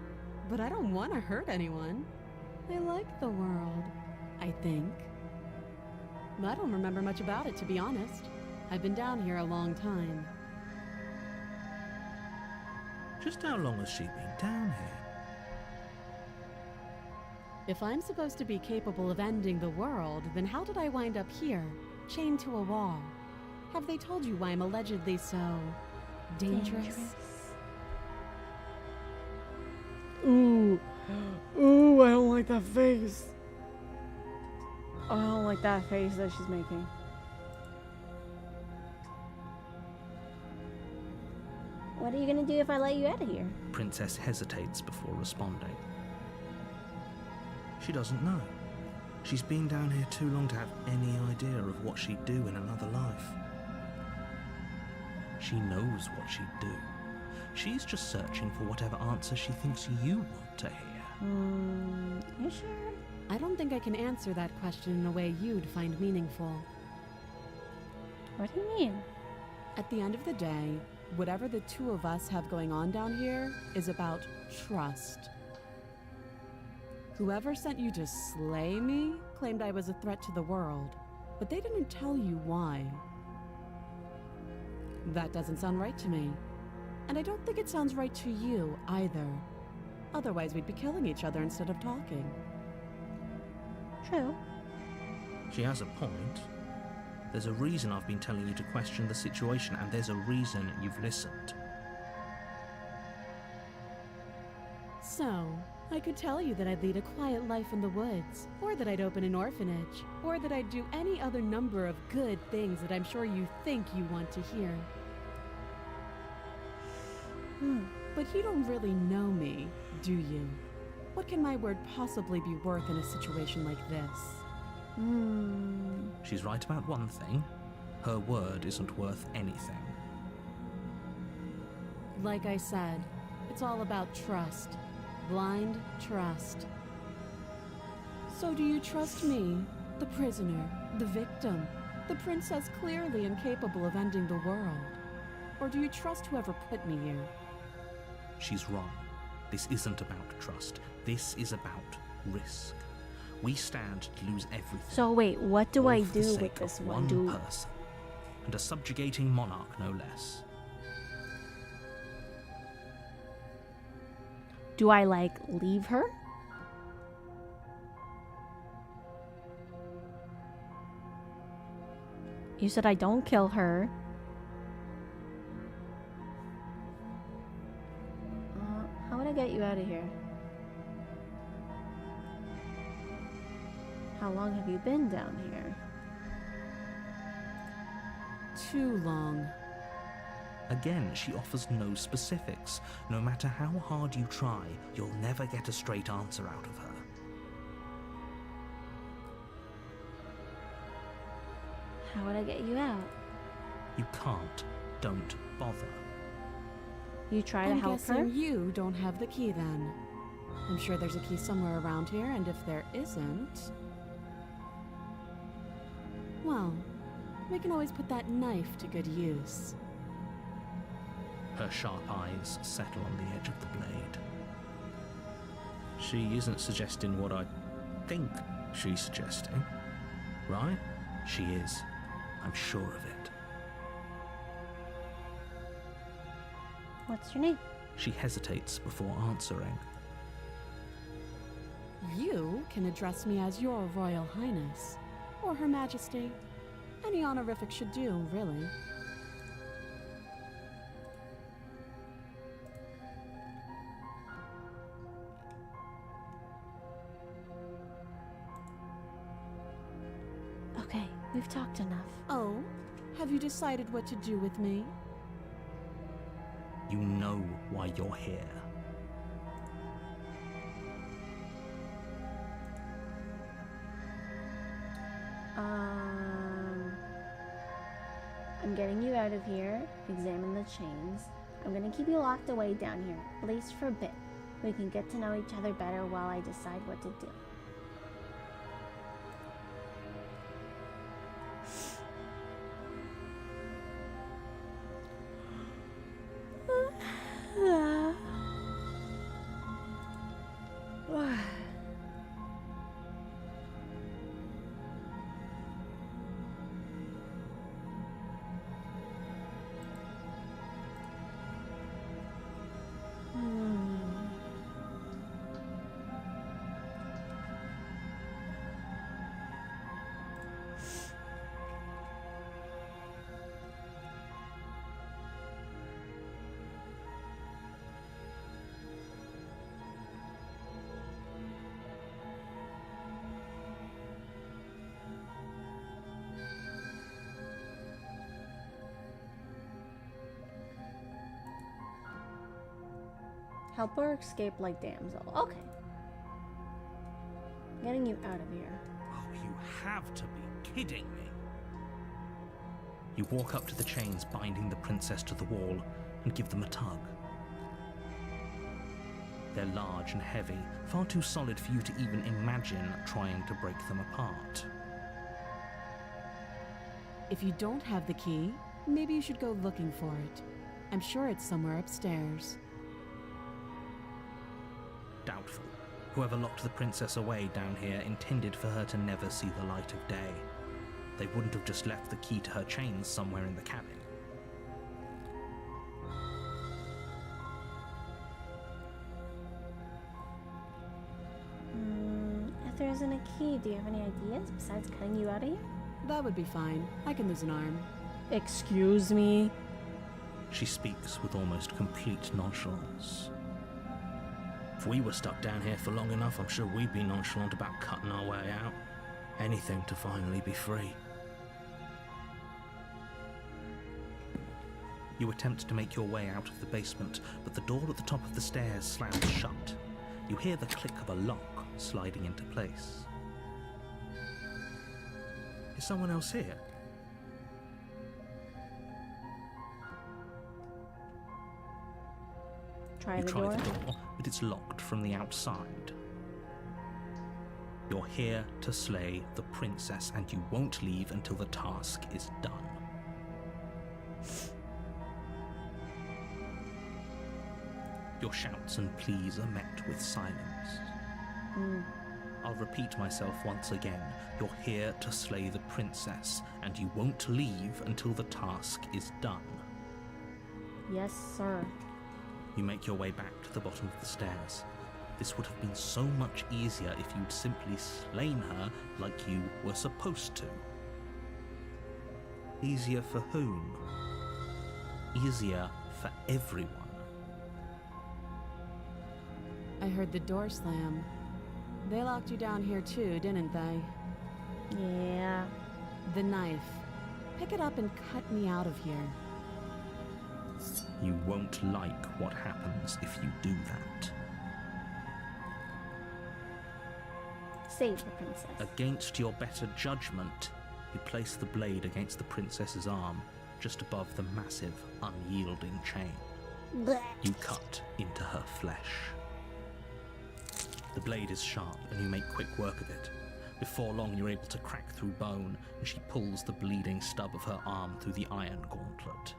But I don't want to hurt anyone. I like the world, I think. I don't remember much about it, to be honest. I've been down here a long time. Just how long has she been down here? If I'm supposed to be capable of ending the world, then how did I wind up here, chained to a wall? Have they told you why I'm allegedly so dangerous? Ooh. Ooh, I don't like that face. I don't like that face that she's making. What are you gonna do if I let you out of here? Princess hesitates before responding. She doesn't know. She's been down here too long to have any idea of what she'd do in another life. She knows what she'd do. She's just searching for whatever answer she thinks you want to hear. You sure? I don't think I can answer that question in a way you'd find meaningful. What do you mean? At the end of the day, whatever the two of us have going on down here is about trust. Whoever sent you to slay me claimed I was a threat to the world, but they didn't tell you why. That doesn't sound right to me. And I don't think it sounds right to you either. Otherwise, we'd be killing each other instead of talking. True. She has a point. There's a reason I've been telling you to question the situation, and there's a reason you've listened. So, I could tell you that I'd lead a quiet life in the woods, or that I'd open an orphanage, or that I'd do any other number of good things that I'm sure you think you want to hear. But you don't really know me, do you? What can my word possibly be worth in a situation like this? She's right about one thing. Her word isn't worth anything. Like I said, it's all about trust. Blind trust. So do you trust me, the prisoner, the victim, the princess clearly incapable of ending the world? Or do you trust whoever put me here? She's wrong. This isn't about trust. This is about risk. We stand to lose everything. So wait, what do I all for the do sake with this of one dude? person, and a subjugating monarch, no less. Do I, like, leave her? You said I don't kill her. How would I get you out of here? How long have you been down here? Too long. Again, she offers no specifics. No matter how hard you try, you'll never get a straight answer out of her. How would I get you out? You can't. Don't bother. You try to I'm help guessing her? you don't have the key then. I'm sure there's a key somewhere around here, and if there isn't... well, we can always put that knife to good use. Her sharp eyes settle on the edge of the blade. She isn't suggesting what I think she's suggesting, right? She is. I'm sure of it. What's your name? She hesitates before answering. You can address me as Your Royal Highness, or Her Majesty. Any honorific should do, really. Okay, we've talked enough. Oh? Have you decided what to do with me? You know why you're here. I'm getting you out of here. Examine the chains. I'm gonna keep you locked away down here, at least for a bit. We can get to know each other better while I decide what to do. Help her escape like damsel. Okay. Getting you out of here. Oh, you have to be kidding me. You walk up to the chains binding the princess to the wall and give them a tug. They're large and heavy, far too solid for you to even imagine trying to break them apart. If you don't have the key, maybe you should go looking for it. I'm sure it's somewhere upstairs. Doubtful. Whoever locked the princess away down here intended for her to never see the light of day. They wouldn't have just left the key to her chains somewhere in the cabin. If there isn't a key, do you have any ideas besides cutting you out of here? That would be fine. I can lose an arm. Excuse me? She speaks with almost complete nonchalance. If we were stuck down here for long enough, I'm sure we'd be nonchalant about cutting our way out. Anything to finally be free. You attempt to make your way out of the basement, but the door at the top of the stairs slams shut. You hear the click of a lock sliding into place. Is someone else here? Try You the try door. the door, but it's locked from the outside. You're here to slay the princess, and you won't leave until the task is done. Your shouts and pleas are met with silence. I'll repeat myself once again. You're here to slay the princess, and you won't leave until the task is done. Yes, sir. You make your way back to the bottom of the stairs. This would have been so much easier if you'd simply slain her like you were supposed to. Easier for whom? Easier for everyone. I heard the door slam. They locked you down here too, didn't they? Yeah. The knife. Pick it up and cut me out of here. You won't like what happens if you do that. Save the princess. Against your better judgment, You place the blade against the princess's arm, just above the massive, unyielding chain. Blech. You cut into her flesh. The blade is sharp, and you make quick work of it. Before long, you're able to crack through bone, and she pulls the bleeding stub of her arm through the iron gauntlet.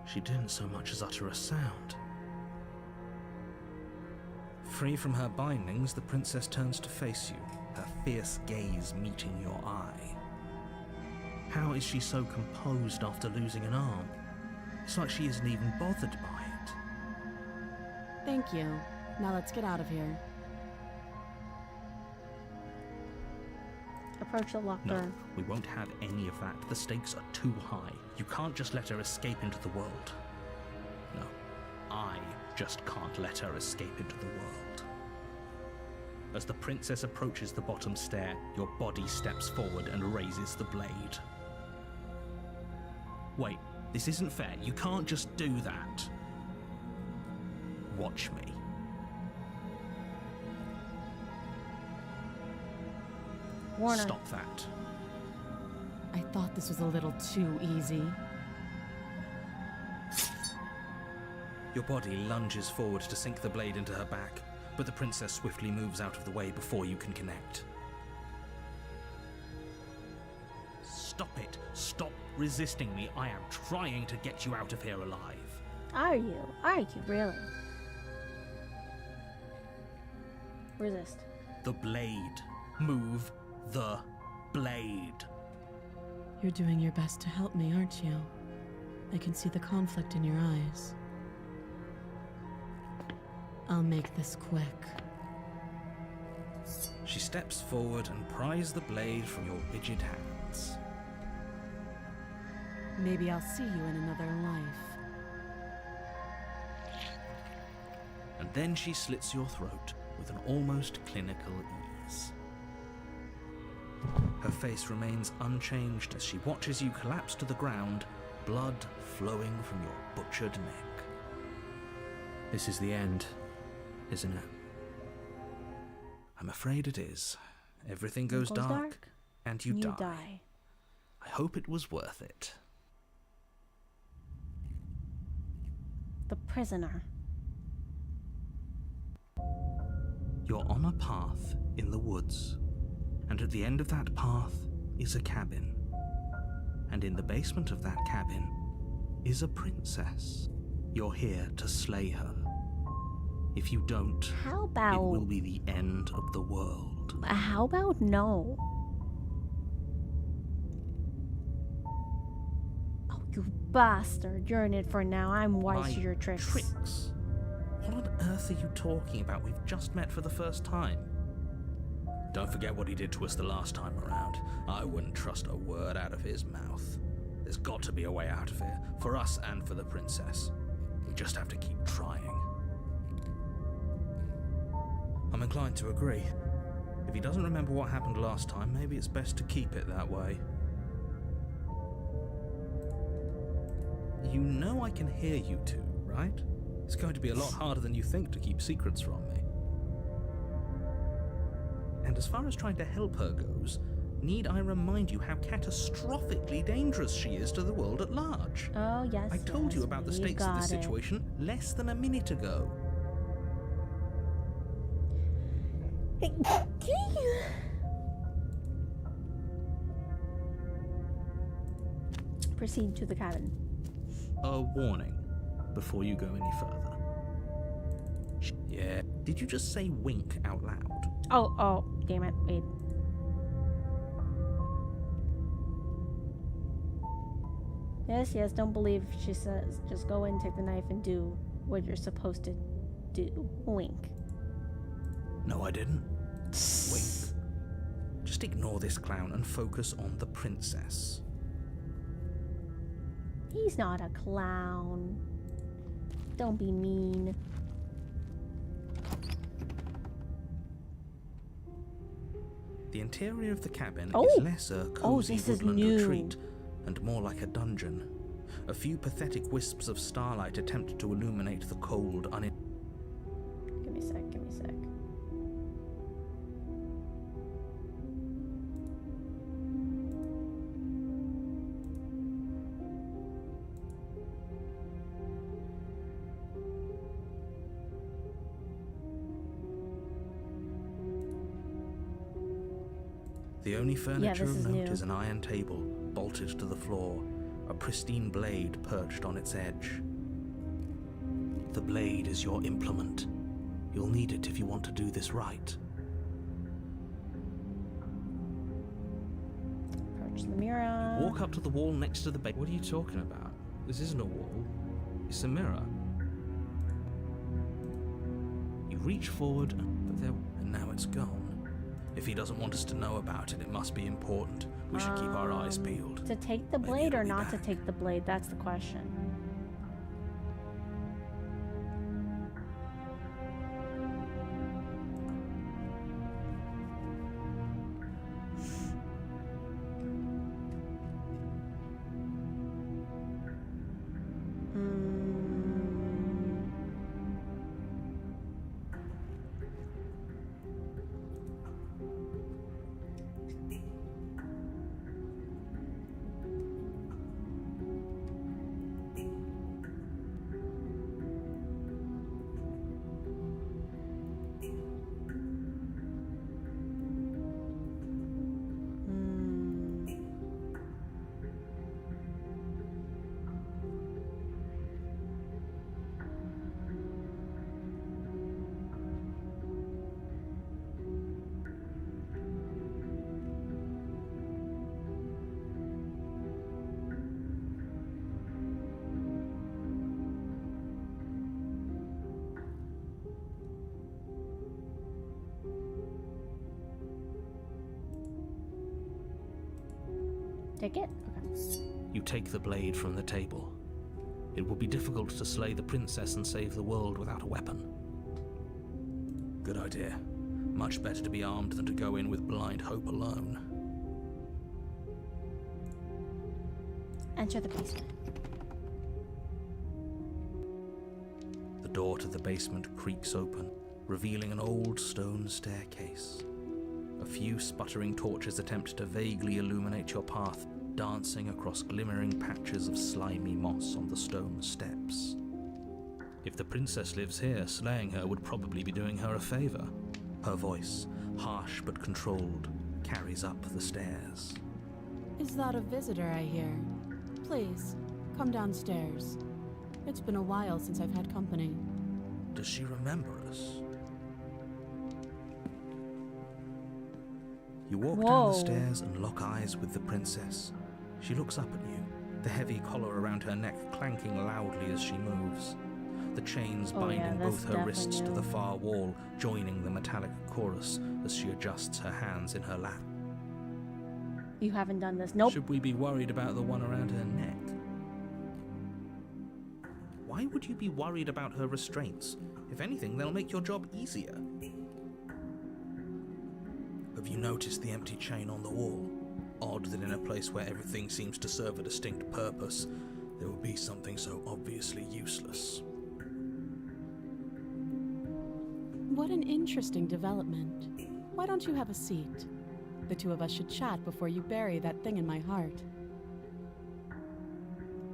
She didn't so much as utter a sound. Free from her bindings, the princess turns to face you, her fierce gaze meeting your eye. How is she so composed after losing an arm? It's like she isn't even bothered by it. Thank you. Now let's get out of here. Approach the locker. No, we won't have any of that. The stakes are too high. You can't just let her escape into the world. No, I just can't let her escape into the world. As the princess approaches the bottom stair, your body steps forward and raises the blade. Wait, this isn't fair. You can't just do that. Watch me. Warner. Stop that. I thought this was a little too easy. Your body lunges forward to sink the blade into her back, but the princess swiftly moves out of the way before you can connect. Stop it! Stop resisting me! I am trying to get you out of here alive. Are you? Are you really? Resist. The blade. Move the blade. You're doing your best to help me, aren't you? I can see the conflict in your eyes. I'll make this quick. She steps forward and pries the blade from your rigid hands. Maybe I'll see you in another life. And then she slits your throat with an almost clinical ease. Her face remains unchanged as she watches you collapse to the ground, blood flowing from your butchered neck. This is the end, isn't it? I'm afraid it is. Everything goes dark, and you die. I hope it was worth it. The prisoner. You're on a path in the woods, and at the end of that path is a cabin. And in the basement of that cabin is a princess. You're here to slay her. If you don't, How about... it will be the end of the world. How about no? Oh, you bastard. You're in it for now. I'm wise to your tricks. Tricks? What on earth are you talking about? We've just met for the first time. Don't forget what he did to us the last time around. I wouldn't trust a word out of his mouth. There's got to be a way out of here, for us and for the princess. We just have to keep trying. I'm inclined to agree. If he doesn't remember what happened last time, maybe it's best to keep it that way. You know I can hear you two, right? It's going to be a lot harder than you think to keep secrets from me. And as far as trying to help her goes, need I remind you how catastrophically dangerous she is to the world at large? Oh, yes. I told you about the stakes of this situation less than a minute ago. Proceed to the cabin. A warning before you go any further. Yeah, did you just say wink out loud? Oh, damn it. Wait. Yes, don't believe she says. Just go in, take the knife, and do what you're supposed to do. Wink. No, I didn't. Wink. Just ignore this clown and focus on the princess. He's not a clown. Don't be mean. The interior of the cabin Oh! is less a cozy this is woodland new. retreat and more like a dungeon. A few pathetic wisps of starlight attempt to illuminate the cold, Give me a sec. The only furniture this of is note new. is an iron table bolted to the floor, a pristine blade perched on its edge. The blade is your implement. You'll need it if you want to do this right. Approach the mirror. Walk up to the wall next to the bed. What are you talking about? This isn't a wall. It's a mirror. You reach forward, and now it's gone. If he doesn't want us to know about it, it must be important. We should keep our eyes peeled. To take the Maybe blade it'll or be not to back. take the blade? That's the question. Take it? Okay. You take the blade from the table. It will be difficult to slay the princess and save the world without a weapon. Good idea. Much better to be armed than to go in with blind hope alone. Enter the basement. The door to the basement creaks open, revealing an old stone staircase. A few sputtering torches attempt to vaguely illuminate your path, dancing across glimmering patches of slimy moss on the stone steps. If the princess lives here, slaying her would probably be doing her a favor. Her voice, harsh but controlled, carries up the stairs. Is that a visitor I hear? Please, come downstairs. It's been a while since I've had company. Does she remember us? You walk down the stairs and lock eyes with the princess. She looks up at you, the heavy collar around her neck clanking loudly as she moves. The chains binding both her wrists to the far wall, joining the metallic chorus as she adjusts her hands in her lap. You haven't done this. Nope. Should we be worried about the one around her neck? Why would you be worried about her restraints? If anything, they'll make your job easier. Have you noticed the empty chain on the wall? Odd that in a place where everything seems to serve a distinct purpose, there will be something so obviously useless. What an interesting development. Why don't you have a seat? The two of us should chat before you bury that thing in my heart.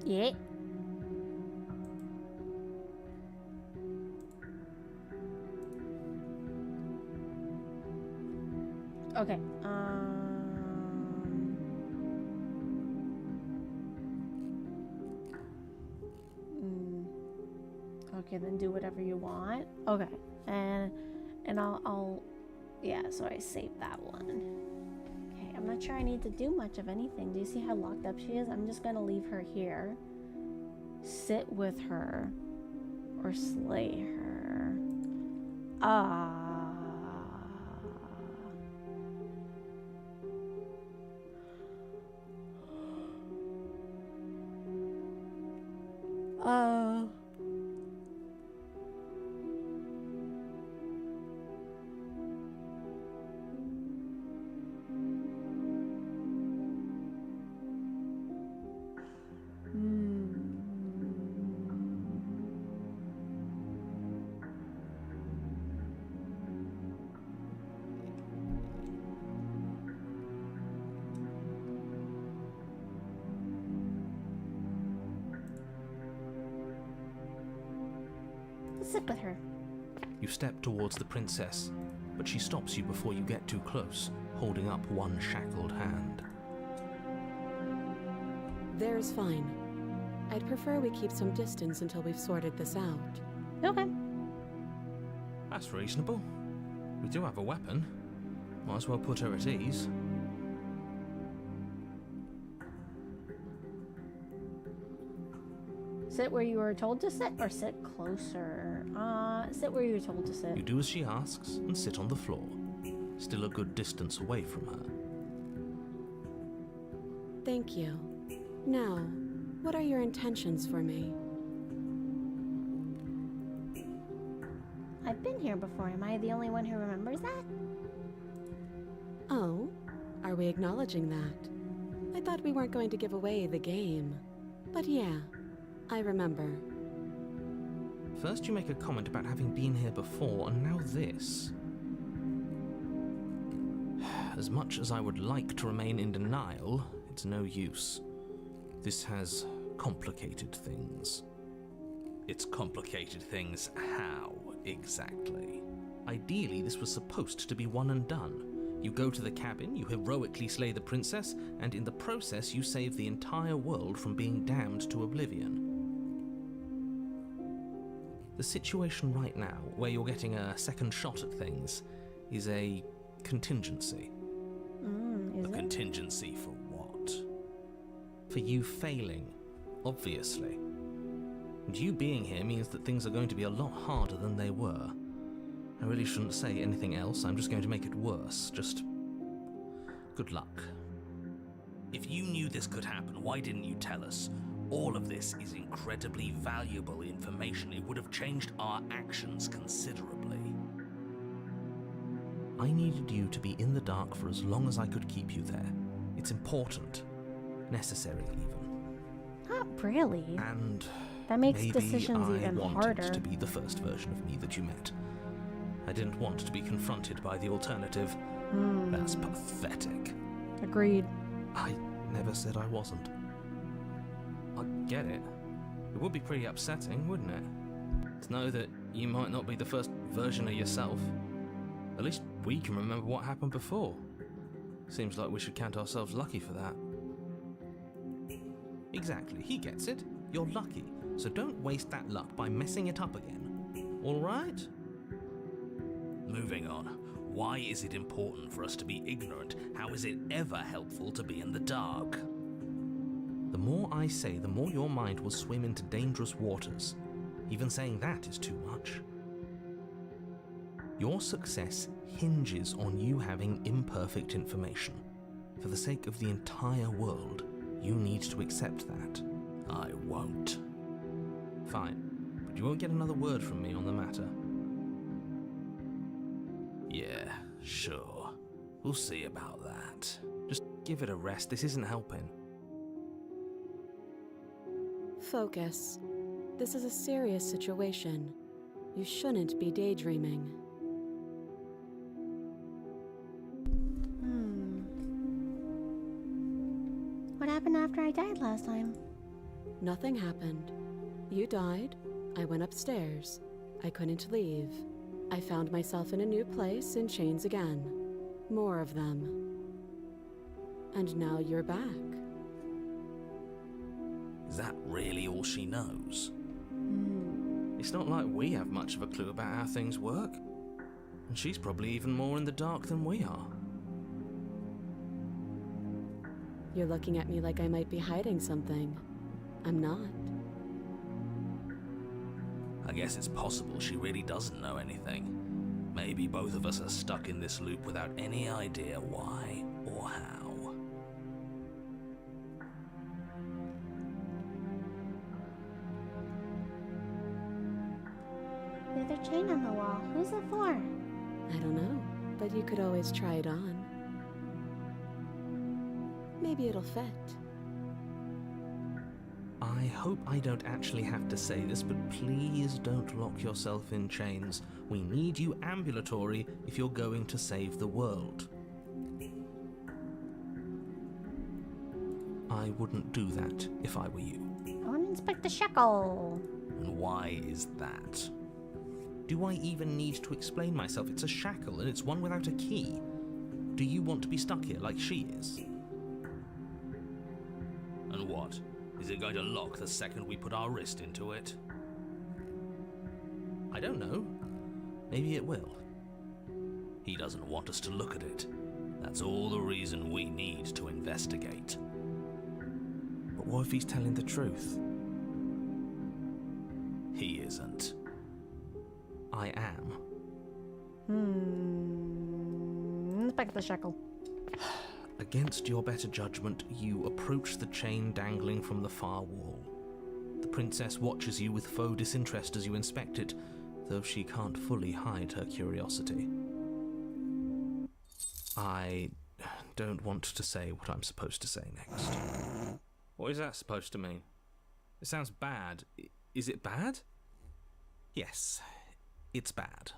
Yeah. Okay. Okay, then do whatever you want. Okay, and I'll yeah. So I saved that one. Okay, I'm not sure I need to do much of anything. Do you see how locked up she is? I'm just gonna leave her here. Sit with her, or slay her. Sit with her. You step towards the princess. but she stops you before you get too close, holding up one shackled hand. There's fine. I'd prefer we keep some distance until we've sorted this out. Okay. That's reasonable. We do have a weapon. Might as well put her at ease. Sit where you were told to sit, or sit closer? Sit where you were told to sit. You do as she asks and sit on the floor, still a good distance away from her. Thank you. Now, what are your intentions for me? I've been here before. Am I the only one who remembers that? Oh, are we acknowledging that? I thought we weren't going to give away the game. But yeah, I remember. First you make a comment about having been here before, and now this. As much as I would like to remain in denial, it's no use. This has complicated things. It's complicated things how, exactly? Ideally, this was supposed to be one and done. You go to the cabin, you heroically slay the princess, and in the process you save the entire world from being damned to oblivion. The situation right now, where you're getting a second shot at things, is a contingency. Is A it? contingency for what? For you failing, obviously. And you being here means that things are going to be a lot harder than they were. I really shouldn't say anything else, I'm just going to make it worse. Just good luck. If you knew this could happen, why didn't you tell us? All of this is incredibly valuable information. It would have changed our actions considerably. I needed you to be in the dark for as long as I could keep you there. It's important. Necessary, even. Not really. And That makes maybe decisions I even wanted harder. to be the first version of me that you met. I didn't want to be confronted by the alternative. That's pathetic. Agreed. I never said I wasn't. I get it. It would be pretty upsetting, wouldn't it? To know that you might not be the first version of yourself. At least we can remember what happened before. Seems like we should count ourselves lucky for that. Exactly, he gets it. You're lucky, so don't waste that luck by messing it up again. Alright? Moving on. Why is it important for us to be ignorant? How is it ever helpful to be in the dark? The more I say, the more your mind will swim into dangerous waters. Even saying that is too much. Your success hinges on you having imperfect information. For the sake of the entire world, you need to accept that. I won't. Fine, but you won't get another word from me on the matter. Yeah, sure. We'll see about that. Just give it a rest, this isn't helping. Focus. This is a serious situation. You shouldn't be daydreaming. What happened after I died last time? Nothing happened. You died. I went upstairs. I couldn't leave. I found myself in a new place in chains again. More of them. And now you're back. Is that really all she knows? It's not like we have much of a clue about how things work. And she's probably even more in the dark than we are. You're looking at me like I might be hiding something. I'm not. I guess it's possible she really doesn't know anything. Maybe both of us are stuck in this loop without any idea why or how. The other chain on the wall. Who's it for? I don't know, but you could always try it on. Maybe it'll fit. I hope I don't actually have to say this, but please don't lock yourself in chains. We need you ambulatory if you're going to save the world. I wouldn't do that if I were you. I want to inspect the shekel. And why is that? Do I even need to explain myself? It's a shackle, and it's one without a key. Do you want to be stuck here like she is? And what? Is it going to lock the second we put our wrist into it? I don't know. Maybe it will. He doesn't want us to look at it. That's all the reason we need to investigate. But what if he's telling the truth? He isn't. I am. Let's back to the shackle. Against your better judgment, you approach the chain dangling from the far wall. The princess watches you with faux disinterest as you inspect it, though she can't fully hide her curiosity. I don't want to say what I'm supposed to say next. What is that supposed to mean? It sounds bad. Is it bad? Yes, it's bad.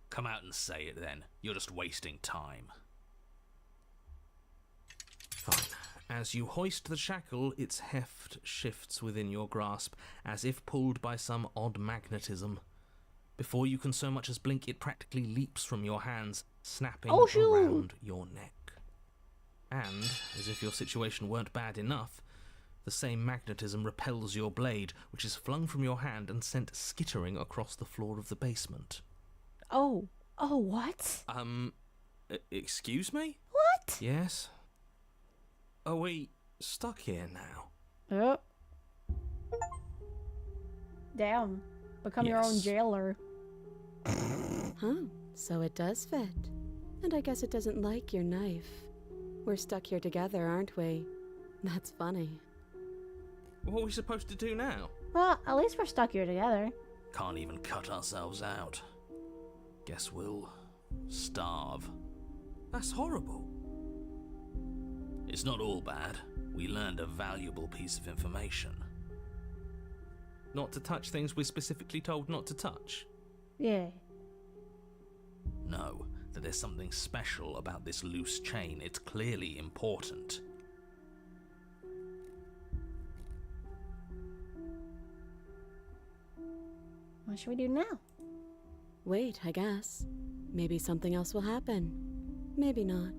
Come out and say it then. You're just wasting time. Fine. As you hoist the shackle, its heft shifts within your grasp, as if pulled by some odd magnetism. Before you can so much as blink, it practically leaps from your hands, snapping around your neck. And, as if your situation weren't bad enough, the same magnetism repels your blade, which is flung from your hand and sent skittering across the floor of the basement. Oh, what? Excuse me? What? Yes? Are we stuck here now? Yep. Damn. Become your own Yes. jailer. Huh, so it does fit. And I guess it doesn't like your knife. We're stuck here together, aren't we? That's funny. What are we supposed to do now? Well, at least we're stuck here together. Can't even cut ourselves out. Guess we'll starve. That's horrible. It's not all bad. We learned a valuable piece of information. Not to touch things we're specifically told not to touch. Yeah. No, that there's something special about this loose chain. It's clearly important. What should we do now? Wait, I guess. Maybe something else will happen. Maybe not.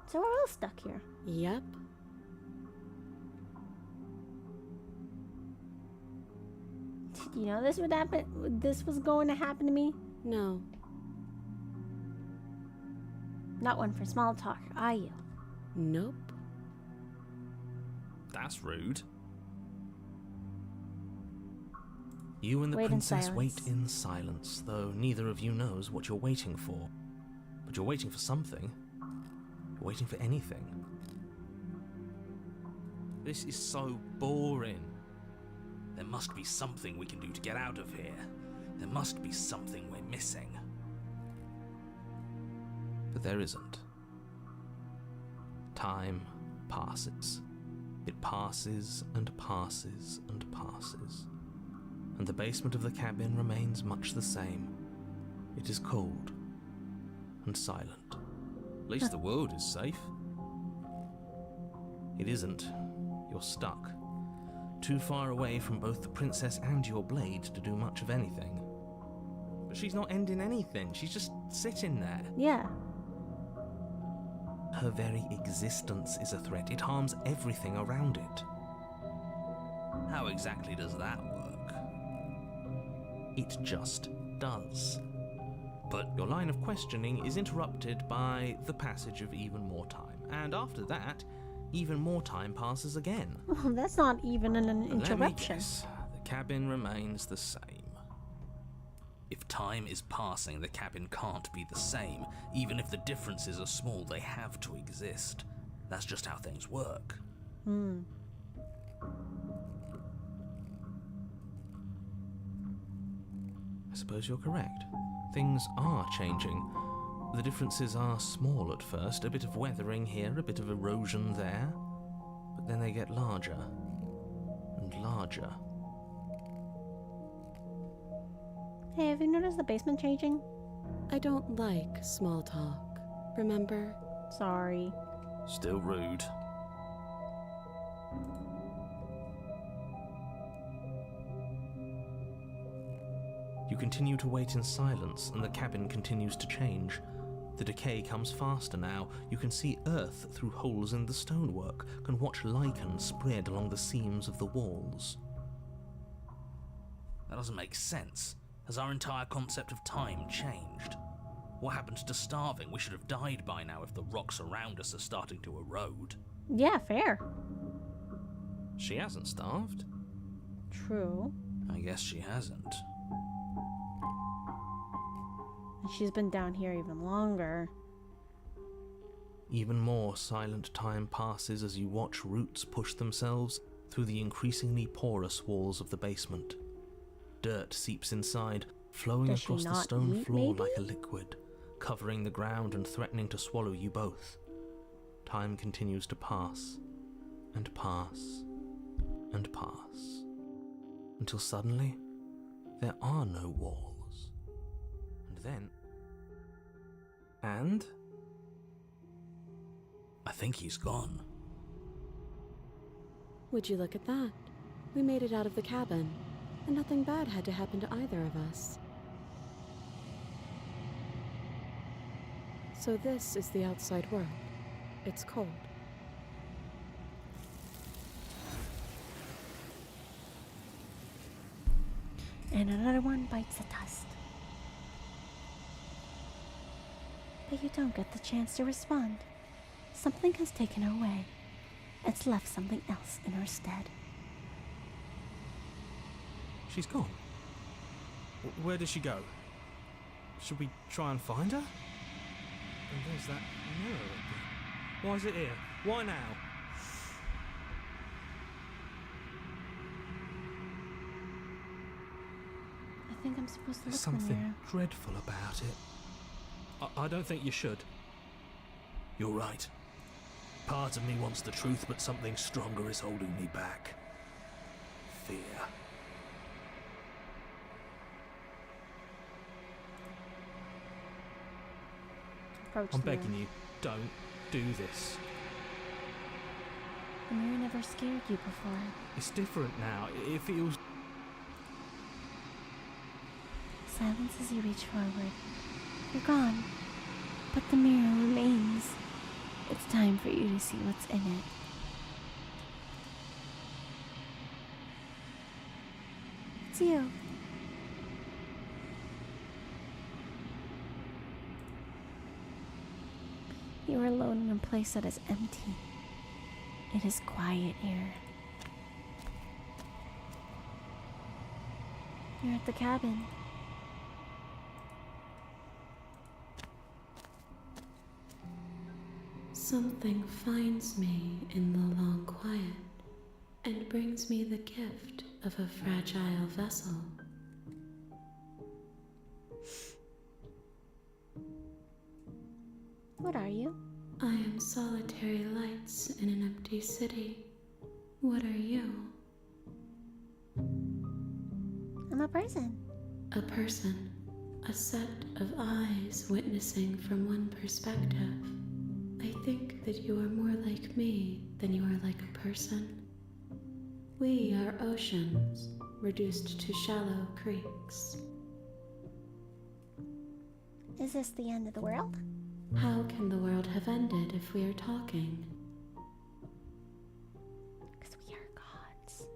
So we're all stuck here. Yep. Did you know this would happen? This was going to happen to me? No. Not one for small talk, are you? Nope. That's rude. You and the Wait in princess silence. wait in silence, though neither of you knows what you're waiting for. But you're waiting for something. You're waiting for anything. This is so boring. There must be something we can do to get out of here. There must be something we're missing. But there isn't. Time passes. It passes and passes and passes. And the basement of the cabin remains much the same. It is cold and silent. At least the world is safe. It isn't. You're stuck. Too far away from both the princess and your blade to do much of anything. But she's not ending anything. She's just sitting there. Yeah. Her very existence is a threat. It harms everything around it. How exactly does that work? It just does. But Your line of questioning is interrupted by the passage of even more time. And after that, even more time passes again. Oh, that's not even an Let me interruption. guess. The cabin remains the same. if time is passing, the cabin can't be the same. Even if the differences are small, they have to exist. That's just how things work. I suppose you're correct. Things are changing. The differences are small at first, a bit of weathering here, a bit of erosion there, but then they get larger and larger. Hey, have you noticed the basement changing? I don't like small talk, remember? Sorry. Still rude. You continue to wait in silence, and the cabin continues to change. The decay comes faster now. You can see earth through holes in the stonework, can watch lichen spread along the seams of the walls. That doesn't make sense. Has our entire concept of time changed? What happened to starving? We should have died by now if the rocks around us are starting to erode. Yeah, fair. She hasn't starved. True. I guess she hasn't. And she's been down here even longer. Even more silent time passes as you watch roots push themselves through the increasingly porous walls of the basement. Dirt seeps inside, flowing Does she across the not stone eat, floor maybe? like a liquid, covering the ground and threatening to swallow you both. Time continues to pass, and pass, and pass, until suddenly there are no walls. And then... And... I think he's gone. Would you look at that? We made it out of the cabin, and nothing bad had to happen to either of us. So this is the outside world. It's cold. And another one bites the dust. But you don't get the chance to respond. Something has taken her away. It's left something else in her stead. She's gone. Where did she go? Should we try and find her? And there's that mirror again. Why is it here? Why now? I think I'm supposed to There's look in the something mirror. dreadful about it. I don't think you should. You're right. Part of me wants the truth, but something stronger is holding me back. Fear. Approach I'm the mirror. begging you, don't do this. The mirror never scared you before. It's different now. It feels... Silence as you reach forward. You're gone, but the mirror remains. It's time for you to see what's in it. It's you. You are alone in a place that is empty. It is quiet here. You're at the cabin. Something finds me in the long quiet and brings me the gift of a fragile vessel. What are you? I am solitary lights in an empty city. What are you? I'm a person. A person, a set of eyes witnessing from one perspective. I think that you are more like me than you are like a person. We are oceans, reduced to shallow creeks. Is this the end of the world? How can the world have ended if we are talking? Because we are gods.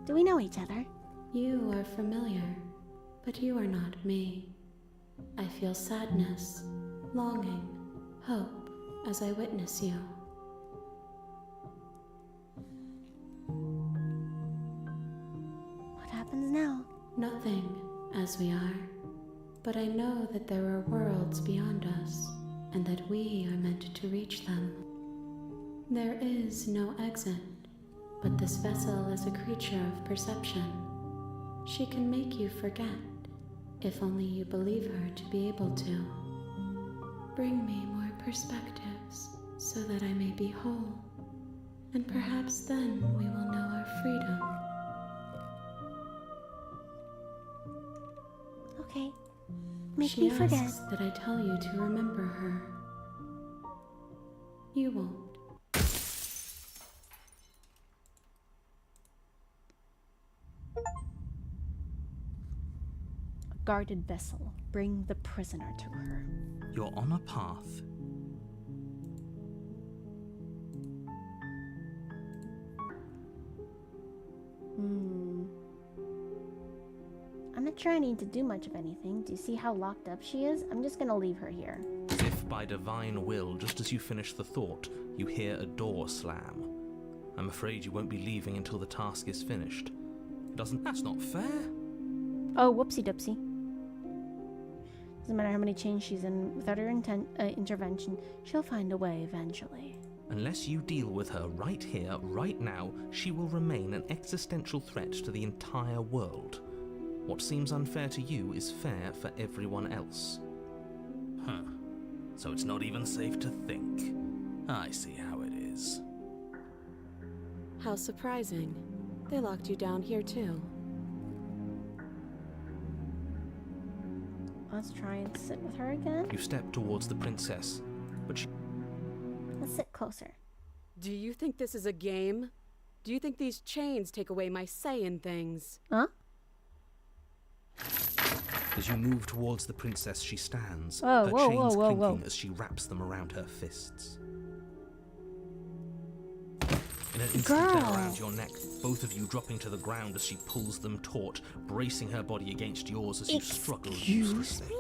Do we know each other? You are familiar, but you are not me. I feel sadness, longing, hope as I witness you. What happens now? Nothing, as we are. But I know that there are worlds beyond us, and that we are meant to reach them. There is no exit, but this vessel is a creature of perception. She can make you forget, if only you believe her to be able to. Bring me more perspectives, so that I may be whole, and perhaps then we will know our freedom. Okay. Make She me forget. asks that I tell you to remember her. You won't. guarded vessel. Bring the prisoner to her. You're on a path. I'm not sure I need to do much of anything. Do you see how locked up she is? I'm just gonna leave her here. As if by divine will, just as you finish the thought, you hear a door slam. I'm afraid you won't be leaving until the task is finished. That's not fair. Oh, whoopsie doopsie. Doesn't matter how many chains she's in, without her intervention, she'll find a way eventually. Unless you deal with her right here, right now, she will remain an existential threat to the entire world. What seems unfair to you is fair for everyone else. Huh. So it's not even safe to think. I see how it is. How surprising. They locked you down here too. Let's try and sit with her again. You step towards the princess, but she... Let's sit closer. Do you think this is a game? Do you think these chains take away my say in things? Huh? As you move towards the princess, she stands, her chains clinking as she wraps them around her fists. In an instant, they're around your neck, both of you dropping to the ground as she pulls them taut, bracing her body against yours as you struggle uselessly.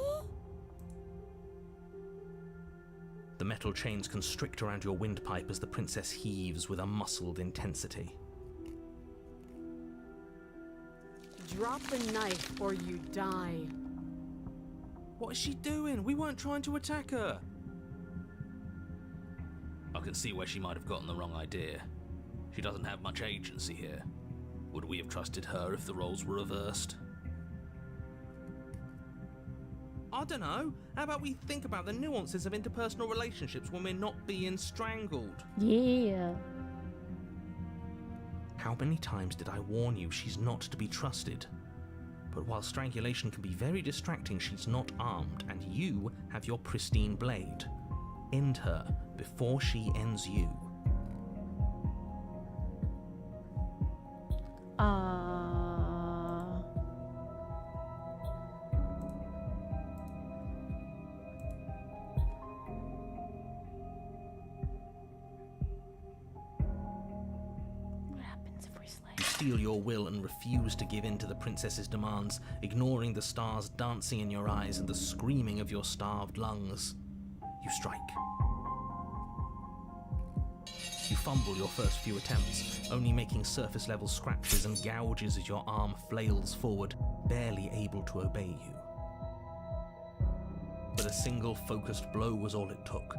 The metal chains constrict around your windpipe as the princess heaves with a muscled intensity. Drop the knife or you die. What is she doing? We weren't trying to attack her. I can see where she might have gotten the wrong idea. She doesn't have much agency here. Would we have trusted her if the roles were reversed? I don't know. How about we think about the nuances of interpersonal relationships when we're not being strangled? Yeah. How many times did I warn you she's not to be trusted? But while strangulation can be very distracting, she's not armed, and you have your pristine blade. End her before she ends you. Steel your will and refuse to give in to the princess's demands, ignoring the stars dancing in your eyes and the screaming of your starved lungs. You strike. You fumble your first few attempts, only making surface-level scratches and gouges as your arm flails forward, barely able to obey you. But a single focused blow was all it took.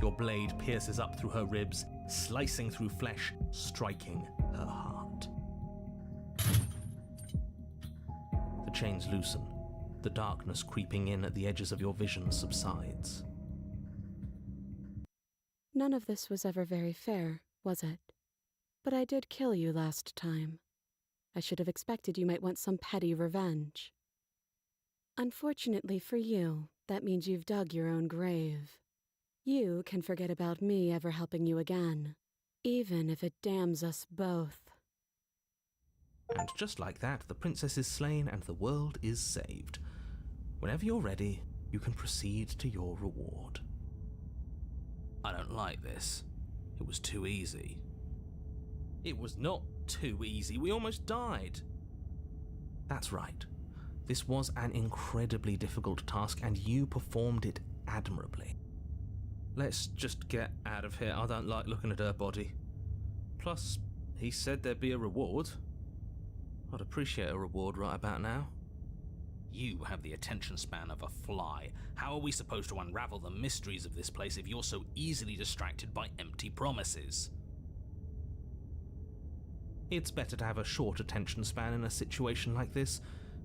Your blade pierces up through her ribs, slicing through flesh, striking her heart. The chains loosen. The darkness creeping in at the edges of your vision subsides. None of this was ever very fair, was it? But I did kill you last time. I should have expected you might want some petty revenge. Unfortunately for you, that means you've dug your own grave. You can forget about me ever helping you again, even if it damns us both. And just like that, the princess is slain and the world is saved. Whenever you're ready, you can proceed to your reward. I don't like this. It was too easy. It was not too easy. We almost died. That's right. This was an incredibly difficult task, and you performed it admirably. Let's just get out of here. I don't like looking at her body. Plus, he said there'd be a reward. I'd appreciate a reward right about now. You have the attention span of a fly. How are we supposed to unravel the mysteries of this place if you're so easily distracted by empty promises? It's better to have a short attention span in a situation like this.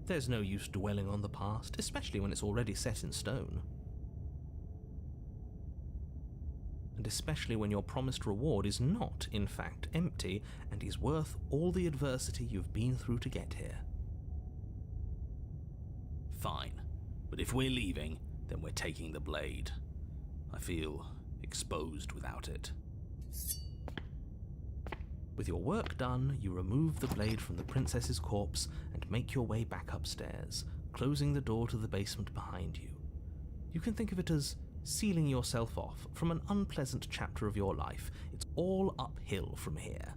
There's no use dwelling on the past, especially when it's already set in stone. And especially when your promised reward is not, in fact, empty and is worth all the adversity you've been through to get here. Fine, but if we're leaving, then we're taking the blade. I feel exposed without it. With your work done, you remove the blade from the princess's corpse and make your way back upstairs, closing the door to the basement behind you. You can think of it as sealing yourself off from an unpleasant chapter of your life. It's all uphill from here.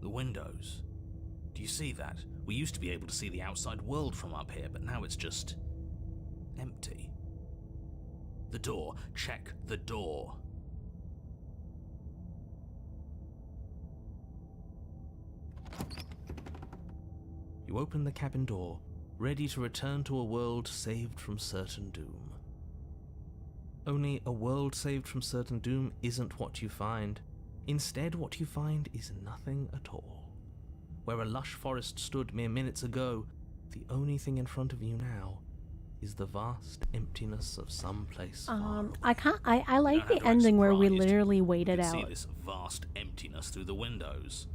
The windows. Do you see that? We used to be able to see the outside world from up here, but now it's just empty. The door. Check the door. You open the cabin door, ready to return to a world saved from certain doom. Only a world saved from certain doom isn't what you find. Instead, what you find is nothing at all. Where a lush forest stood mere minutes ago, the only thing in front of you now is the vast emptiness of some place far away. I like the ending where we literally waited You can out see this vast emptiness through the windows.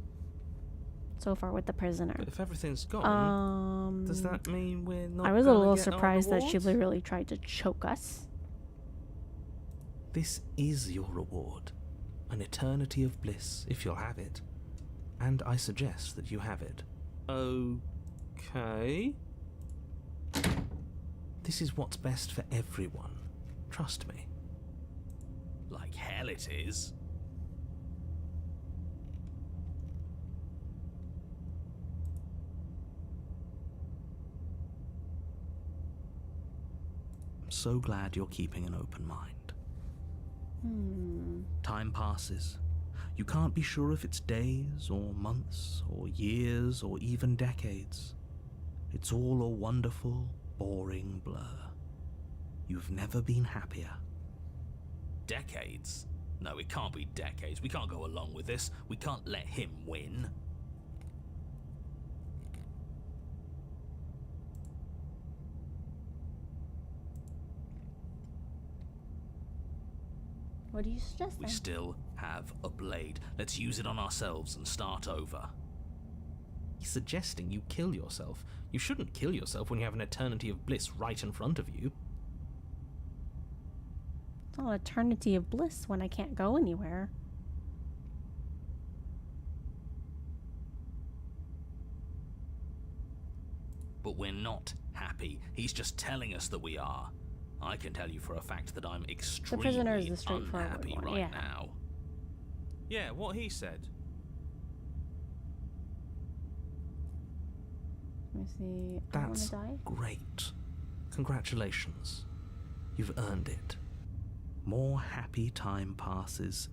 so far with the prisoner. But if everything's gone, does that mean we're not I was a gonna little get our surprised that she rewards? literally tried to choke us. This is your reward. An eternity of bliss, if you'll have it. And I suggest that you have it. Okay. This is what's best for everyone. Trust me. Like hell it is. I'm so glad you're keeping an open mind. Time passes. You can't be sure if it's days or months or years or even decades. It's all a wonderful, boring blur. You've never been happier. Decades? No, it can't be decades. We can't go along with this. We can't let him win. What do you suggest We then? still have a blade. Let's use it on ourselves and start over. He's suggesting you kill yourself. You shouldn't kill yourself when you have an eternity of bliss right in front of you. It's not an eternity of bliss when I can't go anywhere. But we're not happy. He's just telling us that we are. I can tell you for a fact that I'm extremely prisoner is the straightforward unhappy one, right yeah. now. Yeah, what he said. Let me see. I don't want That's to die. great. Congratulations. You've earned it. More happy time passes,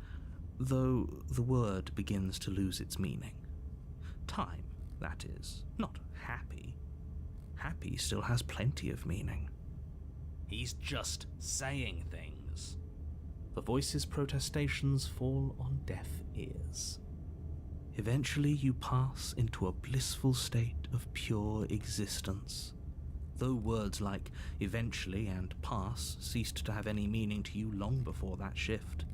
though the word begins to lose its meaning. Time, that is, not happy. Happy still has plenty of meaning. He's just saying things. The voice's protestations fall on deaf ears. Eventually you pass into a blissful state of pure existence. Though words like eventually and pass ceased to have any meaning to you long before that shift,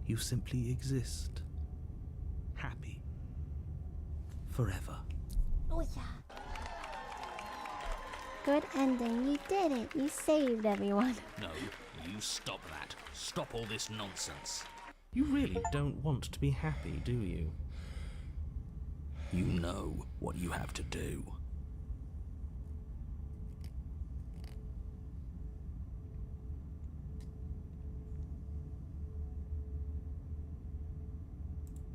you simply exist. Happy. Forever. Oh yeah. Good ending. You did it. You saved everyone. No, you stop that. Stop all this nonsense. You really don't want to be happy, do you? You know what you have to do.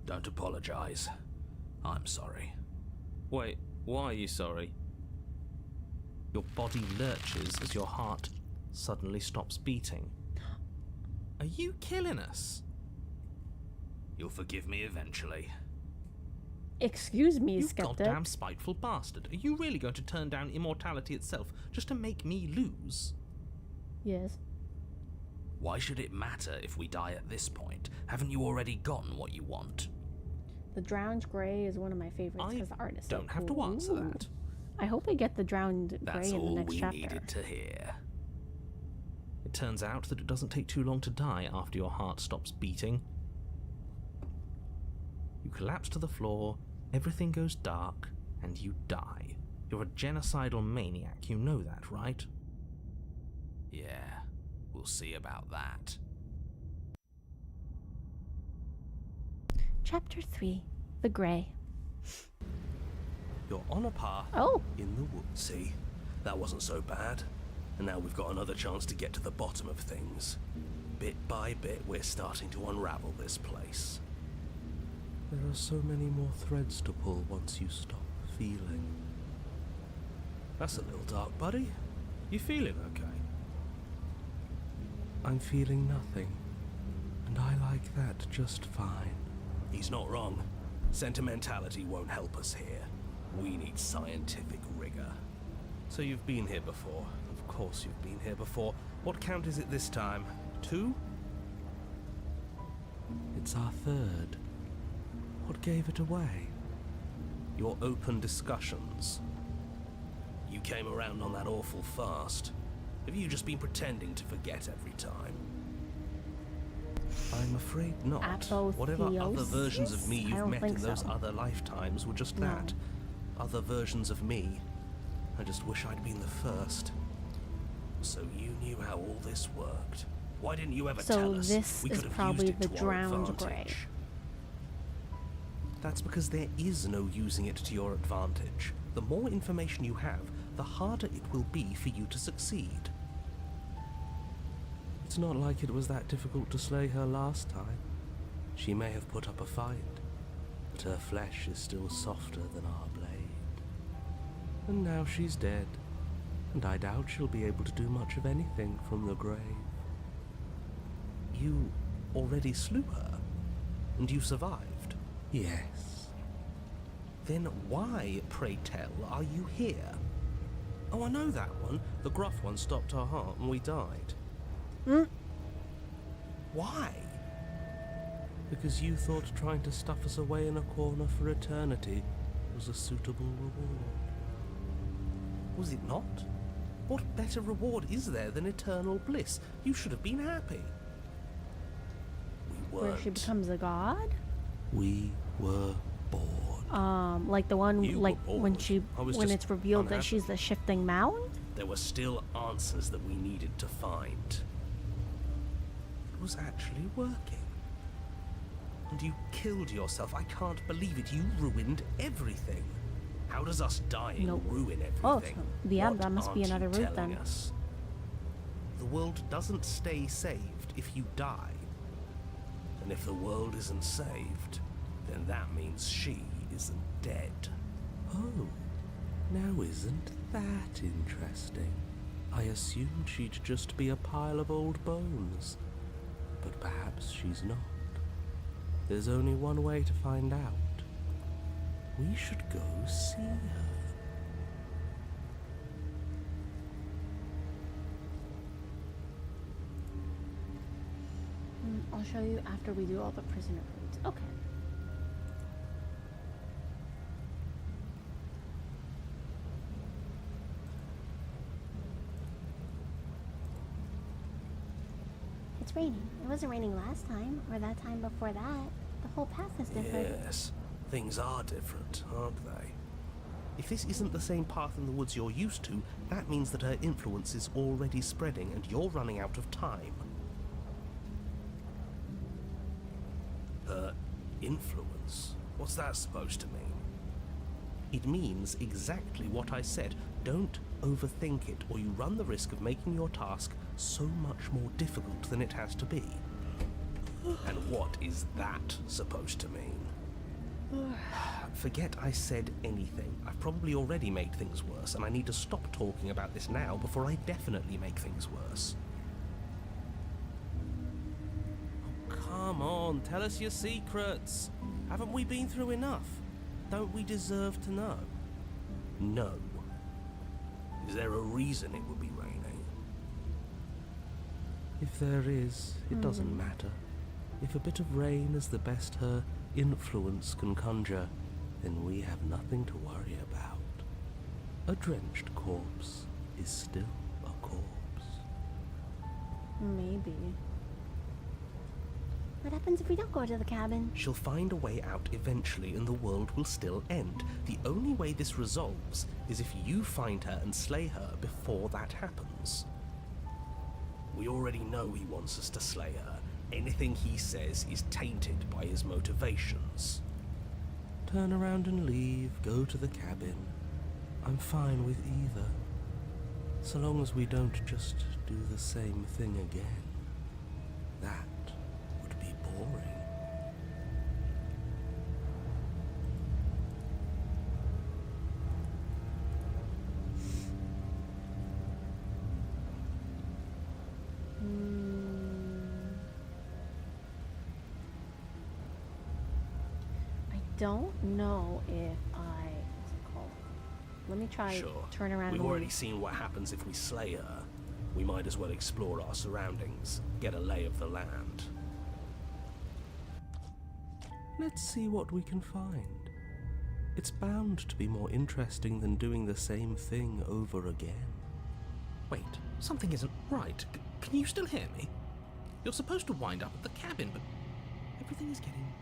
Don't apologize. I'm sorry. Wait, why are you sorry? Your body lurches as your heart suddenly stops beating. Are you killing us? You'll forgive me eventually. Excuse me, You skeptic. goddamn spiteful bastard. Are you really going to turn down immortality itself just to make me lose? Yes. Why should it matter if we die at this point? Haven't you already gotten what you want? The Drowned Grey is one of my favorites because the art is so Don't have to cool. answer that. I hope I get the Drowned That's Grey in the all next we chapter. needed to hear. It turns out that it doesn't take too long to die after your heart stops beating. You collapse to the floor, everything goes dark, and you die. You're a genocidal maniac, you know that, right? Yeah, we'll see about that. Chapter 3. The Grey. You're on a path in the woods. See? That wasn't so bad. And now we've got another chance to get to the bottom of things. Bit by bit, we're starting to unravel this place. There are so many more threads to pull once you stop feeling. That's a little dark, buddy. You feeling okay? I'm feeling nothing, and I like that just fine. He's not wrong. Sentimentality won't help us here. We need scientific rigor. So you've been here before. Of course you've been here before. What count is it this time? 2? It's our third. What gave it away? Your open discussions. You came around on that awful fast. Have you just been pretending to forget every time? I'm afraid not. Whatever other versions of me you've met in those so. other lifetimes were just that. Other versions of me. I just wish I'd been the first. So you knew how all this worked. Why didn't you ever tell us? So this We is could have probably used it the to our drowned advantage. grey. That's because there is no using it to your advantage. The more information you have, the harder it will be for you to succeed. It's not like it was that difficult to slay her last time. She may have put up a fight, but her flesh is still softer than our blade. And now she's dead, and I doubt she'll be able to do much of anything from the grave. You already slew her? And you survived? Yes. Then why, pray tell, are you here? Oh, I know that one. The gruff one stopped our heart and we died. Why? Because you thought trying to stuff us away in a corner for eternity was a suitable reward. Was it not? What better reward is there than eternal bliss? You should have been happy. We weren't. Where she becomes a god? We were bored. Like the one, You like were when bored. when it's revealed that she's the shifting mound? There were still answers that we needed to find. It was actually working. And you killed yourself. I can't believe it. You ruined everything. How does us dying ruin everything? Oh, so that must be What another aren't you route telling then. us? The world doesn't stay saved if you die. And if the world isn't saved, then that means she isn't dead. Oh, now isn't that interesting? I assumed she'd just be a pile of old bones. But perhaps she's not. There's only one way to find out. We should go see her. I'll show you after we do all the prisoner foods. Okay. It's raining. It wasn't raining last time, or that time before that. The whole path is different. Yes, things are different, aren't they? If this isn't the same path in the woods you're used to, that means that her influence is already spreading and you're running out of time. Her influence? What's that supposed to mean? It means exactly what I said. Don't overthink it, or you run the risk of making your task so much more difficult than it has to be. And what is that supposed to mean? Forget I said anything. I've probably already made things worse, and I need to stop talking about this now before I definitely make things worse. Oh, come on, tell us your secrets. Haven't we been through enough? Don't we deserve to know? No. Is there a reason it would be raining? If there is, it doesn't matter. If a bit of rain is the best her influence can conjure, then we have nothing to worry about. A drenched corpse is still a corpse. Maybe. What happens if we don't go to the cabin? She'll find a way out eventually and the world will still end. The only way this resolves is if you find her and slay her before that happens. We already know he wants us to slay her. Anything he says is tainted by his motivations. Turn around and leave, go to the cabin. I'm fine with either. So long as we don't just do the same thing again. That would be boring. I don't know if what's it called? Let me try Sure. turn around. We've and already leave. seen what happens if we slay her. We might as well explore our surroundings, get a lay of the land. Let's see what we can find. It's bound to be more interesting than doing the same thing over again. Wait, something isn't right. Can you still hear me? You're supposed to wind up at the cabin, but everything is getting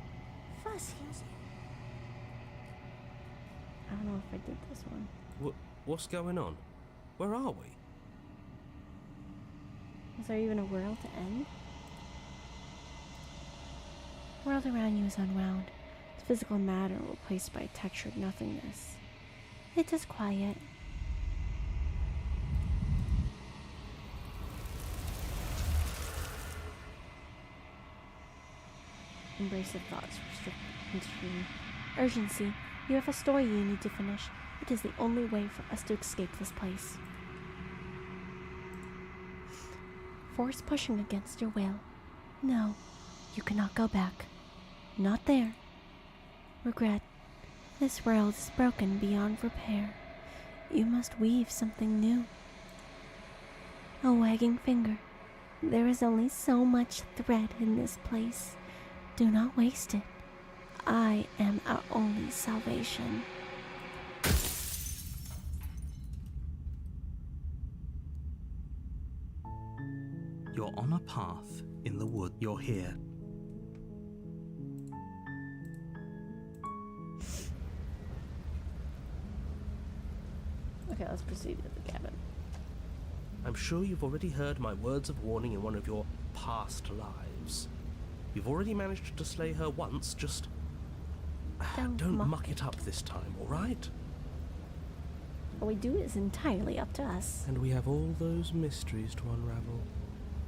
Fuzzy. I don't know if I did this one. What's going on? Where are we? Is there even a world to end? The world around you is unwound. It's physical matter replaced by textured nothingness. It is quiet. Embrace the thoughts restricting urgency. You have a story you need to finish. It is the only way for us to escape this place. Force pushing against your will. No, you cannot go back. Not there. Regret. This world is broken beyond repair. You must weave something new. A wagging finger. There is only so much thread in this place. Do not waste it. I am our only salvation. You're on a path in the wood. You're here. Okay, let's proceed to the cabin. I'm sure you've already heard my words of warning in one of your past lives. You've already managed to slay her once, just don't muck it up this time, alright? What we do is entirely up to us. And we have all those mysteries to unravel.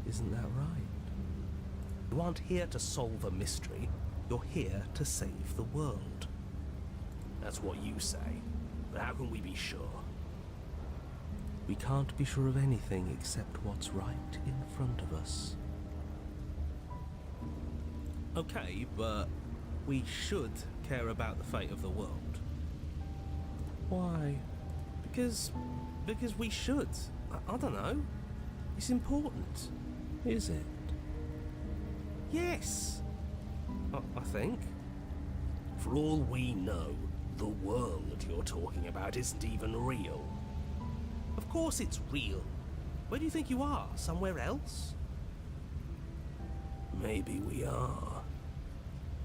Isn't that right? You aren't here to solve a mystery, you're here to save the world. That's what you say, but how can we be sure? We can't be sure of anything except what's right in front of us. Okay, but we should care about the fate of the world. Why? Because we should. I don't know. It's important. Is it? Yes. I think. For all we know, the world you're talking about isn't even real. Of course it's real. Where do you think you are? Somewhere else? Maybe we are.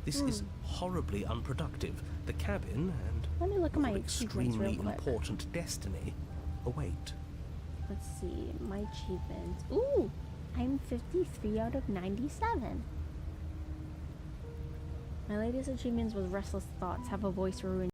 This is horribly unproductive. The cabin and Let me look at my your achievements real extremely quick. important destiny await. Let's see, my achievements. Ooh, I'm 53 out of 97. My latest achievements was Restless Thoughts, have a voice for ruin.